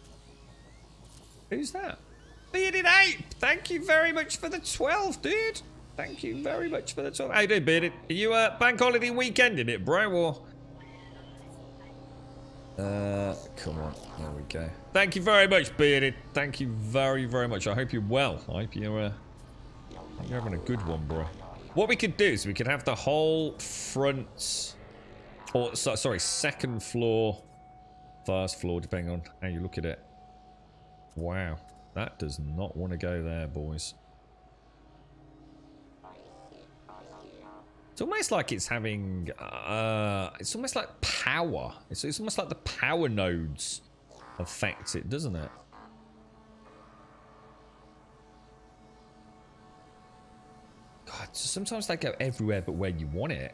Who's that? Bearded Ape! Thank you very much for the 12, dude! Thank you very much for the 12. How you doing, Bearded? Are you bank holiday weekend in it, bro, or... come on. There we go. Thank you very much, Bearded. Thank you very, very much. I hope you're well. I hope you're having a good one, bro. What we could do is we could have the whole front... Or, sorry, second floor, first floor, depending on how you look at it. Wow. That does not want to go there, boys. It's almost like it's having, it's almost like power. It's almost like the power nodes affect it, doesn't it? God, sometimes they go everywhere but where you want it.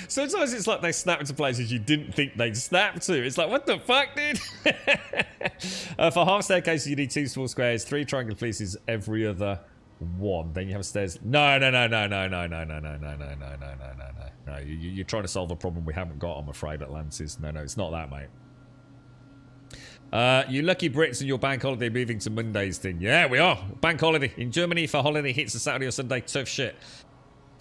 Sometimes it's like they snap into places you didn't think they'd snap to. It's like, what the fuck, dude? For half staircases, you need 2 small squares, 3 triangular pieces every other... 1. Then you have stairs. No. You're trying to solve a problem we haven't got, I'm afraid, Atlantis. No, it's not that, mate. You lucky Brits and your bank holiday moving to Mondays thing. Yeah, we are. Bank holiday. In Germany, for holiday hits a Saturday or Sunday, tough shit.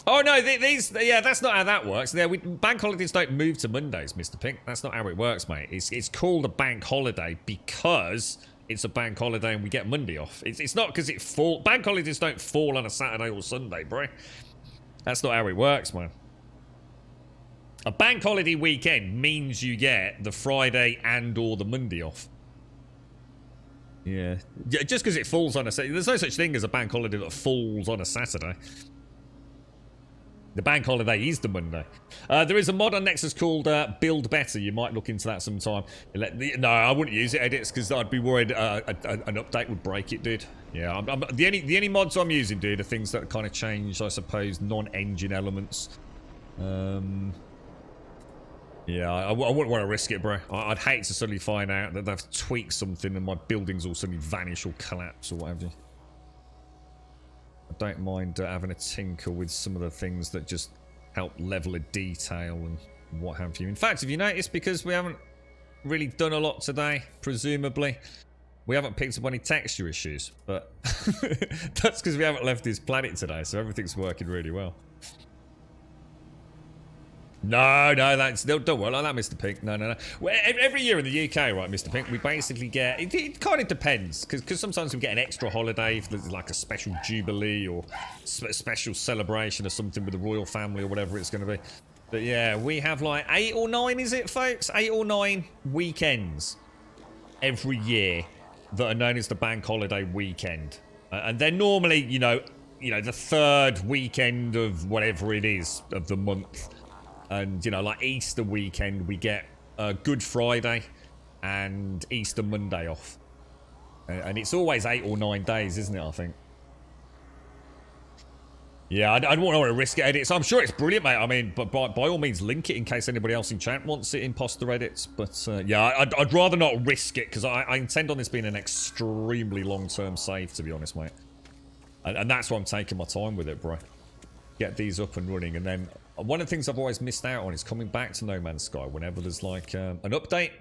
Oh, no, yeah, that's not how that works. Yeah, bank holidays don't move to Mondays, Mr. Pink. That's not how it works, mate. It's called a bank holiday because... It's a bank holiday and we get Monday off. It's not because it fall. Bank holidays don't fall on a Saturday or Sunday, bro. That's not how it works, man. A bank holiday weekend means you get the Friday and or the Monday off. Yeah. Just because it falls on a Saturday. There's no such thing as a bank holiday that falls on a Saturday. The bank holiday is the Monday. There is a mod on Nexus called Build Better. You might look into that sometime. No, I wouldn't use it, edits, because I'd be worried an update would break it, dude. Yeah, the only mods I'm using, dude, are things that kind of change, I suppose, non-engine elements. Yeah, I wouldn't want to risk it, bro. I'd hate to suddenly find out that they've tweaked something and my buildings all suddenly vanish or collapse or what have you. I don't mind having a tinker with some of the things that just help level a detail and what have you. In fact, have you noticed, because we haven't really done a lot today, presumably, we haven't picked up any texture issues, but that's because we haven't left this planet today, so everything's working really well. No, don't worry like that, Mr. Pink. No. Well, every year in the UK, right, Mr. Pink, we basically get... It kind of depends, because sometimes we get an extra holiday if there's like a special jubilee or special celebration or something with the royal family or whatever it's going to be. But yeah, we have like 8 or 9, is it, folks? 8 or 9 weekends every year that are known as the bank holiday weekend. And they're normally, you know, the 3rd weekend of whatever it is of the month. And, you know, like Easter weekend, we get Good Friday and Easter Monday off. And it's always 8 or 9 days, isn't it, I think? Yeah, I don't want to risk it, edits. I'm sure it's brilliant, mate. I mean, but by all means, link it in case anybody else in chat wants it, imposter edits. But, yeah, I'd rather not risk it, because I intend on this being an extremely long-term save, to be honest, mate. And that's why I'm taking my time with it, bro. Get these up and running, and then one of the things I've always missed out on is coming back to No Man's Sky whenever there's like an update,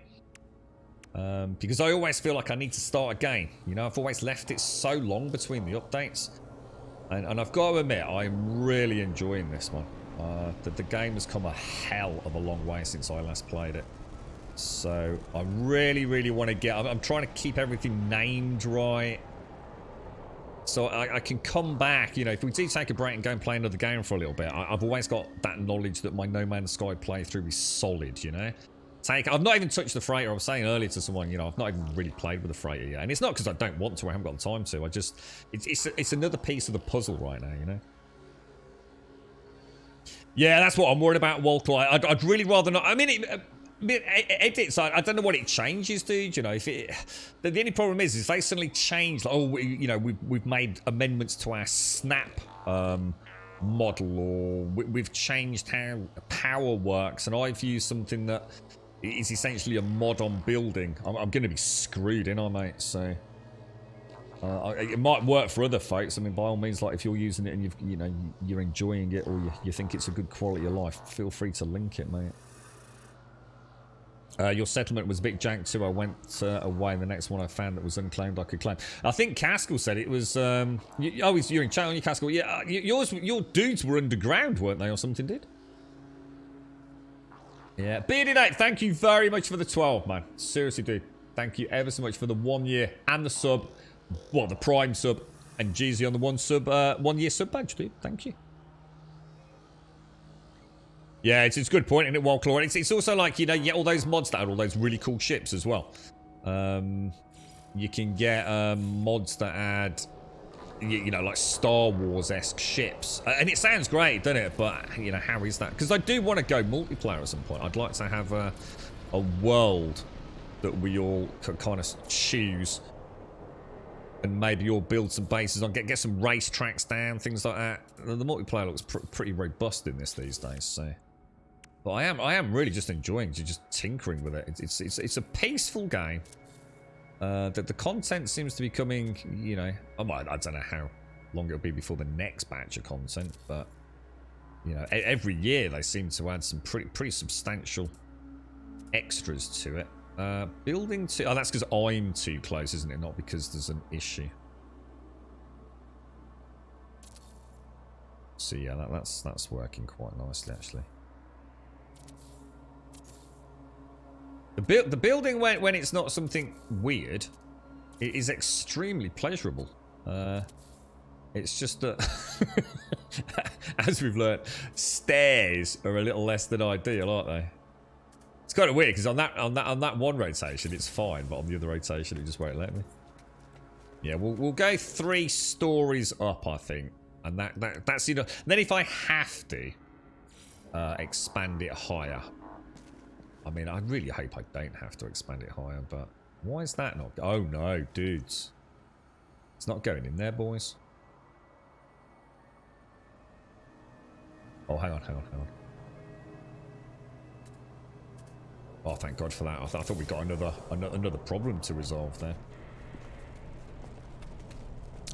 because I always feel like I need to start again. You know, I've always left it so long between the updates, and I've got to admit I'm really enjoying this one. The game has come a hell of a long way since I last played it, so I really want to get. I'm trying to keep everything named right. So I can come back, you know, if we do take a break and go and play another game for a little bit, I've always got that knowledge that my No Man's Sky playthrough is solid, you know? I've not even touched the freighter. I was saying earlier to someone, you know, I've not even really played with the freighter yet. And it's not because I don't want to, I haven't got the time to. I just, it's another piece of the puzzle right now, you know? Yeah, that's what I'm worried about, Walker. I'd really rather not. I mean, edits, I don't know what it changes, dude. You know, if it, the only problem is if they suddenly change, like, oh, you know, we've made amendments to our snap model, or we've changed how power works, and I've used something that is essentially a mod on building. I'm going to be screwed in, mate. So it might work for other folks. I mean, by all means, like if you're using it and you're enjoying it, or you think it's a good quality of life, feel free to link it, mate. Your settlement was a bit jank too. I went away, and the next one I found that was unclaimed I could claim. I think Caskell said it was. You're in chat on your Caskell. Yeah, your dudes were underground, weren't they, or something? Did? Yeah, Bearded 8. Thank you very much for the 12, man. Seriously, dude. Thank you ever so much for the 1 year and the sub. Well, the Prime sub, and Jeezy on the 1 year sub badge, dude. Thank you. Yeah, it's a good point, isn't it, Wildclaw? It's also like, you know, you get all those mods that are all those really cool ships as well. You can get mods that add, you know, like Star Wars-esque ships. And it sounds great, doesn't it? But, you know, how is that? Because I do want to go multiplayer at some point. I'd like to have a world that we all can kind of choose. And maybe all build some bases on, get some race tracks down, things like that. The multiplayer looks pretty robust in this these days, so... But I am really just enjoying just tinkering with it. It's a peaceful game. The content seems to be coming, you know, I don't know how long it'll be before the next batch of content, but you know, every year they seem to add some pretty substantial extras to it. Building to, oh, that's because I'm too close, isn't it? Not because there's an issue. So yeah, that's working quite nicely actually. The building, when it's not something weird, it is extremely pleasurable. It's just that, as we've learned, stairs are a little less than ideal, aren't they? It's kind of weird because on that one rotation it's fine, but on the other rotation it just won't let me. Yeah, we'll go 3 stories up, I think, and that's enough. Then if I have to expand it higher. I mean, I really hope I don't have to expand it higher, but why is that not? Oh no, dudes. It's not going in there, boys. Oh, hang on. Oh, thank God for that. I thought we got another problem to resolve there.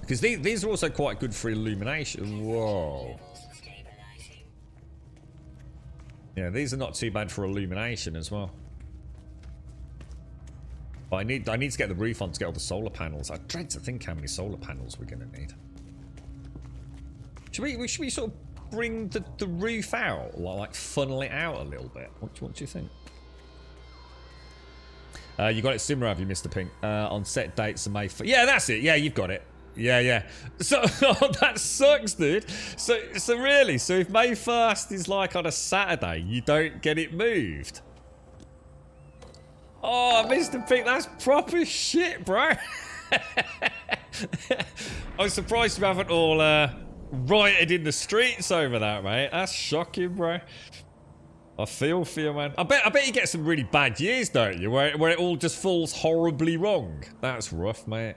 Because these are also quite good for illumination. Whoa. Yeah, these are not too bad for illumination as well. But I need to get the roof on to get all the solar panels. I dread to think how many solar panels we're going to need. Should we sort of bring the roof out, like funnel it out a little bit? What do you think? You got it, Simmer, have you, Mr. Pink? On set dates and May. Yeah, that's it. Yeah, you've got it. Yeah. So that sucks, dude. So really, so if May 1st is like on a Saturday, you don't get it moved. Oh, Mr. Pink, that's proper shit, bro. I'm surprised you haven't all rioted in the streets over that, mate. That's shocking, bro. I feel for you, man. I bet you get some really bad years, don't you? Where it all just falls horribly wrong. That's rough, mate.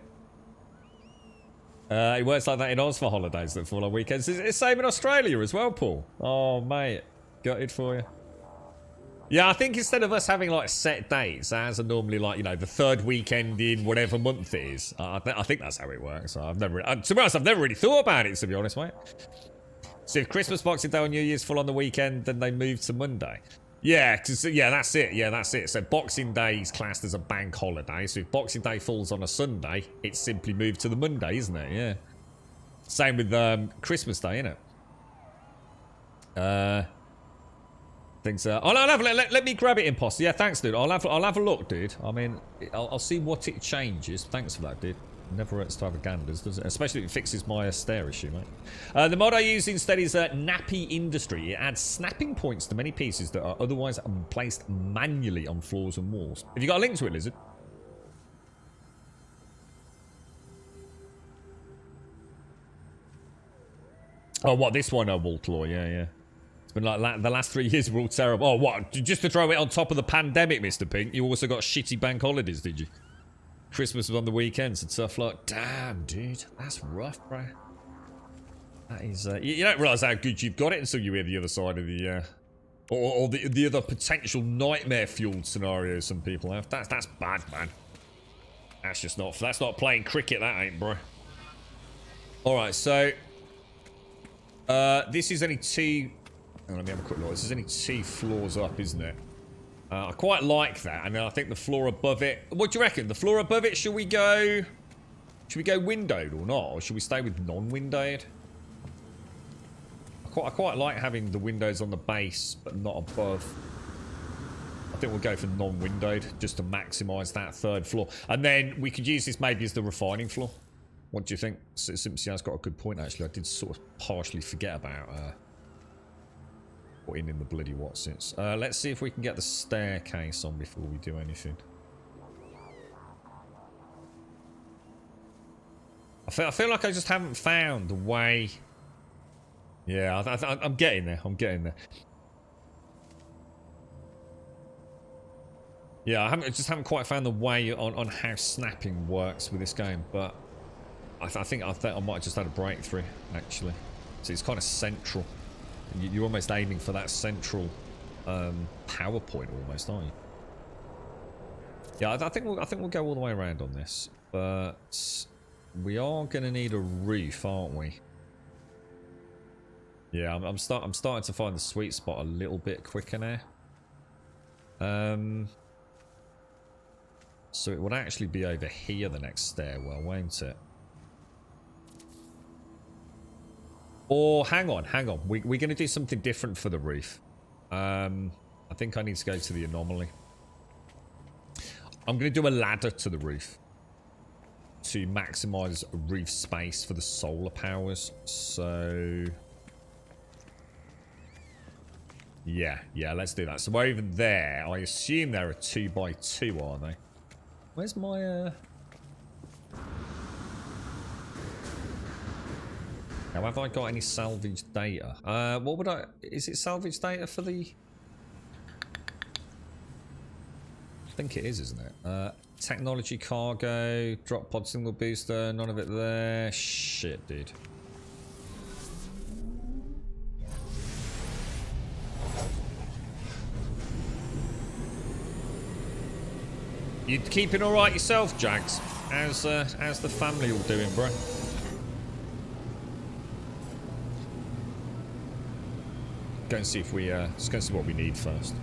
It works like that in Oz for holidays that fall on weekends. It's the same in Australia as well, Paul. Oh, mate. Gutted for you. Yeah, I think instead of us having like set dates, as are normally like, you know, the third weekend in whatever month it is. I think that's how it works. To be honest, I've never really thought about it, to be honest, mate. So if Christmas, Boxing Day, or New Year's fall on the weekend, then they move to Monday. Yeah, yeah, that's it. Yeah, that's it. So Boxing Day is classed as a bank holiday. So if Boxing Day falls on a Sunday, it's simply moved to the Monday, isn't it? Yeah. Same with Christmas Day, isn't it? Things. Let me grab it, Imposter. Yeah, thanks, dude. I'll have a look, dude. I mean, I'll see what it changes. Thanks for that, dude. Never hurts to have a ganders, does it? Especially if it fixes my stair issue, mate. The mod I use instead is Nappy Industry. It adds snapping points to many pieces that are otherwise placed manually on floors and walls. Have you got a link to it, Lizard? Oh, what? This one? Oh, Waltlaw. Yeah. It's been like the last 3 years were all terrible. Oh, what? Just to throw it on top of the pandemic, Mr. Pink, you also got shitty bank holidays, did you? Christmas was on the weekends and stuff like, damn, dude, that's rough, bro. That is, you don't realise how good you've got it until you hear the other side of the, or the other potential nightmare-fueled scenarios some people have. That's bad, man. That's not playing cricket, that ain't, bro. Alright, so, this is only two, let me have a quick look. This is only 2 floors up, isn't it? I quite like that, and I think the floor above it... What do you reckon? The floor above it, should we go windowed or not? Or should we stay with non-windowed? I quite like having the windows on the base, but not above. I think we'll go for non-windowed, just to maximise that 3rd floor. And then we could use this maybe as the refining floor. What do you think? Simpson's got a good point, actually. I did sort of partially forget about... putting in the bloody whatsits. Let's see if we can get the staircase on before we do anything. I feel like I just haven't found the way. Yeah, I'm getting there. I'm getting there. Yeah, I just haven't quite found the way on how snapping works with this game, but I think I might have just had a breakthrough actually. So it's kind of central. You're almost aiming for that central power point, almost, aren't you? Yeah, I think we'll go all the way around on this, but we are going to need a roof, aren't we? Yeah, I'm starting to find the sweet spot a little bit quicker now. So it would actually be over here, the next stairwell, won't it? Or hang on. We're going to do something different for the roof. I think I need to go to the anomaly. I'm going to do a ladder to the roof to maximize roof space for the solar powers. So yeah, let's do that. So over there, I assume there are 2x2, are they? Where's my Now, have I got any salvage data? What would I... Is it salvage data for the... I think it is, isn't it? Technology cargo, drop pod single booster, none of it there. Shit, dude. You keeping all right yourself, Jags? How's the family all doing, bro? Go and see if we let's go and see what we need first.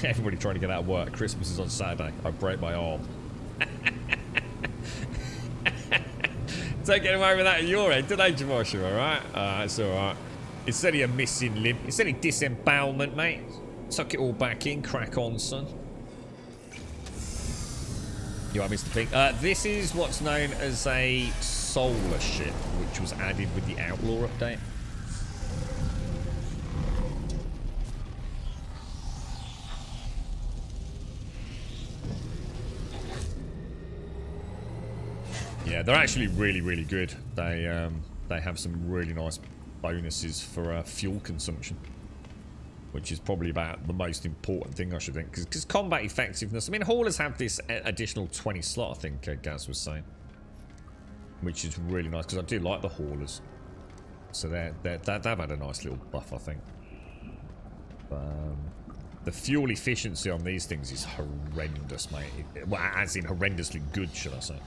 Everybody trying to get out of work. Christmas is on Saturday. I break my arm. Don't get away with that at your end, do they, Joshua? Alright? It's alright. It's only a missing limb. It's only disembowelment, mate. Tuck it all back in. Crack on, son. You are Mr. Pink. This is what's known as a solar ship, which was added with the Outlaw update. Yeah, they're actually really, really good. They have some really nice bonuses for fuel consumption, which is probably about the most important thing, I should think, because combat effectiveness. I mean, haulers have this additional 20 slot, I think Gaz was saying, which is really nice because I do like the haulers. So they've had a nice little buff, I think. The fuel efficiency on these things is horrendous, mate. Well, as in horrendously good, should I say.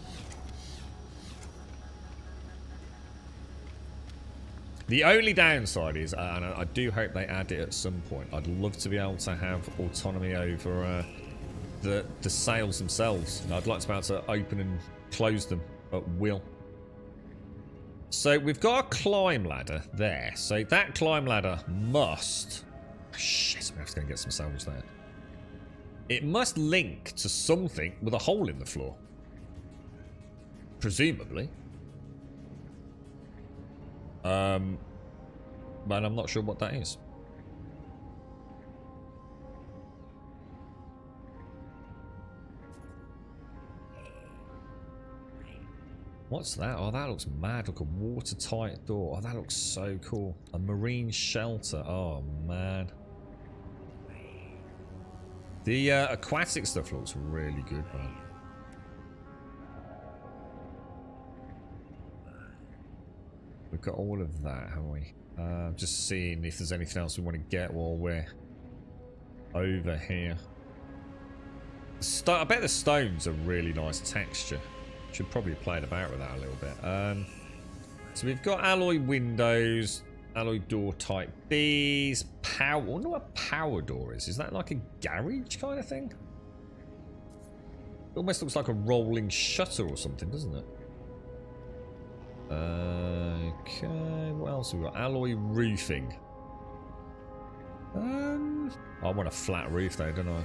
The only downside is, and I do hope they add it at some point, I'd love to be able to have autonomy over the sails themselves. I'd like to be able to open and close them at will. So we've got a climb ladder there. So that climb ladder must... Shit, I'm going to have to go and get some salvage there. It must link to something with a hole in the floor. Presumably. But I'm not sure what that is. What's that? Oh, that looks mad. Look, a watertight door. Oh, that looks so cool. A marine shelter. Oh, man. The aquatic stuff looks really good, man. We've got all of that, haven't we? Just seeing if there's anything else we want to get while we're over here. I bet the stones are really nice texture. Should probably play about with that a little bit. So we've got alloy windows, alloy door type Bs, power. I wonder what a power door is. Is that like a garage kind of thing? It almost looks like a rolling shutter or something, doesn't it? Okay, what else have we got? Alloy roofing. I want a flat roof though, don't I?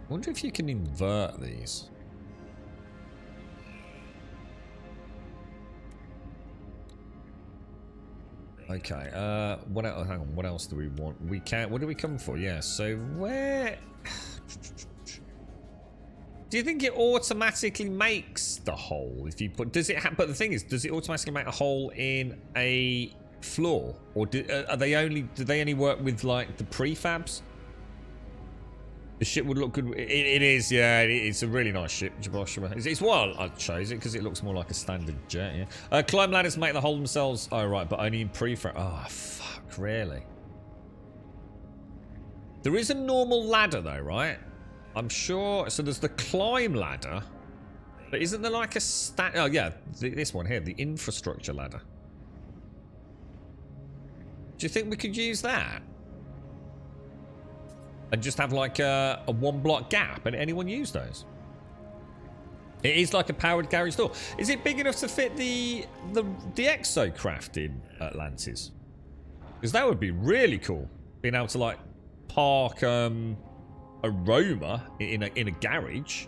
I wonder if you can invert these. Okay, what else, hang on, what else do we want? We can't, what do we come for? Yeah, so where... Do you think it automatically makes the hole if you put... Does it but the thing is, does it automatically make a hole in a floor? Or do they only work with, like, the prefabs? The ship would look good. It is, yeah. It's a really nice ship, Jaboshua. It's what I chose it because it looks more like a standard jet, yeah. Climb ladders make the hole themselves. Oh, right, but only in prefab. Oh, fuck, really? There is a normal ladder, though, right? I'm sure. So there's the climb ladder. But isn't there like a Oh, yeah. This one here, the infrastructure ladder. Do you think we could use that? And just have like a one block gap? And anyone use those? It is like a powered garage door. Is it big enough to fit the exocraft in Atlantis? Because that would be really cool. Being able to like park a Roma in a garage.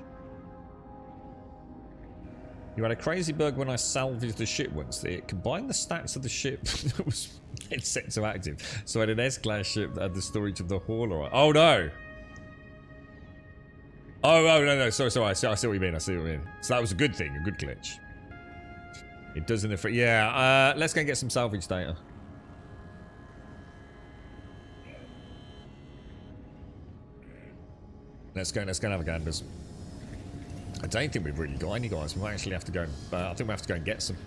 You had a crazy bug when I salvaged the ship once. It combined the stats of the ship that was set to active. So I had an S-class ship that had the storage of the hauler on. Oh no! Oh no. Sorry. I see what you mean. I see what you mean. So that was a good thing, a good glitch. It does in the yeah. Let's go and get some salvage data. Let's go and have a ganders. I don't think we've really got any, guys. We might actually have to go. I think we have to go and get some.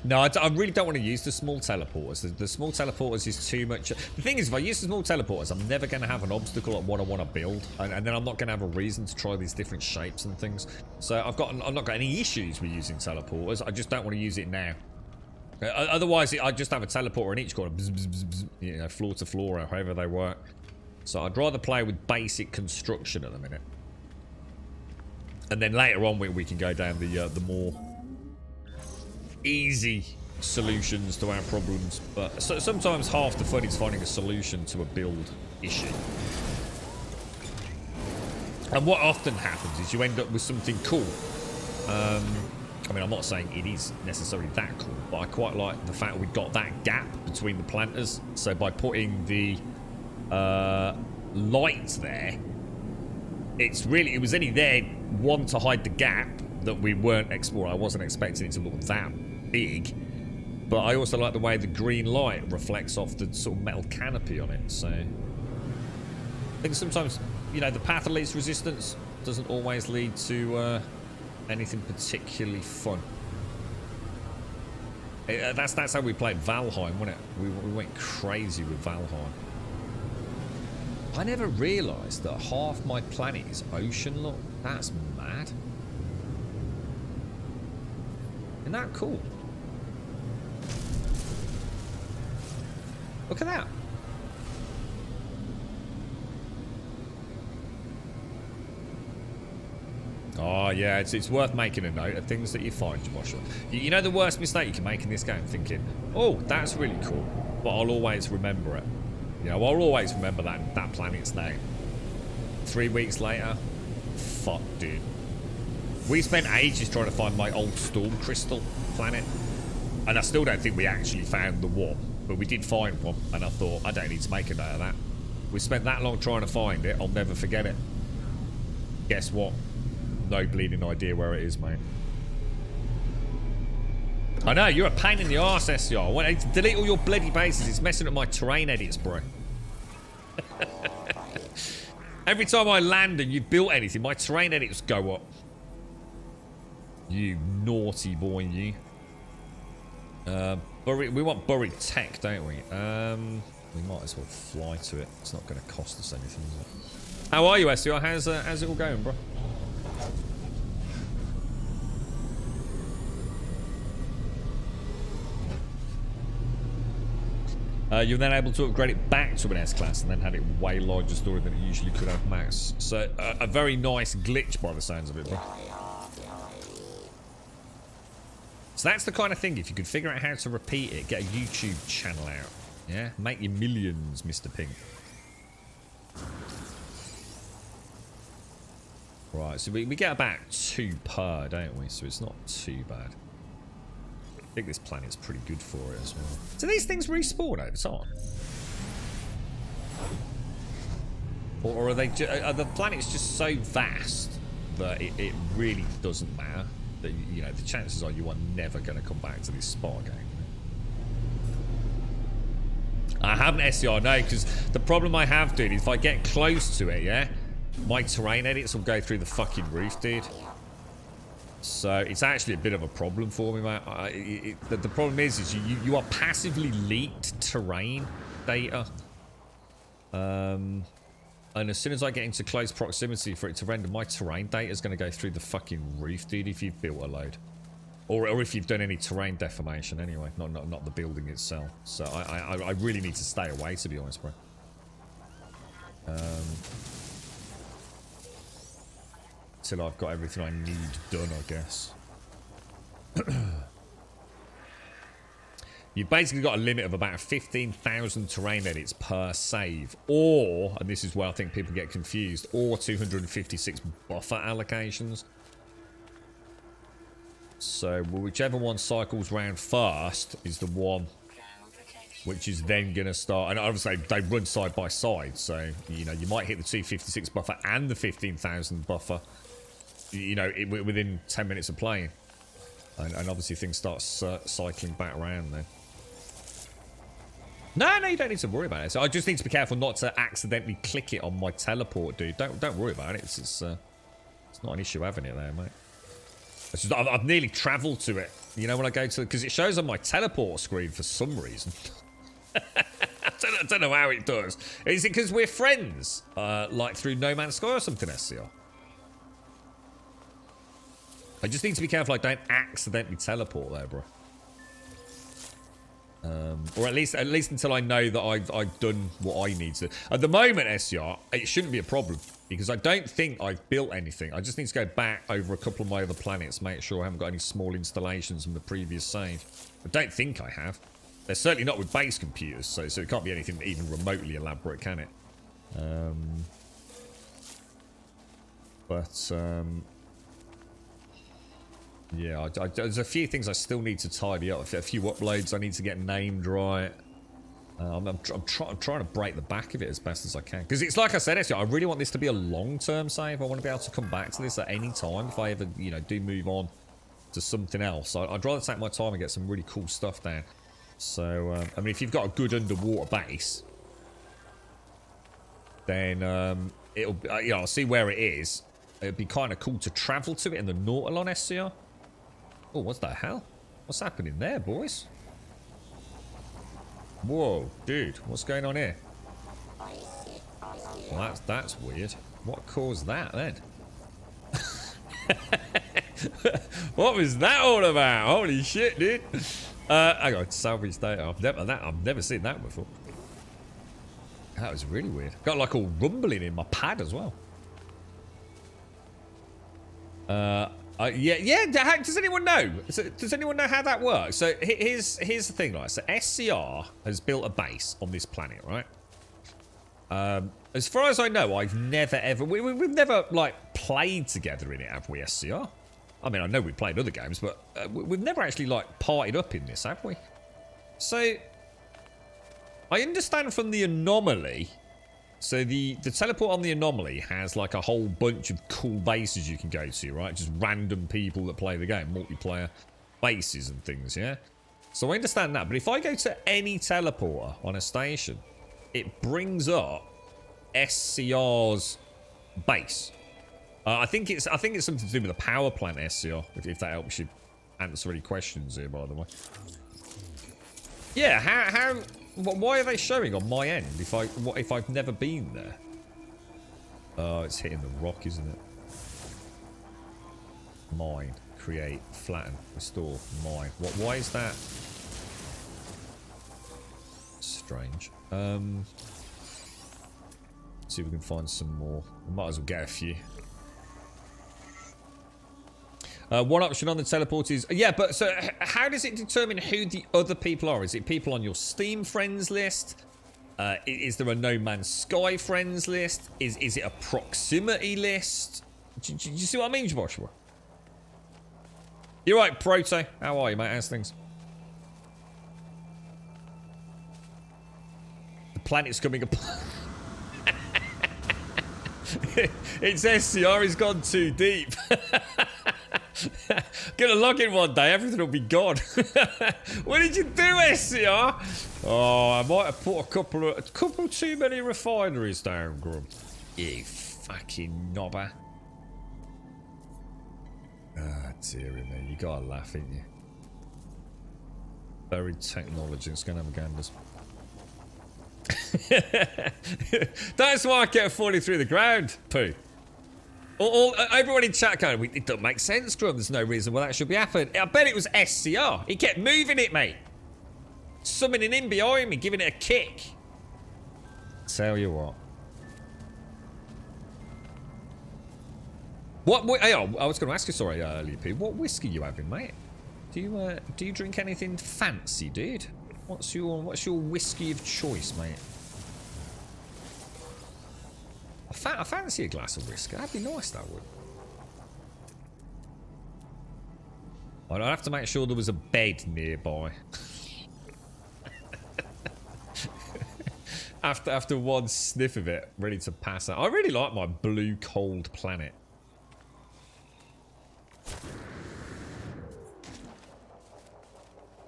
No, I really don't want to use the small teleporters. The small teleporters is too much. The thing is, if I use the small teleporters, I'm never going to have an obstacle at what I want to build, and then I'm not going to have a reason to try these different shapes and things. So I've not got any issues with using teleporters. I just don't want to use it now. Otherwise, I just have a teleporter in each corner, bzz, bzz, bzz, bzz, you know, floor to floor, or however they work. So I'd rather play with basic construction at the minute. And then later on we can go down the more easy solutions to our problems. But sometimes half the fun is finding a solution to a build issue. And what often happens is you end up with something cool. I mean, I'm not saying it is necessarily that cool, but I quite like the fact we got that gap between the planters. So by putting the light there, it was only there, one, to hide the gap that we weren't exploring. I wasn't expecting it to look that big. But I also like the way the green light reflects off the sort of metal canopy on it, so... I think sometimes, you know, the path of least resistance doesn't always lead to anything particularly fun. That's how we played Valheim, wasn't it? We went crazy with Valheim. I never realised that half my planet is ocean, look. That's mad. Isn't that cool? Look at that. Oh, yeah, it's worth making a note of things that you find, Joshua. You know the worst mistake you can make in this game? Thinking, oh, that's really cool, but I'll always remember it. You know, I'll always remember that planet's name. 3 weeks later, fuck, dude. We spent ages trying to find my old storm crystal planet, and I still don't think we actually found the one, but we did find one, and I thought, I don't need to make a note of that. We spent that long trying to find it, I'll never forget it. Guess what? No bleeding idea where it is, mate. I know, you're a pain in the arse, SCR. I want to delete all your bloody bases. It's messing up my terrain edits, bro. Every time I land and you've built anything, my terrain edits go up. You naughty boy, you. We want buried tech, don't we? We might as well fly to it. It's not going to cost us anything, is it? How are you, SCR? How's it all going, bro? You're then able to upgrade it back to an S-Class and then had it way larger storage than it usually could have max. So, a very nice glitch by the sounds of it, bro. So that's the kind of thing, if you could figure out how to repeat it, get a YouTube channel out. Yeah? Make your millions, Mr. Pink. Right, so we get about 2 per, don't we? So it's not too bad. I think this planet's pretty good for it as well. Do these things respawn over time? Or are they are the planets just so vast that it really doesn't matter? That, you know, the chances are you are never going to come back to this spot again. I haven't SCR, no, because the problem I have, dude, is if I get close to it, yeah, my terrain edits will go through the fucking roof, dude. So it's actually a bit of a problem for me, mate. The problem is you are passively leaked terrain data. And as soon as I get into close proximity for it to render, my terrain data is going to go through the fucking roof, dude, if you've built a load. Or if you've done any terrain deformation anyway, not the building itself. So I really need to stay away, to be honest, bro. Till I've got everything I need done, I guess. You've basically got a limit of about 15,000 terrain edits per save, or, and this is where I think people get confused, or 256 buffer allocations. So whichever one cycles round first is the one which is then going to start, and obviously they run side by side, so you know you might hit the 256 buffer and the 15,000 buffer, you know, within 10 minutes of playing, and obviously things start cycling back around then. No, you don't need to worry about it. So I just need to be careful not to accidentally click it on my teleport, dude. Don't worry about it. It's not an issue having it there, mate. It's just, I've nearly travelled to it. You know, when I go to, because it shows on my teleport screen for some reason. I don't know how it does. Is it because we're friends, like through No Man's Sky or something, SCR? I just need to be careful I don't accidentally teleport there, bro. Or at least until I know that I've done what I need to. At the moment, SCR, it shouldn't be a problem, because I don't think I've built anything. I just need to go back over a couple of my other planets, make sure I haven't got any small installations from the previous save. I don't think I have. They're certainly not with base computers, so it can't be anything even remotely elaborate, can it? Yeah, there's a few things I still need to tidy up. A few uploads I need to get named right. I'm trying to break the back of it as best as I can. Because it's like I said, actually, I really want this to be a long-term save. I want to be able to come back to this at any time if I ever, you know, do move on to something else. I'd rather take my time and get some really cool stuff down. So, I mean, if you've got a good underwater base, then it'll, you know, I'll see where it is. It'd be kind of cool to travel to it in the Nautilon SCR. Oh, what the hell? What's happening there, boys? Whoa, dude, what's going on here? Well, that's weird. What caused that then? What was that all about? Holy shit, dude! I got salvage data. I've never seen that before. That was really weird. Got like all rumbling in my pad as well. Yeah. Does anyone know? Does anyone know how that works? So here's the thing, right? So SCR has built a base on this planet, right? As far as I know, I've never ever we've never like played together in it, have we? SCR. I mean, I know we've played other games, but we've never actually like partied up in this, have we? So I understand from the anomaly. So the teleport on the anomaly has like a whole bunch of cool bases you can go to, right? Just random people that play the game, multiplayer bases and things, yeah? So I understand that, but if I go to any teleporter on a station, it brings up SCR's base. I think it's something to do with the power plant SCR, if that helps you answer any questions here, by the way. Yeah, why are they showing on my end if I've never been there? Oh, it's hitting the rock, isn't it? Mine, create, flatten, restore, mine. Why is that? Strange. See if we can find some more. We might as well get a few. One option on the teleport is... Yeah, but so how does it determine who the other people are? Is it people on your Steam friends list? Is there a No Man's Sky friends list? Is it a proximity list? Do you see what I mean, Joshua? You're right, Proto. How are you, mate? How's things? The planet's coming up. It's SCR, he's gone too deep. Gonna log in one day, everything will be gone. What did you do, SCR? Oh, I might have put a couple too many refineries down, Grub. You fucking knobber. Ah, dearie me, you gotta laugh, ain't you? Buried technology, it's gonna have ganders. That's why I kept falling through the ground, Pooh. Everyone in chat going, it don't make sense, Grum. There's no reason why that should be happening. I bet it was SCR. He kept moving it, mate. Summoning in behind me, giving it a kick. Tell you what. I was going to ask you, sorry, earlier, Pooh. What whiskey you having, mate? Do you drink anything fancy, dude? What's your whiskey of choice, mate? I fancy a glass of whiskey. That'd be nice, that would. I'd have to make sure there was a bed nearby. after one sniff of it, ready to pass out. I really like my blue cold planet.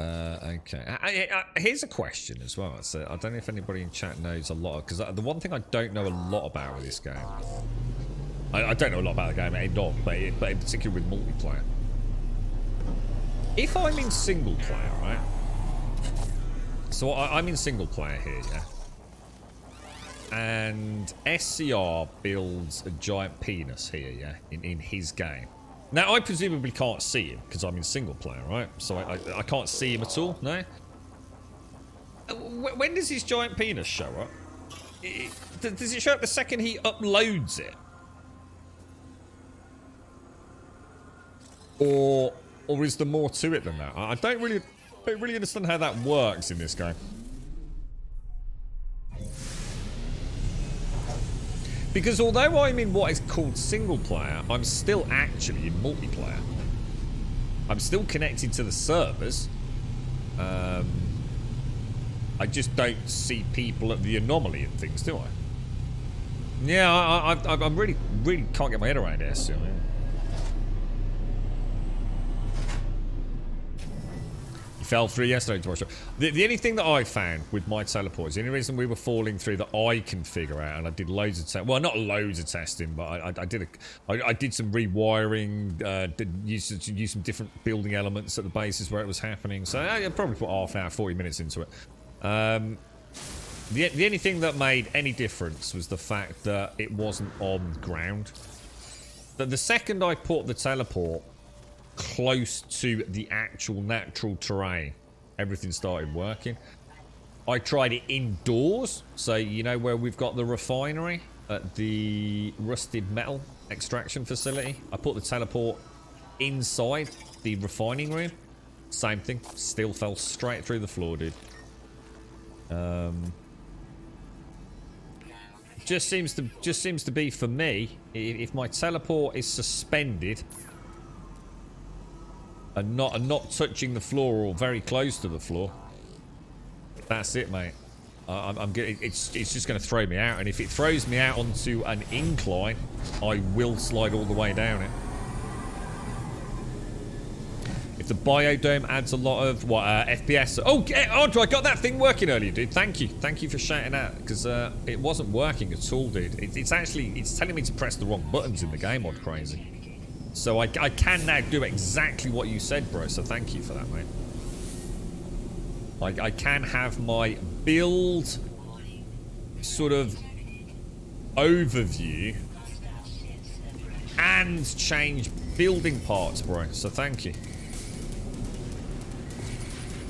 Okay. Here's a question as well. So I don't know if anybody in chat knows a lot, because the one thing I don't know a lot about with this game, I don't know a lot about the game at end of, but in particular with multiplayer. If I'm in single player, right? So I'm in single player here, yeah. And SCR builds a giant penis here, yeah, in his game. Now, I presumably can't see him, because I'm in single player, right? So I can't see him at all, no? When does his giant penis show up? Does it show up the second he uploads it? Or is there more to it than that? I don't really understand how that works in this game. Because although I'm in what is called single player, I'm still actually in multiplayer. I'm still connected to the servers. I just don't see people at the anomaly and things, do I? Yeah, I'm really can't get my head around this. So, yeah. You fell through yesterday, Dwarf. The only thing that I found with my teleports, the only reason we were falling through that I can figure out, and I did loads of well, not loads of testing, but I did some rewiring, used some different building elements at the bases where it was happening. So I probably put half hour, 40 minutes into it. The only thing that made any difference was the fact that it wasn't on ground. That the second I put the teleport close to the actual natural terrain, everything started working. I tried it indoors, so you know where we've got the refinery at the rusted metal extraction facility. I put the teleport inside the refining room. Same thing, still fell straight through the floor, dude. Just seems to be for me, if my teleport is suspended and not touching the floor or very close to the floor, that's it, mate. It's just going to throw me out, and if it throws me out onto an incline, I will slide all the way down it. The biodome adds a lot of FPS. Oh, Audrey, I got that thing working earlier, dude. Thank you for shouting out, because it wasn't working at all, dude. It's telling me to press the wrong buttons in the game, odd crazy. So I can now do exactly what you said, bro. So thank you for that, mate. I can have my build sort of overview and change building parts, bro. So thank you.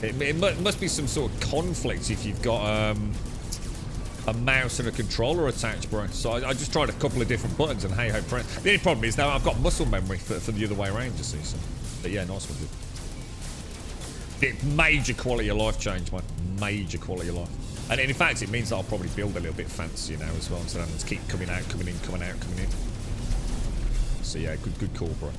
It must be some sort of conflict if you've got a mouse and a controller attached, bro. So I just tried a couple of different buttons, and hey ho, friend. The only problem is now I've got muscle memory for the other way around, you see. So, but yeah, nice one, dude. Major quality of life change, man. Major quality of life. And in fact, it means that I'll probably build a little bit fancier now as well, instead of having to keep coming out, coming in, coming out, coming in. So yeah, good call, bro.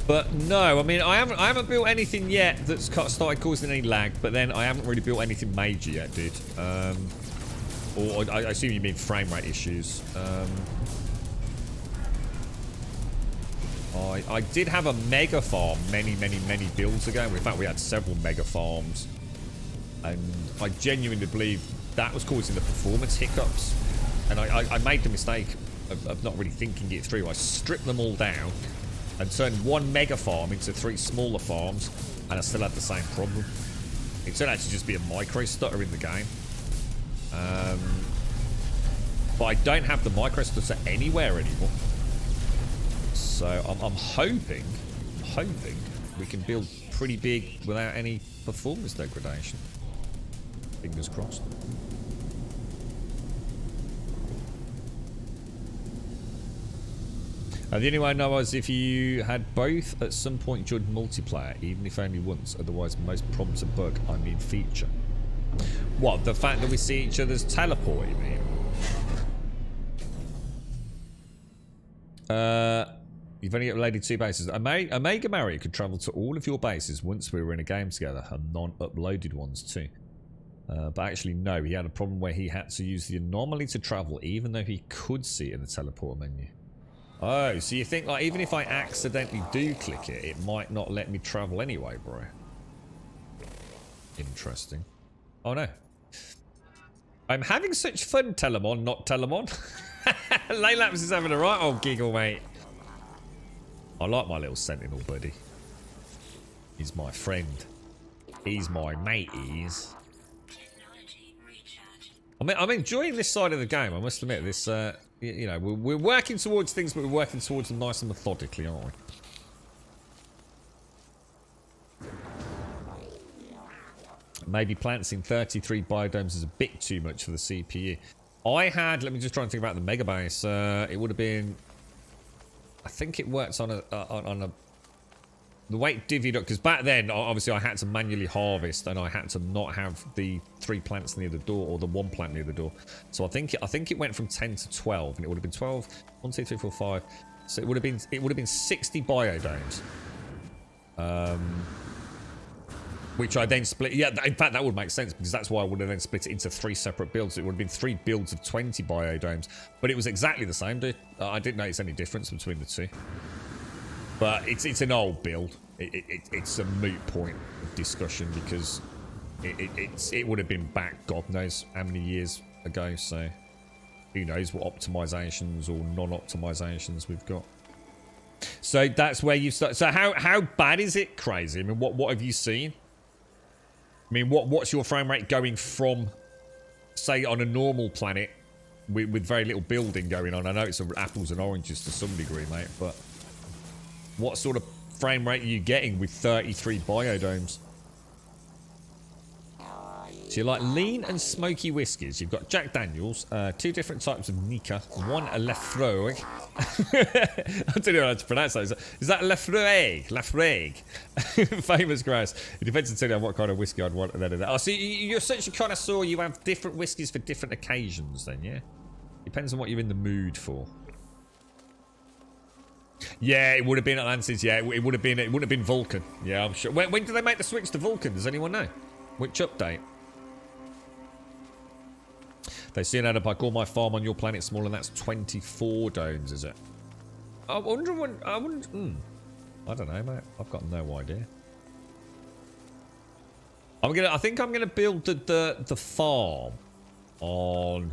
But no, I mean, I haven't built anything yet that's started causing any lag. But then I haven't really built anything major yet, dude. Or I assume you mean frame rate issues. I did have a mega farm many builds ago. In fact, we had several mega farms, and I genuinely believe that was causing the performance hiccups. And I made the mistake of not really thinking it through. I stripped them all down and turned one mega farm into 3 smaller farms, and I still had the same problem. It turned out to just be a micro stutter in the game. But I don't have the micro stutter anywhere anymore. So I'm hoping we can build pretty big without any performance degradation. Fingers crossed. The only way I know is if you had both at some point during multiplayer, even if only once. Otherwise, most problems are bug, I mean feature. What, the fact that we see each other's teleport, you mean? You've only uploaded 2 bases. Omega Mario could travel to all of your bases once we were in a game together, and non-uploaded ones too. But actually, no, he had a problem where he had to use the anomaly to travel, even though he could see it in the teleport menu. Oh, so you think, like, even if I accidentally do click it, it might not let me travel anyway, bro? Interesting. Oh, no. I'm having such fun, Telemon, not Telemon. Laylaps is having a right old giggle, mate. I like my little sentinel buddy. He's my friend. He's my mate, he is. I'm enjoying this side of the game, I must admit. This, you know, we're working towards things, but we're working towards them nice and methodically, aren't we? Maybe planting 33 biodomes is a bit too much for the CPU. I had, let me just try and think about the mega base. It would have been, I think it works on a the way it divvied up, because back then obviously I had to manually harvest, and I had to not have the 3 plants near the door, or the 1 plant near the door. So I think it went from 10 to 12, and it would have been 12, 1 2 3 4 5. So it would have been 60 biodomes. Which I then split. Yeah, in fact, that would make sense because that's why I would have then split it into 3 separate builds. It would have been 3 builds of 20 biodomes. But it was exactly the same, dude. I didn't notice any difference between the 2. But it's an old build. It's a moot point of discussion because it would have been back God knows how many years ago. So who knows what optimizations or non-optimizations we've got. So that's where you start. So how bad is it? Crazy. I mean, what have you seen? I mean, what's your frame rate going from, say, on a normal planet with very little building going on? I know it's apples and oranges to some degree, mate, but what sort of frame rate are you getting with 33 biodomes? So you like lean and smoky whiskies. You've got Jack Daniels, 2 different types of Nika, 1 a Lafroig. I don't know how to pronounce that. Is that Lafroig? Lafroig. Famous grouse. It depends entirely on what kind of whiskey I'd want. Oh, so you're such a connoisseur. You have different whiskies for different occasions, then, yeah? Depends on what you're in the mood for. Yeah, it would have been Atlantis. Yeah, it would have been. It would have been Vulcan. Yeah, I'm sure. When did they make the switch to Vulcan? Does anyone know? Which update? They soon added by call my farm on your planet smaller, and that's 24 domes, is it? I wonder when. I don't know, mate. I've got no idea. I think I'm gonna build the farm on.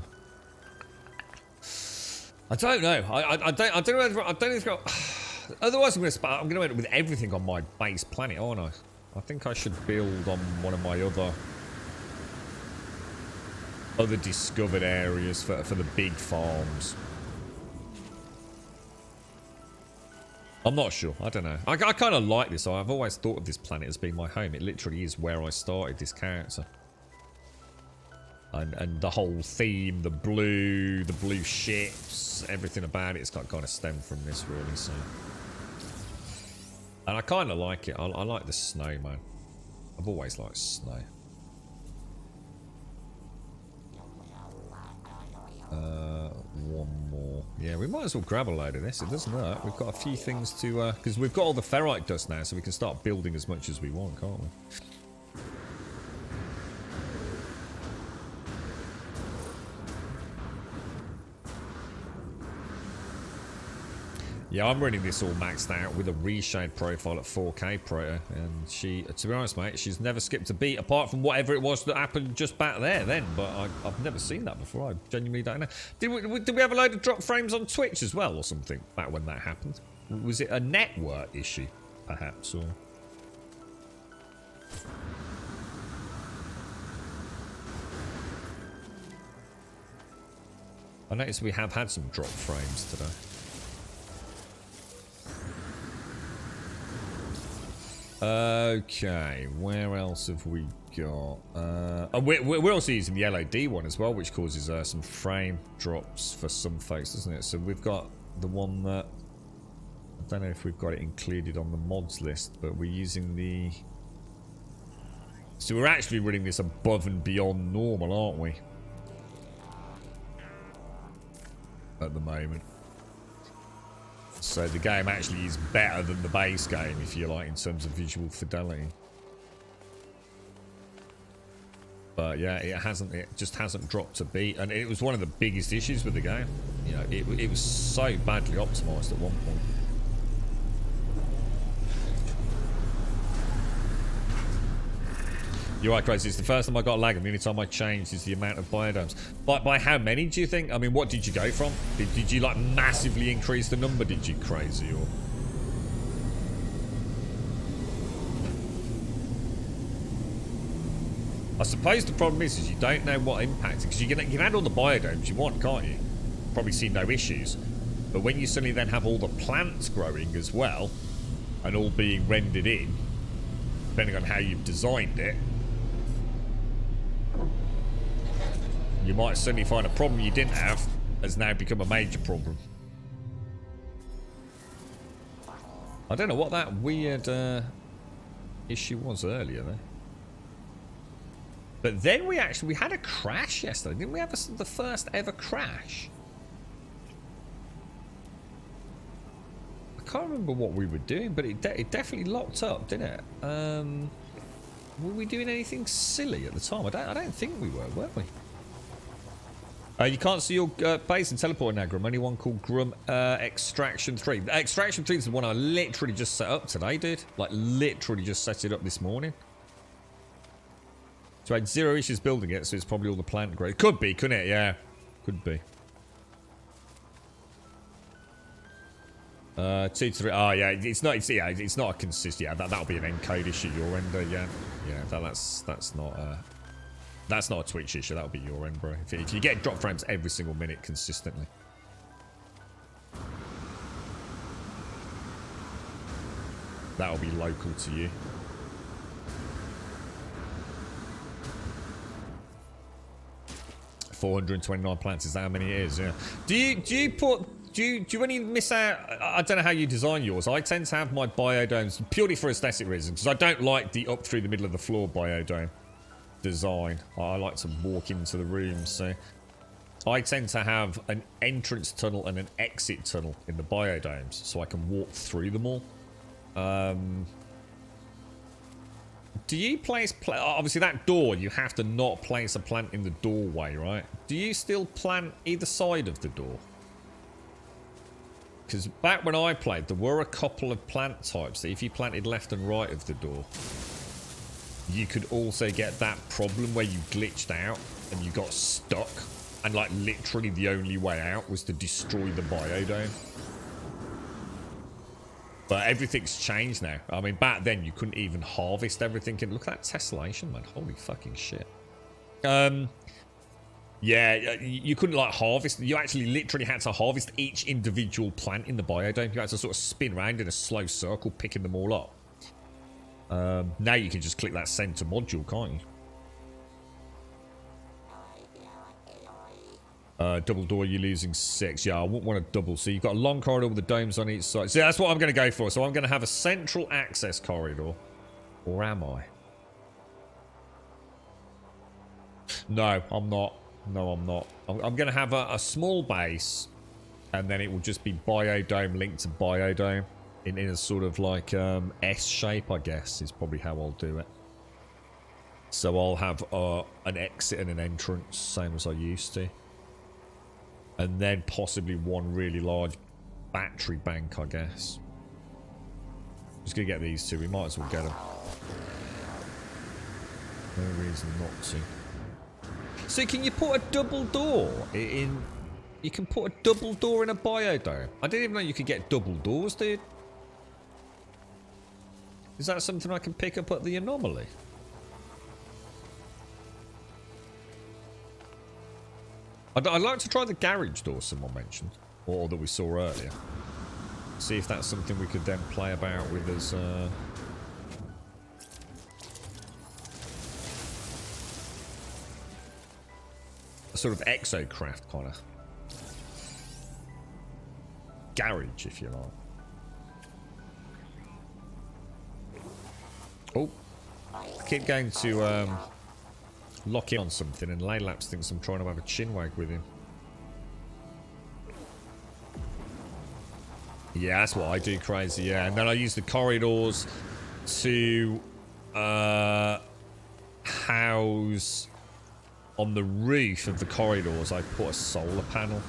I don't know. I don't know. I don't know if otherwise I'm gonna end up with everything on my base planet, aren't I? I think I should build on one of my other discovered areas for the big farms. I'm not sure. I don't know. I kind of like this. I've always thought of this planet as being my home. It literally is where I started this character. And the whole theme, the blue ships, everything about it's got kind of stemmed from this, really. So, and I kind of like it. I like the snow, man. I've always liked snow. One more. Yeah, we might as well grab a load of this. It doesn't hurt. We've got a few things to because we've got all the ferrite dust now, so we can start building as much as we want, can't we? Yeah, I'm running this all maxed out with a reshade profile at 4K Proto, and she, to be honest, mate, she's never skipped a beat apart from whatever it was that happened just back there then, but I've never seen that before. I genuinely don't know. Did we have a load of drop frames on Twitch as well or something back when that happened? Was it a network issue, perhaps, or... I noticed we have had some drop frames today. Okay, where else have we got? We're also using the LOD one as well, which causes some frame drops for some folks, doesn't it? So we've got the one that... I don't know if we've got it included on the mods list, but we're using the... So we're actually running this above and beyond normal, aren't we? At the moment. So the game actually is better than the base game, if you like, in terms of visual fidelity. But yeah, it just hasn't dropped a beat, and it was one of the biggest issues with the game. You know, it was so badly optimized at one point. You're right, Crazy. It's the first time I got lag, and the only time I changed is the amount of biodomes. By how many do you think? I mean, what did you go from? Did you like massively increase the number? Did you, Crazy, or? I suppose the problem is you don't know what impact, because you can add all the biodomes you want, can't you? Probably see no issues. But when you suddenly then have all the plants growing as well, and all being rendered in, depending on how you've designed it, you might suddenly find a problem you didn't have has now become a major problem. I don't know what that weird issue was earlier though. But then we had a crash yesterday. Didn't we have the first ever crash? I can't remember what we were doing, but it definitely locked up, didn't it? Were we doing anything silly at the time? I don't think we were we? You can't see your base and teleport now, Grum. Only one called Grum Extraction 3. Extraction 3 is the one I literally just set up today, dude. Like, literally just set it up this morning. So I had 0 issues building it, so it's probably all the plant growth. Could be, couldn't it? Yeah. Could be. 2 to 3. Oh, yeah. It's not a consistent. Yeah, that'll be an encode issue, your end. Yeah. Yeah, that's not a Twitch issue. That'll be your end, bro. If you get drop frames every single minute consistently. That'll be local to you. $429 plants is how many it is, yeah. Do you any miss out? I don't know how you design yours. I tend to have my biodomes purely for aesthetic reasons, because I don't like the up through the middle of the floor biodome design. I like to walk into the room, so I tend to have an entrance tunnel and an exit tunnel in the biodomes, so I can walk through them all. Do you place... obviously, that door, you have to not place a plant in the doorway, right? Do you still plant either side of the door? Because back when I played, there were a couple of plant types that if you planted left and right of the door, you could also get that problem where you glitched out and you got stuck. And, like, literally the only way out was to destroy the biodome. But everything's changed now. I mean, back then you couldn't even harvest everything. And look at that tessellation, man. Holy fucking shit. Yeah, you couldn't, like, harvest. You actually literally had to harvest each individual plant in the biodome. You had to sort of spin around in a slow circle, picking them all up. Now you can just click that center module, can't you? Double door, you're losing 6. Yeah, I wouldn't want a double. So you've got a long corridor with the domes on each side. So that's what I'm going to go for. So I'm going to have a central access corridor. Or am I? No, I'm not. No, I'm not. I'm going to have a small base. And then it will just be biodome linked to biodome. In a sort of like S shape, I guess, is probably how I'll do it. So I'll have an exit and an entrance, same as I used to. And then possibly one really large battery bank, I guess. Just gonna get these two. We might as well get them. No reason not to. So can you put a double door in... You can put a double door in a biodome? I didn't even know you could get double doors, dude. Is that something I can pick up at the anomaly? I'd like to try the garage door someone mentioned. Or that we saw earlier. See if that's something we could then play about with as... a sort of exocraft kind of. Garage, if you like. Oh, keep going to lock in on something, and Laylaps thinks I'm trying to have a chinwag with him. Yeah, that's what I do, crazy. Yeah, and then I use the corridors to house on the roof of the corridors. I put a solar panel.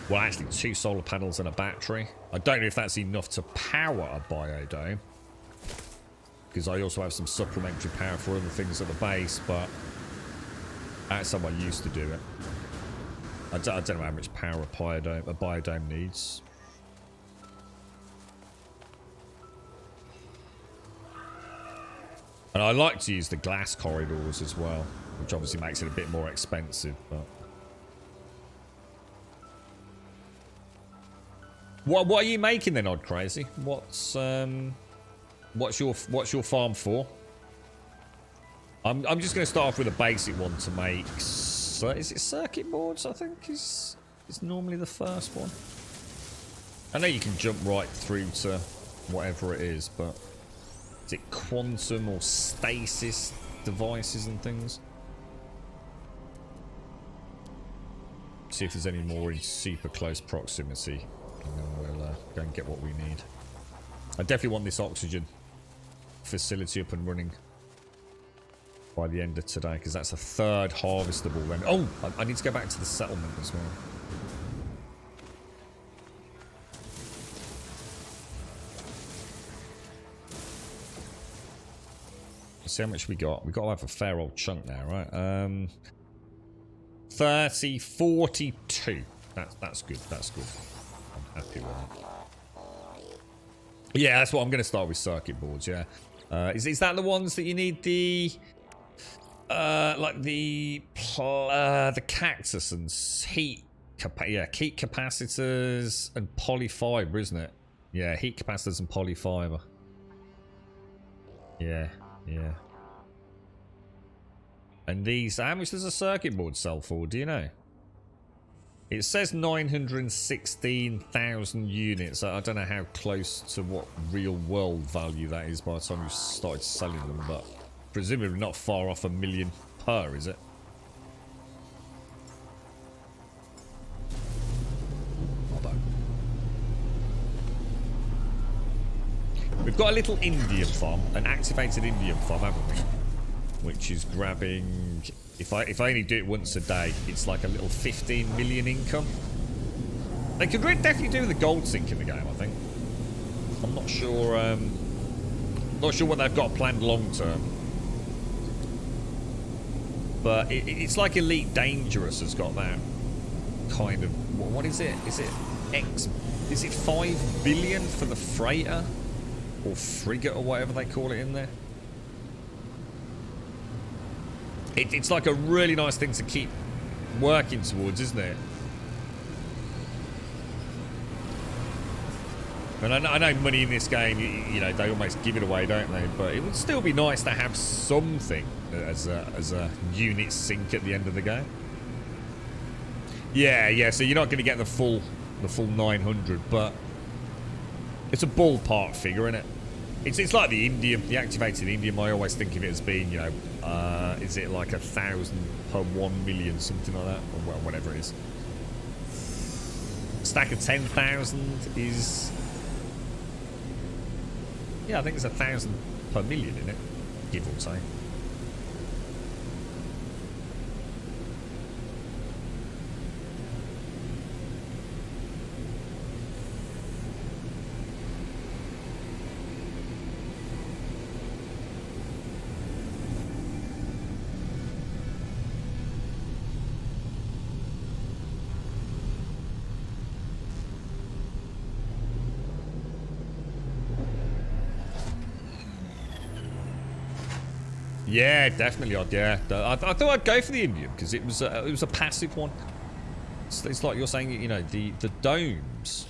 Well, actually, 2 solar panels and a battery. I don't know if that's enough to power a biodome, because I also have some supplementary power for other things at the base, but that's how I used to do it. I don't know how much power a biodome needs. And I like to use the glass corridors as well, which obviously makes it a bit more expensive, but... What are you making then, Odd Crazy? What's your farm for? I'm just going to start off with a basic one to make. Is it circuit boards? I think is normally the first one. I know you can jump right through to whatever it is, but is it quantum or stasis devices and things? See if there's any more in super close proximity, and then we'll go and get what we need. I definitely want this oxygen facility up and running by the end of today, because that's a third harvestable then. Oh, I need to go back to the settlement as well. Let's see how much we got. We got to have a fair old chunk now, right? 30, 42. That's good. That's good. I'm happy with that. Yeah, that's what I'm going to start with, circuit boards. Yeah, is that the ones that you need the like the cactus and heat capacitors and polyfiber, isn't it? Yeah, heat capacitors and polyfiber. Yeah. And these, how much does a circuit board sell for? Do you know? It says 916,000 units. I don't know how close to what real world value that is by the time you started selling them, but presumably not far off $1 million per, is it? We've got a little Indian farm, an activated Indian farm, haven't we? Which is grabbing, if I only do it once a day, it's like a little 15 million income. They could definitely do the gold sink in the game, I think. I'm not sure what they've got planned long term. But it's like Elite Dangerous has got that kind of, what is it? Is it 5 billion for the freighter? Or frigate or whatever they call it in there. It's like a really nice thing to keep working towards, isn't it? And I know money in this game, you know, they almost give it away, don't they? But it would still be nice to have something as a unit sink at the end of the game. Yeah. So you're not going to get the full 900, but it's a ballpark figure, isn't it? It's like the Indium, the activated Indium. I always think of it as being, you know, is it like 1,000 per 1 million, something like that, or well, whatever it is. A stack of 10,000 is, yeah, I think it's 1,000 per million in it, give or take. Yeah, definitely. I thought I'd go for the Indium because it was a passive one. It's like you're saying, you know, the domes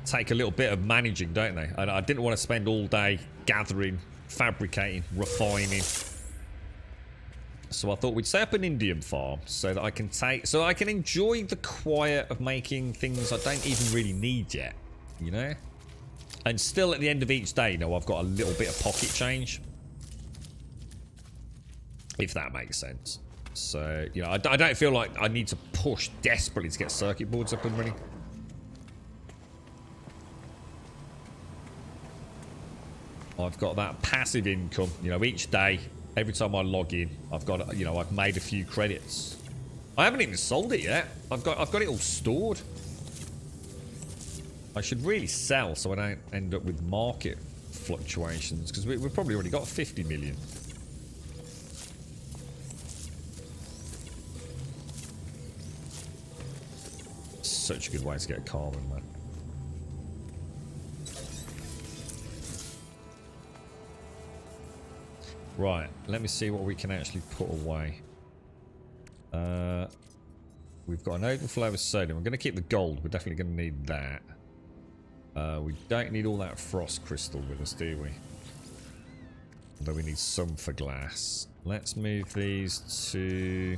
take a little bit of managing, don't they? And I didn't want to spend all day gathering, fabricating, refining. So I thought we'd set up an Indium farm so that I can enjoy the quiet of making things I don't even really need yet, you know? And still at the end of each day, you know, I've got a little bit of pocket change. If that makes sense. So, you know, I don't feel like I need to push desperately to get circuit boards up and running. I've got that passive income, you know, each day, every time I log in, I've got, you know, I've made a few credits. I haven't even sold it yet. I've got it all stored. I should really sell so I don't end up with market fluctuations, because we've probably already got 50 million. Such a good way to get carbon, man. Right, let me see what we can actually put away. We've got an overflow of sodium. We're going to keep the gold. We're definitely going to need that. We don't need all that frost crystal with us, do we? Although we need some for glass. Let's move these to...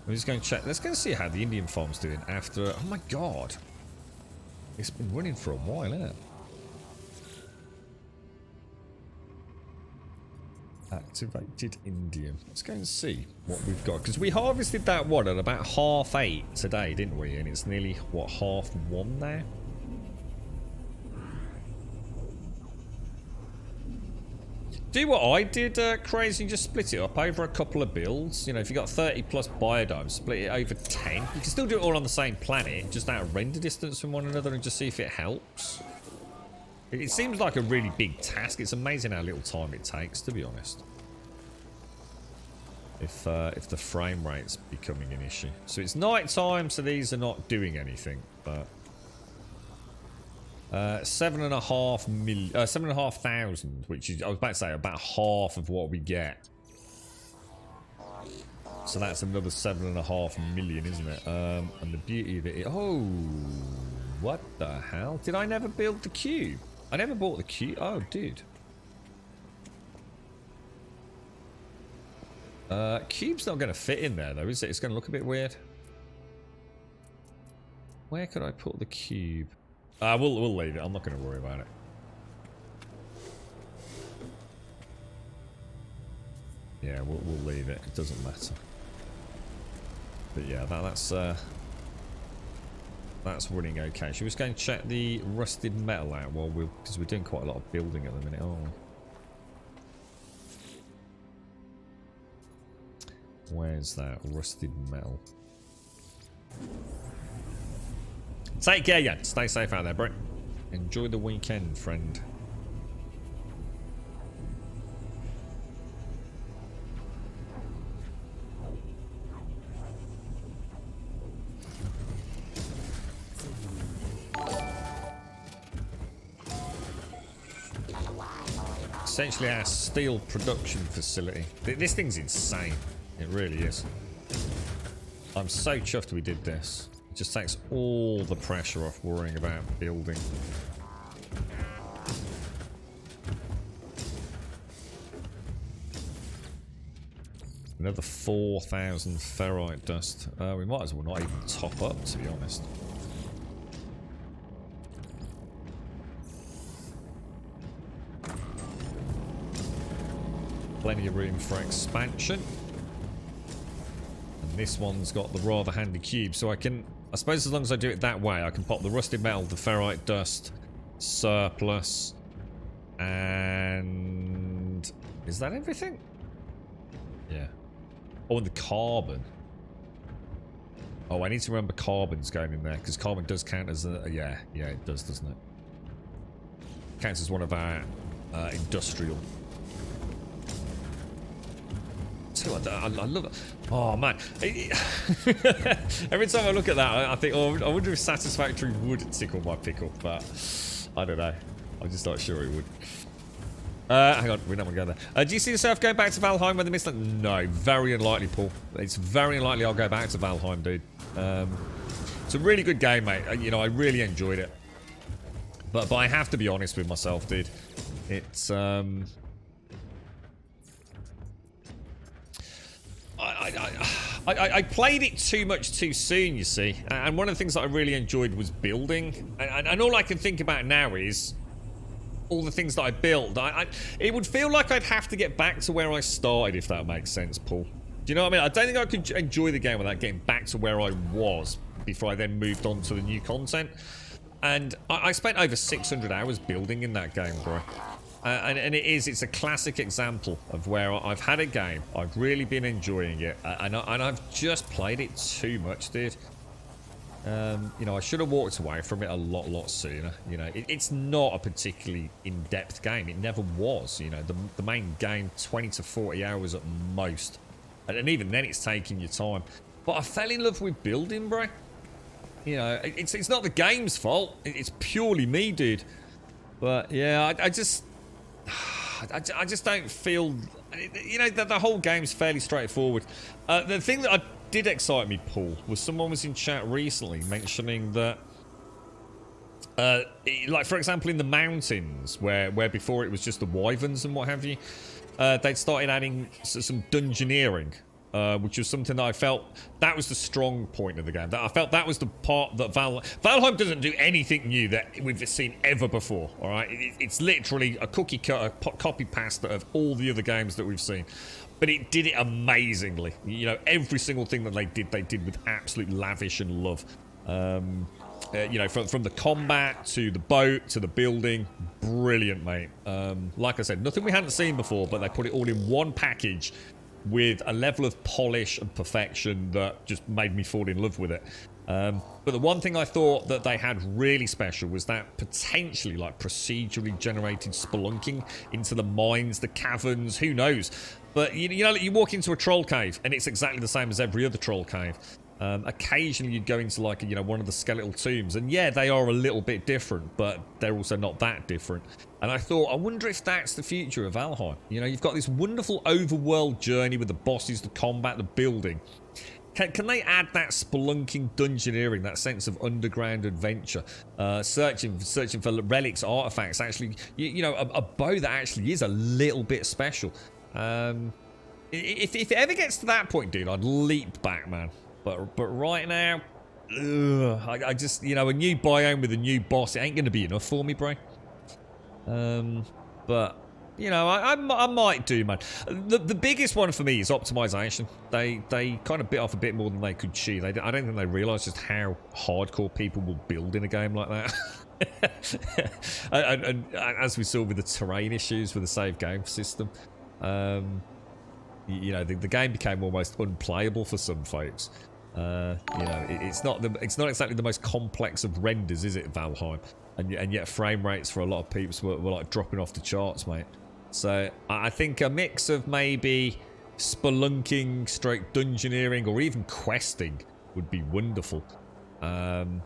I'm just going to check. Let's go see how the Indian farm's doing after... Oh my god. It's been running for a while, isn't it? Activated indium. Let's go and see what we've got. Because we harvested that one at about 8:30 today, didn't we? And it's nearly, what, 1:30 now? Do what I did, Crazy, and just split it up over a couple of builds. You know, if you got 30 plus biodomes, split it over 10. You can still do it all on the same planet, just out of render distance from one another and just see if it helps. It seems like a really big task. It's amazing how little time it takes, to be honest. If the frame rate's becoming an issue. So it's night time, so these are not doing anything, but 7,500, which is, I was about to say, about half of what we get. So that's another 7.5 million, isn't it? And the beauty of it is, oh, what the hell? Did I never build the cube? I never bought the cube. Oh, dude. Cube's not going to fit in there, though, is it? It's going to look a bit weird. Where could I put the cube? We'll leave it. I'm not going to worry about it. Yeah, we'll leave it. It doesn't matter. But yeah, that's running okay. Should we just go and check the rusted metal out while because we're doing quite a lot of building at the minute, aren't we? Where's that rusted metal? Take care, yeah. Stay safe out there, Brett. Enjoy the weekend, friend. Essentially our steel production facility. This thing's insane. It really is. I'm so chuffed we did this. It just takes all the pressure off worrying about building. Another 4,000 ferrite dust. We might as well not even top up, to be honest. Plenty of room for expansion. And this one's got the rather handy cube, so I suppose as long as I do it that way, I can pop the rusted metal, the ferrite dust, surplus, and is that everything? Yeah. Oh, and the carbon. Oh, I need to remember carbon's going in there, because carbon does count as a... Yeah, it does, doesn't it? Counts as one of our industrial... I love it. Oh man, every time I look at that, I think, oh, I wonder if Satisfactory would tickle my pickle, but I don't know. I'm just not sure it would. Hang on, we're not gonna go there. Do you see yourself going back to Valheim when the mist? No, very unlikely, Paul. It's very unlikely I'll go back to Valheim, dude. It's a really good game, mate. You know, I really enjoyed it, but I have to be honest with myself, dude. It's I played it too much too soon, you see, and one of the things that I really enjoyed was building, and all I can think about now is all the things that I built. It would feel like I'd have to get back to where I started, if that makes sense, Paul. Do you know what I mean? I don't think I could enjoy the game without getting back to where I was before I then moved on to the new content. And I spent over 600 hours building in that game, bro. And it's a classic example of where I've had a game, I've really been enjoying it, and I've just played it too much, dude. You know, I should have walked away from it a lot sooner. You know, it's not a particularly in-depth game. It never was. You know, the main game, 20 to 40 hours at most, and even then, it's taking your time. But I fell in love with building, bro. You know, it's not the game's fault. It's purely me, dude. But yeah, I just don't feel, you know, the whole game's fairly straightforward. The thing that did excite me, Paul, was someone was in chat recently mentioning that, like for example, in the mountains, where before it was just the wyverns and what have you, they'd started adding some dungeoneering which was something that I felt that was the strong point of the game. That I felt that was the part that Valheim doesn't do anything new that we've seen ever before. All right, it's literally a cookie cutter copy pasta of all the other games that we've seen, but it did it amazingly. You know, every single thing that they did with absolute lavish and love. You know, from the combat to the boat to the building, brilliant, mate. Like I said, nothing we hadn't seen before, but they put it all in one package with a level of polish and perfection that just made me fall in love with it. But the one thing I thought that they had really special was that potentially like procedurally generated spelunking into the mines, the caverns, who knows. But you know, you walk into a troll cave and it's exactly the same as every other troll cave. Occasionally you'd go into like, you know, one of the skeletal tombs, and yeah, they are a little bit different, but they're also not that different. And I thought, I wonder if that's the future of Valheim. You know, you've got this wonderful overworld journey with the bosses, the combat, the building. Can they add that spelunking dungeoneering, that sense of underground adventure, searching for relics, artifacts, actually, you know, a bow that actually is a little bit special. If it ever gets to that point, dude, I'd leap back, man. But right now, I just, you know, a new biome with a new boss, it ain't going to be enough for me, bro. But, you know, I might do, man. The biggest one for me is optimization. They kind of bit off a bit more than they could chew. I don't think they realise just how hardcore people will build in a game like that. and as we saw with the terrain issues with the save game system, you know, the game became almost unplayable for some folks. You know, it's not exactly the most complex of renders, is it, Valheim? And yet frame rates for a lot of people were like dropping off the charts, mate. So I think a mix of maybe spelunking, stroke dungeoneering, or even questing would be wonderful. And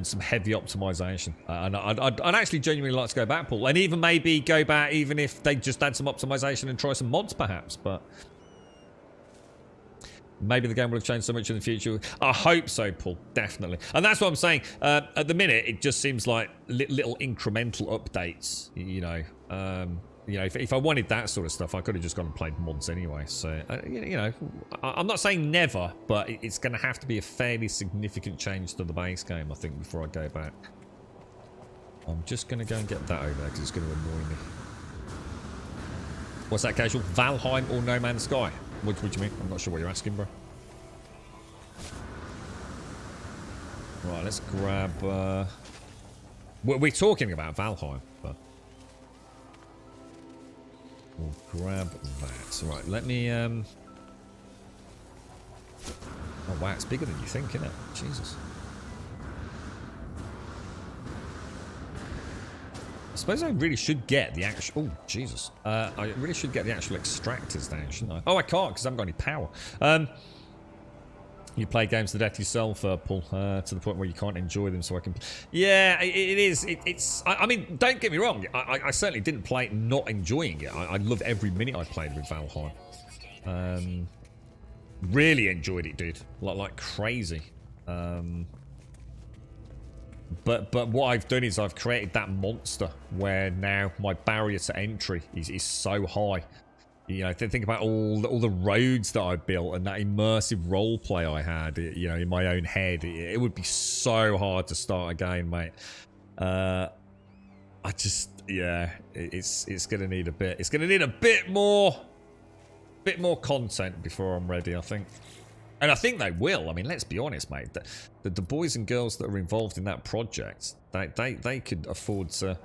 some heavy optimization. And I'd actually genuinely like to go back, Paul, and even maybe go back, even if they just add some optimization and try some mods, perhaps. But maybe the game will have changed so much in the future. I hope so, Paul. Definitely. And that's what I'm saying. At the minute, it just seems like little incremental updates. You know, if I wanted that sort of stuff, I could have just gone and played mods anyway. So, you know, I'm not saying never, but it's going to have to be a fairly significant change to the base game, I think, before I go back. I'm just going to go and get that over there because it's going to annoy me. What's that, casual? Valheim or No Man's Sky? What do you mean? I'm not sure what you're asking, bro. Right, let's grab... We're talking about Valheim, but... we'll grab that. Right, let me... Oh, wow, it's bigger than you think, isn't it? Jesus. I suppose I really should get the actual... oh, Jesus. I really should get the actual extractors down, shouldn't I? Oh, I can't because I haven't got any power. You play games to death yourself, Paul, to the point where you can't enjoy them, so I can... yeah, it is. It's... I mean, don't get me wrong. I certainly didn't play it not enjoying it. I loved every minute I played with Valheim. Really enjoyed it, dude. Like crazy. But what I've done is I've created that monster where now my barrier to entry is so high. You know, think about all the roads that I built and that immersive role play I had, you know, in my own head. It would be so hard to start again, mate. I just, yeah, it's gonna need a bit. It's gonna need a bit more content before I'm ready, I think. And I think they will. I mean, let's be honest, mate. The boys and girls that are involved in that project, they could afford to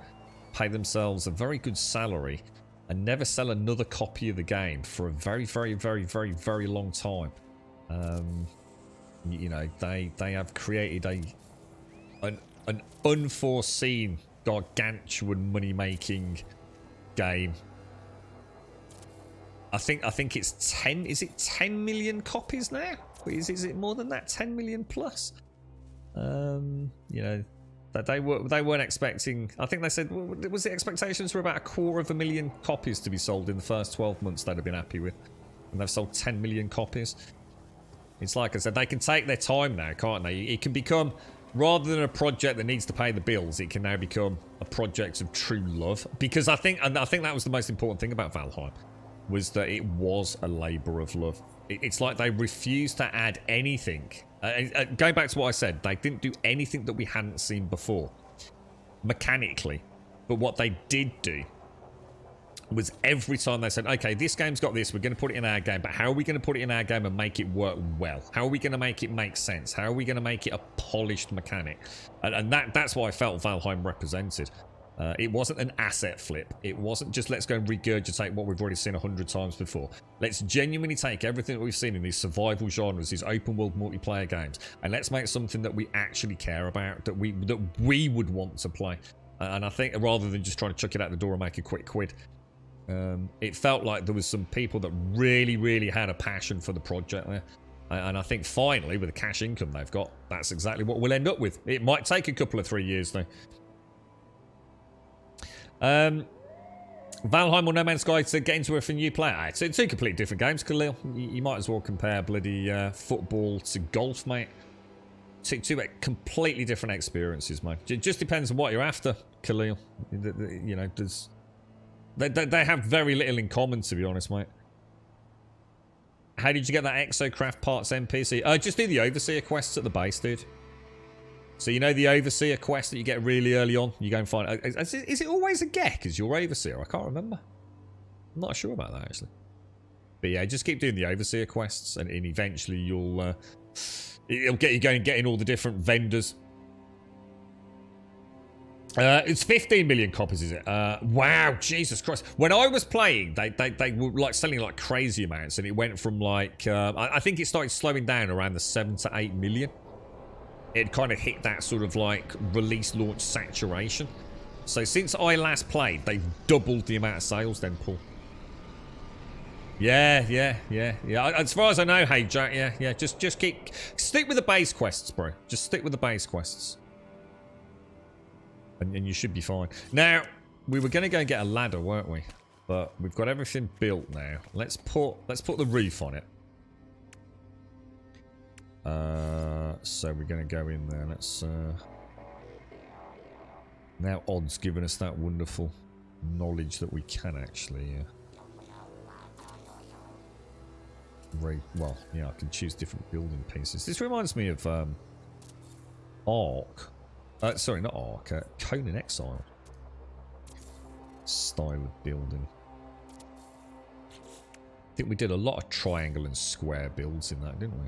pay themselves a very good salary and never sell another copy of the game for a very, very, very, very, very long time. You know, they have created an unforeseen gargantuan money-making game. I think it's 10. Is it 10 million copies now? Is it more than that? 10 million plus. You know, that they weren't expecting. I think they said, was the expectations were about 250,000 copies to be sold in the first 12 months. They'd have been happy with, and they've sold 10 million copies. It's like I said, they can take their time now, can't they? It can become, rather than a project that needs to pay the bills, it can now become a project of true love. Because I think that was the most important thing about Valheim, was that it was a labour of love. It's like they refused to add anything. Going back to what I said, they didn't do anything that we hadn't seen before, mechanically. But what they did do was every time they said, okay, this game's got this, we're going to put it in our game, but how are we going to put it in our game and make it work well? How are we going to make it make sense? How are we going to make it a polished mechanic? And that's what I felt Valheim represented. It wasn't an asset flip. It wasn't just let's go and regurgitate what we've already seen 100 times before. Let's genuinely take everything that we've seen in these survival genres, these open world multiplayer games, and let's make something that we actually care about, that we would want to play. And I think rather than just trying to chuck it out the door and make a quick quid, it felt like there was some people that really, really had a passion for the project there. And I think finally, with the cash income they've got, that's exactly what we'll end up with. It might take a couple of 3 years though. Valheim or No Man's Sky to get into it for new player. It's two completely different games, Khalil. You might as well compare bloody football to golf, mate. Two completely different experiences, mate. It just depends on what you're after, Khalil. You know, they have very little in common, to be honest, mate. How did you get that Exocraft parts NPC? Just do the Overseer quests at the base, dude. So you know the Overseer quest that you get really early on? You go and find... Is it always a Gek as your Overseer? I can't remember. I'm not sure about that, actually. But yeah, just keep doing the Overseer quests, and eventually you'll... it'll get you going and getting all the different vendors. It's 15 million copies, is it? Wow, Jesus Christ. When I was playing, they were like selling like crazy amounts, and it went from like... I think it started slowing down around the 7 to 8 million. It kind of hit that sort of like release launch saturation. So since I last played, they've doubled the amount of sales then, Paul. Yeah. As far as I know, hey Jack, yeah. Just stick with the base quests, bro. Just stick with the base quests. And you should be fine. Now, we were going to go and get a ladder, weren't we? But we've got everything built now. Let's put the roof on it. So we're going to go in there. Let's now Odd's given us that wonderful knowledge that we can actually well, yeah, I can choose different building pieces. This reminds me of Ark. Sorry, not Ark. Conan Exile style of building. I think we did a lot of triangle and square builds in that, didn't we?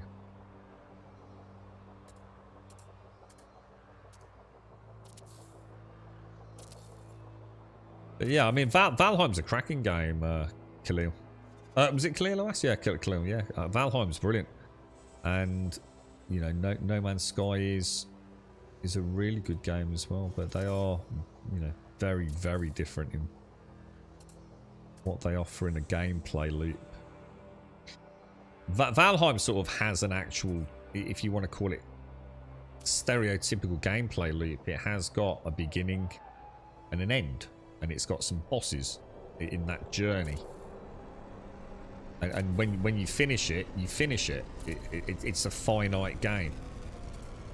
But yeah, I mean, Valheim's a cracking game, Khalil. Was it Khalil OS? Yeah, Khalil, yeah. Valheim's brilliant. And, you know, No Man's Sky is a really good game as well. But they are, you know, very, very different in what they offer in a gameplay loop. Valheim sort of has an actual, if you want to call it, stereotypical gameplay loop. It has got a beginning and an end. And it's got some bosses in that journey. And when you finish it, you finish it. It's a finite game.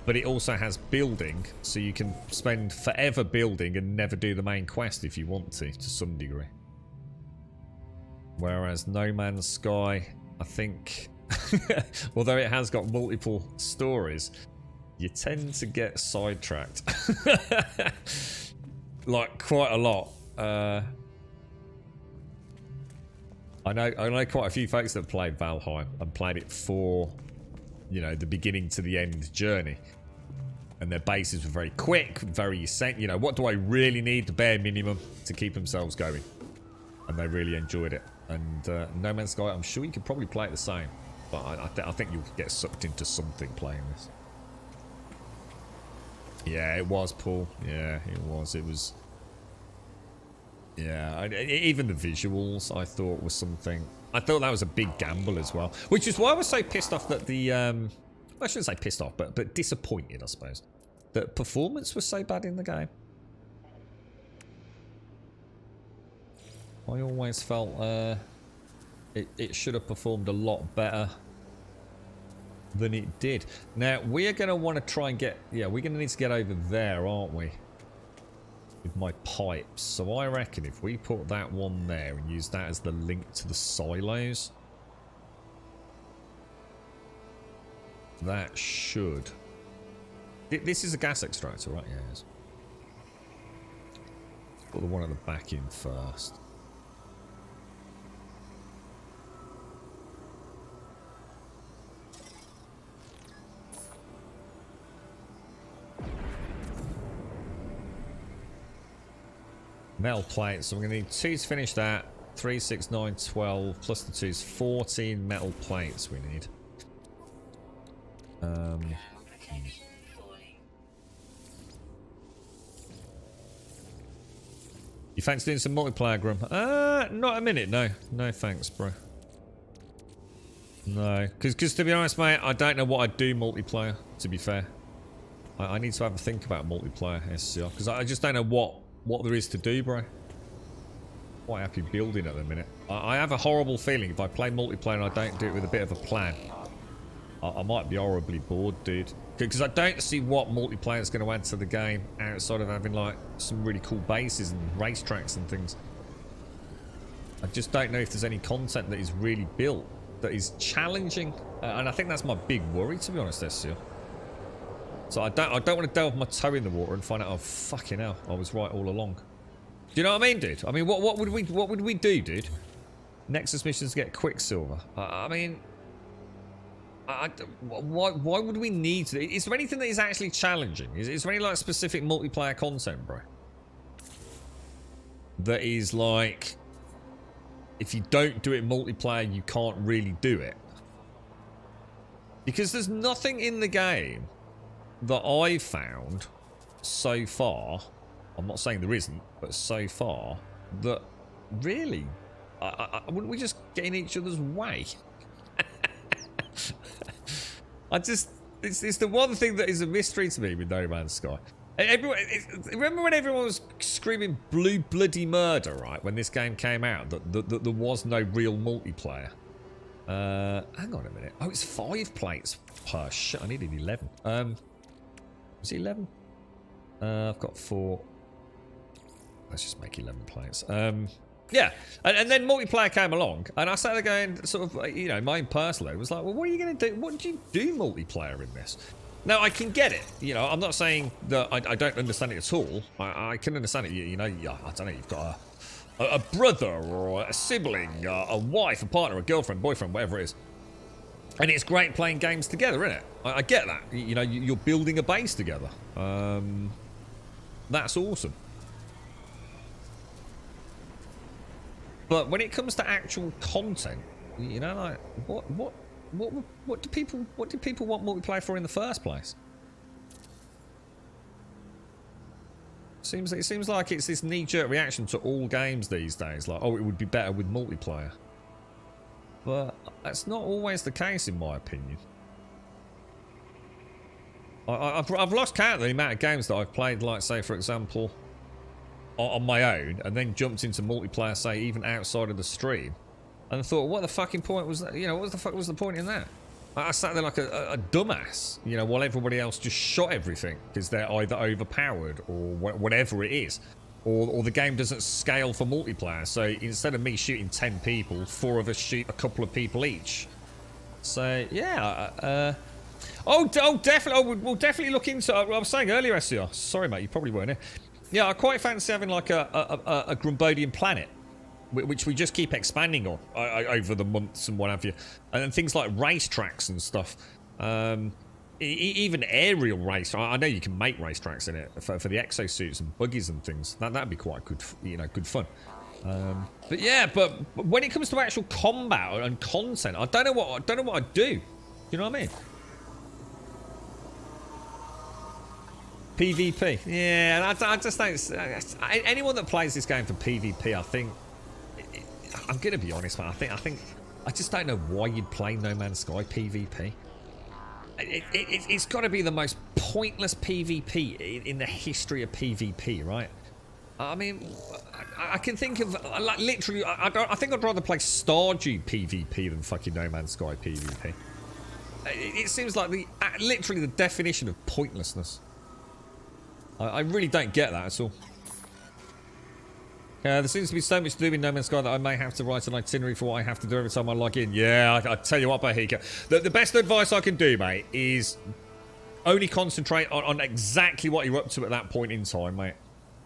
But it also has building, so you can spend forever building and never do the main quest if you want to some degree. Whereas No Man's Sky, I think, although it has got multiple stories, you tend to get sidetracked. Like, quite a lot. I know quite a few folks that played Valheim and played it for, you know, the beginning to the end journey. And their bases were very quick, very, you know, what do I really need? The bare minimum to keep themselves going. And they really enjoyed it. And No Man's Sky, I'm sure you could probably play it the same. But I think you'll get sucked into something playing this. Yeah, it was, Paul. Yeah, it was. It was... Yeah, even the visuals I thought was something. I thought that was a big gamble as well, which is why I was so pissed off that the I shouldn't say pissed off, but disappointed, I suppose, that performance was so bad in the game. I always felt it should have performed a lot better than it did. Now we are going to want to try and get, yeah, we're going to need to get over there, aren't we? With my pipes. So I reckon if we put that one there and use that as the link to the silos, that should... This is a gas extractor, right? Yeah, it is. Put the one at the back in first. Metal plates, so we're going to need 2 to finish that. 3, 6, 9, 12, plus the 2 is 14 metal plates we need. Thermal protection falling. You fancy doing some multiplayer, Grum? Not a minute, no. No thanks, bro. No, because to be honest, mate, I don't know what I'd do multiplayer, to be fair. I need to have a think about multiplayer SCR, because I just don't know what there is to do, bro. Quite happy building at the minute. I have a horrible feeling if I play multiplayer and I don't do it with a bit of a plan, I might be horribly bored, dude. Because I don't see what multiplayer is going to add to the game outside of having like some really cool bases and racetracks and things. I just don't know if there's any content that is really built that is challenging, and I think that's my big worry, to be honest, SCR. So I don't want to delve my toe in the water and find out, oh fucking hell, I was right all along. Do you know what I mean, dude? I mean, what would we do, dude? Nexus missions get Quicksilver. I mean, why would we need to? Is there anything that is actually challenging? Is there any like specific multiplayer content, bro? That is like, if you don't do it multiplayer, you can't really do it. Because there's nothing in the game that I've found so far, I'm not saying there isn't, but so far, that really, wouldn't we just get in each other's way? It's the one thing that is a mystery to me with No Man's Sky. Remember when everyone was screaming blue bloody murder, right, when this game came out, that there was no real multiplayer? Hang on a minute. Oh, it's 5 plates per shit. I needed 11. Was it 11? I've got 4. Let's just make 11 plates. Yeah, and then multiplayer came along, and I started going, sort of, you know, mine personally was like, well, what are you going to do? What do you do multiplayer in this? Now, I can get it. You know, I'm not saying that I don't understand it at all. I can understand it. You know, I don't know, you've got a brother or a sibling, a wife, a partner, a girlfriend, boyfriend, whatever it is. And it's great playing games together, isn't it? I get that. You know, you're building a base together. That's awesome. But when it comes to actual content, you know, like what do people want multiplayer for in the first place? It seems like it's this knee-jerk reaction to all games these days, like, oh, it would be better with multiplayer. But that's not always the case, in my opinion. I've lost count of the amount of games that I've played, like, say, for example, on my own, and then jumped into multiplayer, say, even outside of the stream, and thought, what the fucking point was that? You know, what the fuck was the point in that? I sat there like a dumbass, you know, while everybody else just shot everything because they're either overpowered or whatever it is. Or the game doesn't scale for multiplayer, so instead of me shooting 10 people, 4 of us shoot a couple of people each. So, yeah, definitely, we'll definitely look into, I was saying earlier, SCR, sorry mate, you probably weren't here. Yeah, I quite fancy having like a Grumbodian planet, which we just keep expanding on over the months and what have you. And then things like racetracks and stuff. Even aerial race. I know you can make racetracks in it for the exosuits and buggies and things. That'd be quite good, you know, good fun. But yeah, but when it comes to actual combat and content, I don't know what I'd do. You know what I mean? PvP. Yeah, I just don't. Anyone that plays this game for PvP, I think. I'm gonna be honest, man. I just don't know why you'd play No Man's Sky PvP. It's got to be the most pointless PvP in the history of PvP, right? I mean, I can think of like literally. I think I'd rather play Stardew PvP than fucking No Man's Sky PvP. It seems like literally the definition of pointlessness. I really don't get that at all. There seems to be so much to do in No Man's Sky that I may have to write an itinerary for what I have to do every time I log in. Yeah, I tell you what, Bahika. The best advice I can do, mate, is only concentrate on exactly what you're up to at that point in time, mate.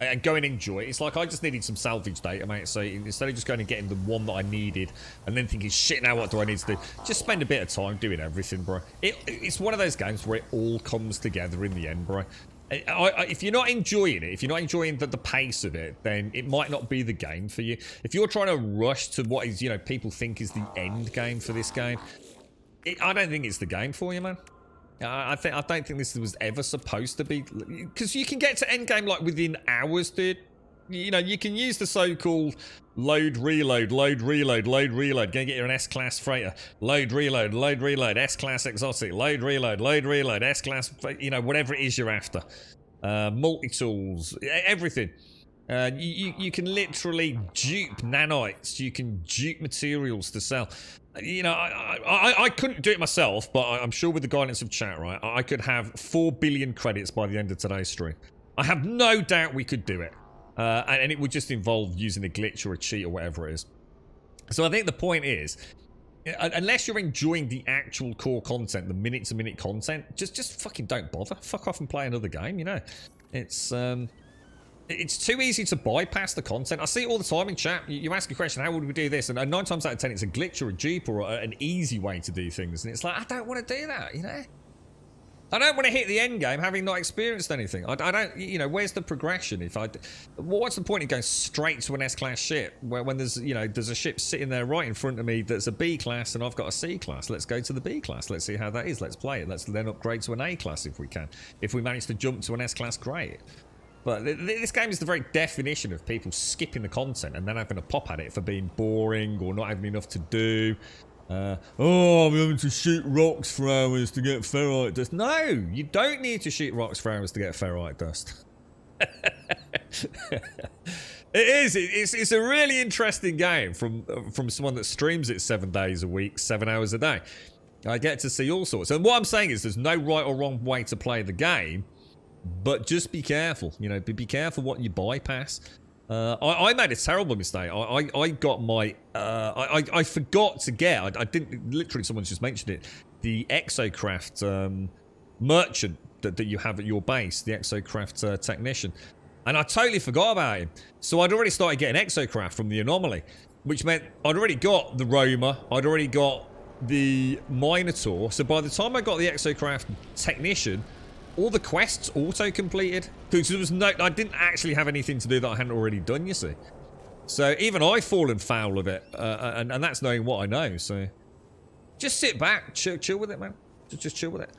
And go and enjoy it. It's like I just needed some salvage data, mate. So instead of just going and getting the one that I needed and then thinking, shit, now what do I need to do? Just spend a bit of time doing everything, bro. It's one of those games where it all comes together in the end, bro. If you're not enjoying it, if you're not enjoying the pace of it, then it might not be the game for you. If you're trying to rush to what is, you know, people think is the end game for this game, I don't think it's the game for you, man. I don't think this was ever supposed to be, because you can get to end game like within hours, dude. You know, you can use the so-called load, reload, load, reload, load, reload. Go and get your S-Class freighter. Load, reload, S-Class exotic. Load, reload, S-Class, you know, whatever it is you're after. Multi-tools, everything. You can literally dupe nanites. You can dupe materials to sell. You know, I couldn't do it myself, but I'm sure with the guidance of chat, right, I could have 4 billion credits by the end of today's stream. I have no doubt we could do it. And it would just involve using a glitch or a cheat or whatever it is. So I think the point is, unless you're enjoying the actual core content, the minute-to-minute content, just fucking don't bother. Fuck off and play another game, you know. It's too easy to bypass the content. I see it all the time in chat. You ask a question, how would we do this? And 9 times out of 10, it's a glitch or a dupe or an easy way to do things. And it's like, I don't want to do that, you know? I don't want to hit the end game having not experienced anything. I don't, you know, where's the progression? What's the point of going straight to an S-Class ship when there's, you know, there's a ship sitting there right in front of me that's a B-Class and I've got a C-Class. Let's go to the B-Class. Let's see how that is. Let's play it. Let's then upgrade to an A-Class if we can. If we manage to jump to an S-Class, great. But this game is the very definition of people skipping the content and then having a pop at it for being boring or not having enough to do. Oh, I'm having to shoot rocks for hours to get ferrite dust. No, you don't need to shoot rocks for hours to get ferrite dust. It's a really interesting game from someone that streams it 7 days a week, 7 hours a day. I get to see all sorts. And what I'm saying is there's no right or wrong way to play the game, but just be careful. You know, be careful what you bypass. I made a terrible mistake. I got my I forgot to get. I didn't. Literally, someone's just mentioned it. The Exocraft merchant that you have at your base, the Exocraft technician, and I totally forgot about him. So I'd already started getting Exocraft from the Anomaly, which meant I'd already got the Roma. I'd already got the Minotaur. So by the time I got the Exocraft technician, all the quests auto-completed. Because there was I didn't actually have anything to do that I hadn't already done, you see. So even I've fallen foul of it. And that's knowing what I know, so... Just sit back, chill with it, man. Just chill with it.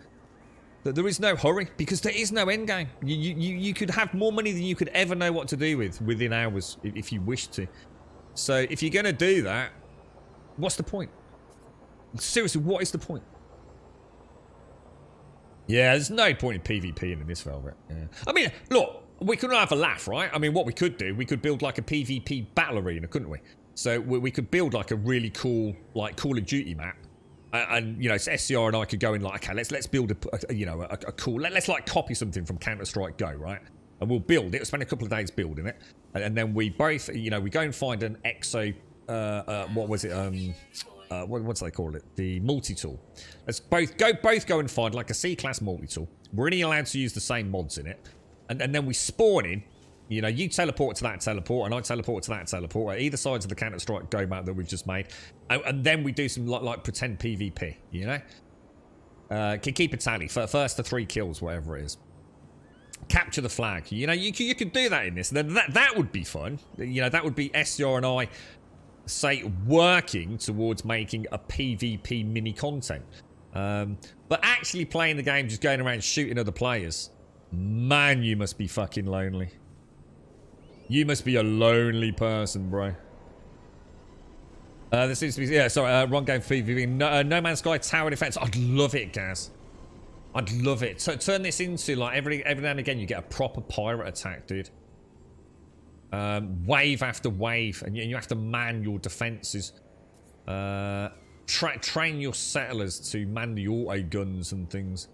There is no hurry, because there is no endgame. You could have more money than you could ever know what to do with within hours, if you wish to. So if you're going to do that, what's the point? Seriously, what is the point? Yeah, there's no point in PvPing in this Velvet. Yeah. I mean, look, we could have a laugh, right? I mean, what we could do, we could build like a PvP battle arena, couldn't we? So we could build like a really cool, like Call of Duty map, and you know, SCR and I could go in like, okay, let's build a cool, let's like copy something from Counter-Strike Go, right? And we'll build it. We'll spend a couple of days building it, and then we both, you know, we go and find an exo, what was it? What's they call it? The multi-tool. Let's both go and find like a C-class multi-tool. We're only allowed to use the same mods in it. And then we spawn in. You know, you teleport to that teleport, and I teleport to that teleport at either sides of the Counter-Strike Go map that we've just made. And then we do some like pretend PvP, you know? Keep a tally. First to 3 kills, whatever it is. Capture the flag. You know, you could do that in this. Then that would be fun. You know, that would be SCR and I, say, working towards making a PvP mini content. But actually playing the game, just going around shooting other players, man, you must be fucking lonely. You must be a lonely person, bro. There seems to be, yeah, sorry, wrong game for PvP. No Man's Sky Tower Defense. I'd love it, Gaz. I'd love it. So turn this into, like, every now and again, you get a proper pirate attack, dude. Wave after wave, and you have to man your defenses. Train your settlers to man the auto guns and things.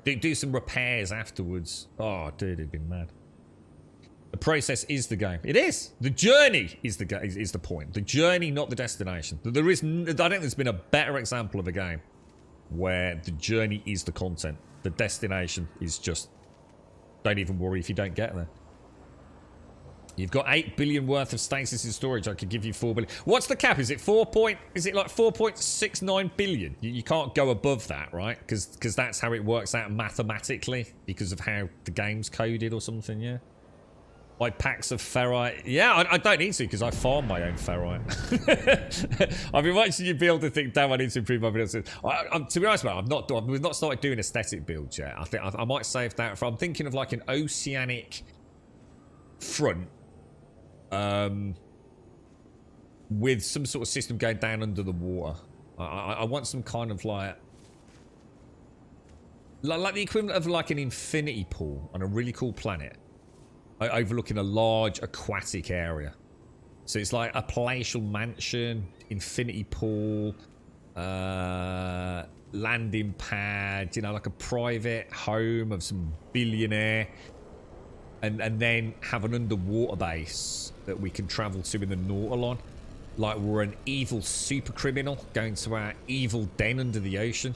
Do some repairs afterwards. Oh, dude, it'd be mad. process is the game. It is. The journey is is the point. The journey, not the destination. I don't think there's been a better example of a game where the journey is the content. The destination is just, don't even worry if you don't get there. You've got 8 billion worth of stasis in storage. I could give you 4 billion. What's the cap? Is it is it like 4.69 billion? You can't go above that, right? Because that's how it works out mathematically because of how the game's coded or something, yeah? Like packs of ferrite. Yeah, I don't need to because I farm my own ferrite. I've been watching you build and think, damn, I need to improve my build. To be honest, man, we've not started doing aesthetic builds yet. I think I might save that for. I'm thinking of like an oceanic front. With some sort of system going down under the water. I want some kind of like the equivalent of like an infinity pool on a really cool planet overlooking a large aquatic area. So it's like a palatial mansion, infinity pool, landing pad, you know, like a private home of some billionaire. And then have an underwater base that we can travel to in the Nautilon. Like we're an evil super criminal going to our evil den under the ocean.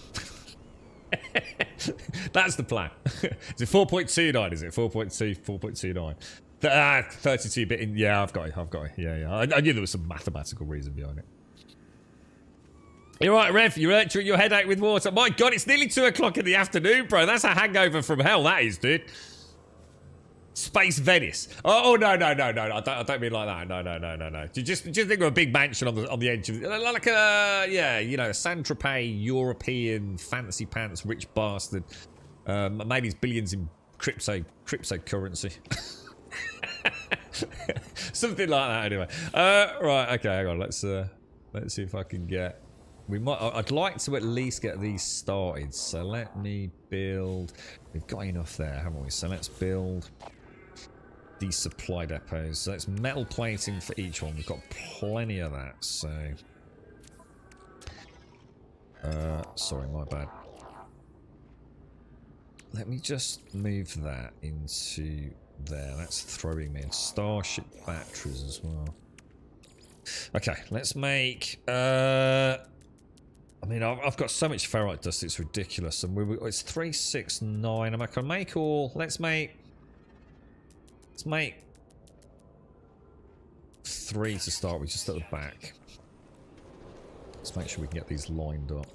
That's the plan. Is it 4.29? Is it 4.2? 4.29? 32-bit in. Yeah, I've got it. Yeah. I knew there was some mathematical reason behind it. You're right, Rev. You're entering your headache with water. My God, it's nearly 2 o'clock in the afternoon, bro. That's a hangover from hell, that is, dude. Space Venice. Oh no! I don't mean like that. No. Just think of a big mansion on the edge of like a you know, a Saint-Tropez European fancy pants rich bastard. Made his billions in cryptocurrency. Something like that. Anyway. Right. Okay. Hang on. Let's see if I can get. I'd like to at least get these started. So let me build. We've got enough there, haven't we? So let's build these supply depots. So that's metal plating for each one. We've got plenty of that. So, sorry, my bad. Let me just move that into there. That's throwing me in Starship batteries as well. Okay, let's make. I mean, I've got so much ferrite dust, it's ridiculous. And it's 369. I can make all. Let's make 3 to start with, just at the back. Let's make sure we can get these lined up.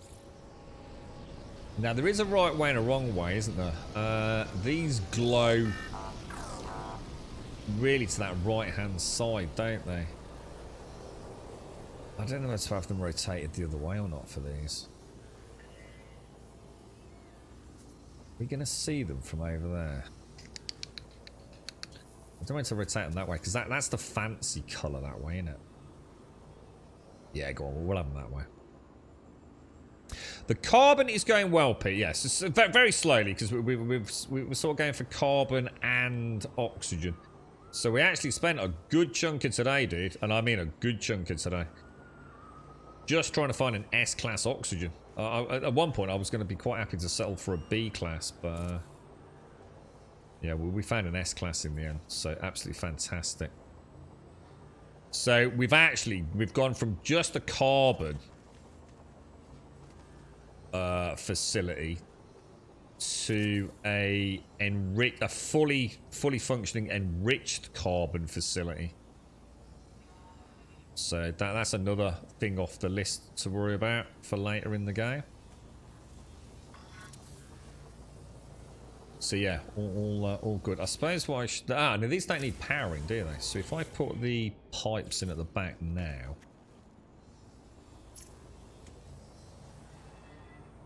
Now, there is a right way and a wrong way, isn't there? These glow really to that right-hand side, don't they? I don't know if I have them rotated the other way or not for these. We're going to see them from over there. I don't want to rotate them that way, because that's the fancy colour that way, isn't it? Yeah, go on, we'll have them that way. The carbon is going well, Pete, yes. It's very slowly, because we're sort of going for carbon and oxygen. So we actually spent a good chunk of today, dude, and I mean a good chunk of today, just trying to find an S-class oxygen. At one point, I was going to be quite happy to settle for a B-class, but... yeah, well, we found an S-class in the end, so absolutely fantastic. So we've gone from just a carbon facility to a fully functioning enriched carbon facility. So that's another thing off the list to worry about for later in the game. So yeah, all good. I suppose what I should... now these don't need powering, do they? So if I put the pipes in at the back now...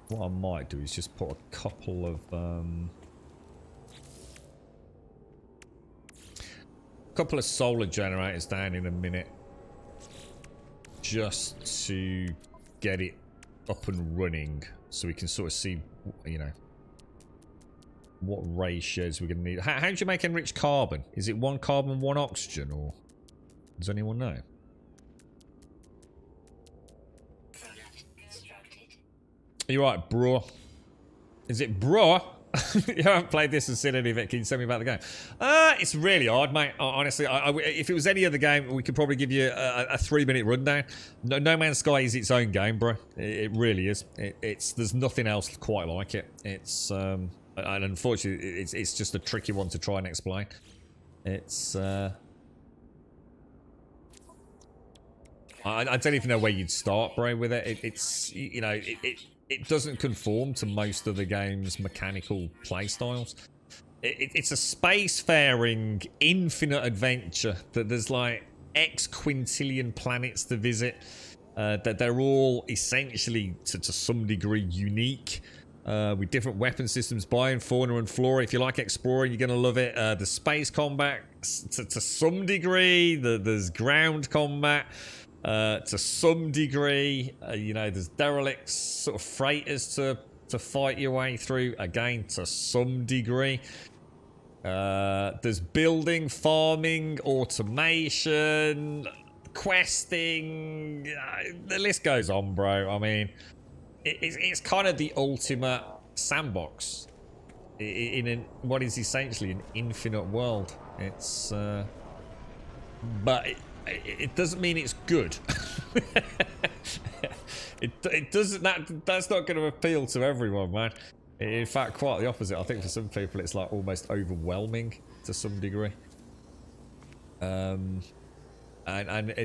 what I might do is just put a couple of solar generators down in a minute, just to get it up and running, so we can sort of see, you know, what ratios we're going to need. How do you make enriched carbon? Is it 1 carbon, 1 oxygen, or does anyone know? Product constructed. You're right, bro. Is it bro? You haven't played this and seen any of it. Can you tell me about the game? It's really hard, mate. Honestly, if it was any other game, we could probably give you a 3-minute rundown. No Man's Sky is its own game, bro. It really is. There's nothing else quite like it. It's and unfortunately, it's just a tricky one to try and explain. It's I don't even know where you'd start, bro, with it. It's you know, it doesn't conform to most of the game's mechanical playstyles. It's a spacefaring, infinite adventure that there's like X quintillion planets to visit. That they're all essentially, to some degree, unique. With different weapon systems, biome, fauna, and flora. If you like exploring, you're going to love it. The space combat, to some degree. There's ground combat. To some degree, you know, there's derelicts, sort of freighters to fight your way through. Again, to some degree. There's building, farming, automation, questing. The list goes on, bro. I mean, it's kind of the ultimate sandbox in what is essentially an infinite world. It's, but it doesn't mean it's good. it doesn't. That's not going to appeal to everyone, man. In fact, quite the opposite. I think for some people, it's like almost overwhelming to some degree. And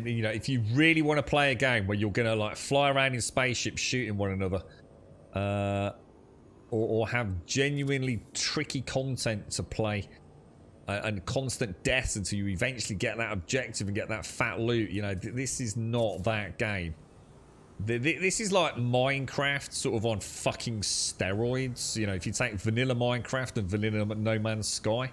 you know, if you really want to play a game where you're gonna like fly around in spaceships shooting one another, or have genuinely tricky content to play, and constant deaths until you eventually get that objective and get that fat loot, you know, this is not that game. This is like Minecraft sort of on fucking steroids. You know, if you take vanilla Minecraft and vanilla No Man's Sky,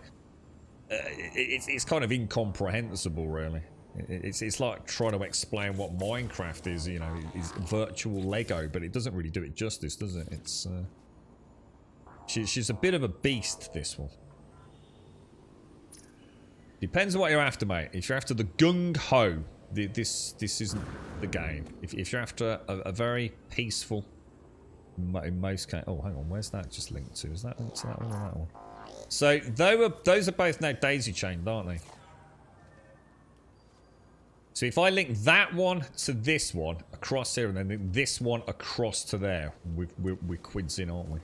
it's kind of incomprehensible, really. It's like trying to explain what Minecraft is, you know, is virtual Lego, but it doesn't really do it justice, does it? It's she's a bit of a beast, this one. Depends on what you're after, mate. If you're after the gung-ho, this isn't the game. If you're after a very peaceful, in most cases... Oh, hang on, where's that just linked to? Is that linked to that one or that one? So, those are both now daisy-chained, aren't they? So if I link that one to this one across here, and then this one across to there, we're quids in, aren't we?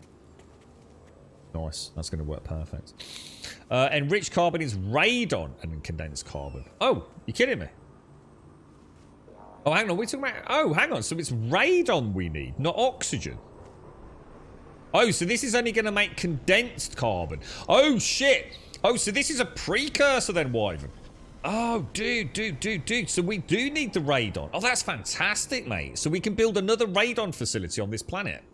Nice. That's going to work perfect. Enriched carbon is radon and condensed carbon. Oh, you kidding me? Oh, hang on. We're talking about... Oh, hang on. So it's radon we need, not oxygen. Oh, so this is only going to make condensed carbon. Oh, shit. Oh, so this is a precursor then, Wyvern. Oh, dude. So we do need the radon. Oh, that's fantastic, mate. So we can build another radon facility on this planet.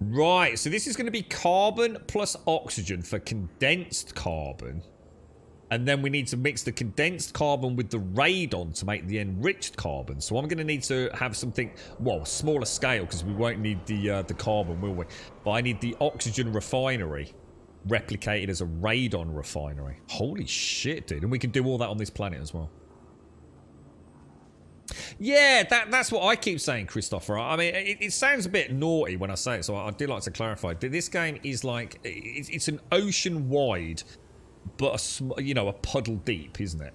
Right, so this is going to be carbon plus oxygen for condensed carbon. And then we need to mix the condensed carbon with the radon to make the enriched carbon. So I'm going to need to have something, well, smaller scale, because we won't need the carbon, will we? But I need the oxygen refinery replicated as a radon refinery. Holy shit, dude. And we can do all that on this planet as well. Yeah, that's what I keep saying, Christopher. I mean, it sounds a bit naughty when I say it, so I do like to clarify. This game is like, it's an ocean wide, but a puddle deep, isn't it?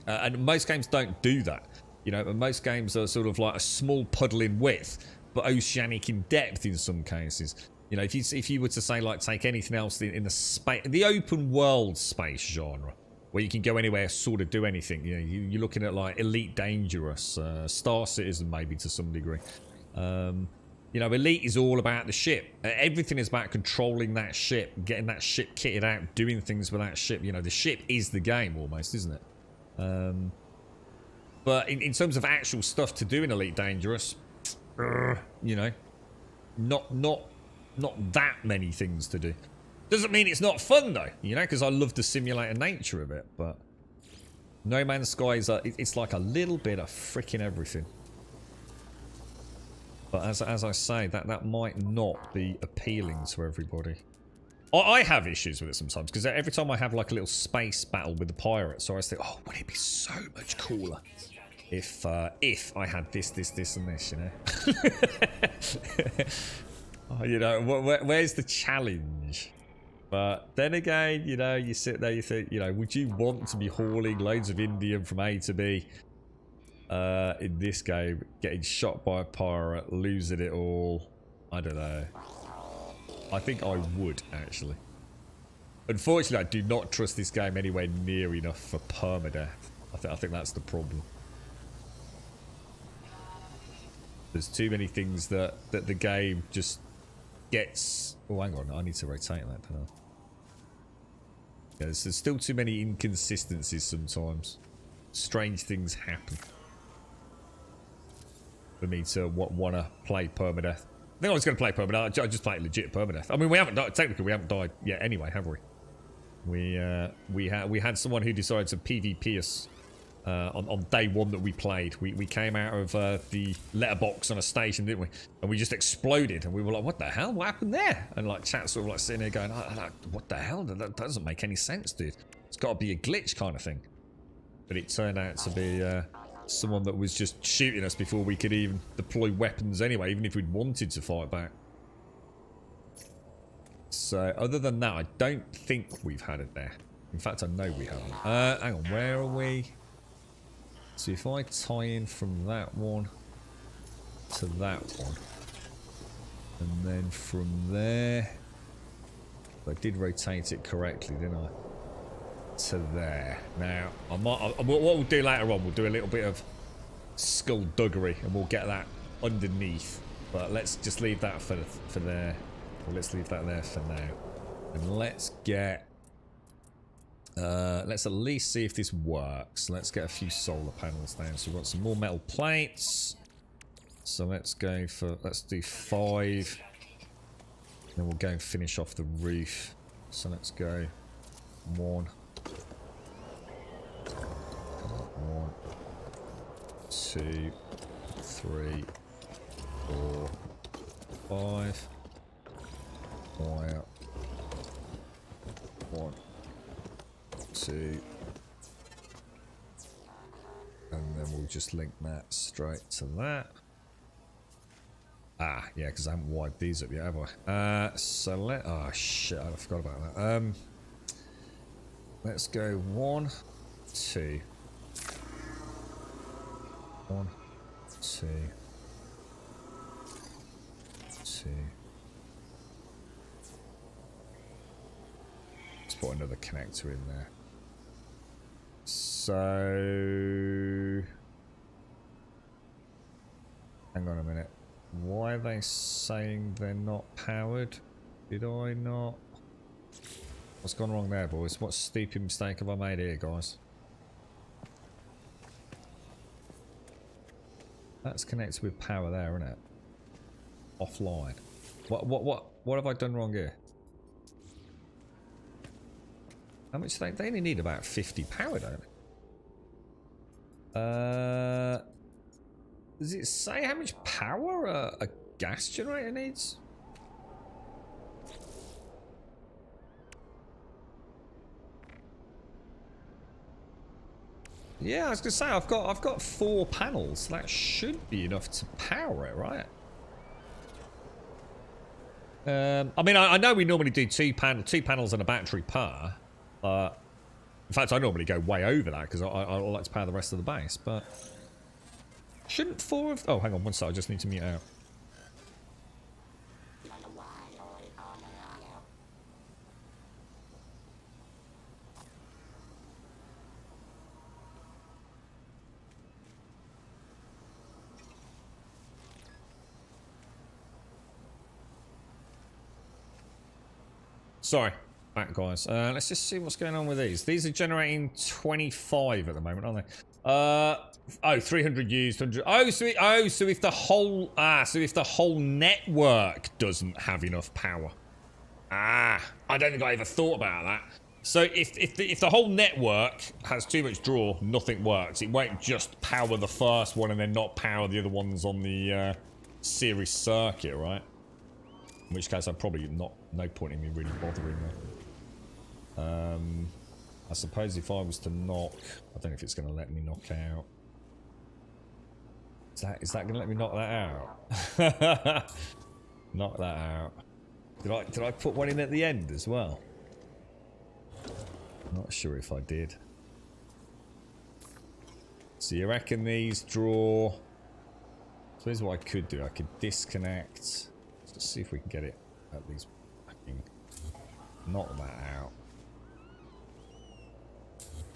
And most games don't do that. You know, most games are sort of like a small puddle in width, but oceanic in depth in some cases. You know, if you were to say, like, take anything else in the open world space genre, where you can go anywhere, sort of do anything. You know, you're looking at like Elite Dangerous, Star Citizen maybe to some degree. You know, Elite is all about the ship. Everything is about controlling that ship, getting that ship kitted out, doing things with that ship. You know, the ship is the game almost, isn't it? But in terms of actual stuff to do in Elite Dangerous, you know, not that many things to do. Doesn't mean it's not fun though, you know, because I love the simulator nature of it, but No Man's Sky is it's like a little bit of freaking everything. But as I say, that might not be appealing to everybody. I have issues with it sometimes, because every time I have like a little space battle with the pirates, so I think, oh, wouldn't it be so much cooler if I had this, and this, you know? You know, where's the challenge? But then again, you know, you sit there, you think, you know, would you want to be hauling loads of indium from A to B in this game, getting shot by a pirate, losing it all? I don't know. I think I would, actually. Unfortunately, I do not trust this game anywhere near enough for permadeath. I think that's the problem. There's too many things that the game just gets... Oh, hang on. I need to rotate that, don't I? Yeah, there's still too many inconsistencies sometimes. Strange things happen. For me to want to play permadeath. I think I was going to play permadeath. I just played legit permadeath. I mean, we haven't died. Technically, we haven't died yet anyway, have we? We had someone who decided to PvP us on day one that we played. We came out of the letterbox on a station, didn't we? And we just exploded, and we were like, "What the hell? What happened there?" And like chat sort of like sitting there going, "What the hell? That doesn't make any sense, dude. It's got to be a glitch kind of thing." But it turned out to be someone that was just shooting us before we could even deploy weapons anyway, even if we'd wanted to fight back. So, other than that, I don't think we've had it there. In fact, I know we haven't. Hang on, where are we? So if I tie in from that one to that one, and then from there, I did rotate it correctly, didn't I? To there. Now, what we'll do later on, we'll do a little bit of skullduggery, and we'll get that underneath. But let's just leave that for there. Well, let's leave that there for now, and let's get. Let's at least see if this works. Let's get a few solar panels down. So we've got some more metal plates. So let's do 5. Then we'll go and finish off the roof. So let's go 1. 1, 2, 3, 4, 5. Wire. 1, 2, and then we'll just link that straight to that. Ah, yeah, because I haven't wired these up yet, have I? So oh shit, I forgot about that. Let's go 1, 2, 1, 2, 2. Let's put another connector in there. So, hang on a minute. Why are they saying they're not powered? Did I not? What's gone wrong there, boys? What stupid mistake have I made here, guys? That's connected with power there, isn't it? Offline. What have I done wrong here? How much they only need about 50 power, don't they? Does it say how much power a gas generator needs? Yeah, I was gonna say I've got 4 panels. That should be enough to power it, right? I mean, I know we normally do 2 panels and a battery per. In fact, I normally go way over that because I like to power the rest of the base, but shouldn't 4 of... Oh, hang on one sec, I just need to mute out. Sorry. Back, guys. Let's just see what's going on with these. These are generating 25 at the moment, aren't they? Oh, 300 used, 100. So if the whole network doesn't have enough power. I don't think I ever thought about that. So if the whole network has too much draw, nothing works. It won't just power the first one and then not power the other ones on the series circuit, right? In which case, I'd probably no point in me really bothering there. I suppose if I was to knock, I don't know if it's going to let me knock out. Is that going to let me knock that out? Knock that out. Did I put one in at the end as well? Not sure if I did. So you reckon these draw... So here's what I could do. I could disconnect. Let's see if we can get it at least. Knock that out.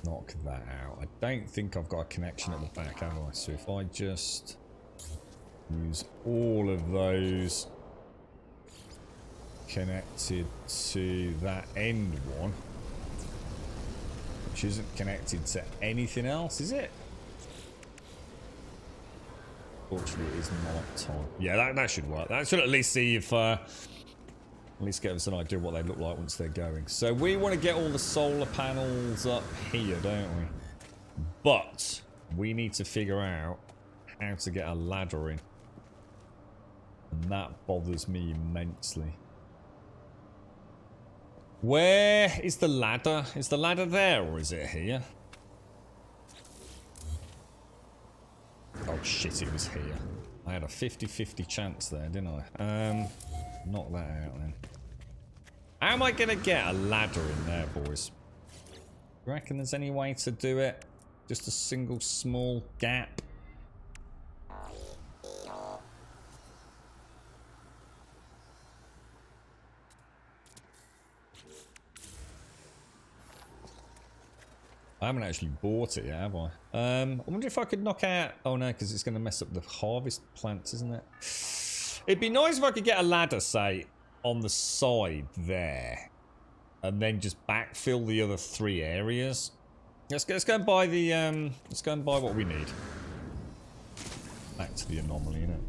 Knock that out. I don't think I've got a connection at the back, have I? So if I just use all of those connected to that end one, which isn't connected to anything else, is it? Fortunately, it is night time. Yeah, that should work. That should at least see if, at least give us an idea of what they look like once they're going. So we want to get all the solar panels up here, don't we? But we need to figure out how to get a ladder in. And that bothers me immensely. Where is the ladder? Is the ladder there or is it here? Oh shit, it was here. I had a 50-50 chance there, didn't I? Knock that out then. How am I gonna get a ladder in there, boys? You reckon there's any way to do it? Just a single small gap? I haven't actually bought it yet, have I? I wonder if I could knock out... Oh no, because it's going to mess up the harvest plants, isn't it? It'd be nice if I could get a ladder, say, on the side there. And then just backfill the other 3 areas. Let's go and buy the... let's go and buy what we need. Back to the anomaly, innit?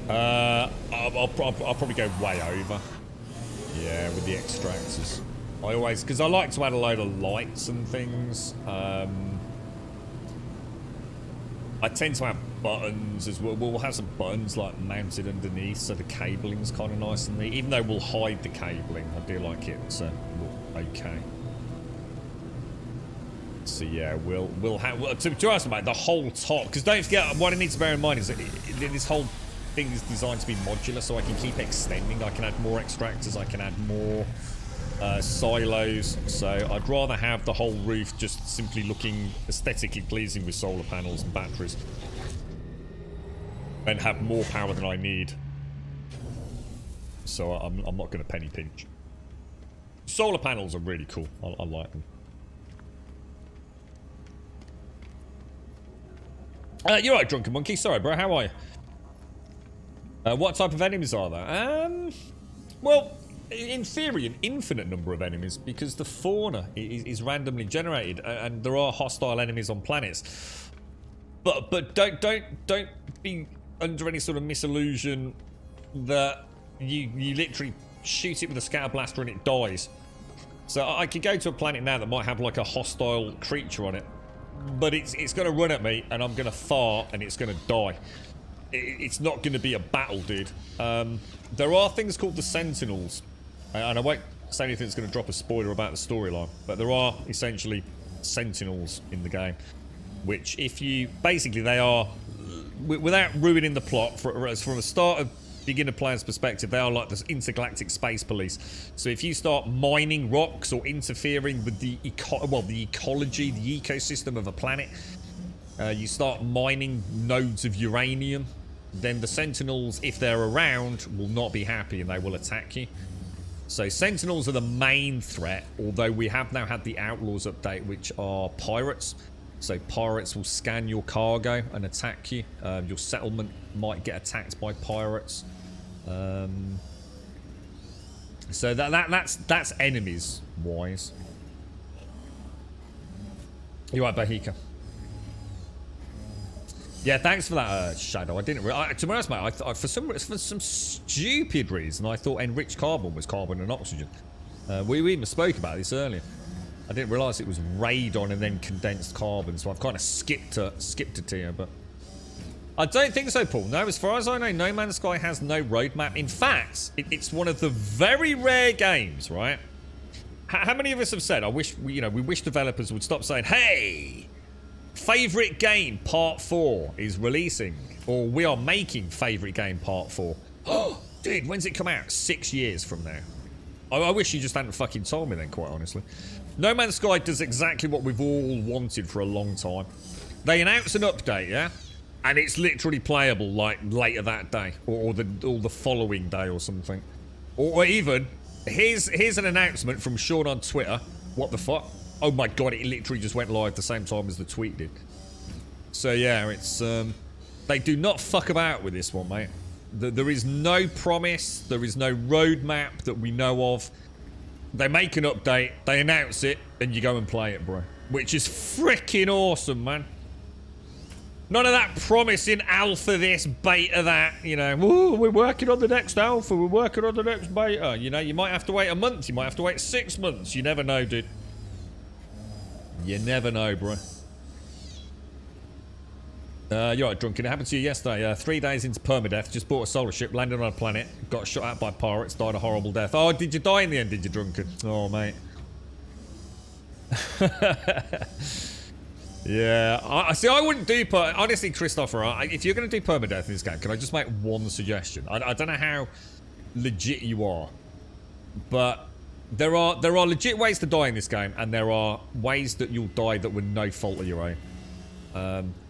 I'll probably go way over. Yeah, with the extractors. I always, because I like to add a load of lights and things. I tend to have buttons as well. We'll have some buttons like mounted underneath, so the cabling's kind of nice and neat. Even though we'll hide the cabling, I do like it. So okay. So yeah, we'll have to ask about the whole top, because don't forget what I need to bear in mind is that this whole thing is designed to be modular, so I can keep extending. I can add more extractors, I can add more silos. So I'd rather have the whole roof just simply looking aesthetically pleasing with solar panels and batteries, and have more power than I need. So I'm not going to penny pinch. Solar panels are really cool. I like them. You're right, Drunken Monkey. Sorry, bro. How are you? What type of enemies are there? Well, in theory, an infinite number of enemies, because the fauna is randomly generated, and there are hostile enemies on planets. But don't be under any sort of misillusion that you literally shoot it with a scatter blaster and it dies. So I could go to a planet now that might have like a hostile creature on it, but it's going to run at me, and I'm going to fart, and it's going to die. It's not going to be a battle, dude. There are things called the Sentinels, and I won't say anything that's going to drop a spoiler about the storyline, but there are essentially Sentinels in the game, which if you... Basically, they are, without ruining the plot, from a start of beginner player's perspective, they are like the intergalactic space police. So if you start mining rocks or interfering with the ecology, the ecosystem of a planet, you start mining nodes of uranium, then the Sentinels, if they're around, will not be happy and they will attack you. So Sentinels are the main threat, although we have now had the Outlaws update, which are pirates. So pirates will scan your cargo and attack you. Your settlement might get attacked by pirates. So that's enemies wise. You're right, Bahika. Yeah, thanks for that, Shadow. I didn't realize. To be honest, mate, for some stupid reason, I thought enriched carbon was carbon and oxygen. We even spoke about this earlier. I didn't realise it was radon and then condensed carbon, so I've kind of skipped it here. But I don't think so, Paul. No, as far as I know, No Man's Sky has no roadmap. In fact, it's one of the very rare games, right? How many of us have said, we wish developers would stop saying, hey, Favorite Game Part 4 is releasing. Or we are making Favorite Game Part 4. Oh, dude, when's it come out? 6 years from now. I wish you just hadn't fucking told me then, quite honestly. No Man's Sky does exactly what we've all wanted for a long time. They announce an update, yeah? And it's literally playable, like, later that day. Or the following day or something. Or even, here's an announcement from Sean on Twitter. What the fuck? Oh my god, it literally just went live the same time as the tweet did. So yeah, it's, they do not fuck about with this one, mate. There is no promise, there is no roadmap that we know of. They make an update, they announce it, and you go and play it, bro. Which is freaking awesome, man. None of that promising alpha this, beta that, you know. Ooh, we're working on the next alpha, we're working on the next beta. You know, you might have to wait a month, you might have to wait 6 months. You never know, dude. You never know, bro. You're right, Drunken. It happened to you yesterday. 3 days into permadeath, just bought a solar ship, landed on a planet, got shot at by pirates, died a horrible death. Oh, did you die in the end, did you, Drunken? Oh, mate. Yeah, I see. I wouldn't do honestly, Christopher. If you're going to do permadeath in this game, can I just make one suggestion? I don't know how legit you are, but there are legit ways to die in this game, and there are ways that you'll die that were no fault of your own.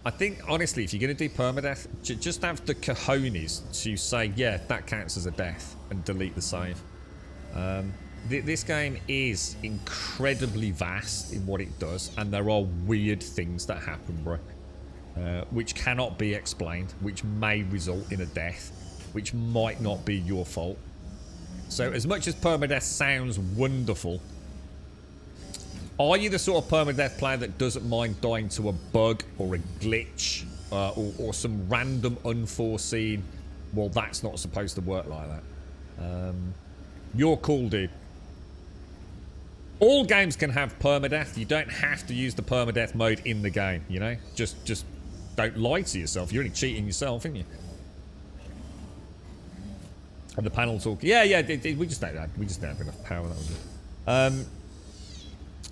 I think honestly, if you're going to do permadeath, just have the cojones to say, yeah, that counts as a death, and delete the save. This game is incredibly vast in what it does, and there are weird things that happen, bro. Which cannot be explained, which may result in a death, which might not be your fault. So as much as permadeath sounds wonderful, are you the sort of permadeath player that doesn't mind dying to a bug or a glitch or some random unforeseen, well, that's not supposed to work like that? You're cool, dude. All games can have permadeath. You don't have to use the permadeath mode in the game, you know? Just don't lie to yourself. You're only cheating yourself, aren't you? And the panel talk. Yeah, we just don't have enough power, that was it.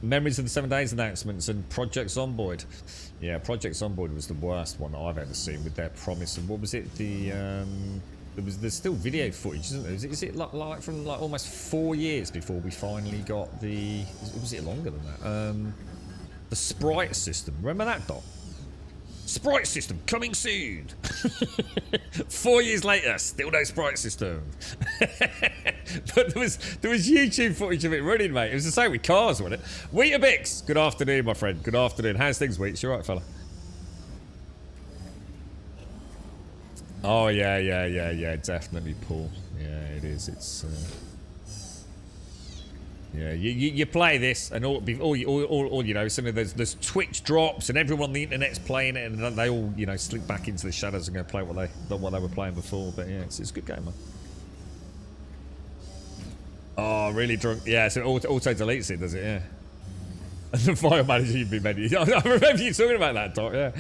Memories of the 7 Days announcements and Project Zomboid. Yeah, Project Zomboid was the worst one I've ever seen with their promise. And what was it? There's still video footage, isn't there? Is it like from like almost 4 years before we finally got the... Was it longer than that? The sprite system. Remember that, Doc? Sprite system coming soon. 4 years later, still no sprite system. But there was YouTube footage of it running, mate. It was the same with cars, wasn't it? Weetabix, good afternoon, my friend. Good afternoon. How's things, Wheats? You alright, fella? Oh yeah, definitely, Paul. Yeah, it is. It's yeah, you play this, and all you know, some of there's Twitch drops, and everyone on the internet's playing it, and they all, you know, slip back into the shadows and go play what they were playing before. But yeah, it's a good game, man. Oh, really drunk? Yeah, so it auto deletes it, does it? Yeah. And the file manager you've been made. I remember you talking about that, Doc. Yeah.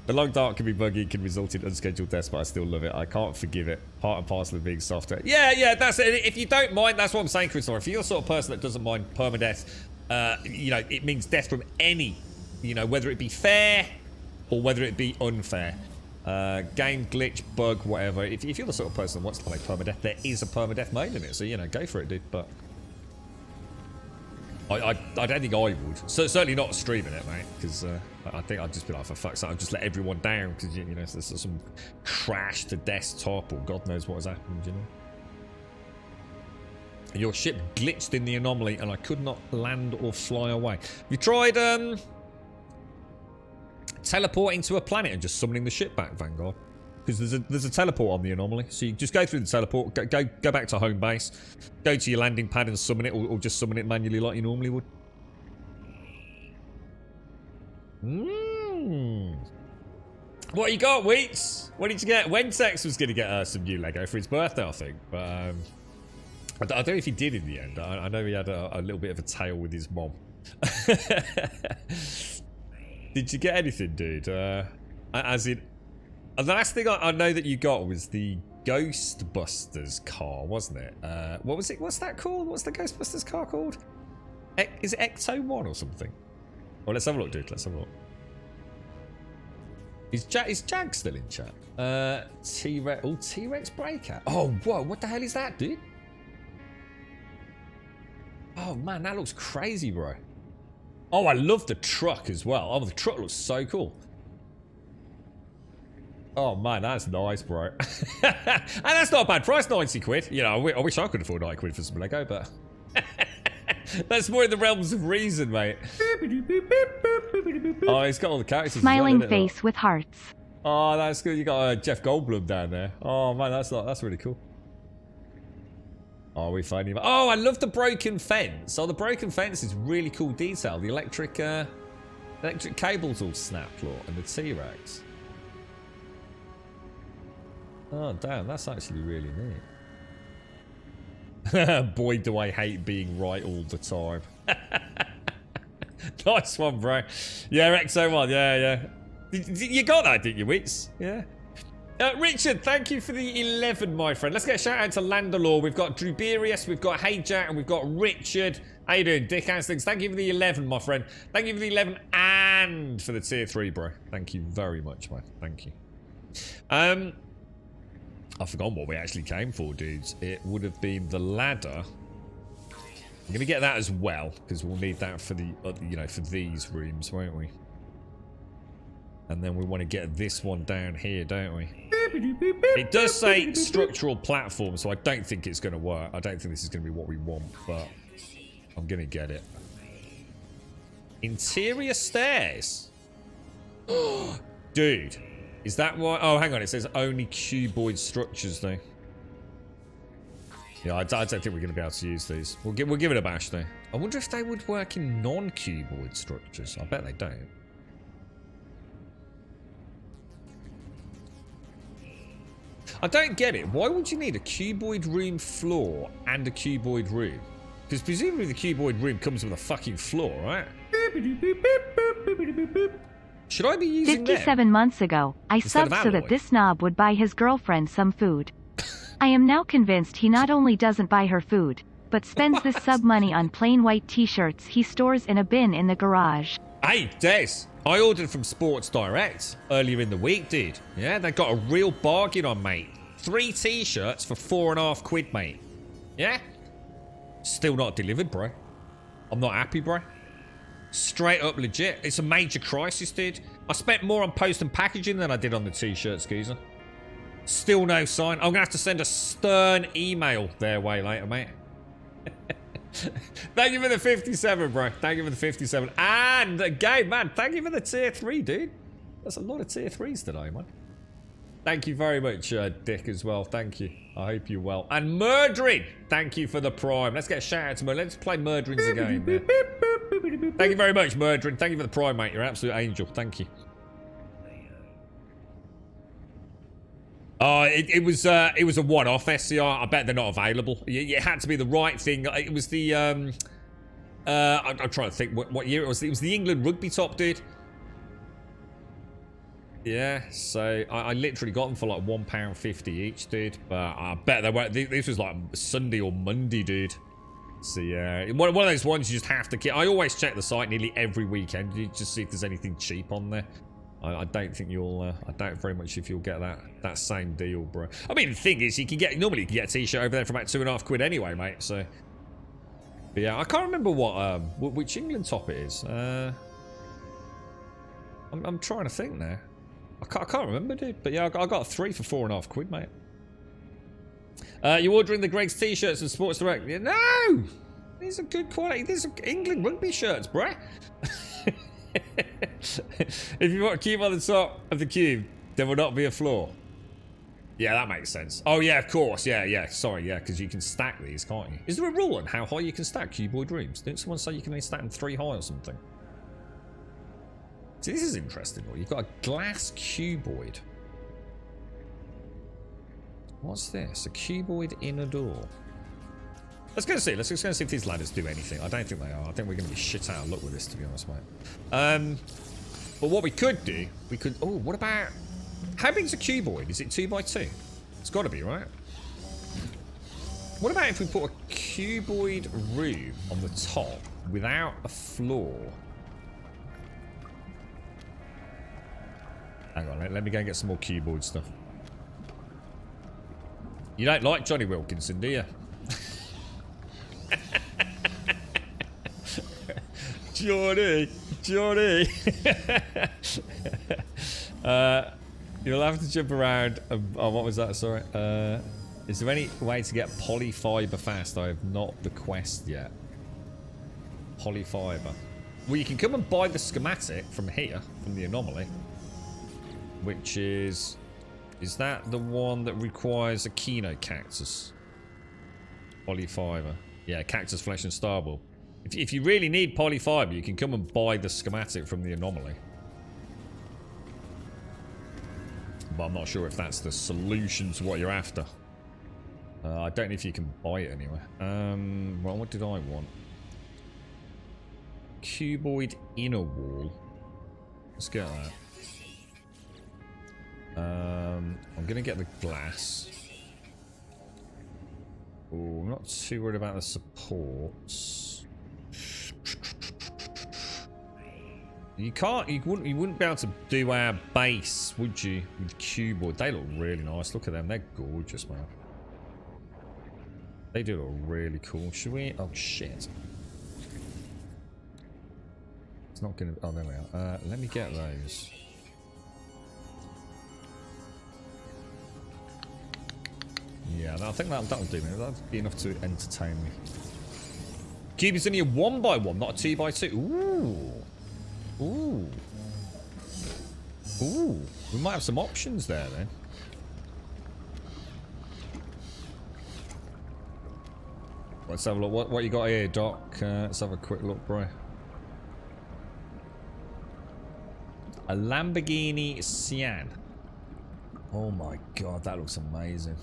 The long dark can be buggy, it can result in unscheduled deaths, but I still love it. I can't forgive it. Part and parcel of being software. Yeah, that's it. If you don't mind, that's what I'm saying, Christopher. If you're the sort of person that doesn't mind permadeath, you know, it means death from any, you know, whether it be fair or whether it be unfair. Game glitch, bug, whatever. If you're the sort of person that wants to play permadeath, there is a permadeath mode in it. So, you know, go for it, dude. But I don't think I would. So, certainly not streaming it, mate, because I think I'd just be like, for fuck's sake, I'd just let everyone down because, you know, there's some crash to desktop or God knows what has happened, you know. Your ship glitched in the anomaly and I could not land or fly away. Have you tried teleporting to a planet and just summoning the ship back, Vanguard? Because there's a teleport on the anomaly, so you just go through the teleport, go back to home base, go to your landing pad and summon it, or just summon it manually like you normally would. What you got, Wheats? What did you get? Wentex was going to get some new Lego for his birthday, I think, but I don't know if he did in the end. I know he had a little bit of a tale with his mom. Did you get anything, dude? As in, the last thing I know that you got was the Ghostbusters car, wasn't it? What was it? What's that called? What's the Ghostbusters car called? Is it Ecto 1 or something? Well, let's have a look, dude. Let's have a look. Is Jag still in chat? T-Rex. Oh, T-Rex breakout. Oh, whoa. What the hell is that, dude? Oh, man. That looks crazy, bro. Oh, I love the truck as well. Oh, the truck looks so cool. Oh, man. That's nice, bro. And that's not a bad price, 90 quid. You know, I wish I could afford 90 quid for some Lego, but... That's more in the realms of reason, mate. Oh, he's got all the characters. Smiling well, face with hearts. Oh, that's good. You got Jeff Goldblum down there. Oh man, that's really cool. Oh, we find him. Oh, I love the broken fence. Oh, the broken fence is really cool detail. The electric cables all snapped, look, and the T-Rex. Oh damn, that's actually really neat. Boy, do I hate being right all the time. Nice one, bro. Yeah, XO1. Yeah. You got that, didn't you, Wits? Yeah. Richard, thank you for the 11, my friend. Let's get a shout out to Landalore. We've got Druberius, we've got Hey Jack, and we've got Richard. How you doing, Dick Hastings? Thank you for the 11, my friend. Thank you for the 11 and for the tier 3, bro. Thank you very much, man. Thank you. I've forgotten what we actually came for, dudes. It would have been the ladder. I'm going to get that as well, because we'll need that for the, for these rooms, won't we? And then we want to get this one down here, don't we? It does say structural platform, so I don't think it's going to work. I don't think this is going to be what we want, but I'm going to get it. Interior stairs. Dude. Is that why? Oh, hang on. It says only cuboid structures, though. Yeah, I don't think we're going to be able to use these. We'll give it a bash, though. I wonder if they would work in non-cuboid structures. I bet they don't. I don't get it. Why would you need a cuboid room floor and a cuboid room? Because presumably the cuboid room comes with a fucking floor, right? Should I be using 57 them? months ago, I Instead subbed of so that alloy? this knob would buy his girlfriend some food. I am now convinced he not only doesn't buy her food, but spends this sub money on plain white t-shirts he stores in a bin in the garage. Hey, Des, I ordered from Sports Direct earlier in the week, dude. Yeah, they got a real bargain on, mate. 3 t-shirts for £4.5 quid, mate. Yeah? Still not delivered, bro. I'm not happy, bro. Straight up legit. It's a major crisis, dude. I spent more on post and packaging than I did on the t-shirts, geezer. Still no sign. I'm going to have to send a stern email their way later, mate. Thank you for the 57, bro. Thank you for the 57. And again, man, thank you for the tier 3, dude. That's a lot of tier 3s today, man. Thank you very much, Dick, as well. Thank you. I hope you're well. And Murdering, thank you for the prime. Let's get a shout out to Murdering. Let's play Murderings again. Yeah. Thank you very much, Murdering. Thank you for the prime, mate. You're an absolute angel. Thank you. It was a one-off SCR. I bet they're not available. It had to be the right thing. It was the I'm trying to think what year it was. It was the England rugby top, dude. Yeah, so I literally got them for like £1.50 each, dude. But I bet they weren't. This was like Sunday or Monday, dude. So yeah, one of those ones you just have to keep. I always check the site nearly every weekend to just see if there's anything cheap on there. I don't think you'll. I doubt very much if you'll get that same deal, bro. I mean, the thing is, normally you can get a t-shirt over there for about £2.5 quid anyway, mate. So, but yeah, I can't remember which England top it is. I'm trying to think now. I can't remember, dude. But yeah, I got 3 for £4.5 quid, mate. You ordering the Greg's t-shirts and Sports Direct? Yeah, no, these are good quality. These are England rugby shirts, bruh. If you want a cube on the top of the cube, there will not be a floor. Yeah, that makes sense. Oh yeah, of course. Yeah. Sorry, yeah, because you can stack these, can't you? Is there a rule on how high you can stack cuboid rooms? Didn't someone say you can only stack them 3 high or something? See, this is interesting. You've got a glass cuboid. What's this? A cuboid inner door. Let's go see. Let's go see if these ladders do anything. I don't think they are. I think we're going to be shit out of luck with this, to be honest, mate. But what we could do, we could... Oh, what about... How big is a cuboid? Is it 2x2? It's got to be, right? What about if we put a cuboid room on the top without a floor? Hang on, let me go and get some more keyboard stuff. You don't like Johnny Wilkinson, do you? Johnny! Johnny! You'll have to jump around. Oh, what was that? Sorry. Is there any way to get polyfiber fast? I have not the quest yet. Polyfiber. Well, you can come and buy the schematic from here, from the anomaly. Which is... Is that the one that requires a Kino cactus? Polyfiber. Yeah, cactus flesh and starball. If you really need polyfiber, you can come and buy the schematic from the anomaly. But I'm not sure if that's the solution to what you're after. I don't know if you can buy it anyway. Well, what did I want? Cuboid inner wall. Let's get that. I'm gonna get the glass. Oh, I'm not too worried about the supports. You wouldn't be able to do our base, would you? With cuboid. They look really nice. Look at them. They're gorgeous, man. They do look really cool. Should we? Oh shit. It's not gonna. Oh, there we are. Let me get those. Yeah, I think that'll do me. That'll be enough to entertain me. Cube is only a 1x1, not a 2x2. Ooh. Ooh. Ooh. We might have some options there then. Let's have a look. What you got here, Doc? Let's have a quick look, bro. A Lamborghini Sian. Oh my god, that looks amazing.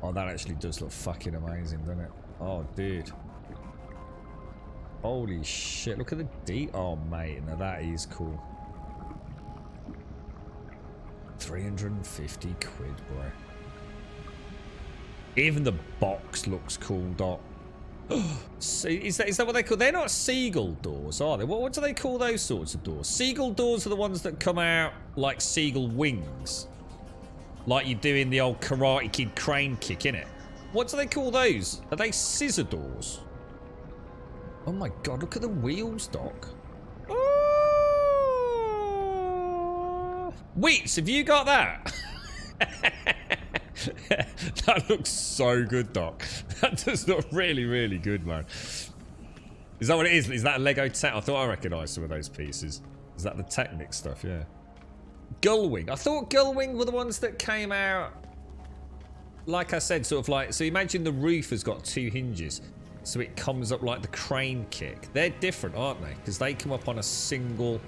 Oh, that actually does look fucking amazing, doesn't it? Oh, dude. Holy shit, look at the oh, mate, now that is cool. 350 quid, bro. Even the box looks cool, Doc. Is that what they call? They're not seagull doors, are they? What do they call those sorts of doors? Seagull doors are the ones that come out like seagull wings. Like you do in the old Karate Kid crane kick, innit? What do they call those? Are they scissor doors? Oh my god, look at the wheels, Doc. Oh. Wheats, have you got that? That looks so good, Doc. That does look really, really good, man. Is that what it is? Is that a Lego Tech? I thought I recognised some of those pieces. Is that the Technic stuff? Yeah. Gullwing. I thought Gullwing were the ones that came out, like I said, sort of like, so imagine the roof has got two hinges, so it comes up like the crane kick. They're different, aren't they? Because they come up on a single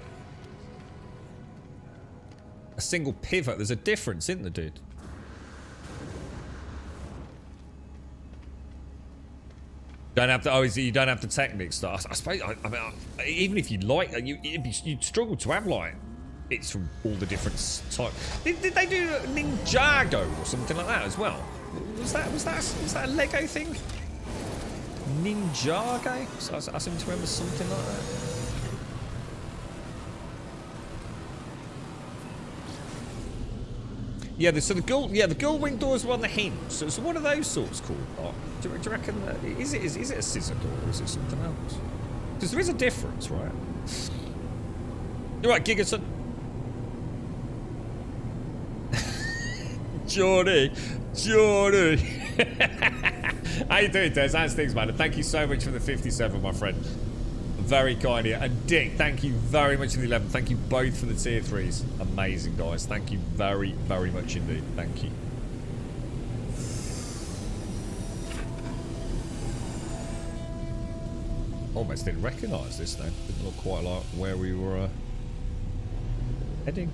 pivot. There's a difference, isn't there, dude? Don't have to. Oh, you don't have the Technic stuff. I suppose. I mean, even if you like, you'd struggle to have like bits from all the different types. Did they do Ninjago or something like that as well? Was that a Lego thing? Ninjago? So I seem to remember something like that. Yeah, the Gullwing doors were on the hinge. So what are those sorts called? Oh, do you reckon that, is it a scissor door or is it something else? Because there is a difference, right? You're right, Gigaton. Jordy. How you doing, Des? How's things, man? And thank you so much for the 57, my friend. Very kind of you. And Dick, thank you very much for the 11. Thank you both for the tier 3s. Amazing, guys. Thank you very, very much indeed. Thank you. Almost didn't recognise this then. Didn't look quite like where we were heading.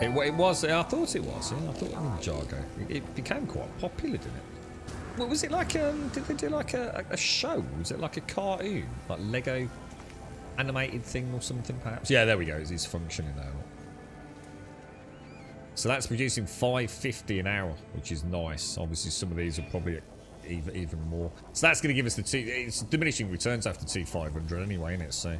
It was. I thought it was. Yeah, I thought Ninjago. It became quite popular, didn't it? What was it like? Did they do like a show? Was it like a cartoon, like Lego animated thing or something? Perhaps. Yeah, there we go. It's functioning now. So that's producing 550 an hour, which is nice. Obviously, some of these are probably even more. So that's going to give us the T. It's diminishing returns after T500 anyway, isn't it? So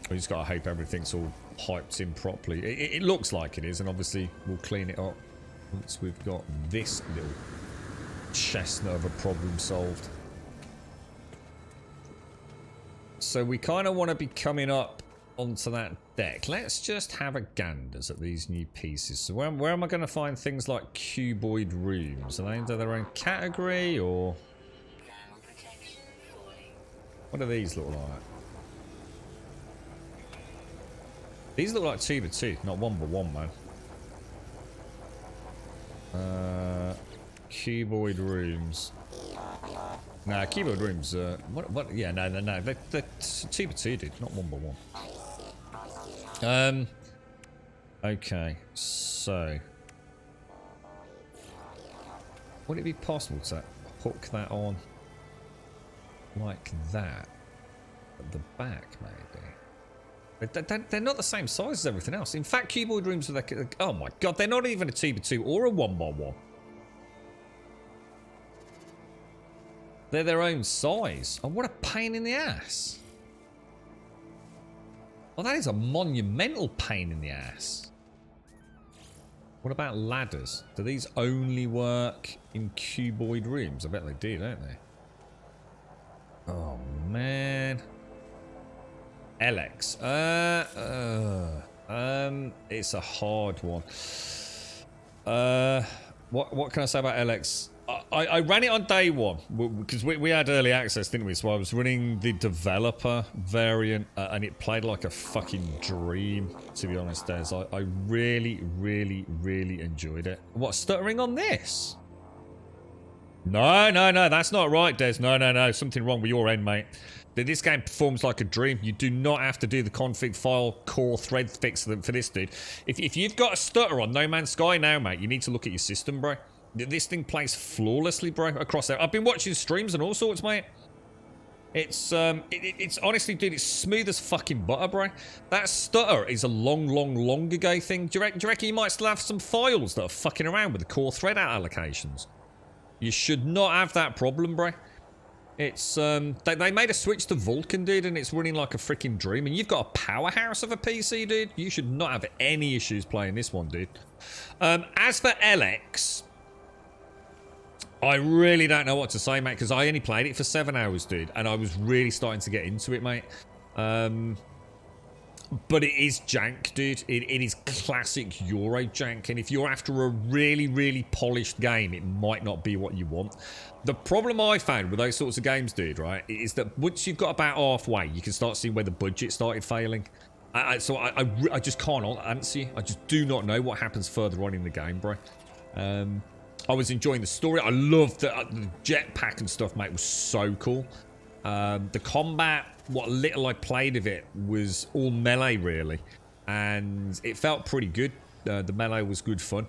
we just got to hope everything's all piped in properly. It looks like it is, and obviously we'll clean it up once we've got this little chestnut of a problem solved. So we kind of want to be coming up onto that deck. Let's just have a ganders at these new pieces. So where am I going to find things like cuboid rooms? Are they under their own category, or what do these look like? These look like 2x2, not 1x1, man. Cuboid rooms. Nah, cuboid rooms. What? Yeah, no. They're 2x2, dude, not 1x1. Okay, so would it be possible to hook that on like that at the back, maybe? They're not the same size as everything else. In fact, cuboid rooms are like, oh my god, they're not even a 2x2 or a 1x1. They're their own size. Oh, what a pain in the ass. Well, that is a monumental pain in the ass. What about ladders? Do these only work in cuboid rooms? I bet they do, don't they? Oh, man. LX. It's a hard one. What can I say about LX? I ran it on day one because we had early access, didn't we? So I was running the developer variant and it played like a fucking dream, to be honest, Des. I really, really, really enjoyed it. What, stuttering on this? No, that's not right, Des. No. Something wrong with your end, mate. This game performs like a dream. You do not have to do the config file core thread fix for this, dude. If you've got a stutter on No Man's Sky now, mate, you need to look at your system, bro. This thing plays flawlessly, bro, across there. I've been watching streams and all sorts, mate. It's honestly, dude, it's smooth as fucking butter, bro. That stutter is a long ago thing. Do you reckon you might still have some files that are fucking around with the core thread out allocations? You should not have that problem, bro. It's, they made a switch to Vulkan, dude, and it's running like a freaking dream. And you've got a powerhouse of a PC, dude. You should not have any issues playing this one, dude. As for LX, I really don't know what to say, mate, because I only played it for 7 hours, dude, and I was really starting to get into it, mate. But it is jank, dude. It is classic Euro jank, and if you're after a really, really polished game, it might not be what you want. The problem I found with those sorts of games, dude, right, is that once you've got about halfway, you can start seeing where the budget started failing. So I just can't answer you. I just do not know what happens further on in the game, bro. I was enjoying the story. I loved the jetpack and stuff, mate. It was so cool. The combat, what little I played of it, was all melee, really. And it felt pretty good. The melee was good fun.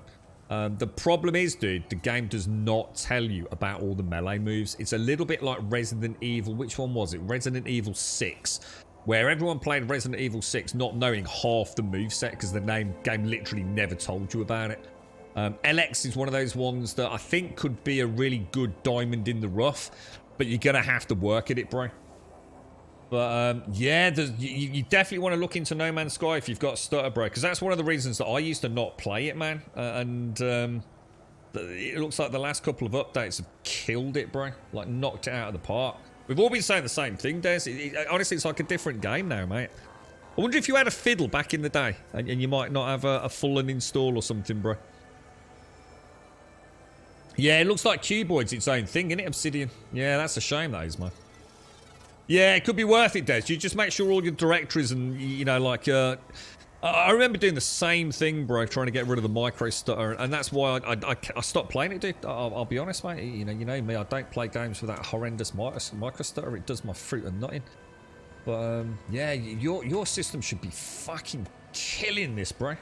The problem is, dude, the game does not tell you about all the melee moves. It's a little bit like Resident Evil. Which one was it? Resident Evil 6. Where everyone played Resident Evil 6 not knowing half the moveset because the game literally never told you about it. LX is one of those ones that I think could be a really good diamond in the rough, but you're going to have to work at it, bro. But, yeah, you definitely want to look into No Man's Sky if you've got stutter, bro, because that's one of the reasons that I used to not play it, man. It looks like the last couple of updates have killed it, bro. Like, knocked it out of the park. We've all been saying the same thing, Des. Honestly, it's like a different game now, mate. I wonder if you had a fiddle back in the day, and you might not have a full uninstall or something, bro. Yeah, it looks like Cuboid's its own thing, innit, Obsidian? Yeah, that's a shame, that is, man. Yeah, it could be worth it, Des. You just make sure all your directories and, you know, like, I remember doing the same thing, bro, trying to get rid of the micro stutter, and that's why I stopped playing it, dude. I'll be honest, mate. You know me, I don't play games with that horrendous micro stutter. It does my fruit and nutting. But, yeah, your system should be fucking killing this, bro.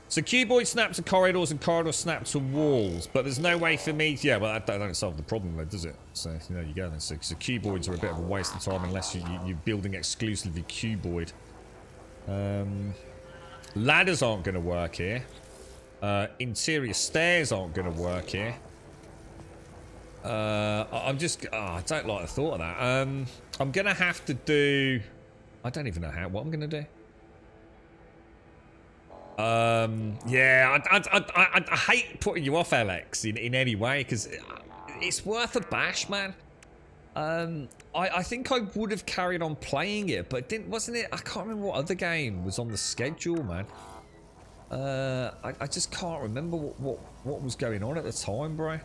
So cuboid snap to corridors and corridors snap to walls, but there's no way for me to, yeah, well, that don't solve the problem though, does it? So, there you go then. So cuboids are a bit of a waste of time unless you're building exclusively cuboid. Ladders aren't going to work here. Interior stairs aren't going to work here. I'm just... Oh, I don't like the thought of that. I'm going to have to do... I don't even know what I'm going to do. Yeah, I hate putting you off, Alex, in any way, because it's worth a bash, man. I think I would have carried on playing it, but wasn't it? I can't remember what other game was on the schedule, man. I just can't remember what was going on at the time, bro.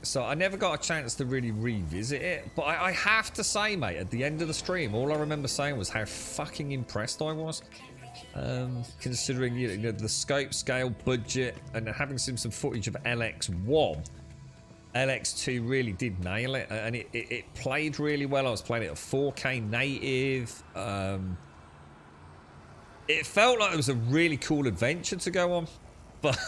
So I never got a chance to really revisit it. But I have to say, mate, at the end of the stream, all I remember saying was how fucking impressed I was. Considering you know the scope, scale, budget, and having seen some footage of LX1. LX2 really did nail it, and it played really well. I was playing it at 4K native. It felt like it was a really cool adventure to go on, but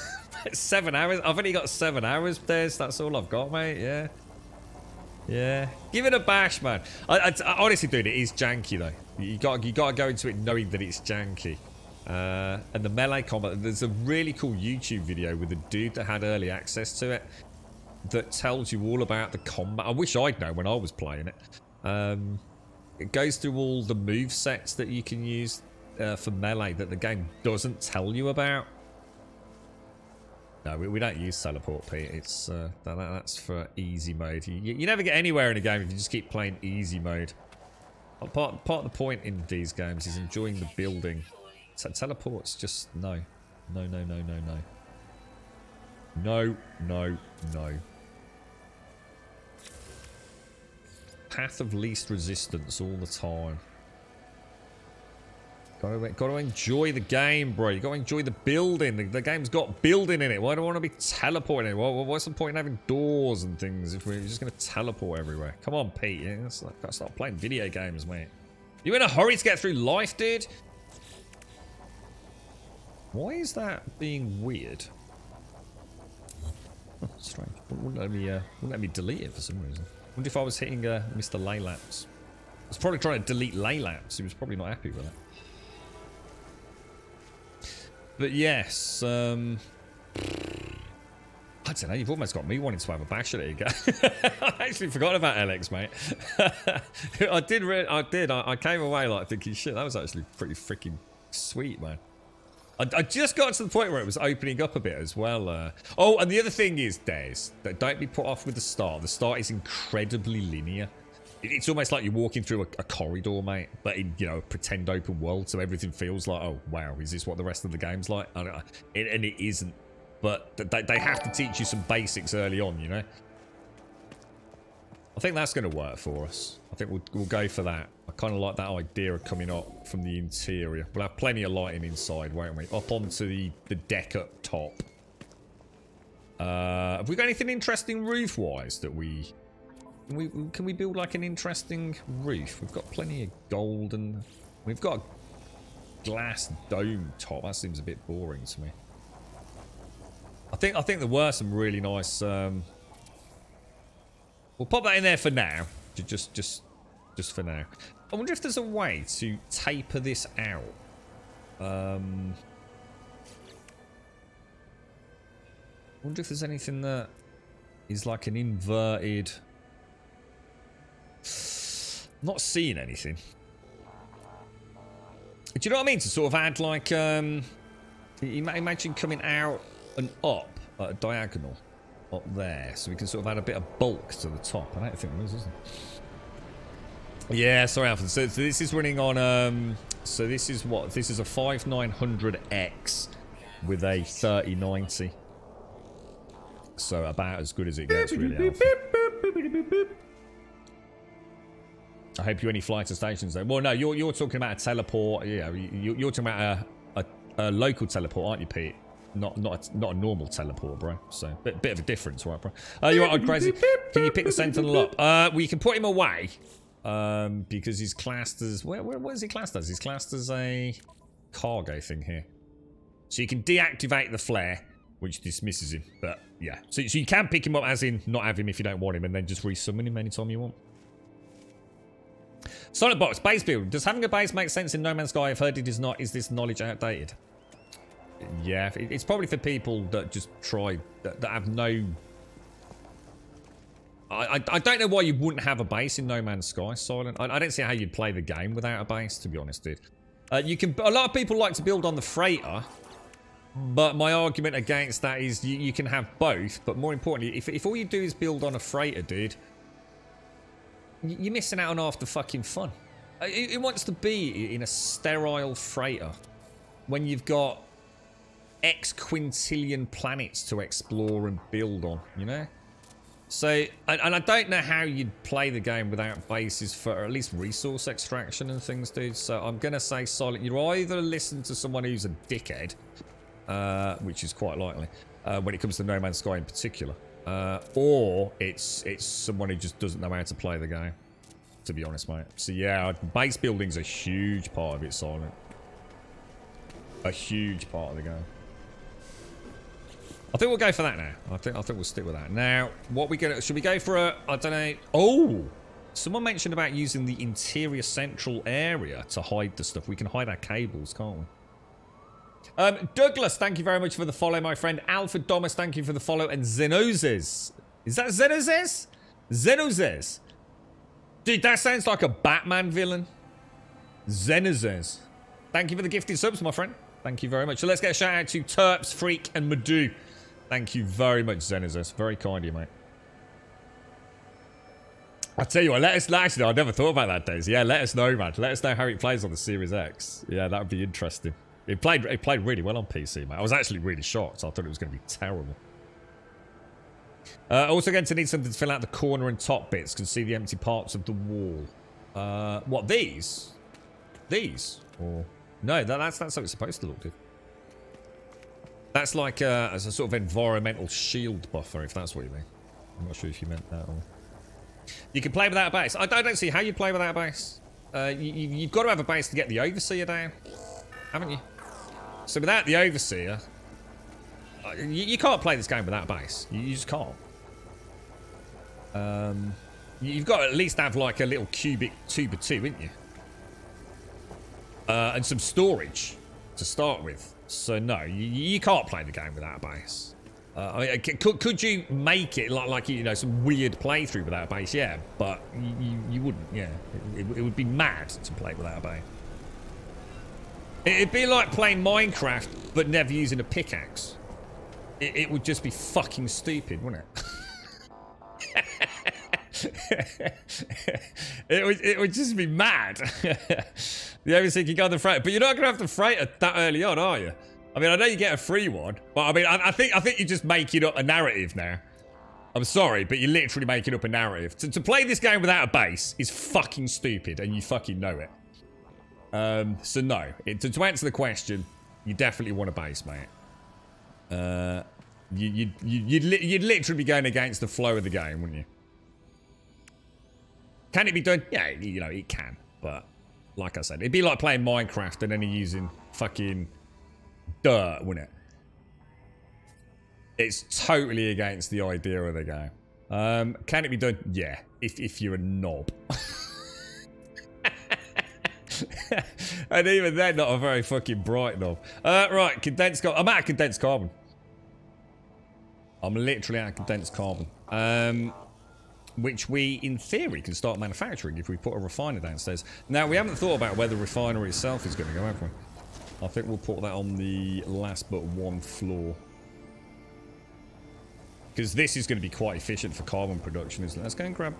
7 hours. I've only got 7 hours, Des. That's all I've got, mate. Yeah. Give it a bash, man. I honestly, dude, it is janky though. You got to go into it knowing that it's janky. And the melee combat. There's a really cool YouTube video with a dude that had early access to it that tells you all about the combat. I wish I'd known when I was playing it. It goes through all the move sets that you can use for melee that the game doesn't tell you about. No, we don't use teleport, Pete. It's that's for easy mode. You never get anywhere in a game if you just keep playing easy mode. Part of the point in these games is enjoying the building. Teleport's just no. Path of least resistance all the time. Got to enjoy the game, bro. You got to enjoy the building. The game's got building in it. Why do I want to be teleporting? What's the point in having doors and things if we're just going to teleport everywhere? Come on, Pete. Yeah, gotta start playing video games, mate. You in a hurry to get through life, dude? Why is that being weird? Oh, strange. Wouldn't let me delete it for some reason. Wonder if I was hitting Mr. Laylaps. I was probably trying to delete Laylaps. He was probably not happy with that. But yes, I don't know. You've almost got me wanting to have a bash at it again. I actually forgot about LX, mate. I did. I came away like thinking, shit, that was actually pretty freaking sweet, man. I just got to the point where it was opening up a bit as well. Oh, and the other thing is, Des, that don't be put off with the start. The start is incredibly linear. It's almost like you're walking through a corridor, mate, but in, you know, a pretend open world, so everything feels like, oh, wow, is this what the rest of the game's like? And it isn't. But they have to teach you some basics early on, you know? I think that's going to work for us. I think we'll go for that. I kind of like that idea of coming up from the interior. We'll have plenty of lighting inside, won't we? Up onto the deck up top. Have we got anything interesting roof-wise that we... Can we build like an interesting roof? We've got plenty of gold and... We've got a glass dome top. That seems a bit boring to me. I think there were some really nice... We'll pop that in there for now. Just for now. I wonder if there's a way to taper this out. I wonder if there's anything that is like an inverted... Not seeing anything. Do you know what I mean? To sort of add like... imagine coming out and up at a diagonal. Up there. So we can sort of add a bit of bulk to the top. I don't think there is it? Yeah, sorry, Alfred. So this is running on... so this is what? This is a 5900X with a 3090. So about as good as it gets, really, Alfred. I hope you any flights to stations though. Well, no, you're talking about a teleport. Yeah, you're talking about a local teleport, aren't you, Pete? Not a normal teleport, bro. So bit of a difference, right, bro? You're right, crazy. Can you pick the Sentinel up? Well, you can put him away because he's classed as where is he classed as? He's classed as a cargo thing here. So you can deactivate the flare, which dismisses him. But yeah, so you can pick him up as in not have him if you don't want him, and then just resummon him anytime you want. Solid box base build. Does having a base make sense in No Man's Sky? I've heard it is not. Is this knowledge outdated? Yeah, it's probably for people that just try, that have no... I don't know why you wouldn't have a base in No Man's Sky, Silent. I don't see how you'd play the game without a base, to be honest, dude. You can. A lot of people like to build on the freighter, but my argument against that is you can have both. But more importantly, if all you do is build on a freighter, dude, you're missing out on half the fucking fun. It wants to be in a sterile freighter when you've got X quintillion planets to explore and build on, you know? So, and I don't know how you'd play the game without bases for at least resource extraction and things, dude. So I'm going to say, Silent, you either listen to someone who's a dickhead, which is quite likely, when it comes to No Man's Sky in particular, or it's someone who just doesn't know how to play the game, to be honest, mate. So yeah, base building's a huge part of it, Silent. A huge part of the game. I think we'll go for that now. I think we'll stick with that. Now, what we gonna... Should we go for a... I don't know... Oh! Someone mentioned about using the interior central area to hide the stuff. We can hide our cables, can't we? Douglas, thank you very much for the follow, my friend. Alpha Domus, thank you for the follow. And Zenozes. Is that Zenozes? Zenozes. Dude, that sounds like a Batman villain. Zenozes. Thank you for the gifted subs, my friend. Thank you very much. So let's get a shout out to Terps, Freak, and Madu. Thank you very much, Zenizus. Very kind of you, mate. I tell you what, let us know. Actually, I never thought about that, Daisy. Yeah, let us know, man. Let us know how it plays on the Series X. Yeah, that would be interesting. It played really well on PC, mate. I was actually really shocked. I thought it was going to be terrible. Also going to need something to fill out the corner and top bits. Can see the empty parts of the wall. What, these? These? Or... No, that's how it's supposed to look, dude. That's like as a sort of environmental shield buffer, if that's what you mean. I'm not sure if you meant that or... You can play without a base. I don't see how you play without a base. You've got to have a base to get the Overseer down, haven't you? So without the Overseer, you can't play this game without a base. You just can't. You've got to at least have like a little cubic 2x2, haven't you? And some storage to start with. So no, you can't play the game without a base. I mean, could you make it like you know, some weird playthrough without a base? Yeah, but you wouldn't. Yeah, it would be mad to play without a base. It'd be like playing Minecraft but never using a pickaxe. It would just be fucking stupid, wouldn't it? it would just be mad. The only thing you got the freighter, but you're not gonna have the freighter that early on, are you? I mean, I know you get a free one, but I mean, I think you're just making up a narrative now. I'm sorry, but you're literally making up a narrative. To play this game without a base is fucking stupid, and you fucking know it. So no, to answer the question, you definitely want a base, mate. You'd literally be going against the flow of the game, wouldn't you? Can it be done? Yeah, you know, it can. But, like I said, it'd be like playing Minecraft and then using fucking dirt, wouldn't it? It's totally against the idea of the game. Can it be done? Yeah, if you're a knob. And even then, not a very fucking bright knob. Right, condensed carbon. I'm out of condensed carbon. I'm literally out of condensed carbon. Which we, in theory, can start manufacturing if we put a refiner downstairs. Now, we haven't thought about where the refinery itself is going to go, have we? I think we'll put that on the last but one floor. Because this is going to be quite efficient for carbon production, isn't it? Let's go and grab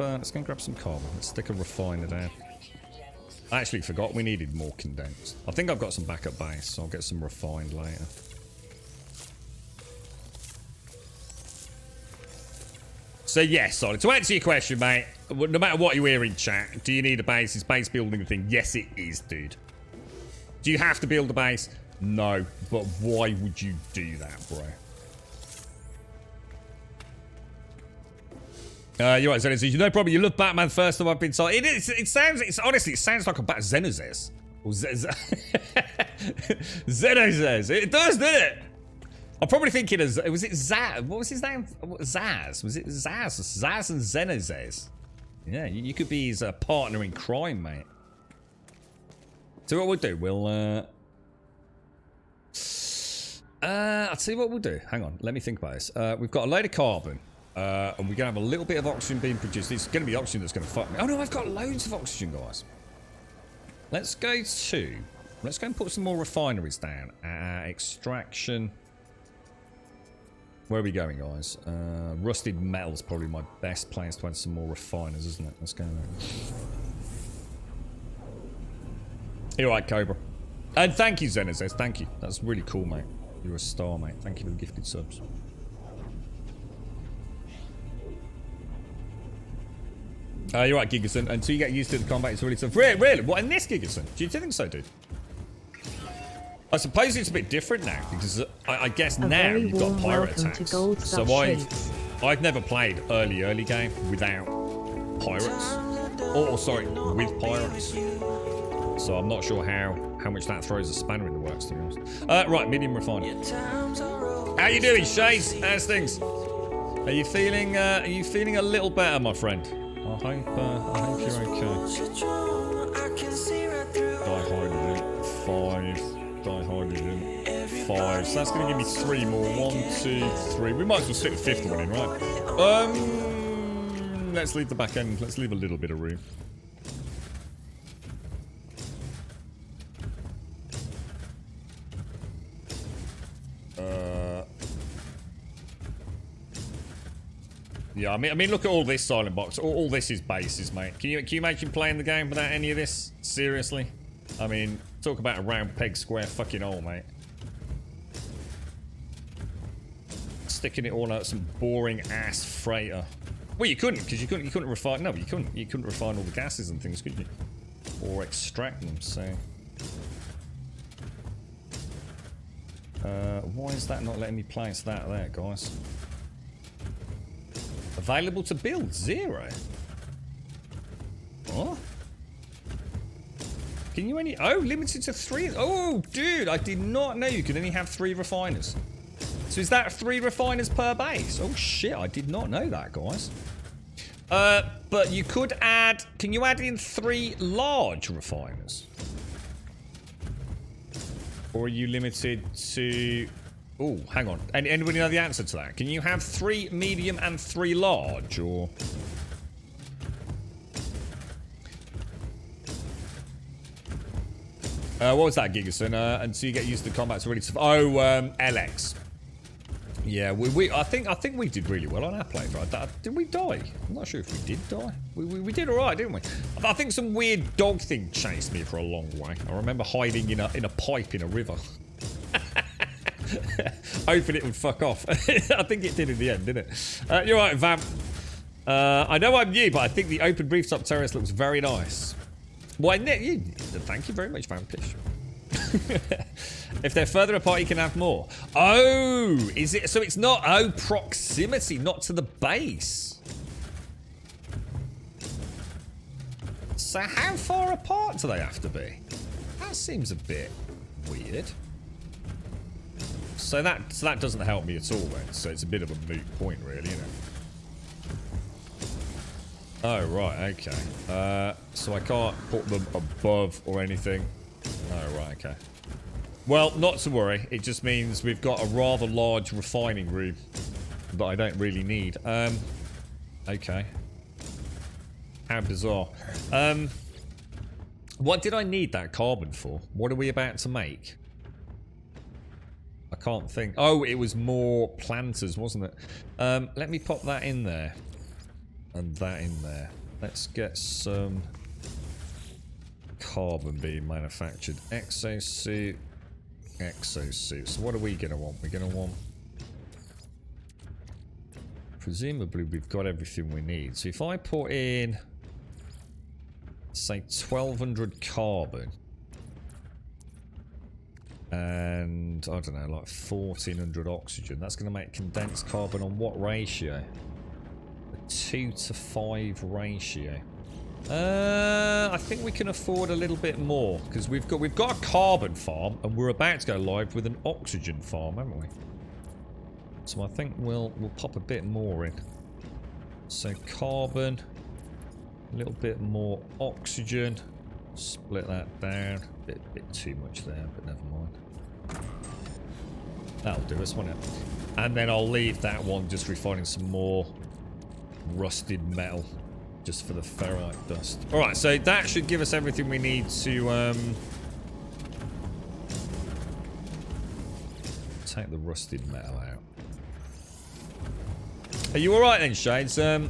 some carbon. Let's stick a refiner down. I actually forgot we needed more condensed. I think I've got some backup base, so I'll get some refined later. So yes, Solid. To answer your question, mate, no matter what you hear in chat, do you need a base? Is base building a thing? Yes, it is, dude. Do you have to build a base? No, but why would you do that, bro? You're right, Zenozes. You know, probably you love Batman first time I've been told. Honestly, it sounds like a bat. Zenozes. Or Zenozes. It does, doesn't it? I'm probably thinking of, was it Zaz? What was his name? Zaz. Was it Zaz? Zaz and Zenozes. Yeah, you could be his partner in crime, mate. So what we'll do, we'll I'll tell you what we'll do. Hang on, let me think about this. We've got a load of carbon, and we're going to have a little bit of oxygen being produced. It's going to be oxygen that's going to fuck me. Oh no, I've got loads of oxygen, guys. Let's go and put some more refineries down. Extraction. Where are we going, guys? Rusted metal's probably my best place to add some more refiners, isn't it? Let's go there. You're right, Cobra. And thank you, Zenazes. Thank you. That's really cool, mate. You're a star, mate. Thank you for the gifted subs. You're right, Gigason. Until you get used to the combat, it's really tough. Really? What, in this, Gigason? Do you think so, dude? I suppose it's a bit different now, because I guess now you've got pirate attacks. So I've never played early game without pirates. Or sorry, with pirates. So I'm not sure how much that throws a spanner in the works, to be honest. Right, medium refinery. How you doing, Shays? How's things? Are you feeling a little better, my friend? I hope you're okay. Dihydrogen 5. Dihydrogen 5. So that's going to give me 3 more. 1, 2, 3. We might as well stick the 5th one in, right? Let's leave the back end. Let's leave a little bit of room. Yeah, I mean, look at all this silent box. All this is bases, mate. Can you imagine playing the game without any of this? Seriously? I mean, talk about a round peg square fucking hole, mate. Sticking it all out some boring ass freighter. Well, you couldn't, because you couldn't refine. No, you couldn't refine all the gases and things, could you? Or extract them. So, why is that not letting me place that there, guys? Available to build 0. What? Can you only? Oh, limited to 3. Oh, dude, I did not know you could only have 3 refiners. So is that 3 refiners per base? Oh shit, I did not know that, guys. But you could add. Can you add in 3 large refiners? Or are you limited to? Oh, hang on. Anybody know the answer to that? Can you have 3 medium and 3 large, or? What was that, Gigason? Until you get used to combat, it's really tough. Oh, LX. Yeah, I think we did really well on our playthrough. Did we die? I'm not sure if we did die. We did all right, didn't we? I think some weird dog thing chased me for a long way. I remember hiding in a pipe in a river. Hoping it would fuck off. I think it did in the end, didn't it? You're right, Vamp. I know I'm new, but I think the open rooftop terrace looks very nice. Why, thank you very much, Vampish. If they're further apart, you can have more. Oh, is it? So it's not. Oh, proximity, not to the base. So how far apart do they have to be? That seems a bit weird. So that doesn't help me at all then. So it's a bit of a moot point, really, isn't it? Oh, right, okay. So I can't put them above or anything. Oh, right, okay. Well, not to worry. It just means we've got a rather large refining room that I don't really need. Okay. How bizarre. What did I need that carbon for? What are we about to make? I can't think. Oh, it was more planters, wasn't it? Let me pop that in there. And that in there. Let's get some carbon being manufactured. Exosuit. Exosuit. So what are we going to want? We're going to want... Presumably we've got everything we need. So if I put in... say 1200 carbon... and I don't know, like 1400 oxygen. That's going to make condensed carbon on what ratio? A 2:5 ratio. I think we can afford a little bit more because we've got a carbon farm and we're about to go live with an oxygen farm, haven't we? So I think we'll pop a bit more in. So carbon, a little bit more oxygen. Split that down. Bit too much there, but never That'll do us, won't it? And then I'll leave that one just refining some more rusted metal just for the ferrite dust. Alright, so that should give us everything we need to take the rusted metal out. Are you alright then, Shades? How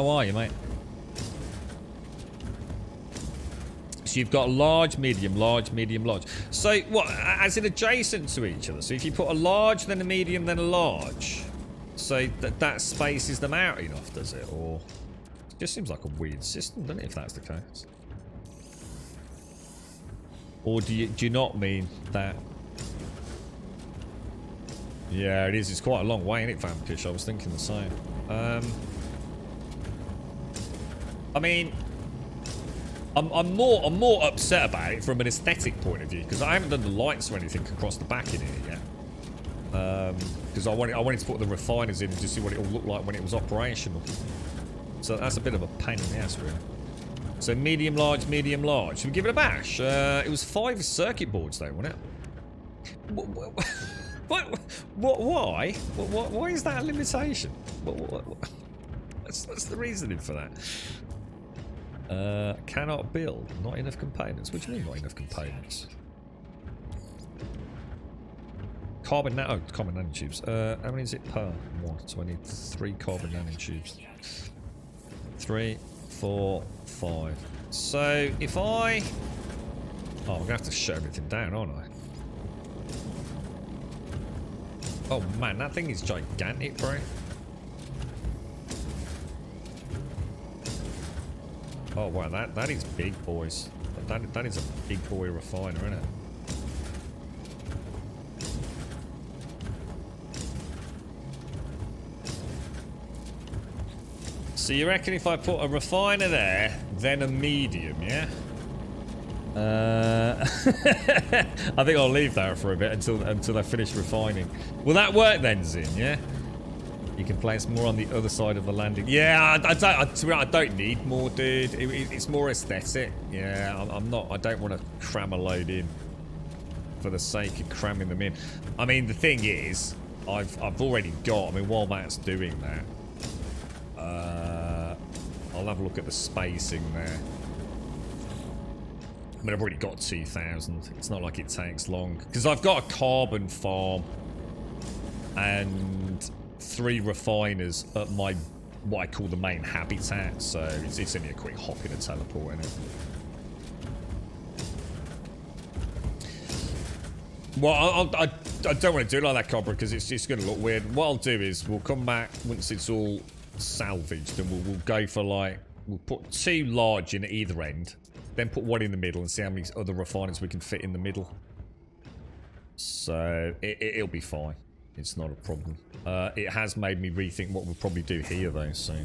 are you, mate? So you've got large, medium, large, medium, large. So what, as in adjacent to each other? So if you put a large, then a medium, then a large, so that spaces them out enough, does it? Or it just seems like a weird system, doesn't it, if that's the case? Or do you not mean that? Yeah, it is. It's quite a long way, isn't it, Vampkish? I was thinking the same. I mean, I'm more upset about it from an aesthetic point of view because I haven't done the lights or anything across the back in here yet. Because I wanted to put the refiners in and just see what it all looked like when it was operational. So that's a bit of a pain in the ass, really. So medium, large, medium, large. Should we give it a bash? It was 5 circuit boards, though, wasn't it? What? Why? Why is that a limitation? What's the reasoning for that? Cannot build. Not enough components. What do you mean, not enough components? Carbon nanotubes. How many is it per one? So I need 3 carbon nanotubes. 3, 4, 5. So if I... Oh, I'm going to have to shut everything down, aren't I? Oh man, that thing is gigantic, bro. Oh wow, that is big, boys. That is a big boy refiner, isn't it? So you reckon if I put a refiner there, then a medium, yeah? I think I'll leave that for a bit until I finish refining. Will that work then, Zin? Yeah. You can place more on the other side of the landing. Yeah, I don't need more, dude. It's more aesthetic. Yeah, I don't want to cram a load in for the sake of cramming them in. I mean, the thing is, I've already got. I mean, while Matt's doing that, I'll have a look at the spacing there. I mean, I've already got 2,000. It's not like it takes long. Because I've got a carbon farm and 3 refiners at my, what I call the main habitat. So it's only a quick hop in a teleport, isn't it? Well, I don't want to do it like that, Cobra, because it's just going to look weird. What I'll do is we'll come back once it's all salvaged and we'll go for like, we'll put 2 large in at either end. Then put 1 in the middle and see how many other refiners we can fit in the middle. So it'll be fine. It's not a problem. It has made me rethink what we'll probably do here, though. So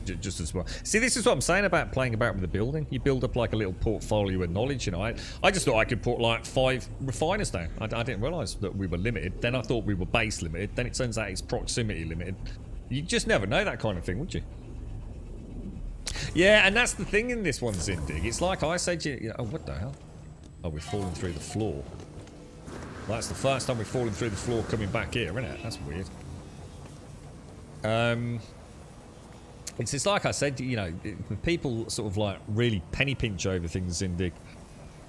just as well. See, this is what I'm saying about playing about with the building. You build up like a little portfolio of knowledge. You know, I just thought I could put like 5 refiners down. I didn't realise that we were limited. Then I thought we were base limited. Then it turns out it's proximity limited. You just never know that kind of thing, would you? Yeah, and that's the thing in this one, Zindig. It's like I said, oh, what the hell? Oh, we're falling through the floor. Well, that's the first time we're falling through the floor coming back here, isn't it? That's weird. It's just like I said, you know, people sort of like really penny pinch over things, Zindig.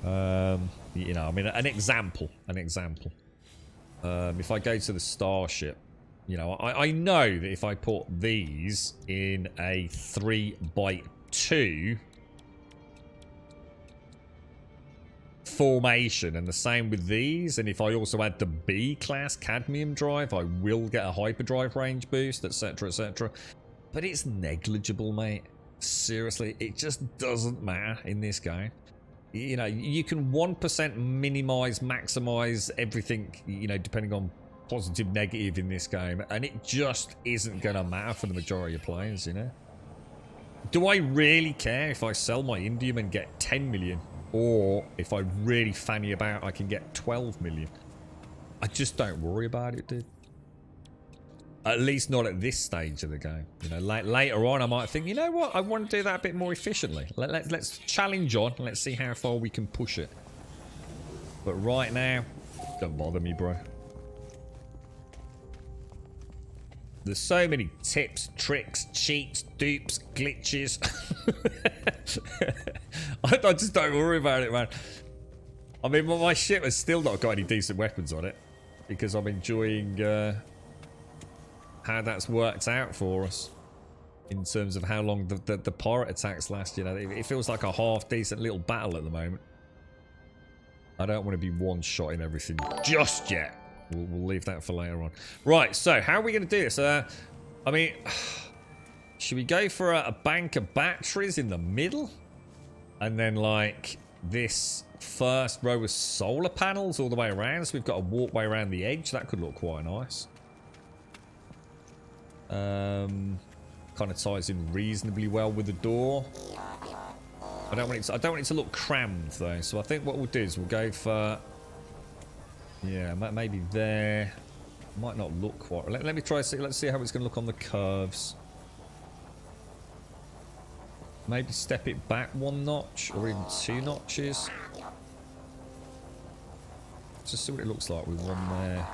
You know, I mean, an example. If I go to the Starship, you know, I know that if I put these in a 3x2 formation, and the same with these, and if I also add the B-class cadmium drive, I will get a hyperdrive range boost, etc, etc. But it's negligible, mate. Seriously, it just doesn't matter in this game. You know, you can 1% minimize, maximize everything, you know, depending on positive, negative in this game, and it just isn't going to matter for the majority of players, you know? Do I really care if I sell my indium and get 10 million? Or if I really fanny about, I can get 12 million? I just don't worry about it, dude. At least not at this stage of the game. You know, later on I might think, you know what, I want to do that a bit more efficiently. Let's challenge on, and let's see how far we can push it. But right now, don't bother me, bro. There's so many tips, tricks, cheats, dupes, glitches. I just don't worry about it, man. I mean, my ship has still not got any decent weapons on it because I'm enjoying how that's worked out for us in terms of how long the pirate attacks last. You know, it feels like a half decent little battle at the moment. I don't want to be one-shotting everything just yet. We'll leave that for later on. Right, so how are we going to do this? I mean, should we go for a bank of batteries in the middle? And then, like, this first row of solar panels all the way around, so we've got a walkway around the edge. That could look quite nice. Kind of ties in reasonably well with the door. I don't want it to look crammed though, so I think what we'll do is we'll go for, yeah, maybe there. Might not look quite. Let me try. Let's see how it's going to look on the curves. Maybe step it back one notch or even 2 notches. Just see what it looks like with one there.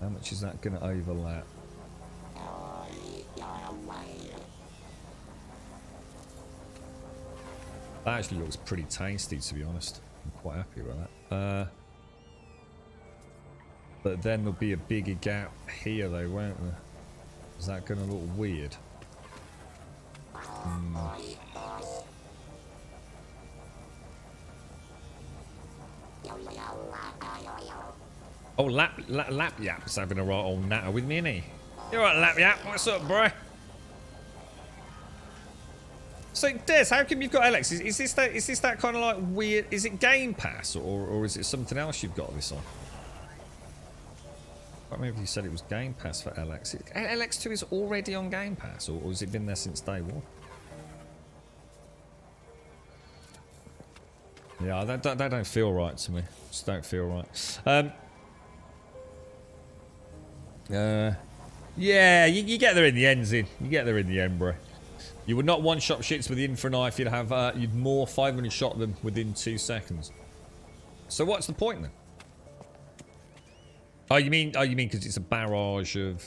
How much is that going to overlap? That actually looks pretty tasty, to be honest. I'm quite happy with that. But then there'll be a bigger gap here, though, won't there? Is that going to look weird? Oh, Lap Yap's having a right old natter with me, isn't he? You alright, Lap Yap? What's up, bro? So, Des, how come you've got Alex? Is this that kind of like weird? Is it Game Pass or is it something else you've got this on? I can't remember if you said it was Game Pass for LX. LX2 is already on Game Pass, or has it been there since day one? Yeah, that don't feel right to me. Just don't feel right. Yeah, you get there in the end, Zin. You get there in the end, bro. You would not one-shot shits with the infra knife. You'd have you'd more 500 shot them within 2 seconds. So what's the point then? Oh, you mean because it's a barrage of.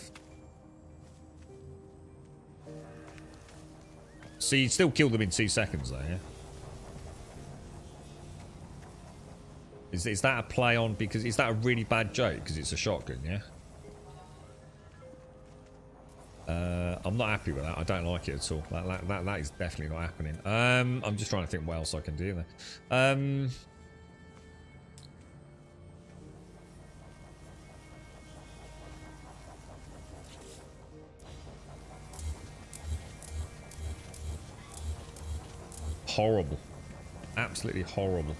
So you'd still kill them in 2 seconds, though, yeah? Is that a play on because is that a really bad joke because it's a shotgun, yeah? I'm not happy with that. I don't like it at all. That is definitely not happening. I'm just trying to think what else I can do there. Horrible. Absolutely horrible.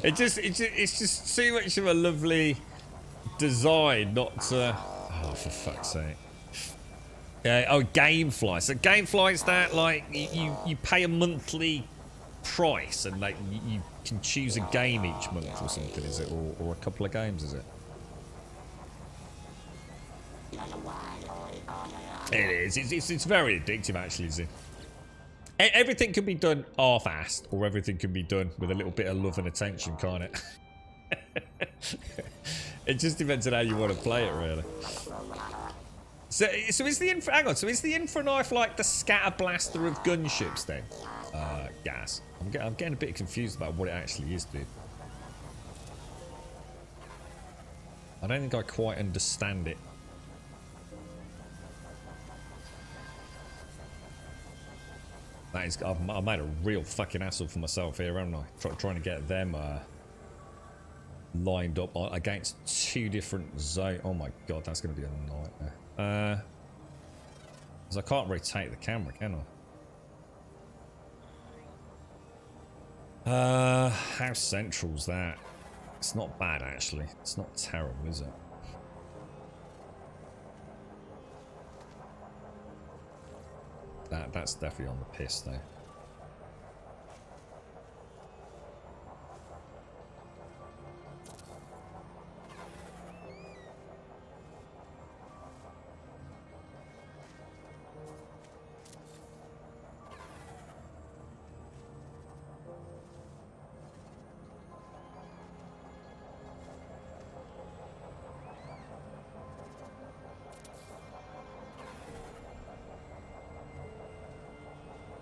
It's just too much of a lovely design not to. Oh, for fuck's sake! Oh, GameFly. So GameFly is that like you pay a monthly price and like you can choose a game each month or something, is it, or a couple of games, is it? It is. It's very addictive, actually, is it? Everything can be done half-assed, or everything can be done with a little bit of love and attention, can't it? It just depends on how you want to play it, really. So is the infra? Hang on. So is the infra knife like the scatter blaster of gunships then? Gas. I'm getting a bit confused about what it actually is, dude. I don't think I quite understand it. That is, I've made a real fucking hassle for myself here, haven't I? Trying to get them lined up against 2 different zones. Oh my god, that's going to be a nightmare. Because I can't rotate the camera, can I? How central's that? It's not bad, actually. It's not terrible, is it? That's definitely on the piss, though.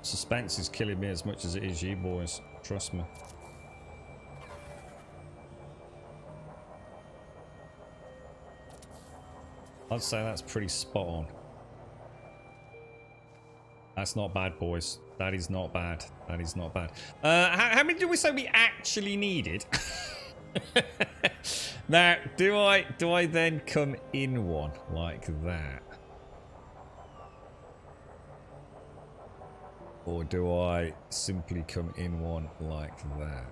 Suspense is killing me as much as it is you boys. Trust me. I'd say that's pretty spot on. That's not bad, boys. That is not bad. That is not bad. How many do we say we actually needed? Now, do I then come in one like that? Or do I simply come in one like that?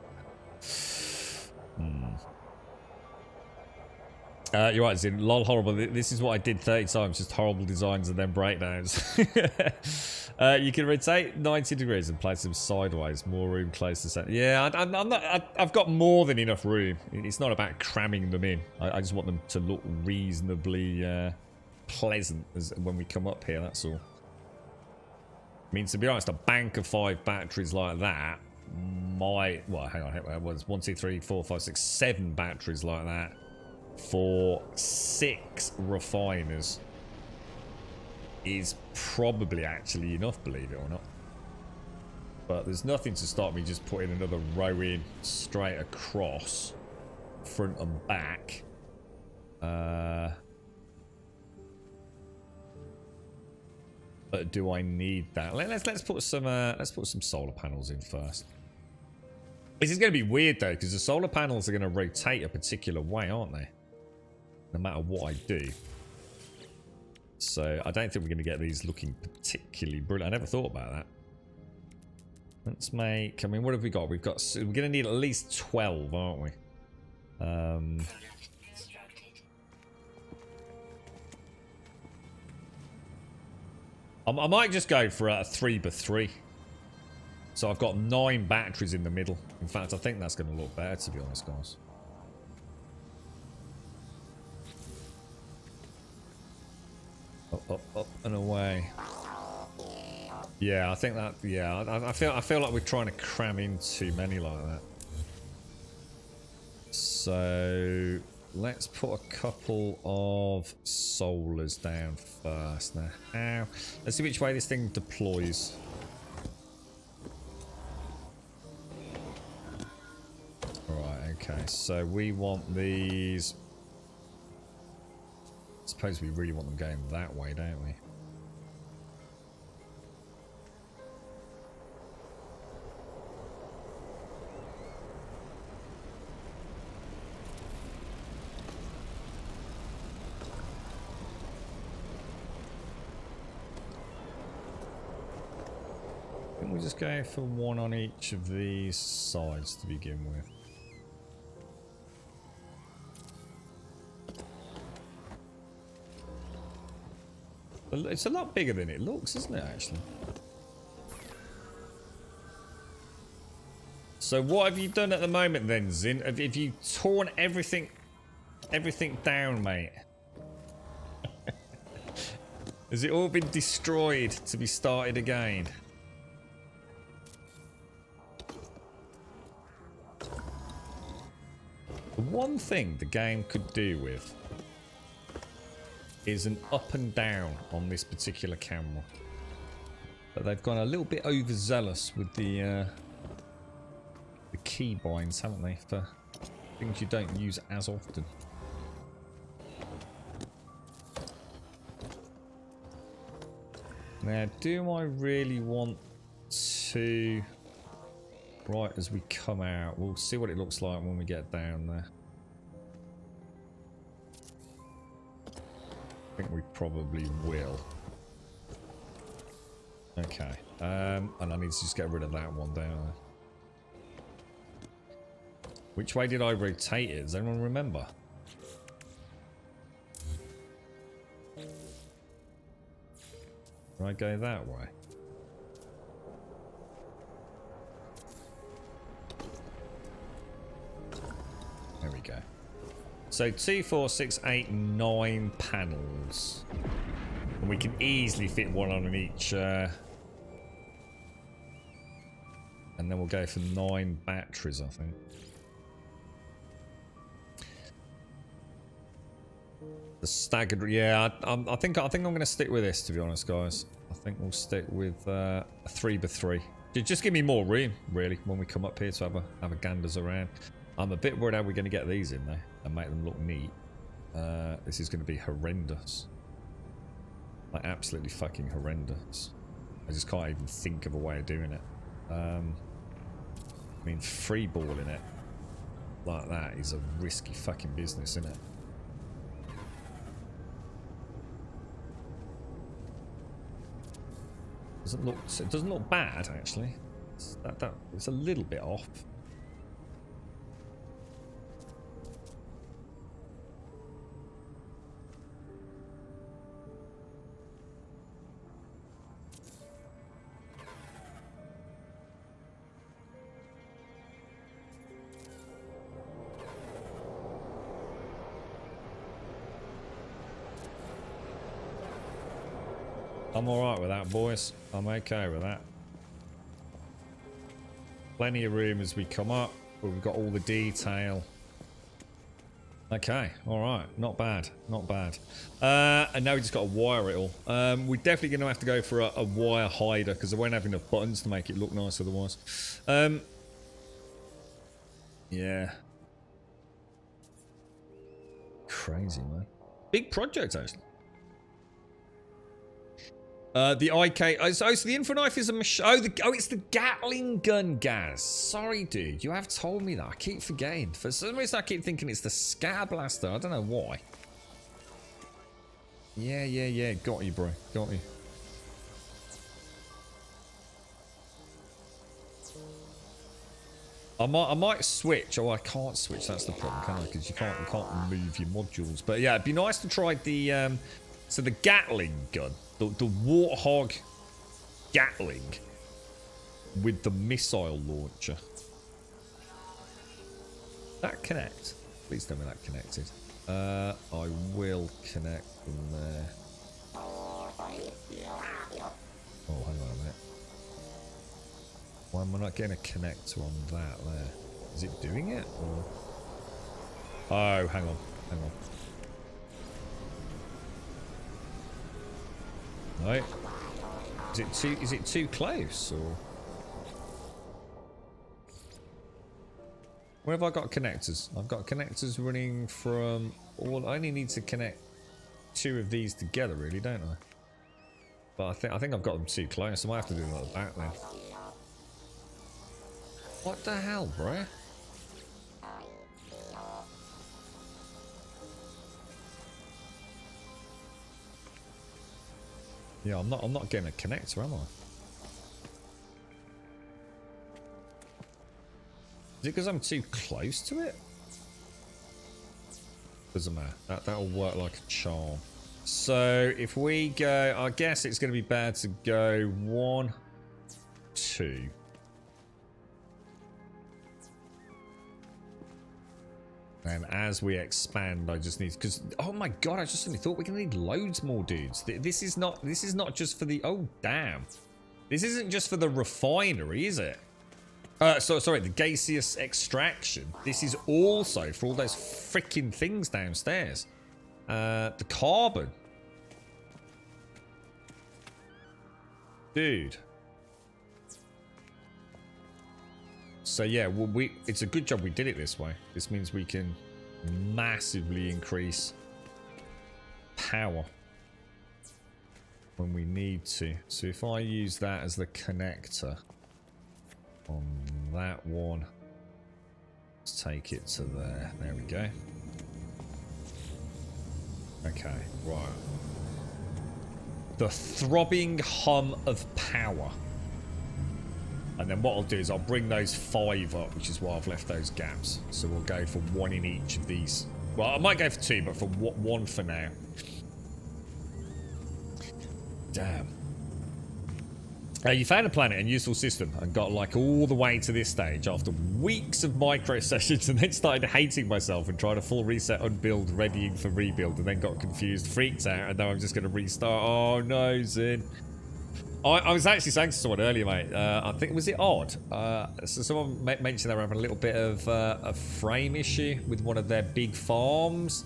You're right, Zin. Lol, horrible. This is what I did 30 times. Just horrible designs and then breakdowns. You can rotate 90 degrees and place them sideways. More room close to center. Yeah, I'm not, I've got more than enough room. It's not about cramming them in. I just want them to look reasonably pleasant as when we come up here, that's all. I mean, to be honest, a bank of 5 batteries like that might... Well, hang on. It was 1, 2, 3, 4, 5, 6, 7 batteries like that for 6 refiners is probably actually enough, believe it or not. But there's nothing to stop me just putting another row in straight across, front and back. But do I need that? Let's put some solar panels in first. This is going to be weird though, because the solar panels are going to rotate a particular way, aren't they? No matter what I do. So I don't think we're going to get these looking particularly brilliant. I never thought about that. Let's make... I mean, what have we got? We're going to need at least 12, aren't we? Product constructed. I might just go for a 3x3. So I've got 9 batteries in the middle. In fact, I think that's going to look better, to be honest, guys. Up and away. Yeah, I think that. Yeah, I feel like we're trying to cram in too many like that. So let's put a couple of solars down first. Now, let's see which way this thing deploys. Right. Okay. So we want these. I suppose we really want them going that way, don't we? Can we just go for one on each of these sides to begin with? It's a lot bigger than it looks, isn't it, actually? So what have you done at the moment then, Zin? Have you torn everything down, mate? Has it all been destroyed to be started again? The one thing the game could do with is an up and down on this particular camera. But they've gone a little bit overzealous with the key binds, haven't they, for things you don't use as often. Now, do I really want to... Right, as we come out, we'll see what it looks like when we get down there. I think we probably will. Okay. And I need to just get rid of that one, don't I? Which way did I rotate it? Does anyone remember? Did I go that way? There we go. So 2, 4, 6, 8, 9 panels. And we can easily fit one on each. And then we'll go for 9 batteries, I think. The staggered, yeah. I think I'm going to stick with this, to be honest, guys. I think we'll stick with a 3x3. Just give me more room, really, when we come up here to have a ganders around. I'm a bit worried how we're going to get these in there and make them look neat. This is going to be horrendous. Like, absolutely fucking horrendous. I just can't even think of a way of doing it. I mean, freeballing it like that is a risky fucking business, isn't it? It doesn't look bad, actually. It's a little bit off. I'm alright with that, boys. I'm okay with that. Plenty of room as we come up, but we've got all the detail. Okay, alright. Not bad. Not bad. And now we just got to wire it all. We're definitely going to have to go for a wire hider, because I won't have enough buttons to make it look nice otherwise. Yeah. Crazy, man. Big project, actually. The IK. Oh, so the info knife is a machine. Oh, it's the Gatling gun, Gaz. Sorry, dude. You have told me that. I keep forgetting. For some reason, I keep thinking it's the Scatter Blaster. I don't know why. Yeah. Got you, bro. Got you. I might switch. Oh, I can't switch. That's the problem, can I? Because you can't move your modules. But yeah, it'd be nice to try the so the Gatling gun. The Warthog Gatling with the missile launcher. That connect? Please tell me that connected. I will connect from there. Oh, hang on a minute. Why am I not getting a connector on that there? Is it doing it? Or... oh, hang on. Right. Is it too close, or where have I got connectors? I've got connectors running from all. I only need to connect 2 of these together, really, don't I? But I think I've got them too close. I might have to do them at the back then. What the hell, bro? Yeah, I'm not getting a connector, am I? Is it because I'm too close to it? Doesn't matter. That'll work like a charm. So if we go, I guess it's going to be bad to go 1, 2. And as we expand, I just need, because oh my god, I just suddenly thought we're gonna need loads more dudes. This is not just for the, oh damn, this isn't just for the refinery, is it? Sorry, the gaseous extraction. This is also for all those freaking things downstairs. The carbon, dude. So yeah, well, it's a good job we did it this way. This means we can massively increase power when we need to. So if I use that as the connector on that one, let's take it to there. There we go. Okay, right. The throbbing hum of power. And then what I'll do is I'll bring those 5 up, which is why I've left those gaps. So we'll go for 1 in each of these. Well, I might go for 2, but for 1 for now. Damn. You found a planet and useful system and got like all the way to this stage after weeks of micro sessions, and then started hating myself and tried a full reset, unbuild, readying for rebuild, and then got confused, freaked out, and now I'm just going to restart. Oh no, Zin. I was actually saying to someone earlier, mate, I think, was it Odd? So someone mentioned they were having a little bit of a frame issue with one of their big farms.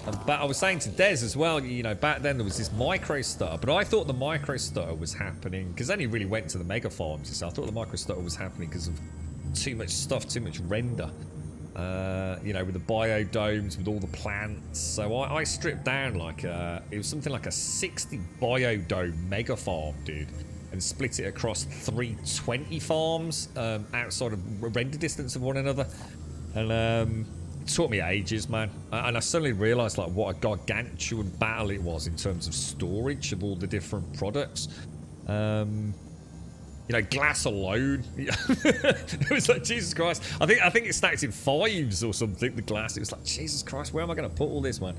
But I was saying to Des as well, you know, back then there was this micro stutter, but I thought the micro stutter was happening because I only really went to the mega farms. So I thought the micro stutter was happening because of too much stuff, too much render. You know, with the biodomes, with all the plants. So I stripped down like it was something like a 60 biodome mega farm, dude, and split it across 320 farms outside of render distance of one another. And it took me ages, man. And I suddenly realised like what a gargantuan battle it was in terms of storage of all the different products. You know, glass alone. It was like, Jesus Christ. I think it stacked in 5s or something, the glass. It was like, Jesus Christ, where am I going to put all this, man?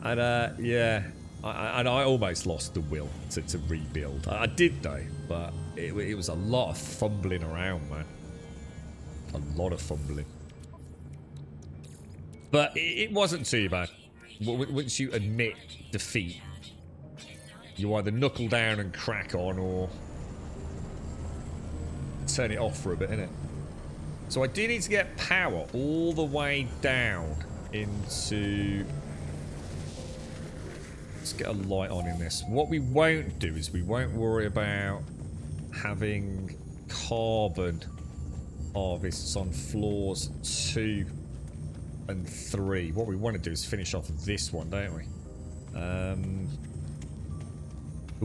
And yeah, I almost lost the will to rebuild. I did though, but it was a lot of fumbling around, man. A lot of fumbling. But it wasn't too bad. Once you admit defeat, you either knuckle down and crack on or turn it off for a bit, innit? So I do need to get power all the way down into... Let's get a light on in this. What we won't do is we won't worry about having carbon harvests on floors 2 and 3. What we want to do is finish off this one, don't we? The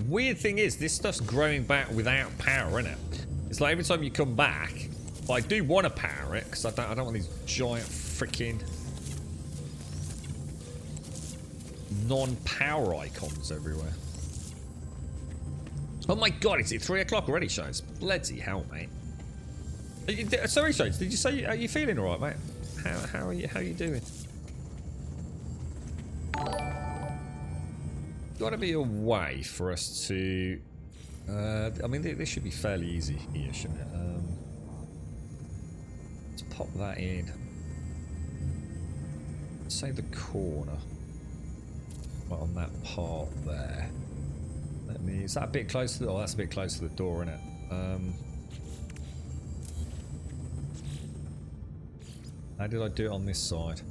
weird thing is, this stuff's growing back without power, isn't it? It's like every time you come back, but I do want to power it because I don't want these giant freaking non-power icons everywhere. Oh my god, it's at 3 o'clock already, Shones. Bloody hell, mate. Sorry, Shones, did you say, are you feeling alright, mate? How are you doing? Got to be a way for us to... I mean, this should be fairly easy here, shouldn't it? Let's pop that in. Say the corner. Right on that part there. Let me... Is that a bit close to the... Oh, that's a bit close to the door, isn't it? How did I do it on this side?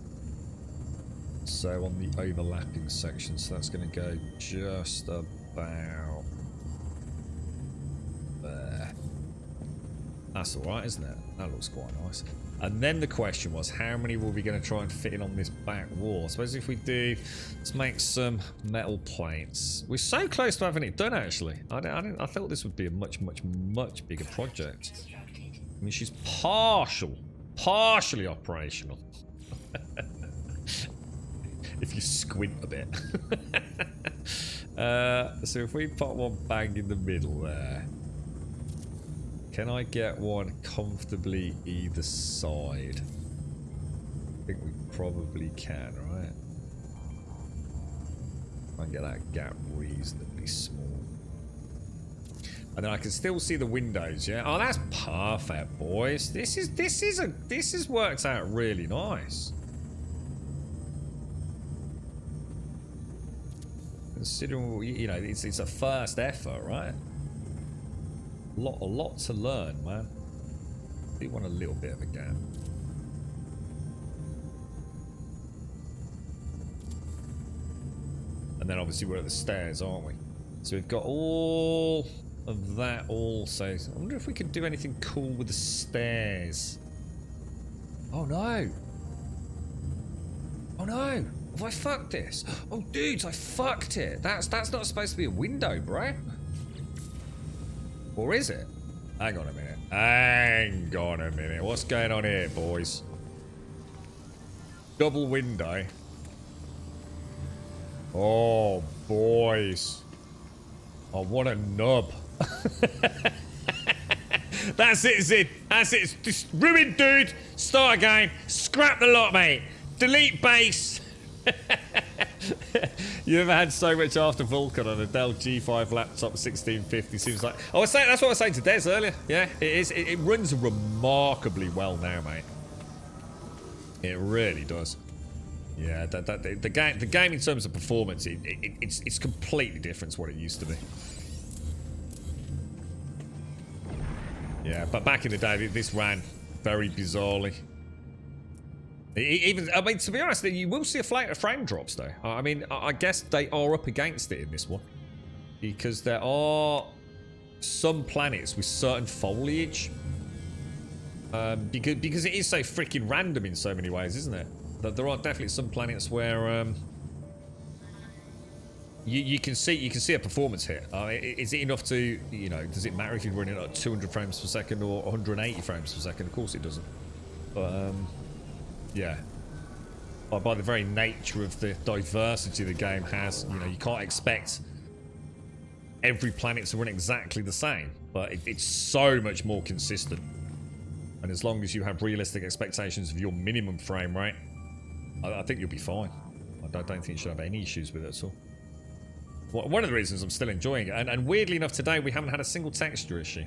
So on the overlapping section, so that's going to go just about there. That's alright, isn't it? That looks quite nice. And then the question was, how many were we going to try and fit in on this back wall? I suppose if we do, let's make some metal plates. We're so close to having it done, actually. I thought this would be a much bigger project. I mean, she's partially operational. If you squint a bit. So if we put one bang in the middle there, can I get one comfortably either side? I think we probably can, right? I can get that gap reasonably small. And then I can still see the windows, yeah? Oh, that's perfect, boys. This has worked out really nice. Considering, you know, it's a first effort, right? A lot to learn, man. I do want a little bit of a gap. And then obviously we're at the stairs, aren't we? So we've got all of that also. I wonder if we could do anything cool with the stairs. Oh no! Oh no! Have I fucked this? Oh dudes, I fucked it! That's not supposed to be a window, bro. Or is it? Hang on a minute. Hang on a minute. What's going on here, boys? Double window. Oh, boys. Oh, what a nub. That's it, Zid. That's it. It's just ruined, dude. Start again. Scrap the lot, mate. Delete base. You ever had so much after Vulkan on a Dell G5 laptop 1650? Seems like... Oh, that's what I was saying to Des earlier. Yeah, it is. It runs remarkably well now, mate. It really does. Yeah, the game in terms of performance, it's completely different to what it used to be. Yeah, but back in the day, this ran very bizarrely. Even, I mean, to be honest, you will see a frame drops though. I mean, I guess they are up against it in this one because there are some planets with certain foliage. Because it is so freaking random in so many ways, isn't it? That there are definitely some planets where you can see a performance hit. Is it enough to, you know, does it matter if you're running at 200 frames per second or 180 frames per second? Of course it doesn't. But yeah. By the very nature of the diversity the game has, you know, you can't expect every planet to run exactly the same, but it's so much more consistent. And as long as you have realistic expectations of your minimum frame rate, I think you'll be fine. I don't think you should have any issues with it at all. One of the reasons I'm still enjoying it, and weirdly enough today we haven't had a single texture issue.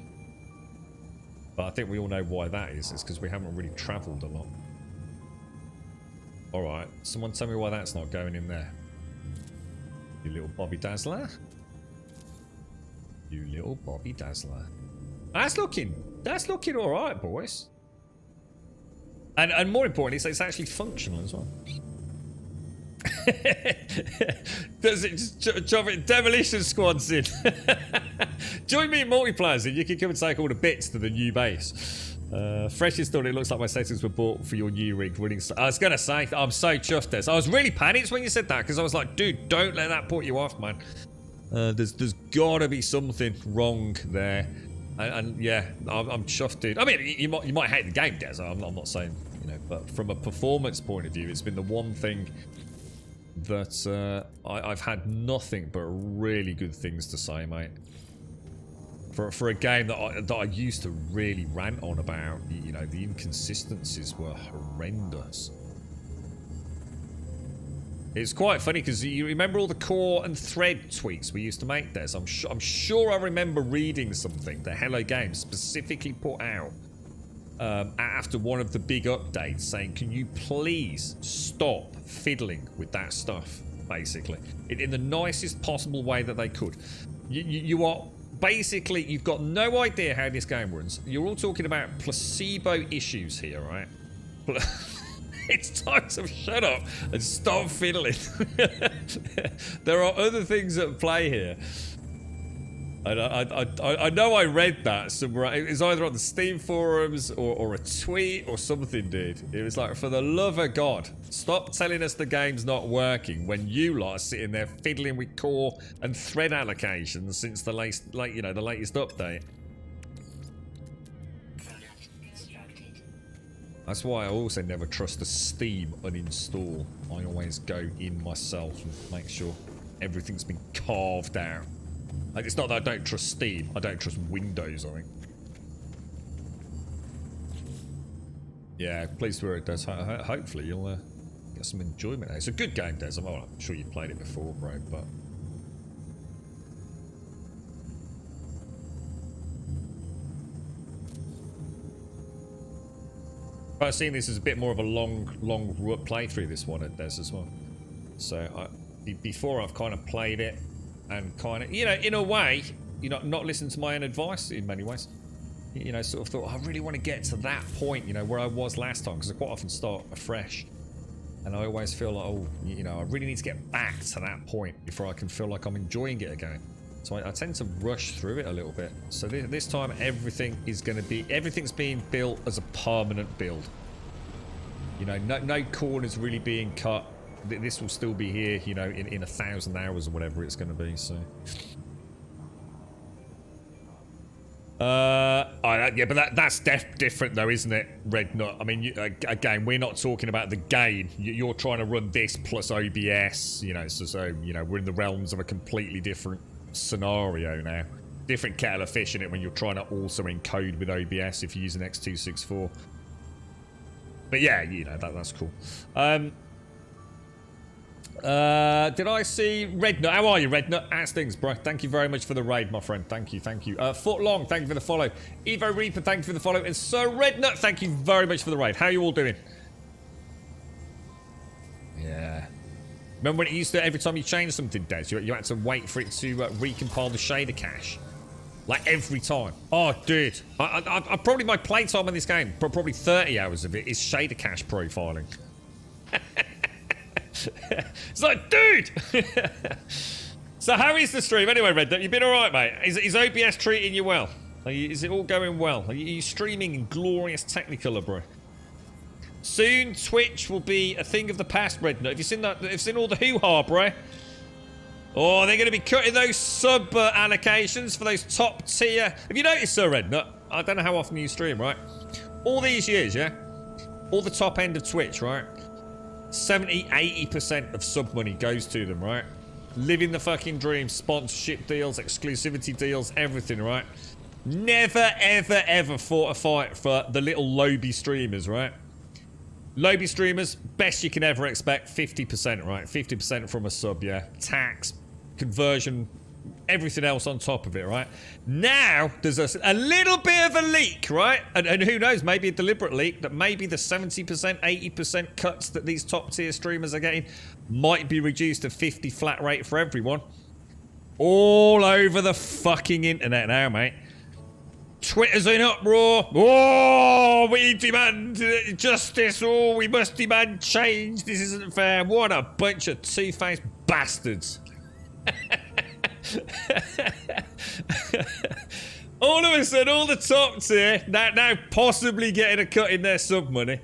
But I think we all know why that is. It's because we haven't really travelled a lot. Alright, someone tell me why that's not going in there. You little Bobby Dazzler. You little Bobby Dazzler. That's looking alright, boys. And more importantly, it's actually functional as well. Does it just chop it? Demolition Squad's in. Join me in multiplayer, and you can come and take all the bits to the new base. Freshest thought it looks like my settings were bought for your new rig running. I was gonna say, I'm so chuffed this. I was really panicked when you said that because I was like, dude, don't let that put you off, man. There's gotta be something wrong there. And yeah, I'm chuffed, dude. I mean, you might hate the game, Des. I'm not saying, you know, but from a performance point of view, it's been the one thing that I've had nothing but really good things to say, mate. For a game that I used to really rant on about, you know, the inconsistencies were horrendous. It's quite funny because you remember all the core and thread tweaks we used to make, Des. I'm sure I remember reading something that Hello Games specifically put out after one of the big updates saying, can you please stop fiddling with that stuff, basically. In the nicest possible way that they could. You are... Basically, you've got no idea how this game runs. You're all talking about placebo issues here, right? It's time to shut up and stop fiddling. There are other things at play here. I know I read that somewhere. It was either on the Steam forums or a tweet or something, dude. It was like, for the love of God, stop telling us the game's not working when you lot are sitting there fiddling with core and thread allocations since the latest update. That's why I also never trust a Steam uninstall. I always go in myself and make sure everything's been carved out. Like, it's not that I don't trust Steam, I don't trust Windows, I think. Yeah, pleased where it does. Hopefully you'll get some enjoyment. It's a good game, Des. I'm sure you've played it before, bro, but... I've seen this as a bit more of a long playthrough, this one at Des as well. So, before I've kind of played it, and kind of, you know, in a way, you know, not listened to my own advice in many ways. You know, sort of thought, I really want to get to that point, you know, where I was last time, because I quite often start afresh. And I always feel like, oh, you know, I really need to get back to that point before I can feel like I'm enjoying it again. So I tend to rush through it a little bit. So this time, everything's being built as a permanent build. You know, no corners really being cut. This will still be here, you know, in 1,000 hours or whatever it's going to be, so... yeah, but that's different though, isn't it, Red Nut? I mean, again, we're not talking about the game. You're trying to run this plus OBS, you know, so you know, we're in the realms of a completely different scenario now. Different kettle of fish in it when you're trying to also encode with OBS if you're using X264. But yeah, you know, that's cool. Did I see Red Nut? How are you, Red Nut? As things, bro. Thank you very much for the raid, my friend. Thank you. Foot Long, thank you for the follow. Evo Reaper, thank you for the follow. And Sir Red Nut, thank you very much for the raid. How are you all doing? Yeah. Remember when it used to, every time you changed something, Des, you had to wait for it to recompile the shader cache? Like, every time. Oh, dude. I probably, my playtime in this game, probably 30 hours of it, is shader cache profiling. It's like, dude! So how is the stream anyway, Red? You been alright, mate? Is OBS treating you well? Is it all going well? Are you streaming in glorious Technicolor, bro? Soon, Twitch will be a thing of the past, Red. Have you seen that? Have you seen all the hoo-ha, bro? Oh, they're going to be cutting those sub allocations for those top tier. Have you noticed, Sir Red? I don't know how often you stream, right? All these years, yeah? All the top end of Twitch, right? 70, 80% of sub money goes to them, right? Living the fucking dream, sponsorship deals, exclusivity deals, everything, right? Never, ever, ever fought a fight for the little lowbie streamers, right? Lowbie streamers, best you can ever expect, 50%, right? 50% from a sub, yeah? Tax, conversion, everything else on top of it, right? Now, there's a little bit of a leak, right? And who knows, maybe a deliberate leak that maybe the 70%, 80% cuts that these top tier streamers are getting might be reduced to 50 flat rate for everyone. All over the fucking internet now, mate. Twitter's in uproar. Oh, we demand justice. Oh, we must demand change. This isn't fair. What a bunch of two-faced bastards. All of a sudden, all the top tier, now possibly getting a cut in their sub money,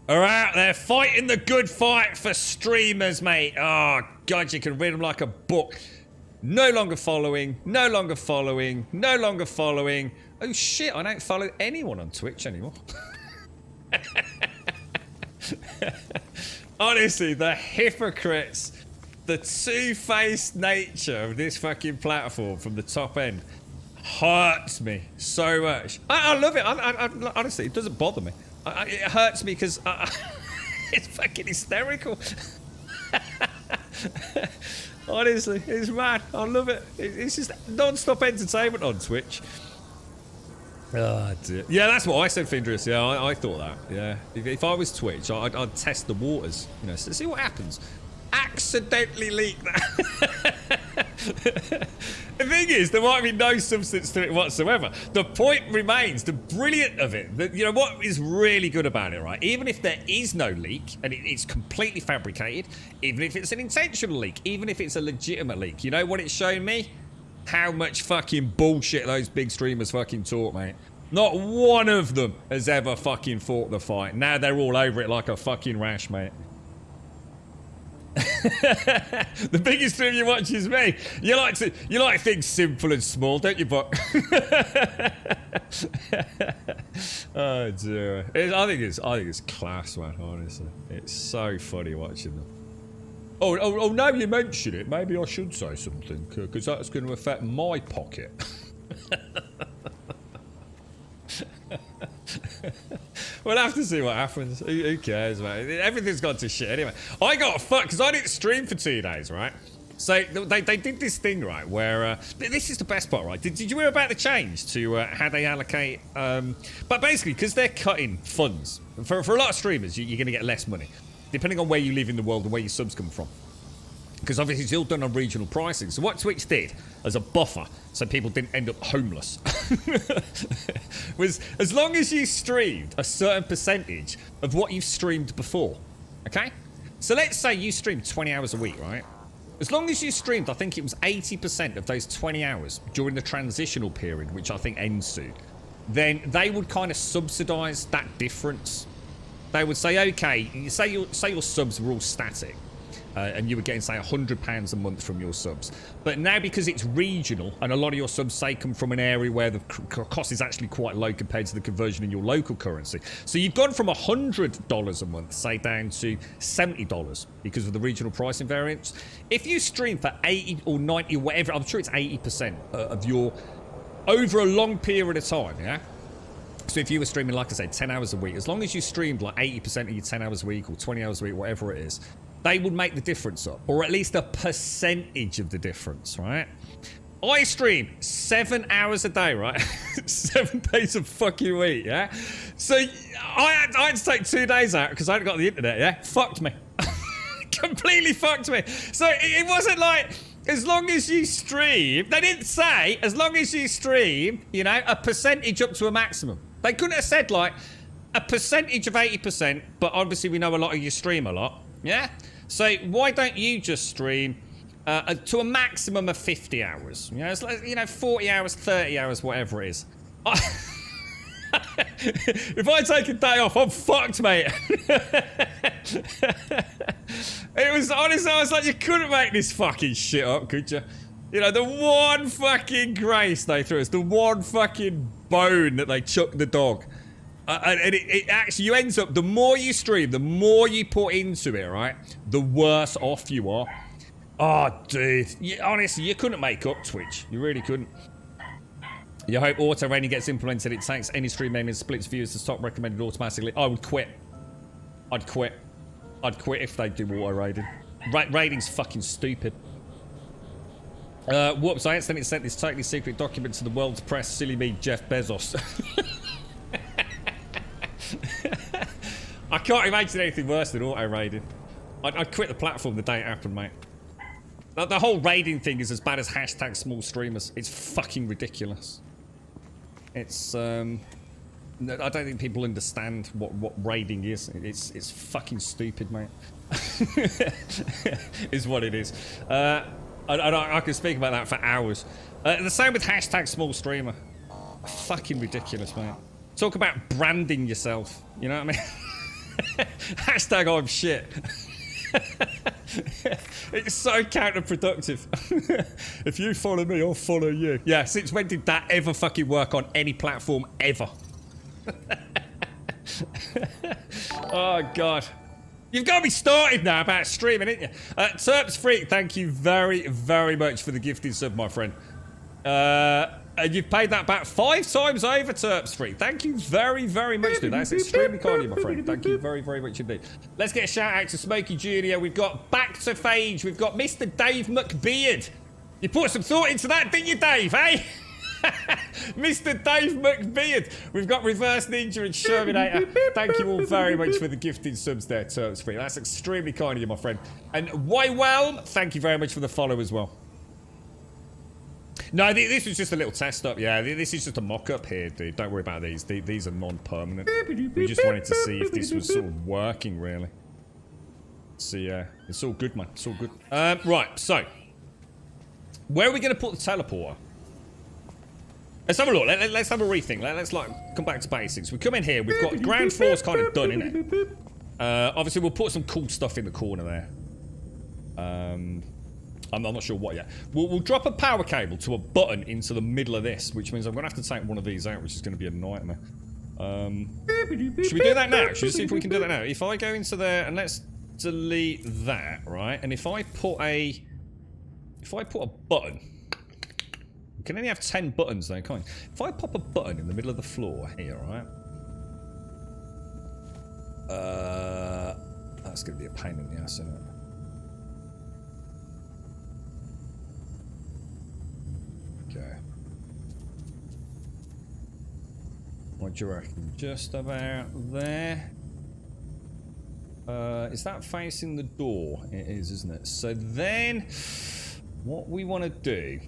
are out there fighting the good fight for streamers, mate. Oh, God, you can read them like a book. No longer following, no longer following, no longer following. Oh, shit, I don't follow anyone on Twitch anymore. Honestly, the hypocrites, the two-faced nature of this fucking platform from the top end hurts me so much. I love it. Honestly, it doesn't bother me. It hurts me because it's fucking hysterical. Honestly, it's mad. I love it. It's just non-stop entertainment on Twitch. Oh, dear. Yeah, that's what I said, Findris. Yeah, I thought that. Yeah, if I was Twitch, I'd test the waters. You know, see what happens. Accidentally leak that. The thing is, there might be no substance to it whatsoever. The point remains, the brilliant of it, that, you know, what is really good about it, right? Even if there is no leak, and it's completely fabricated, even if it's an intentional leak, even if it's a legitimate leak, you know what it's shown me? How much fucking bullshit those big streamers fucking talk, mate. Not one of them has ever fucking fought the fight. Now they're all over it like a fucking rash, mate. The biggest stream you watch is me. You like things simple and small, don't you, Buck? Oh dear. I think it's class, man. Honestly, it's so funny watching them. Oh, now you mention it, maybe I should say something because that's going to affect my pocket. We'll have to see what happens. Who cares, man? Everything's gone to shit anyway. I got fucked because I didn't stream for 2 days, right? So they did this thing, right, where this is the best part, right? Did you hear about the change to how they allocate? But basically, because they're cutting funds for a lot of streamers, you're going to get less money, depending on where you live in the world and where your subs come from. Because obviously it's all done on regional pricing. So what Twitch did as a buffer, so people didn't end up homeless, was as long as you streamed a certain percentage of what you've streamed before, okay? So let's say you streamed 20 hours a week, right? As long as you streamed, I think it was 80% of those 20 hours during the transitional period, which I think ends soon, then they would kind of subsidise that difference. They would say, okay, say your subs were all static. And you were getting, say, £100 a month from your subs. But now, because it's regional, and a lot of your subs, say, come from an area where the cost is actually quite low compared to the conversion in your local currency. So you've gone from $100 a month, say, down to $70 because of the regional pricing variance. If you stream for 80 or 90 or whatever, I'm sure it's 80% of your, over a long period of time, yeah? So if you were streaming, like I said, 10 hours a week, as long as you streamed like 80% of your 10 hours a week or 20 hours a week, whatever it is, they would make the difference up, or at least a percentage of the difference, right? I stream 7 hours a day, right? 7 days a fucking week, yeah? So I had to take 2 days out because I hadn't got the internet, yeah? Fucked me. Completely fucked me. So it wasn't like, as long as you stream, they didn't say, as long as you stream, you know, a percentage up to a maximum. They couldn't have said like, a percentage of 80%, but obviously we know a lot of you stream a lot. Yeah? So why don't you just stream to a maximum of 50 hours? You know, it's like, you know, 40 hours, 30 hours, whatever it is. If I take a day off, I'm fucked, mate. It was honestly, I was like, you couldn't make this fucking shit up, could you? You know, the one fucking grace they threw us, the one fucking bone that they chucked the dog. And it actually, you end up, the more you stream, the more you put into it, right? The worse off you are. Oh, dude. Honestly, you couldn't make up Twitch. You really couldn't. You hope auto rating gets implemented. It takes any stream name and splits views to stop recommended automatically. I would quit. I'd quit. I'd quit if they do auto rating. Rating's fucking stupid. Whoops, I accidentally sent this totally secret document to the world's press. Silly me, Jeff Bezos. I can't imagine anything worse than auto raiding. I'd quit the platform the day it happened, mate. The whole raiding thing is as bad as hashtag small streamers. It's fucking ridiculous. It's I don't think people understand what raiding is. It's fucking stupid, mate. Is what it is. I can speak about that for hours. The same with hashtag small streamer. Fucking ridiculous, mate. Talk about branding yourself. You know what I mean? Hashtag I'm shit. It's so counterproductive. If you follow me, I'll follow you. Yeah, since when did that ever fucking work on any platform ever? Oh, God. You've got to be started now about streaming, ain't you? Terps Freak, thank you very, very much for the gifted sub, my friend. And you've paid that back 5 times over, Terps Freak. Thank you very, very much, dude. That's extremely kind of you, my friend. Thank you very, very much indeed. Let's get a shout out to Smokey Jr. We've got Back to Phage. We've got Mr. Dave McBeard. You put some thought into that, didn't you, Dave, eh? Mr. Dave McBeard. We've got Reverse Ninja and Sherminator. Thank you all very much for the gifted subs there, Terps Freak. That's extremely kind of you, my friend. And Waywelm, thank you very much for the follow as well. No, this was just a little test up. Yeah, this is just a mock-up here, dude. Don't worry about these. These are non-permanent. We just wanted to see if this was sort of working, really. So, yeah, it's all good, man. It's all good. Right, so. Where are we going to put the teleporter? Let's have a look. Let's have a rethink. Let's, like, come back to basics. We come in here. We've got the ground floor's kind of done, innit? Obviously, we'll put some cool stuff in the corner there. I'm not sure what yet. We'll drop a power cable to a button into the middle of this, which means I'm going to have to take one of these out, which is going to be a nightmare. Should we do that now? Should we see if we can do that now? If I go into there, and let's delete that, right? And if I put a button, we can only have 10 buttons though, can't we? If I pop a button in the middle of the floor here, right? That's going to be a pain in the ass, isn't it? Okay. What do you reckon? Just about there. Is that facing the door? It is, isn't it? So then, what we want to do,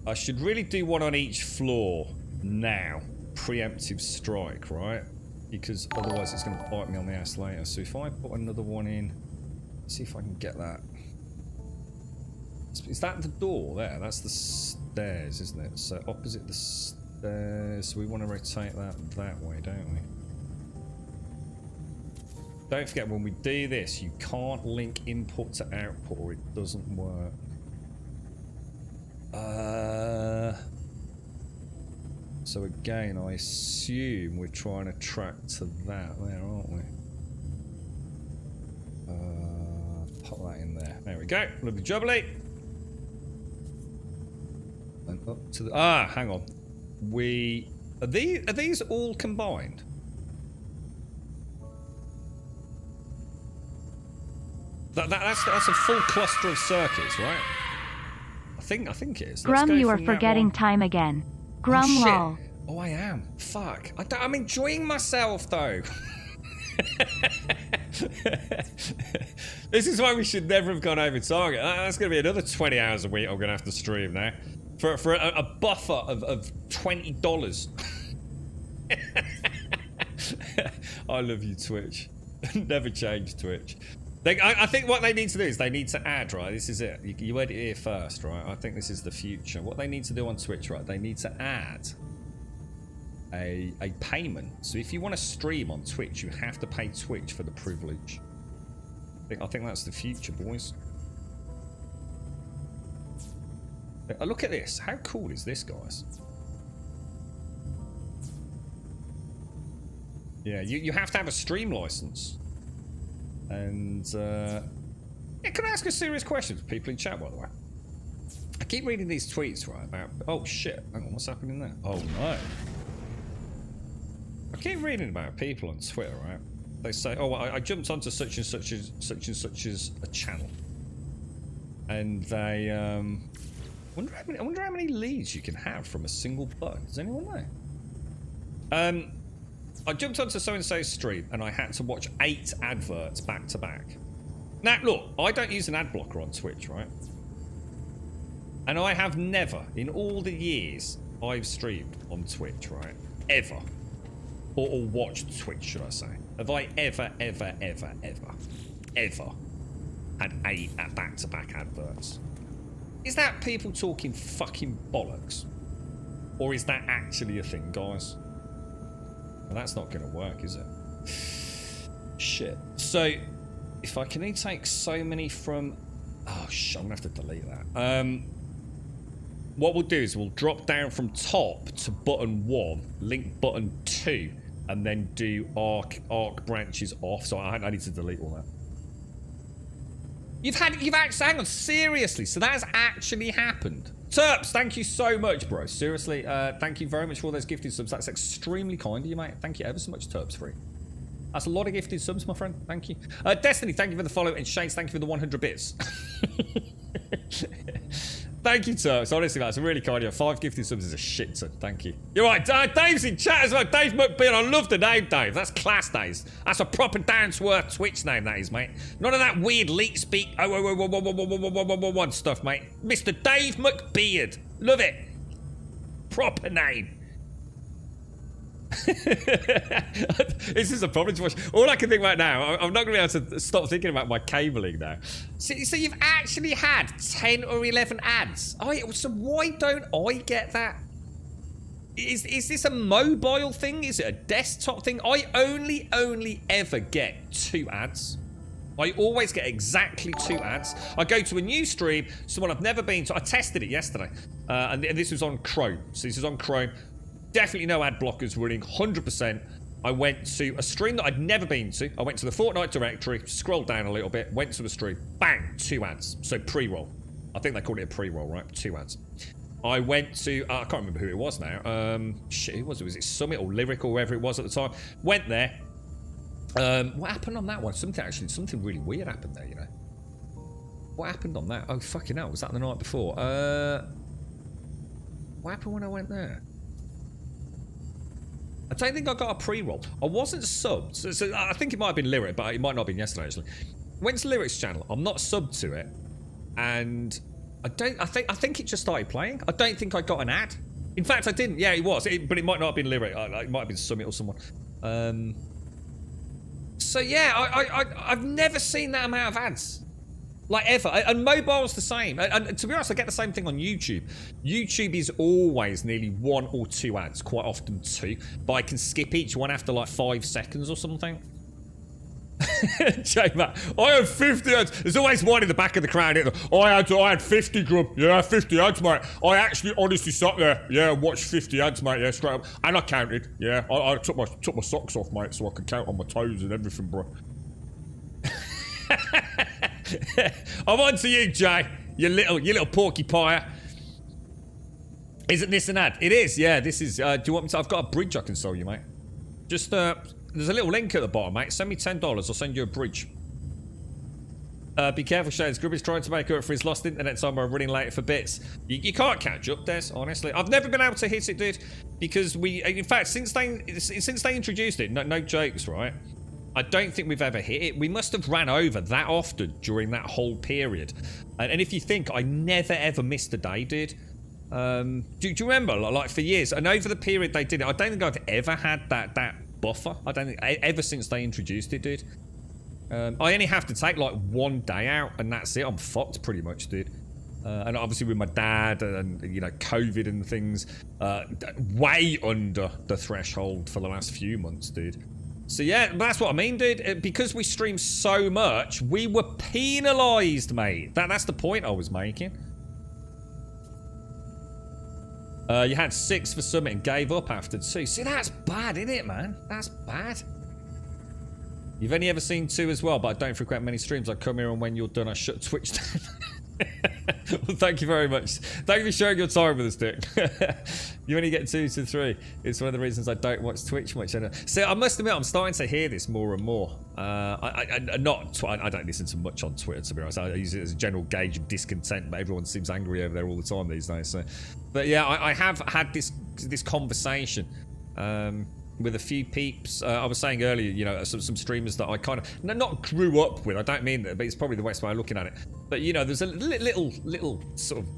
I should really do one on each floor now. Preemptive strike, right? Because otherwise it's going to bite me on the ass later. So if I put another one in, let's see if I can get that. Is that the door there? That's the stairs, isn't it? So opposite the stairs. So we want to rotate that way, don't we? Don't forget, when we do this, you can't link input to output or it doesn't work. So again, I assume we're trying to track to that there, aren't we? Pop that in there. There we go. Lovely jubbly. And up to the... hang on. Are these all combined? That's a full cluster of circuits, right? I think it is. Grum, you are forgetting time again. Grum, oh, lol. Oh, I am. Fuck. I'm enjoying myself, though. This is why we should never have gone over target. That's going to be another 20 hours a week I'm going to have to stream now. For a buffer of $20. I love you, Twitch. Never change, Twitch. I think what they need to do is they need to add, right? This is it. You heard it here first, right? I think this is the future. What they need to do on Twitch, right? They need to add a payment. So if you want to stream on Twitch, you have to pay Twitch for the privilege. I think that's the future, boys. Look at this. How cool is this, guys? Yeah, you have to have a stream license. And, yeah, can I ask a serious question to people in chat, by the way? I keep reading these tweets, right, about... Oh, shit. Hang on, what's happening there? Oh, no. I keep reading about people on Twitter, right? They say, oh, I jumped onto such and such as a channel. And they, I wonder how many leads you can have from a single button. Does anyone know? I jumped onto so-and-so's stream and I had to watch 8 adverts back to back. Now, look, I don't use an ad blocker on Twitch, right? And I have never, in all the years I've streamed on Twitch, right? Ever. Or watched Twitch, should I say. Have I ever had 8 back-to-back adverts? Is that people talking fucking bollocks? Or is that actually a thing, guys? Well, that's not going to work, is it? Shit. So, if I can only take so many from... Oh, shit, I'm going to have to delete that. What we'll do is we'll drop down from top to button 1, link button 2, and then do arc branches off. So I need to delete all that. You've actually, hang on, seriously, so that has actually happened. Terps, thank you so much, bro. Seriously, thank you very much for all those gifted subs. That's extremely kind of you, mate. Thank you ever so much, Terps Free. That's a lot of gifted subs, my friend. Thank you. Destiny, thank you for the follow, and Shades, thank you for the 100 bits. Thank you, Terps. Honestly, that's really kind of you. 5 gifted subs is a shit ton. Thank you. You're right. Dave's in chat as well. Dave McBeal. I love the name, Dave. That's class, Dave. That's a proper down-to-earth Twitch name, that is, mate. None of that weird leak speak stuff, mate. Mr. Dave McBeard. Love it. Proper name. This is a problem to watch. All I can think about now, I'm not going to be able to stop thinking about my cabling now. So you've actually had 10 or 11 ads. So why don't I get that? Is this a mobile thing? Is it a desktop thing? I only ever get 2 ads. I always get exactly 2 ads. I go to a new stream, someone I've never been to. I tested it yesterday, and this was on Chrome. So this is on Chrome. Definitely no ad blockers running, 100%. I went to a stream that I'd never been to. I went to the Fortnite directory, scrolled down a little bit, went to the stream, bang, 2 ads. So pre-roll. I think they called it a pre-roll, right? 2 ads. I went to, I can't remember who it was now. Shit, who was it? Was it Summit or Lyric or wherever it was at the time? Went there. What happened on that one? Something really weird happened there, you know. What happened on that? Oh, fucking hell. Was that the night before? What happened when I went there? I don't think I got a pre-roll. I wasn't subbed. So I think it might have been Lyric, but it might not have been yesterday, actually. Went to Lyric's channel. I'm not subbed to it. And I think it just started playing. I don't think I got an ad. In fact, I didn't. Yeah, it was. But it might not have been Lyric. It might have been Summit or someone. So yeah, I've never seen that amount of ads. Like, ever. And mobile's the same. And to be honest, I get the same thing on YouTube. YouTube is always nearly 1 or 2 ads, quite often 2. But I can skip each one after like 5 seconds or something. J-Mac, I had 50 ads. There's always one in the back of the crowd. I had 50 grub. Yeah, 50 ads, mate. I actually honestly sat there. Yeah, watched 50 ads, mate. Yeah, straight up. And I counted. Yeah, I took my socks off, mate, so I could count on my toes and everything, bro. I'm on to you, Jay. You little porcupine. Isn't this an ad? It is, yeah, this is. Do you want me to? I've got a bridge I can sell you, mate. Just, there's a little link at the bottom, mate. Send me $10, I'll send you a bridge. Be careful, Shades. Grub is trying to make up for his lost internet time by running late for bits. You can't catch up, Des, honestly. I've never been able to hit it, dude. Because in fact, since they introduced it, no jokes, right? I don't think we've ever hit it. We must have ran over that often during that whole period. And if you think, I never ever missed a day, dude. Do you remember, like for years, and over the period they did it, I don't think I've ever had that buffer. I don't think ever since they introduced it, dude. I only have to take like 1 day out, and that's it. I'm fucked pretty much, dude. And obviously with my dad and you know COVID and things, way under the threshold for the last few months, dude. So yeah, that's what I mean, dude. Because we stream so much, we were penalised, mate. That's the point I was making. You had 6 for Summit and gave up after 2. See, that's bad, isn't it, man? That's bad. You've only ever seen 2 as well, but I don't frequent many streams. I come here and when you're done, I shut Twitch down. Well, thank you very much. Thank you for sharing your time with us, Dick. You only get 2 to 3. It's one of the reasons I don't watch Twitch much. So I must admit, I'm starting to hear this more and more. I don't listen to much on Twitter, to be honest. I use it as a general gauge of discontent, but everyone seems angry over there all the time these days. So, but yeah, I have had this conversation with a few peeps. I was saying earlier, you know, some streamers that I kind of not grew up with. I don't mean that, but it's probably the best way of looking at it. But you know, there's a little sort of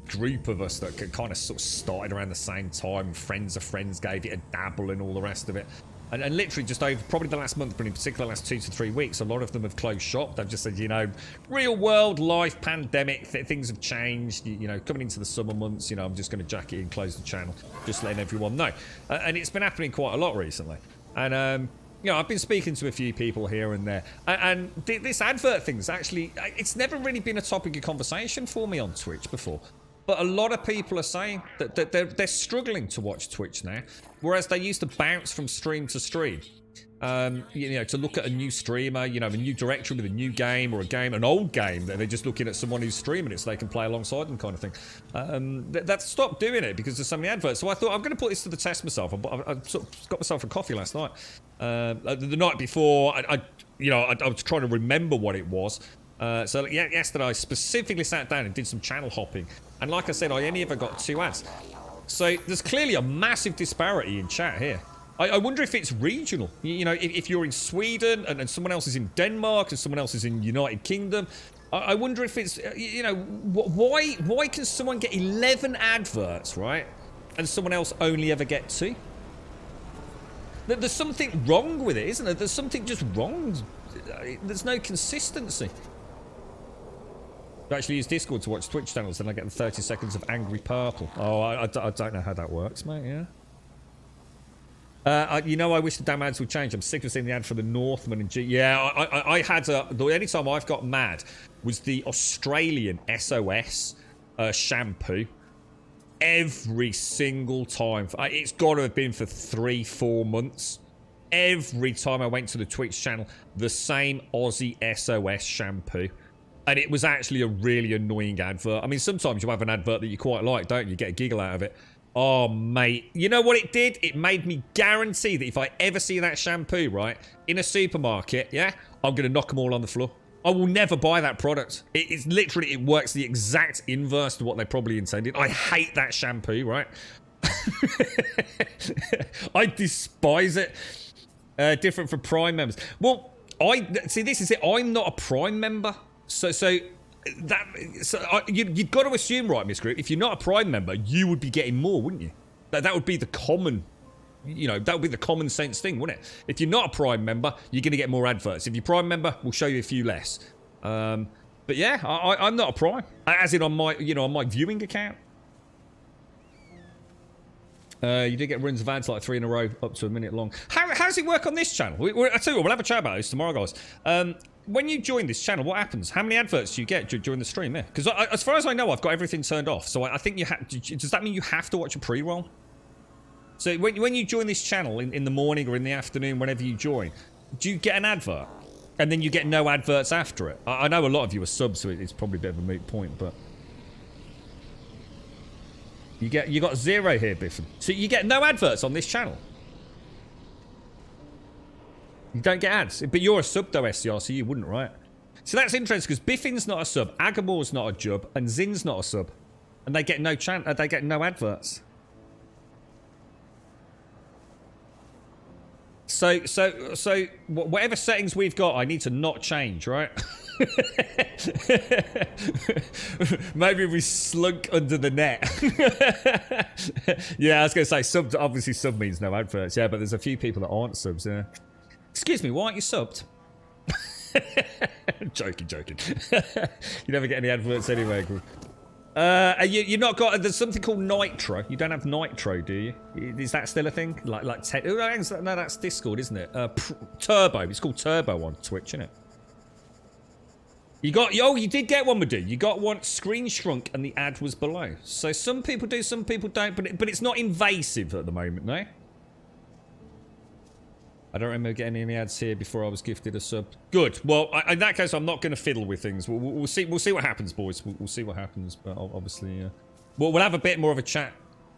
group of us that kind of sort of started around the same time. Friends of friends gave it a dabble and all the rest of it. And literally just over probably the last month, but in particular the last 2 to 3 weeks, a lot of them have closed shop. They've just said, you know, real world life, pandemic, things have changed. You know, coming into the summer months, you know, I'm just going to jack it in, close the channel, just letting everyone know. And it's been happening quite a lot recently. And, you know, I've been speaking to a few people here and there. And this advert thing's actually, it's never really been a topic of conversation for me on Twitch before. But a lot of people are saying that they're struggling to watch Twitch now, whereas they used to bounce from stream to stream. You know, to look at a new streamer, you know, a new directory with a new game or an old game, they're just looking at someone who's streaming it so they can play alongside them kind of thing. That's stopped doing it because there's so many adverts. So I thought I'm going to put this to the test myself. I sort of got myself a coffee last night. The night before, I was trying to remember what it was. So yeah, yesterday I specifically sat down and did some channel hopping. And like I said, I only ever got 2 ads. So there's clearly a massive disparity in chat here. I wonder if it's regional. You know, if you're in Sweden and someone else is in Denmark and someone else is in United Kingdom. I wonder if it's, you know, why can someone get 11 adverts, right? And someone else only ever get 2? There's something wrong with it, isn't there? There's something just wrong. There's no consistency. I actually use Discord to watch Twitch channels, then I get the 30 seconds of angry purple. Oh, I don't know how that works, mate, yeah. You know, I wish the damn ads would change. I'm sick of seeing the ad for the Northman and G. Yeah, I had the only time I've got mad was the Australian SOS shampoo. Every single time. It's got to have been for 3-4 months. Every time I went to the Twitch channel, the same Aussie SOS shampoo. And it was actually a really annoying advert. I mean, sometimes you have an advert that you quite like, don't you? You get a giggle out of it. Oh, mate. You know what it did? It made me guarantee that if I ever see that shampoo, right, in a supermarket, yeah, I'm going to knock them all on the floor. I will never buy that product. It's literally, it works the exact inverse to what they probably intended. I hate that shampoo, right? I despise it. Different for Prime members. Well, see, this is it. I'm not a Prime member. So you've got to assume, right, Miss Group, if you're not a Prime member, you would be getting more, wouldn't you? That would be the common, you know, that would be the common sense thing, wouldn't it? If you're not a Prime member, you're going to get more adverts. If you're Prime member, we'll show you a few less. But yeah, I'm not a Prime, as in on my, you know, on my viewing account. You did get runs of ads like 3 in a row, up to a minute long. How does it work on this channel? I tell you what, we'll have a chat about this tomorrow, guys. When you join this channel, what happens? How many adverts do you get during the stream? Yeah, because as far as I know, I've got everything turned off. So I think you have. Does that mean you have to watch a pre-roll? So when you join this channel in the morning or in the afternoon, whenever you join, do you get an advert, and then you get no adverts after it? I know a lot of you are subs, so it's probably a bit of a moot point, but you got 0 here, Biffin. So you get no adverts on this channel. You don't get ads, but you're a sub though, SCR, so you wouldn't, right? So that's interesting because Biffin's not a sub, Agamor's not a jub, and Zin's not a sub, and they get no adverts. So whatever settings we've got, I need to not change, right? Maybe we slunk under the net. Yeah, I was going to say, obviously sub means no adverts. Yeah, but there's a few people that aren't subs. Yeah. Excuse me, why aren't you subbed? Joking. You never get any adverts anyway. You're not got. There's something called Nitro. You don't have Nitro, do you? Is that still a thing? Like no, that's Discord, isn't it? Turbo. It's called Turbo on Twitch, isn't it? You got. Oh, you did get one, Madu. You got one. Screen shrunk, and the ad was below. So some people do, some people don't. But it's not invasive at the moment, no. I don't remember getting any ads here before I was gifted a sub. Good. Well, in that case, I'm not going to fiddle with things. We'll see. We'll see what happens, boys. We'll see what happens. But obviously, we'll have a bit more of a chat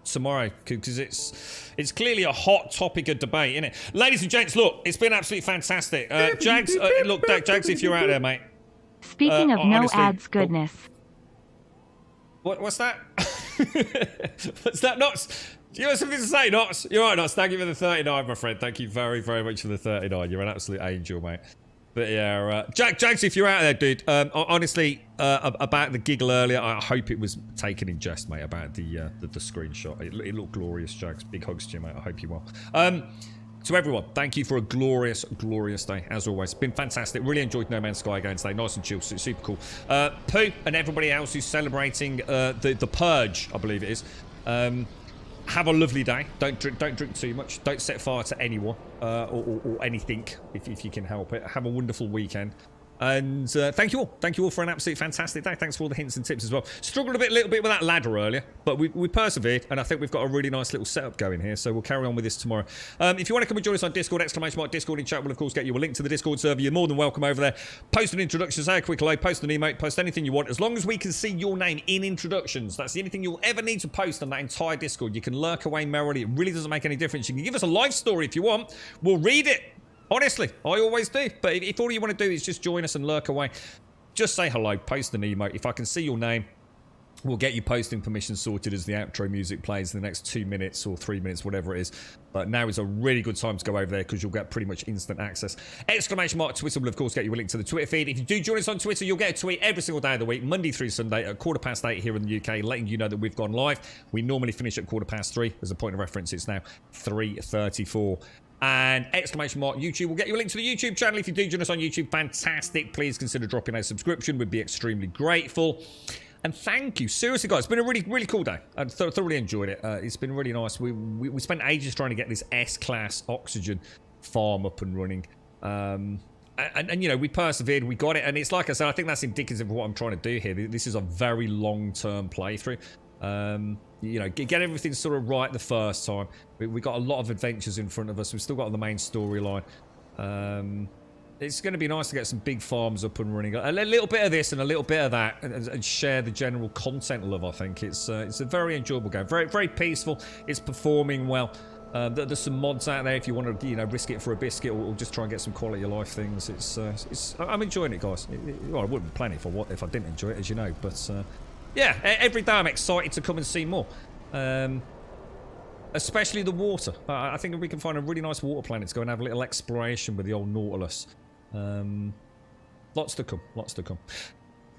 tomorrow because it's clearly a hot topic of debate, isn't it? Ladies and gents, look, it's been absolutely fantastic. Jags, look, Jags, if you're out there, mate. Speaking of no honestly, ads goodness. What's that? What's that, Knots? Do you have something to say, Knots? You're right, Knots. Thank you for the 39, my friend. Thank you very, very much for the 39. You're an absolute angel, mate. But yeah, Jags, if you're out there, dude, honestly, about the giggle earlier, I hope it was taken in jest, mate, about the screenshot. It looked glorious, Jags. Big hugs to you, mate. I hope you're well. To everyone, thank you for a glorious, glorious day, as always. Been fantastic. Really enjoyed No Man's Sky again today. Nice and chill. Super cool. Pooh and everybody else who's celebrating the Purge, I believe it is. Have a lovely day. Don't drink too much. Don't set fire to anyone or anything if you can help it. Have a wonderful weekend. And thank you all for an absolute fantastic day. Thanks for all the hints and tips as well. Struggled a little bit with that ladder earlier, but we persevered, and I think we've got a really nice little setup going here, so we'll carry on with this tomorrow. If you want to come and join us on Discord, !Discord in chat will of course get you a link to the Discord server. You're more than welcome over there. Post an introduction, say a quick hello, post an emote, post anything you want, as long as we can see your name in introductions. That's the only thing you'll ever need to post on that entire Discord. You can lurk away merrily. It really doesn't make any difference. You can give us a life story if you want. We'll read it. Honestly, I always do. But if all you want to do is just join us and lurk away, just say hello, post an emote. If I can see your name, we'll get you posting permission sorted as the outro music plays in the next 2 minutes or 3 minutes, whatever it is. But now is a really good time to go over there because you'll get pretty much instant access. !Twitter will, of course, get you a link to the Twitter feed. If you do join us on Twitter, you'll get a tweet every single day of the week, Monday through Sunday at 8:15 here in the UK, letting you know that we've gone live. We normally finish at 3:15. As a point of reference, it's now 3:34. And !YouTube will get you a link to the YouTube channel. If you do join us on YouTube, fantastic. Please consider dropping a subscription. We'd be extremely grateful. And thank you. Seriously, guys, it's been a really, really cool day. I thoroughly enjoyed it. It's been really nice. We spent ages trying to get this S-Class oxygen farm up and running. And you know, we persevered. We got it. And it's like I said, I think that's indicative of what I'm trying to do here. This is a very long-term playthrough. You know, get everything sort of right the first time. We got a lot of adventures in front of us. We've still got the main storyline. It's going to be nice to get some big farms up and running. A little bit of this and a little bit of that, and share the general content love. I think it's a very enjoyable game. Very, very peaceful. It's performing well. There's some mods out there if you want to, risk it for a biscuit or just try and get some quality of life things. I'm enjoying it, guys. Well, I wouldn't plan it if I didn't enjoy it, as you know. But yeah, every day I'm excited to come and see more. Especially the water. I think if we can find a really nice water planet to go and have a little exploration with the old Nautilus. Lots to come. Lots to come.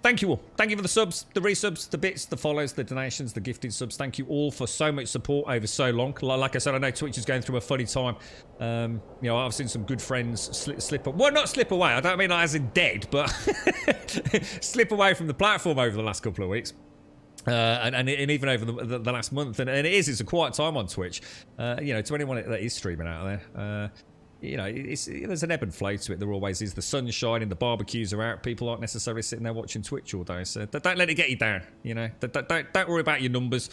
Thank you all. Thank you for the subs, the resubs, the bits, the follows, the donations, the gifted subs. Thank you all for so much support over so long. Like I said, I know Twitch is going through a funny time. I've seen some good friends slip away. Well, not slip away. I don't mean as in dead, but slip away from the platform over the last couple of weeks. And even over the last month. And it's a quiet time on Twitch. To anyone that is streaming out there. There's an ebb and flow to it. There always is. The sun's shining, the barbecues are out. People aren't necessarily sitting there watching Twitch all day. So don't let it get you down. Don't worry about your numbers.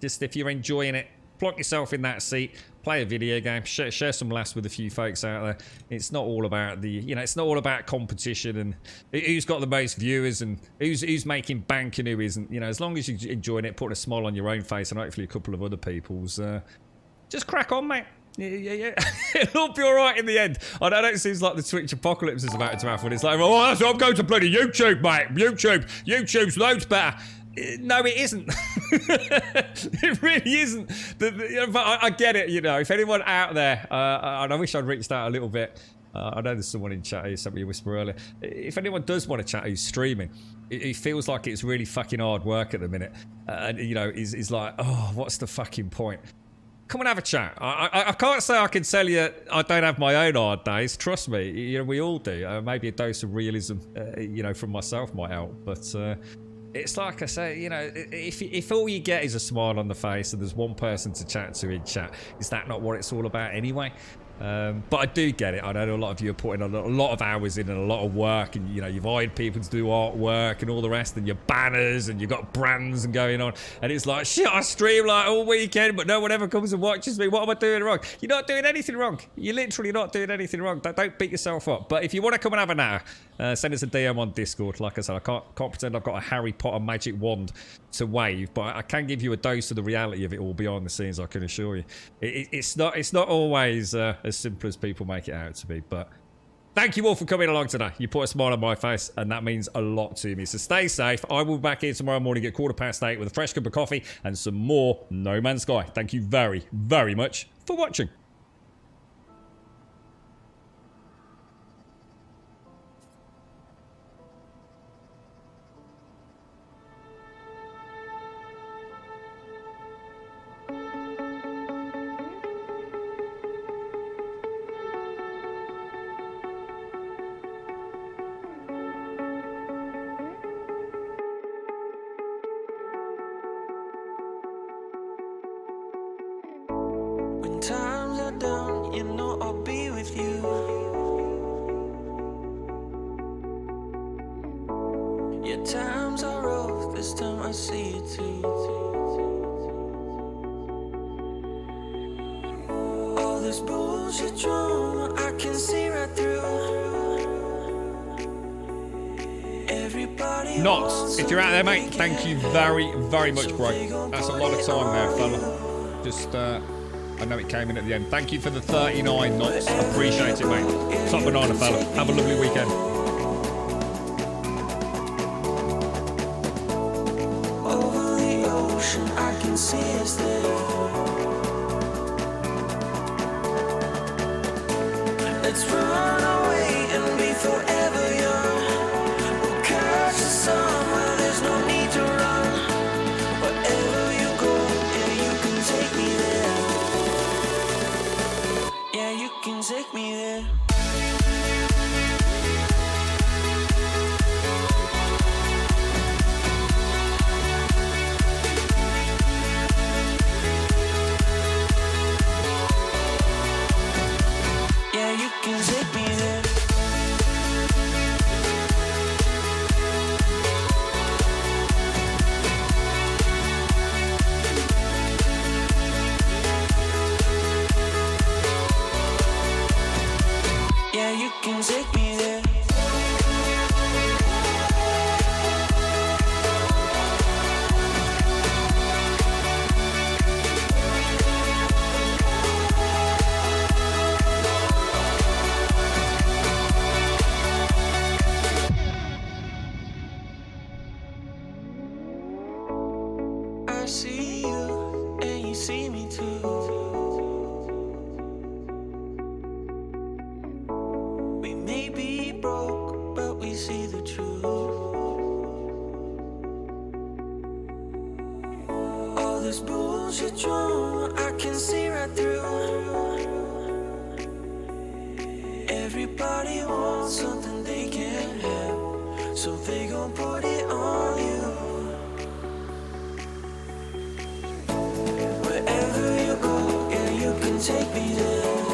Just if you're enjoying it, plonk yourself in that seat, play a video game, share some laughs with a few folks out there. It's not all about it's not all about competition and who's got the most viewers and who's making bank and who isn't. As long as you're enjoying it, putting a smile on your own face and hopefully a couple of other people's, just crack on, mate. Yeah. It'll be alright in the end. I know it seems like the Twitch apocalypse is about to happen. It's like, I'm going to bloody YouTube, mate. YouTube's loads better. No, it isn't. It really isn't. But I get it, if anyone out there, and I wish I'd reached out a little bit I know there's someone in chat who sent me a whisper earlier. If anyone does want to chat who's streaming, it feels like it's really fucking hard work at the minute. And, you know, is like, oh, what's the fucking point? Come and have a chat. I can't say I can tell you I don't have my own hard days. Trust me, you know, we all do. Maybe a dose of realism, you know, from myself might help. But it's like I say, you know, if all you get is a smile on the face and there's one person to chat to in chat, is that not what it's all about anyway? But I do get it. I know a lot of you are putting a lot of hours in and a lot of work, and you know, you've hired people to do artwork and all the rest, and your banners, and you've got brands and going on, and it's like, shit, I stream like all weekend, but no one ever comes and watches me. What am I doing wrong? You're not doing anything wrong. You're literally not doing anything wrong. Don't beat yourself up. But if you want to come and have a natter, send us a DM on Discord. Like I said, I can't pretend I've got a Harry Potter magic wand to wave, but I can give you a dose of the reality of it all behind the scenes, I can assure you. It's not always as simple as people make it out to be. But thank you all for coming along today. You put a smile on my face, and that means a lot to me. So stay safe. I will be back here tomorrow morning at 8:15 with a fresh cup of coffee and some more No Man's Sky. Thank you very, very much for watching. When times are down, you know I'll be with you. Yeah, times are rough, this time I see it too. All this bullshit drama, I can see right through. Everybody Knots, if you're out there, mate, thank you very, very much, bro. That's a lot of time there, fella. Just, I know it came in at the end. Thank you for the 39 knots. Appreciate it, mate. Top banana, fella. Have a lovely weekend. over the ocean, I can see us there. Let's run away and be forever young. We'll catch the sun where there's no need to run. Wherever you go, yeah, you can take me there. Yeah, you can take me there. Yeah, you can take me there. Yeah, you can take me there. I see you, and you see me too. We may be broke, but we see the truth. All this bullshit drama, I can see right through. Everybody wants something they can't have, so they gon' put it on you. Wherever you go, yeah, you can take me there.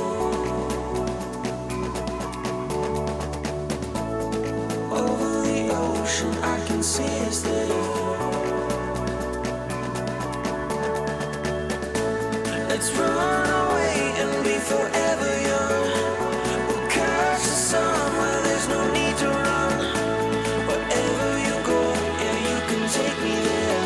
Over the ocean, I can see us there. Let's run away and be forever young. We'll catch the sun where there's no need to run. Wherever you go, yeah, you can take me there.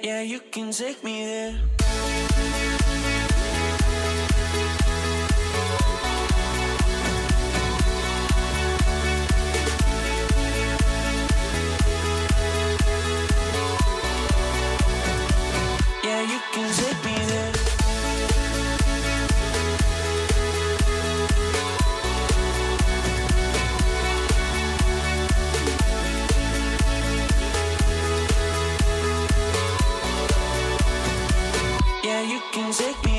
Yeah, you can take me there. Yeah, you can take me Yeah, you can take me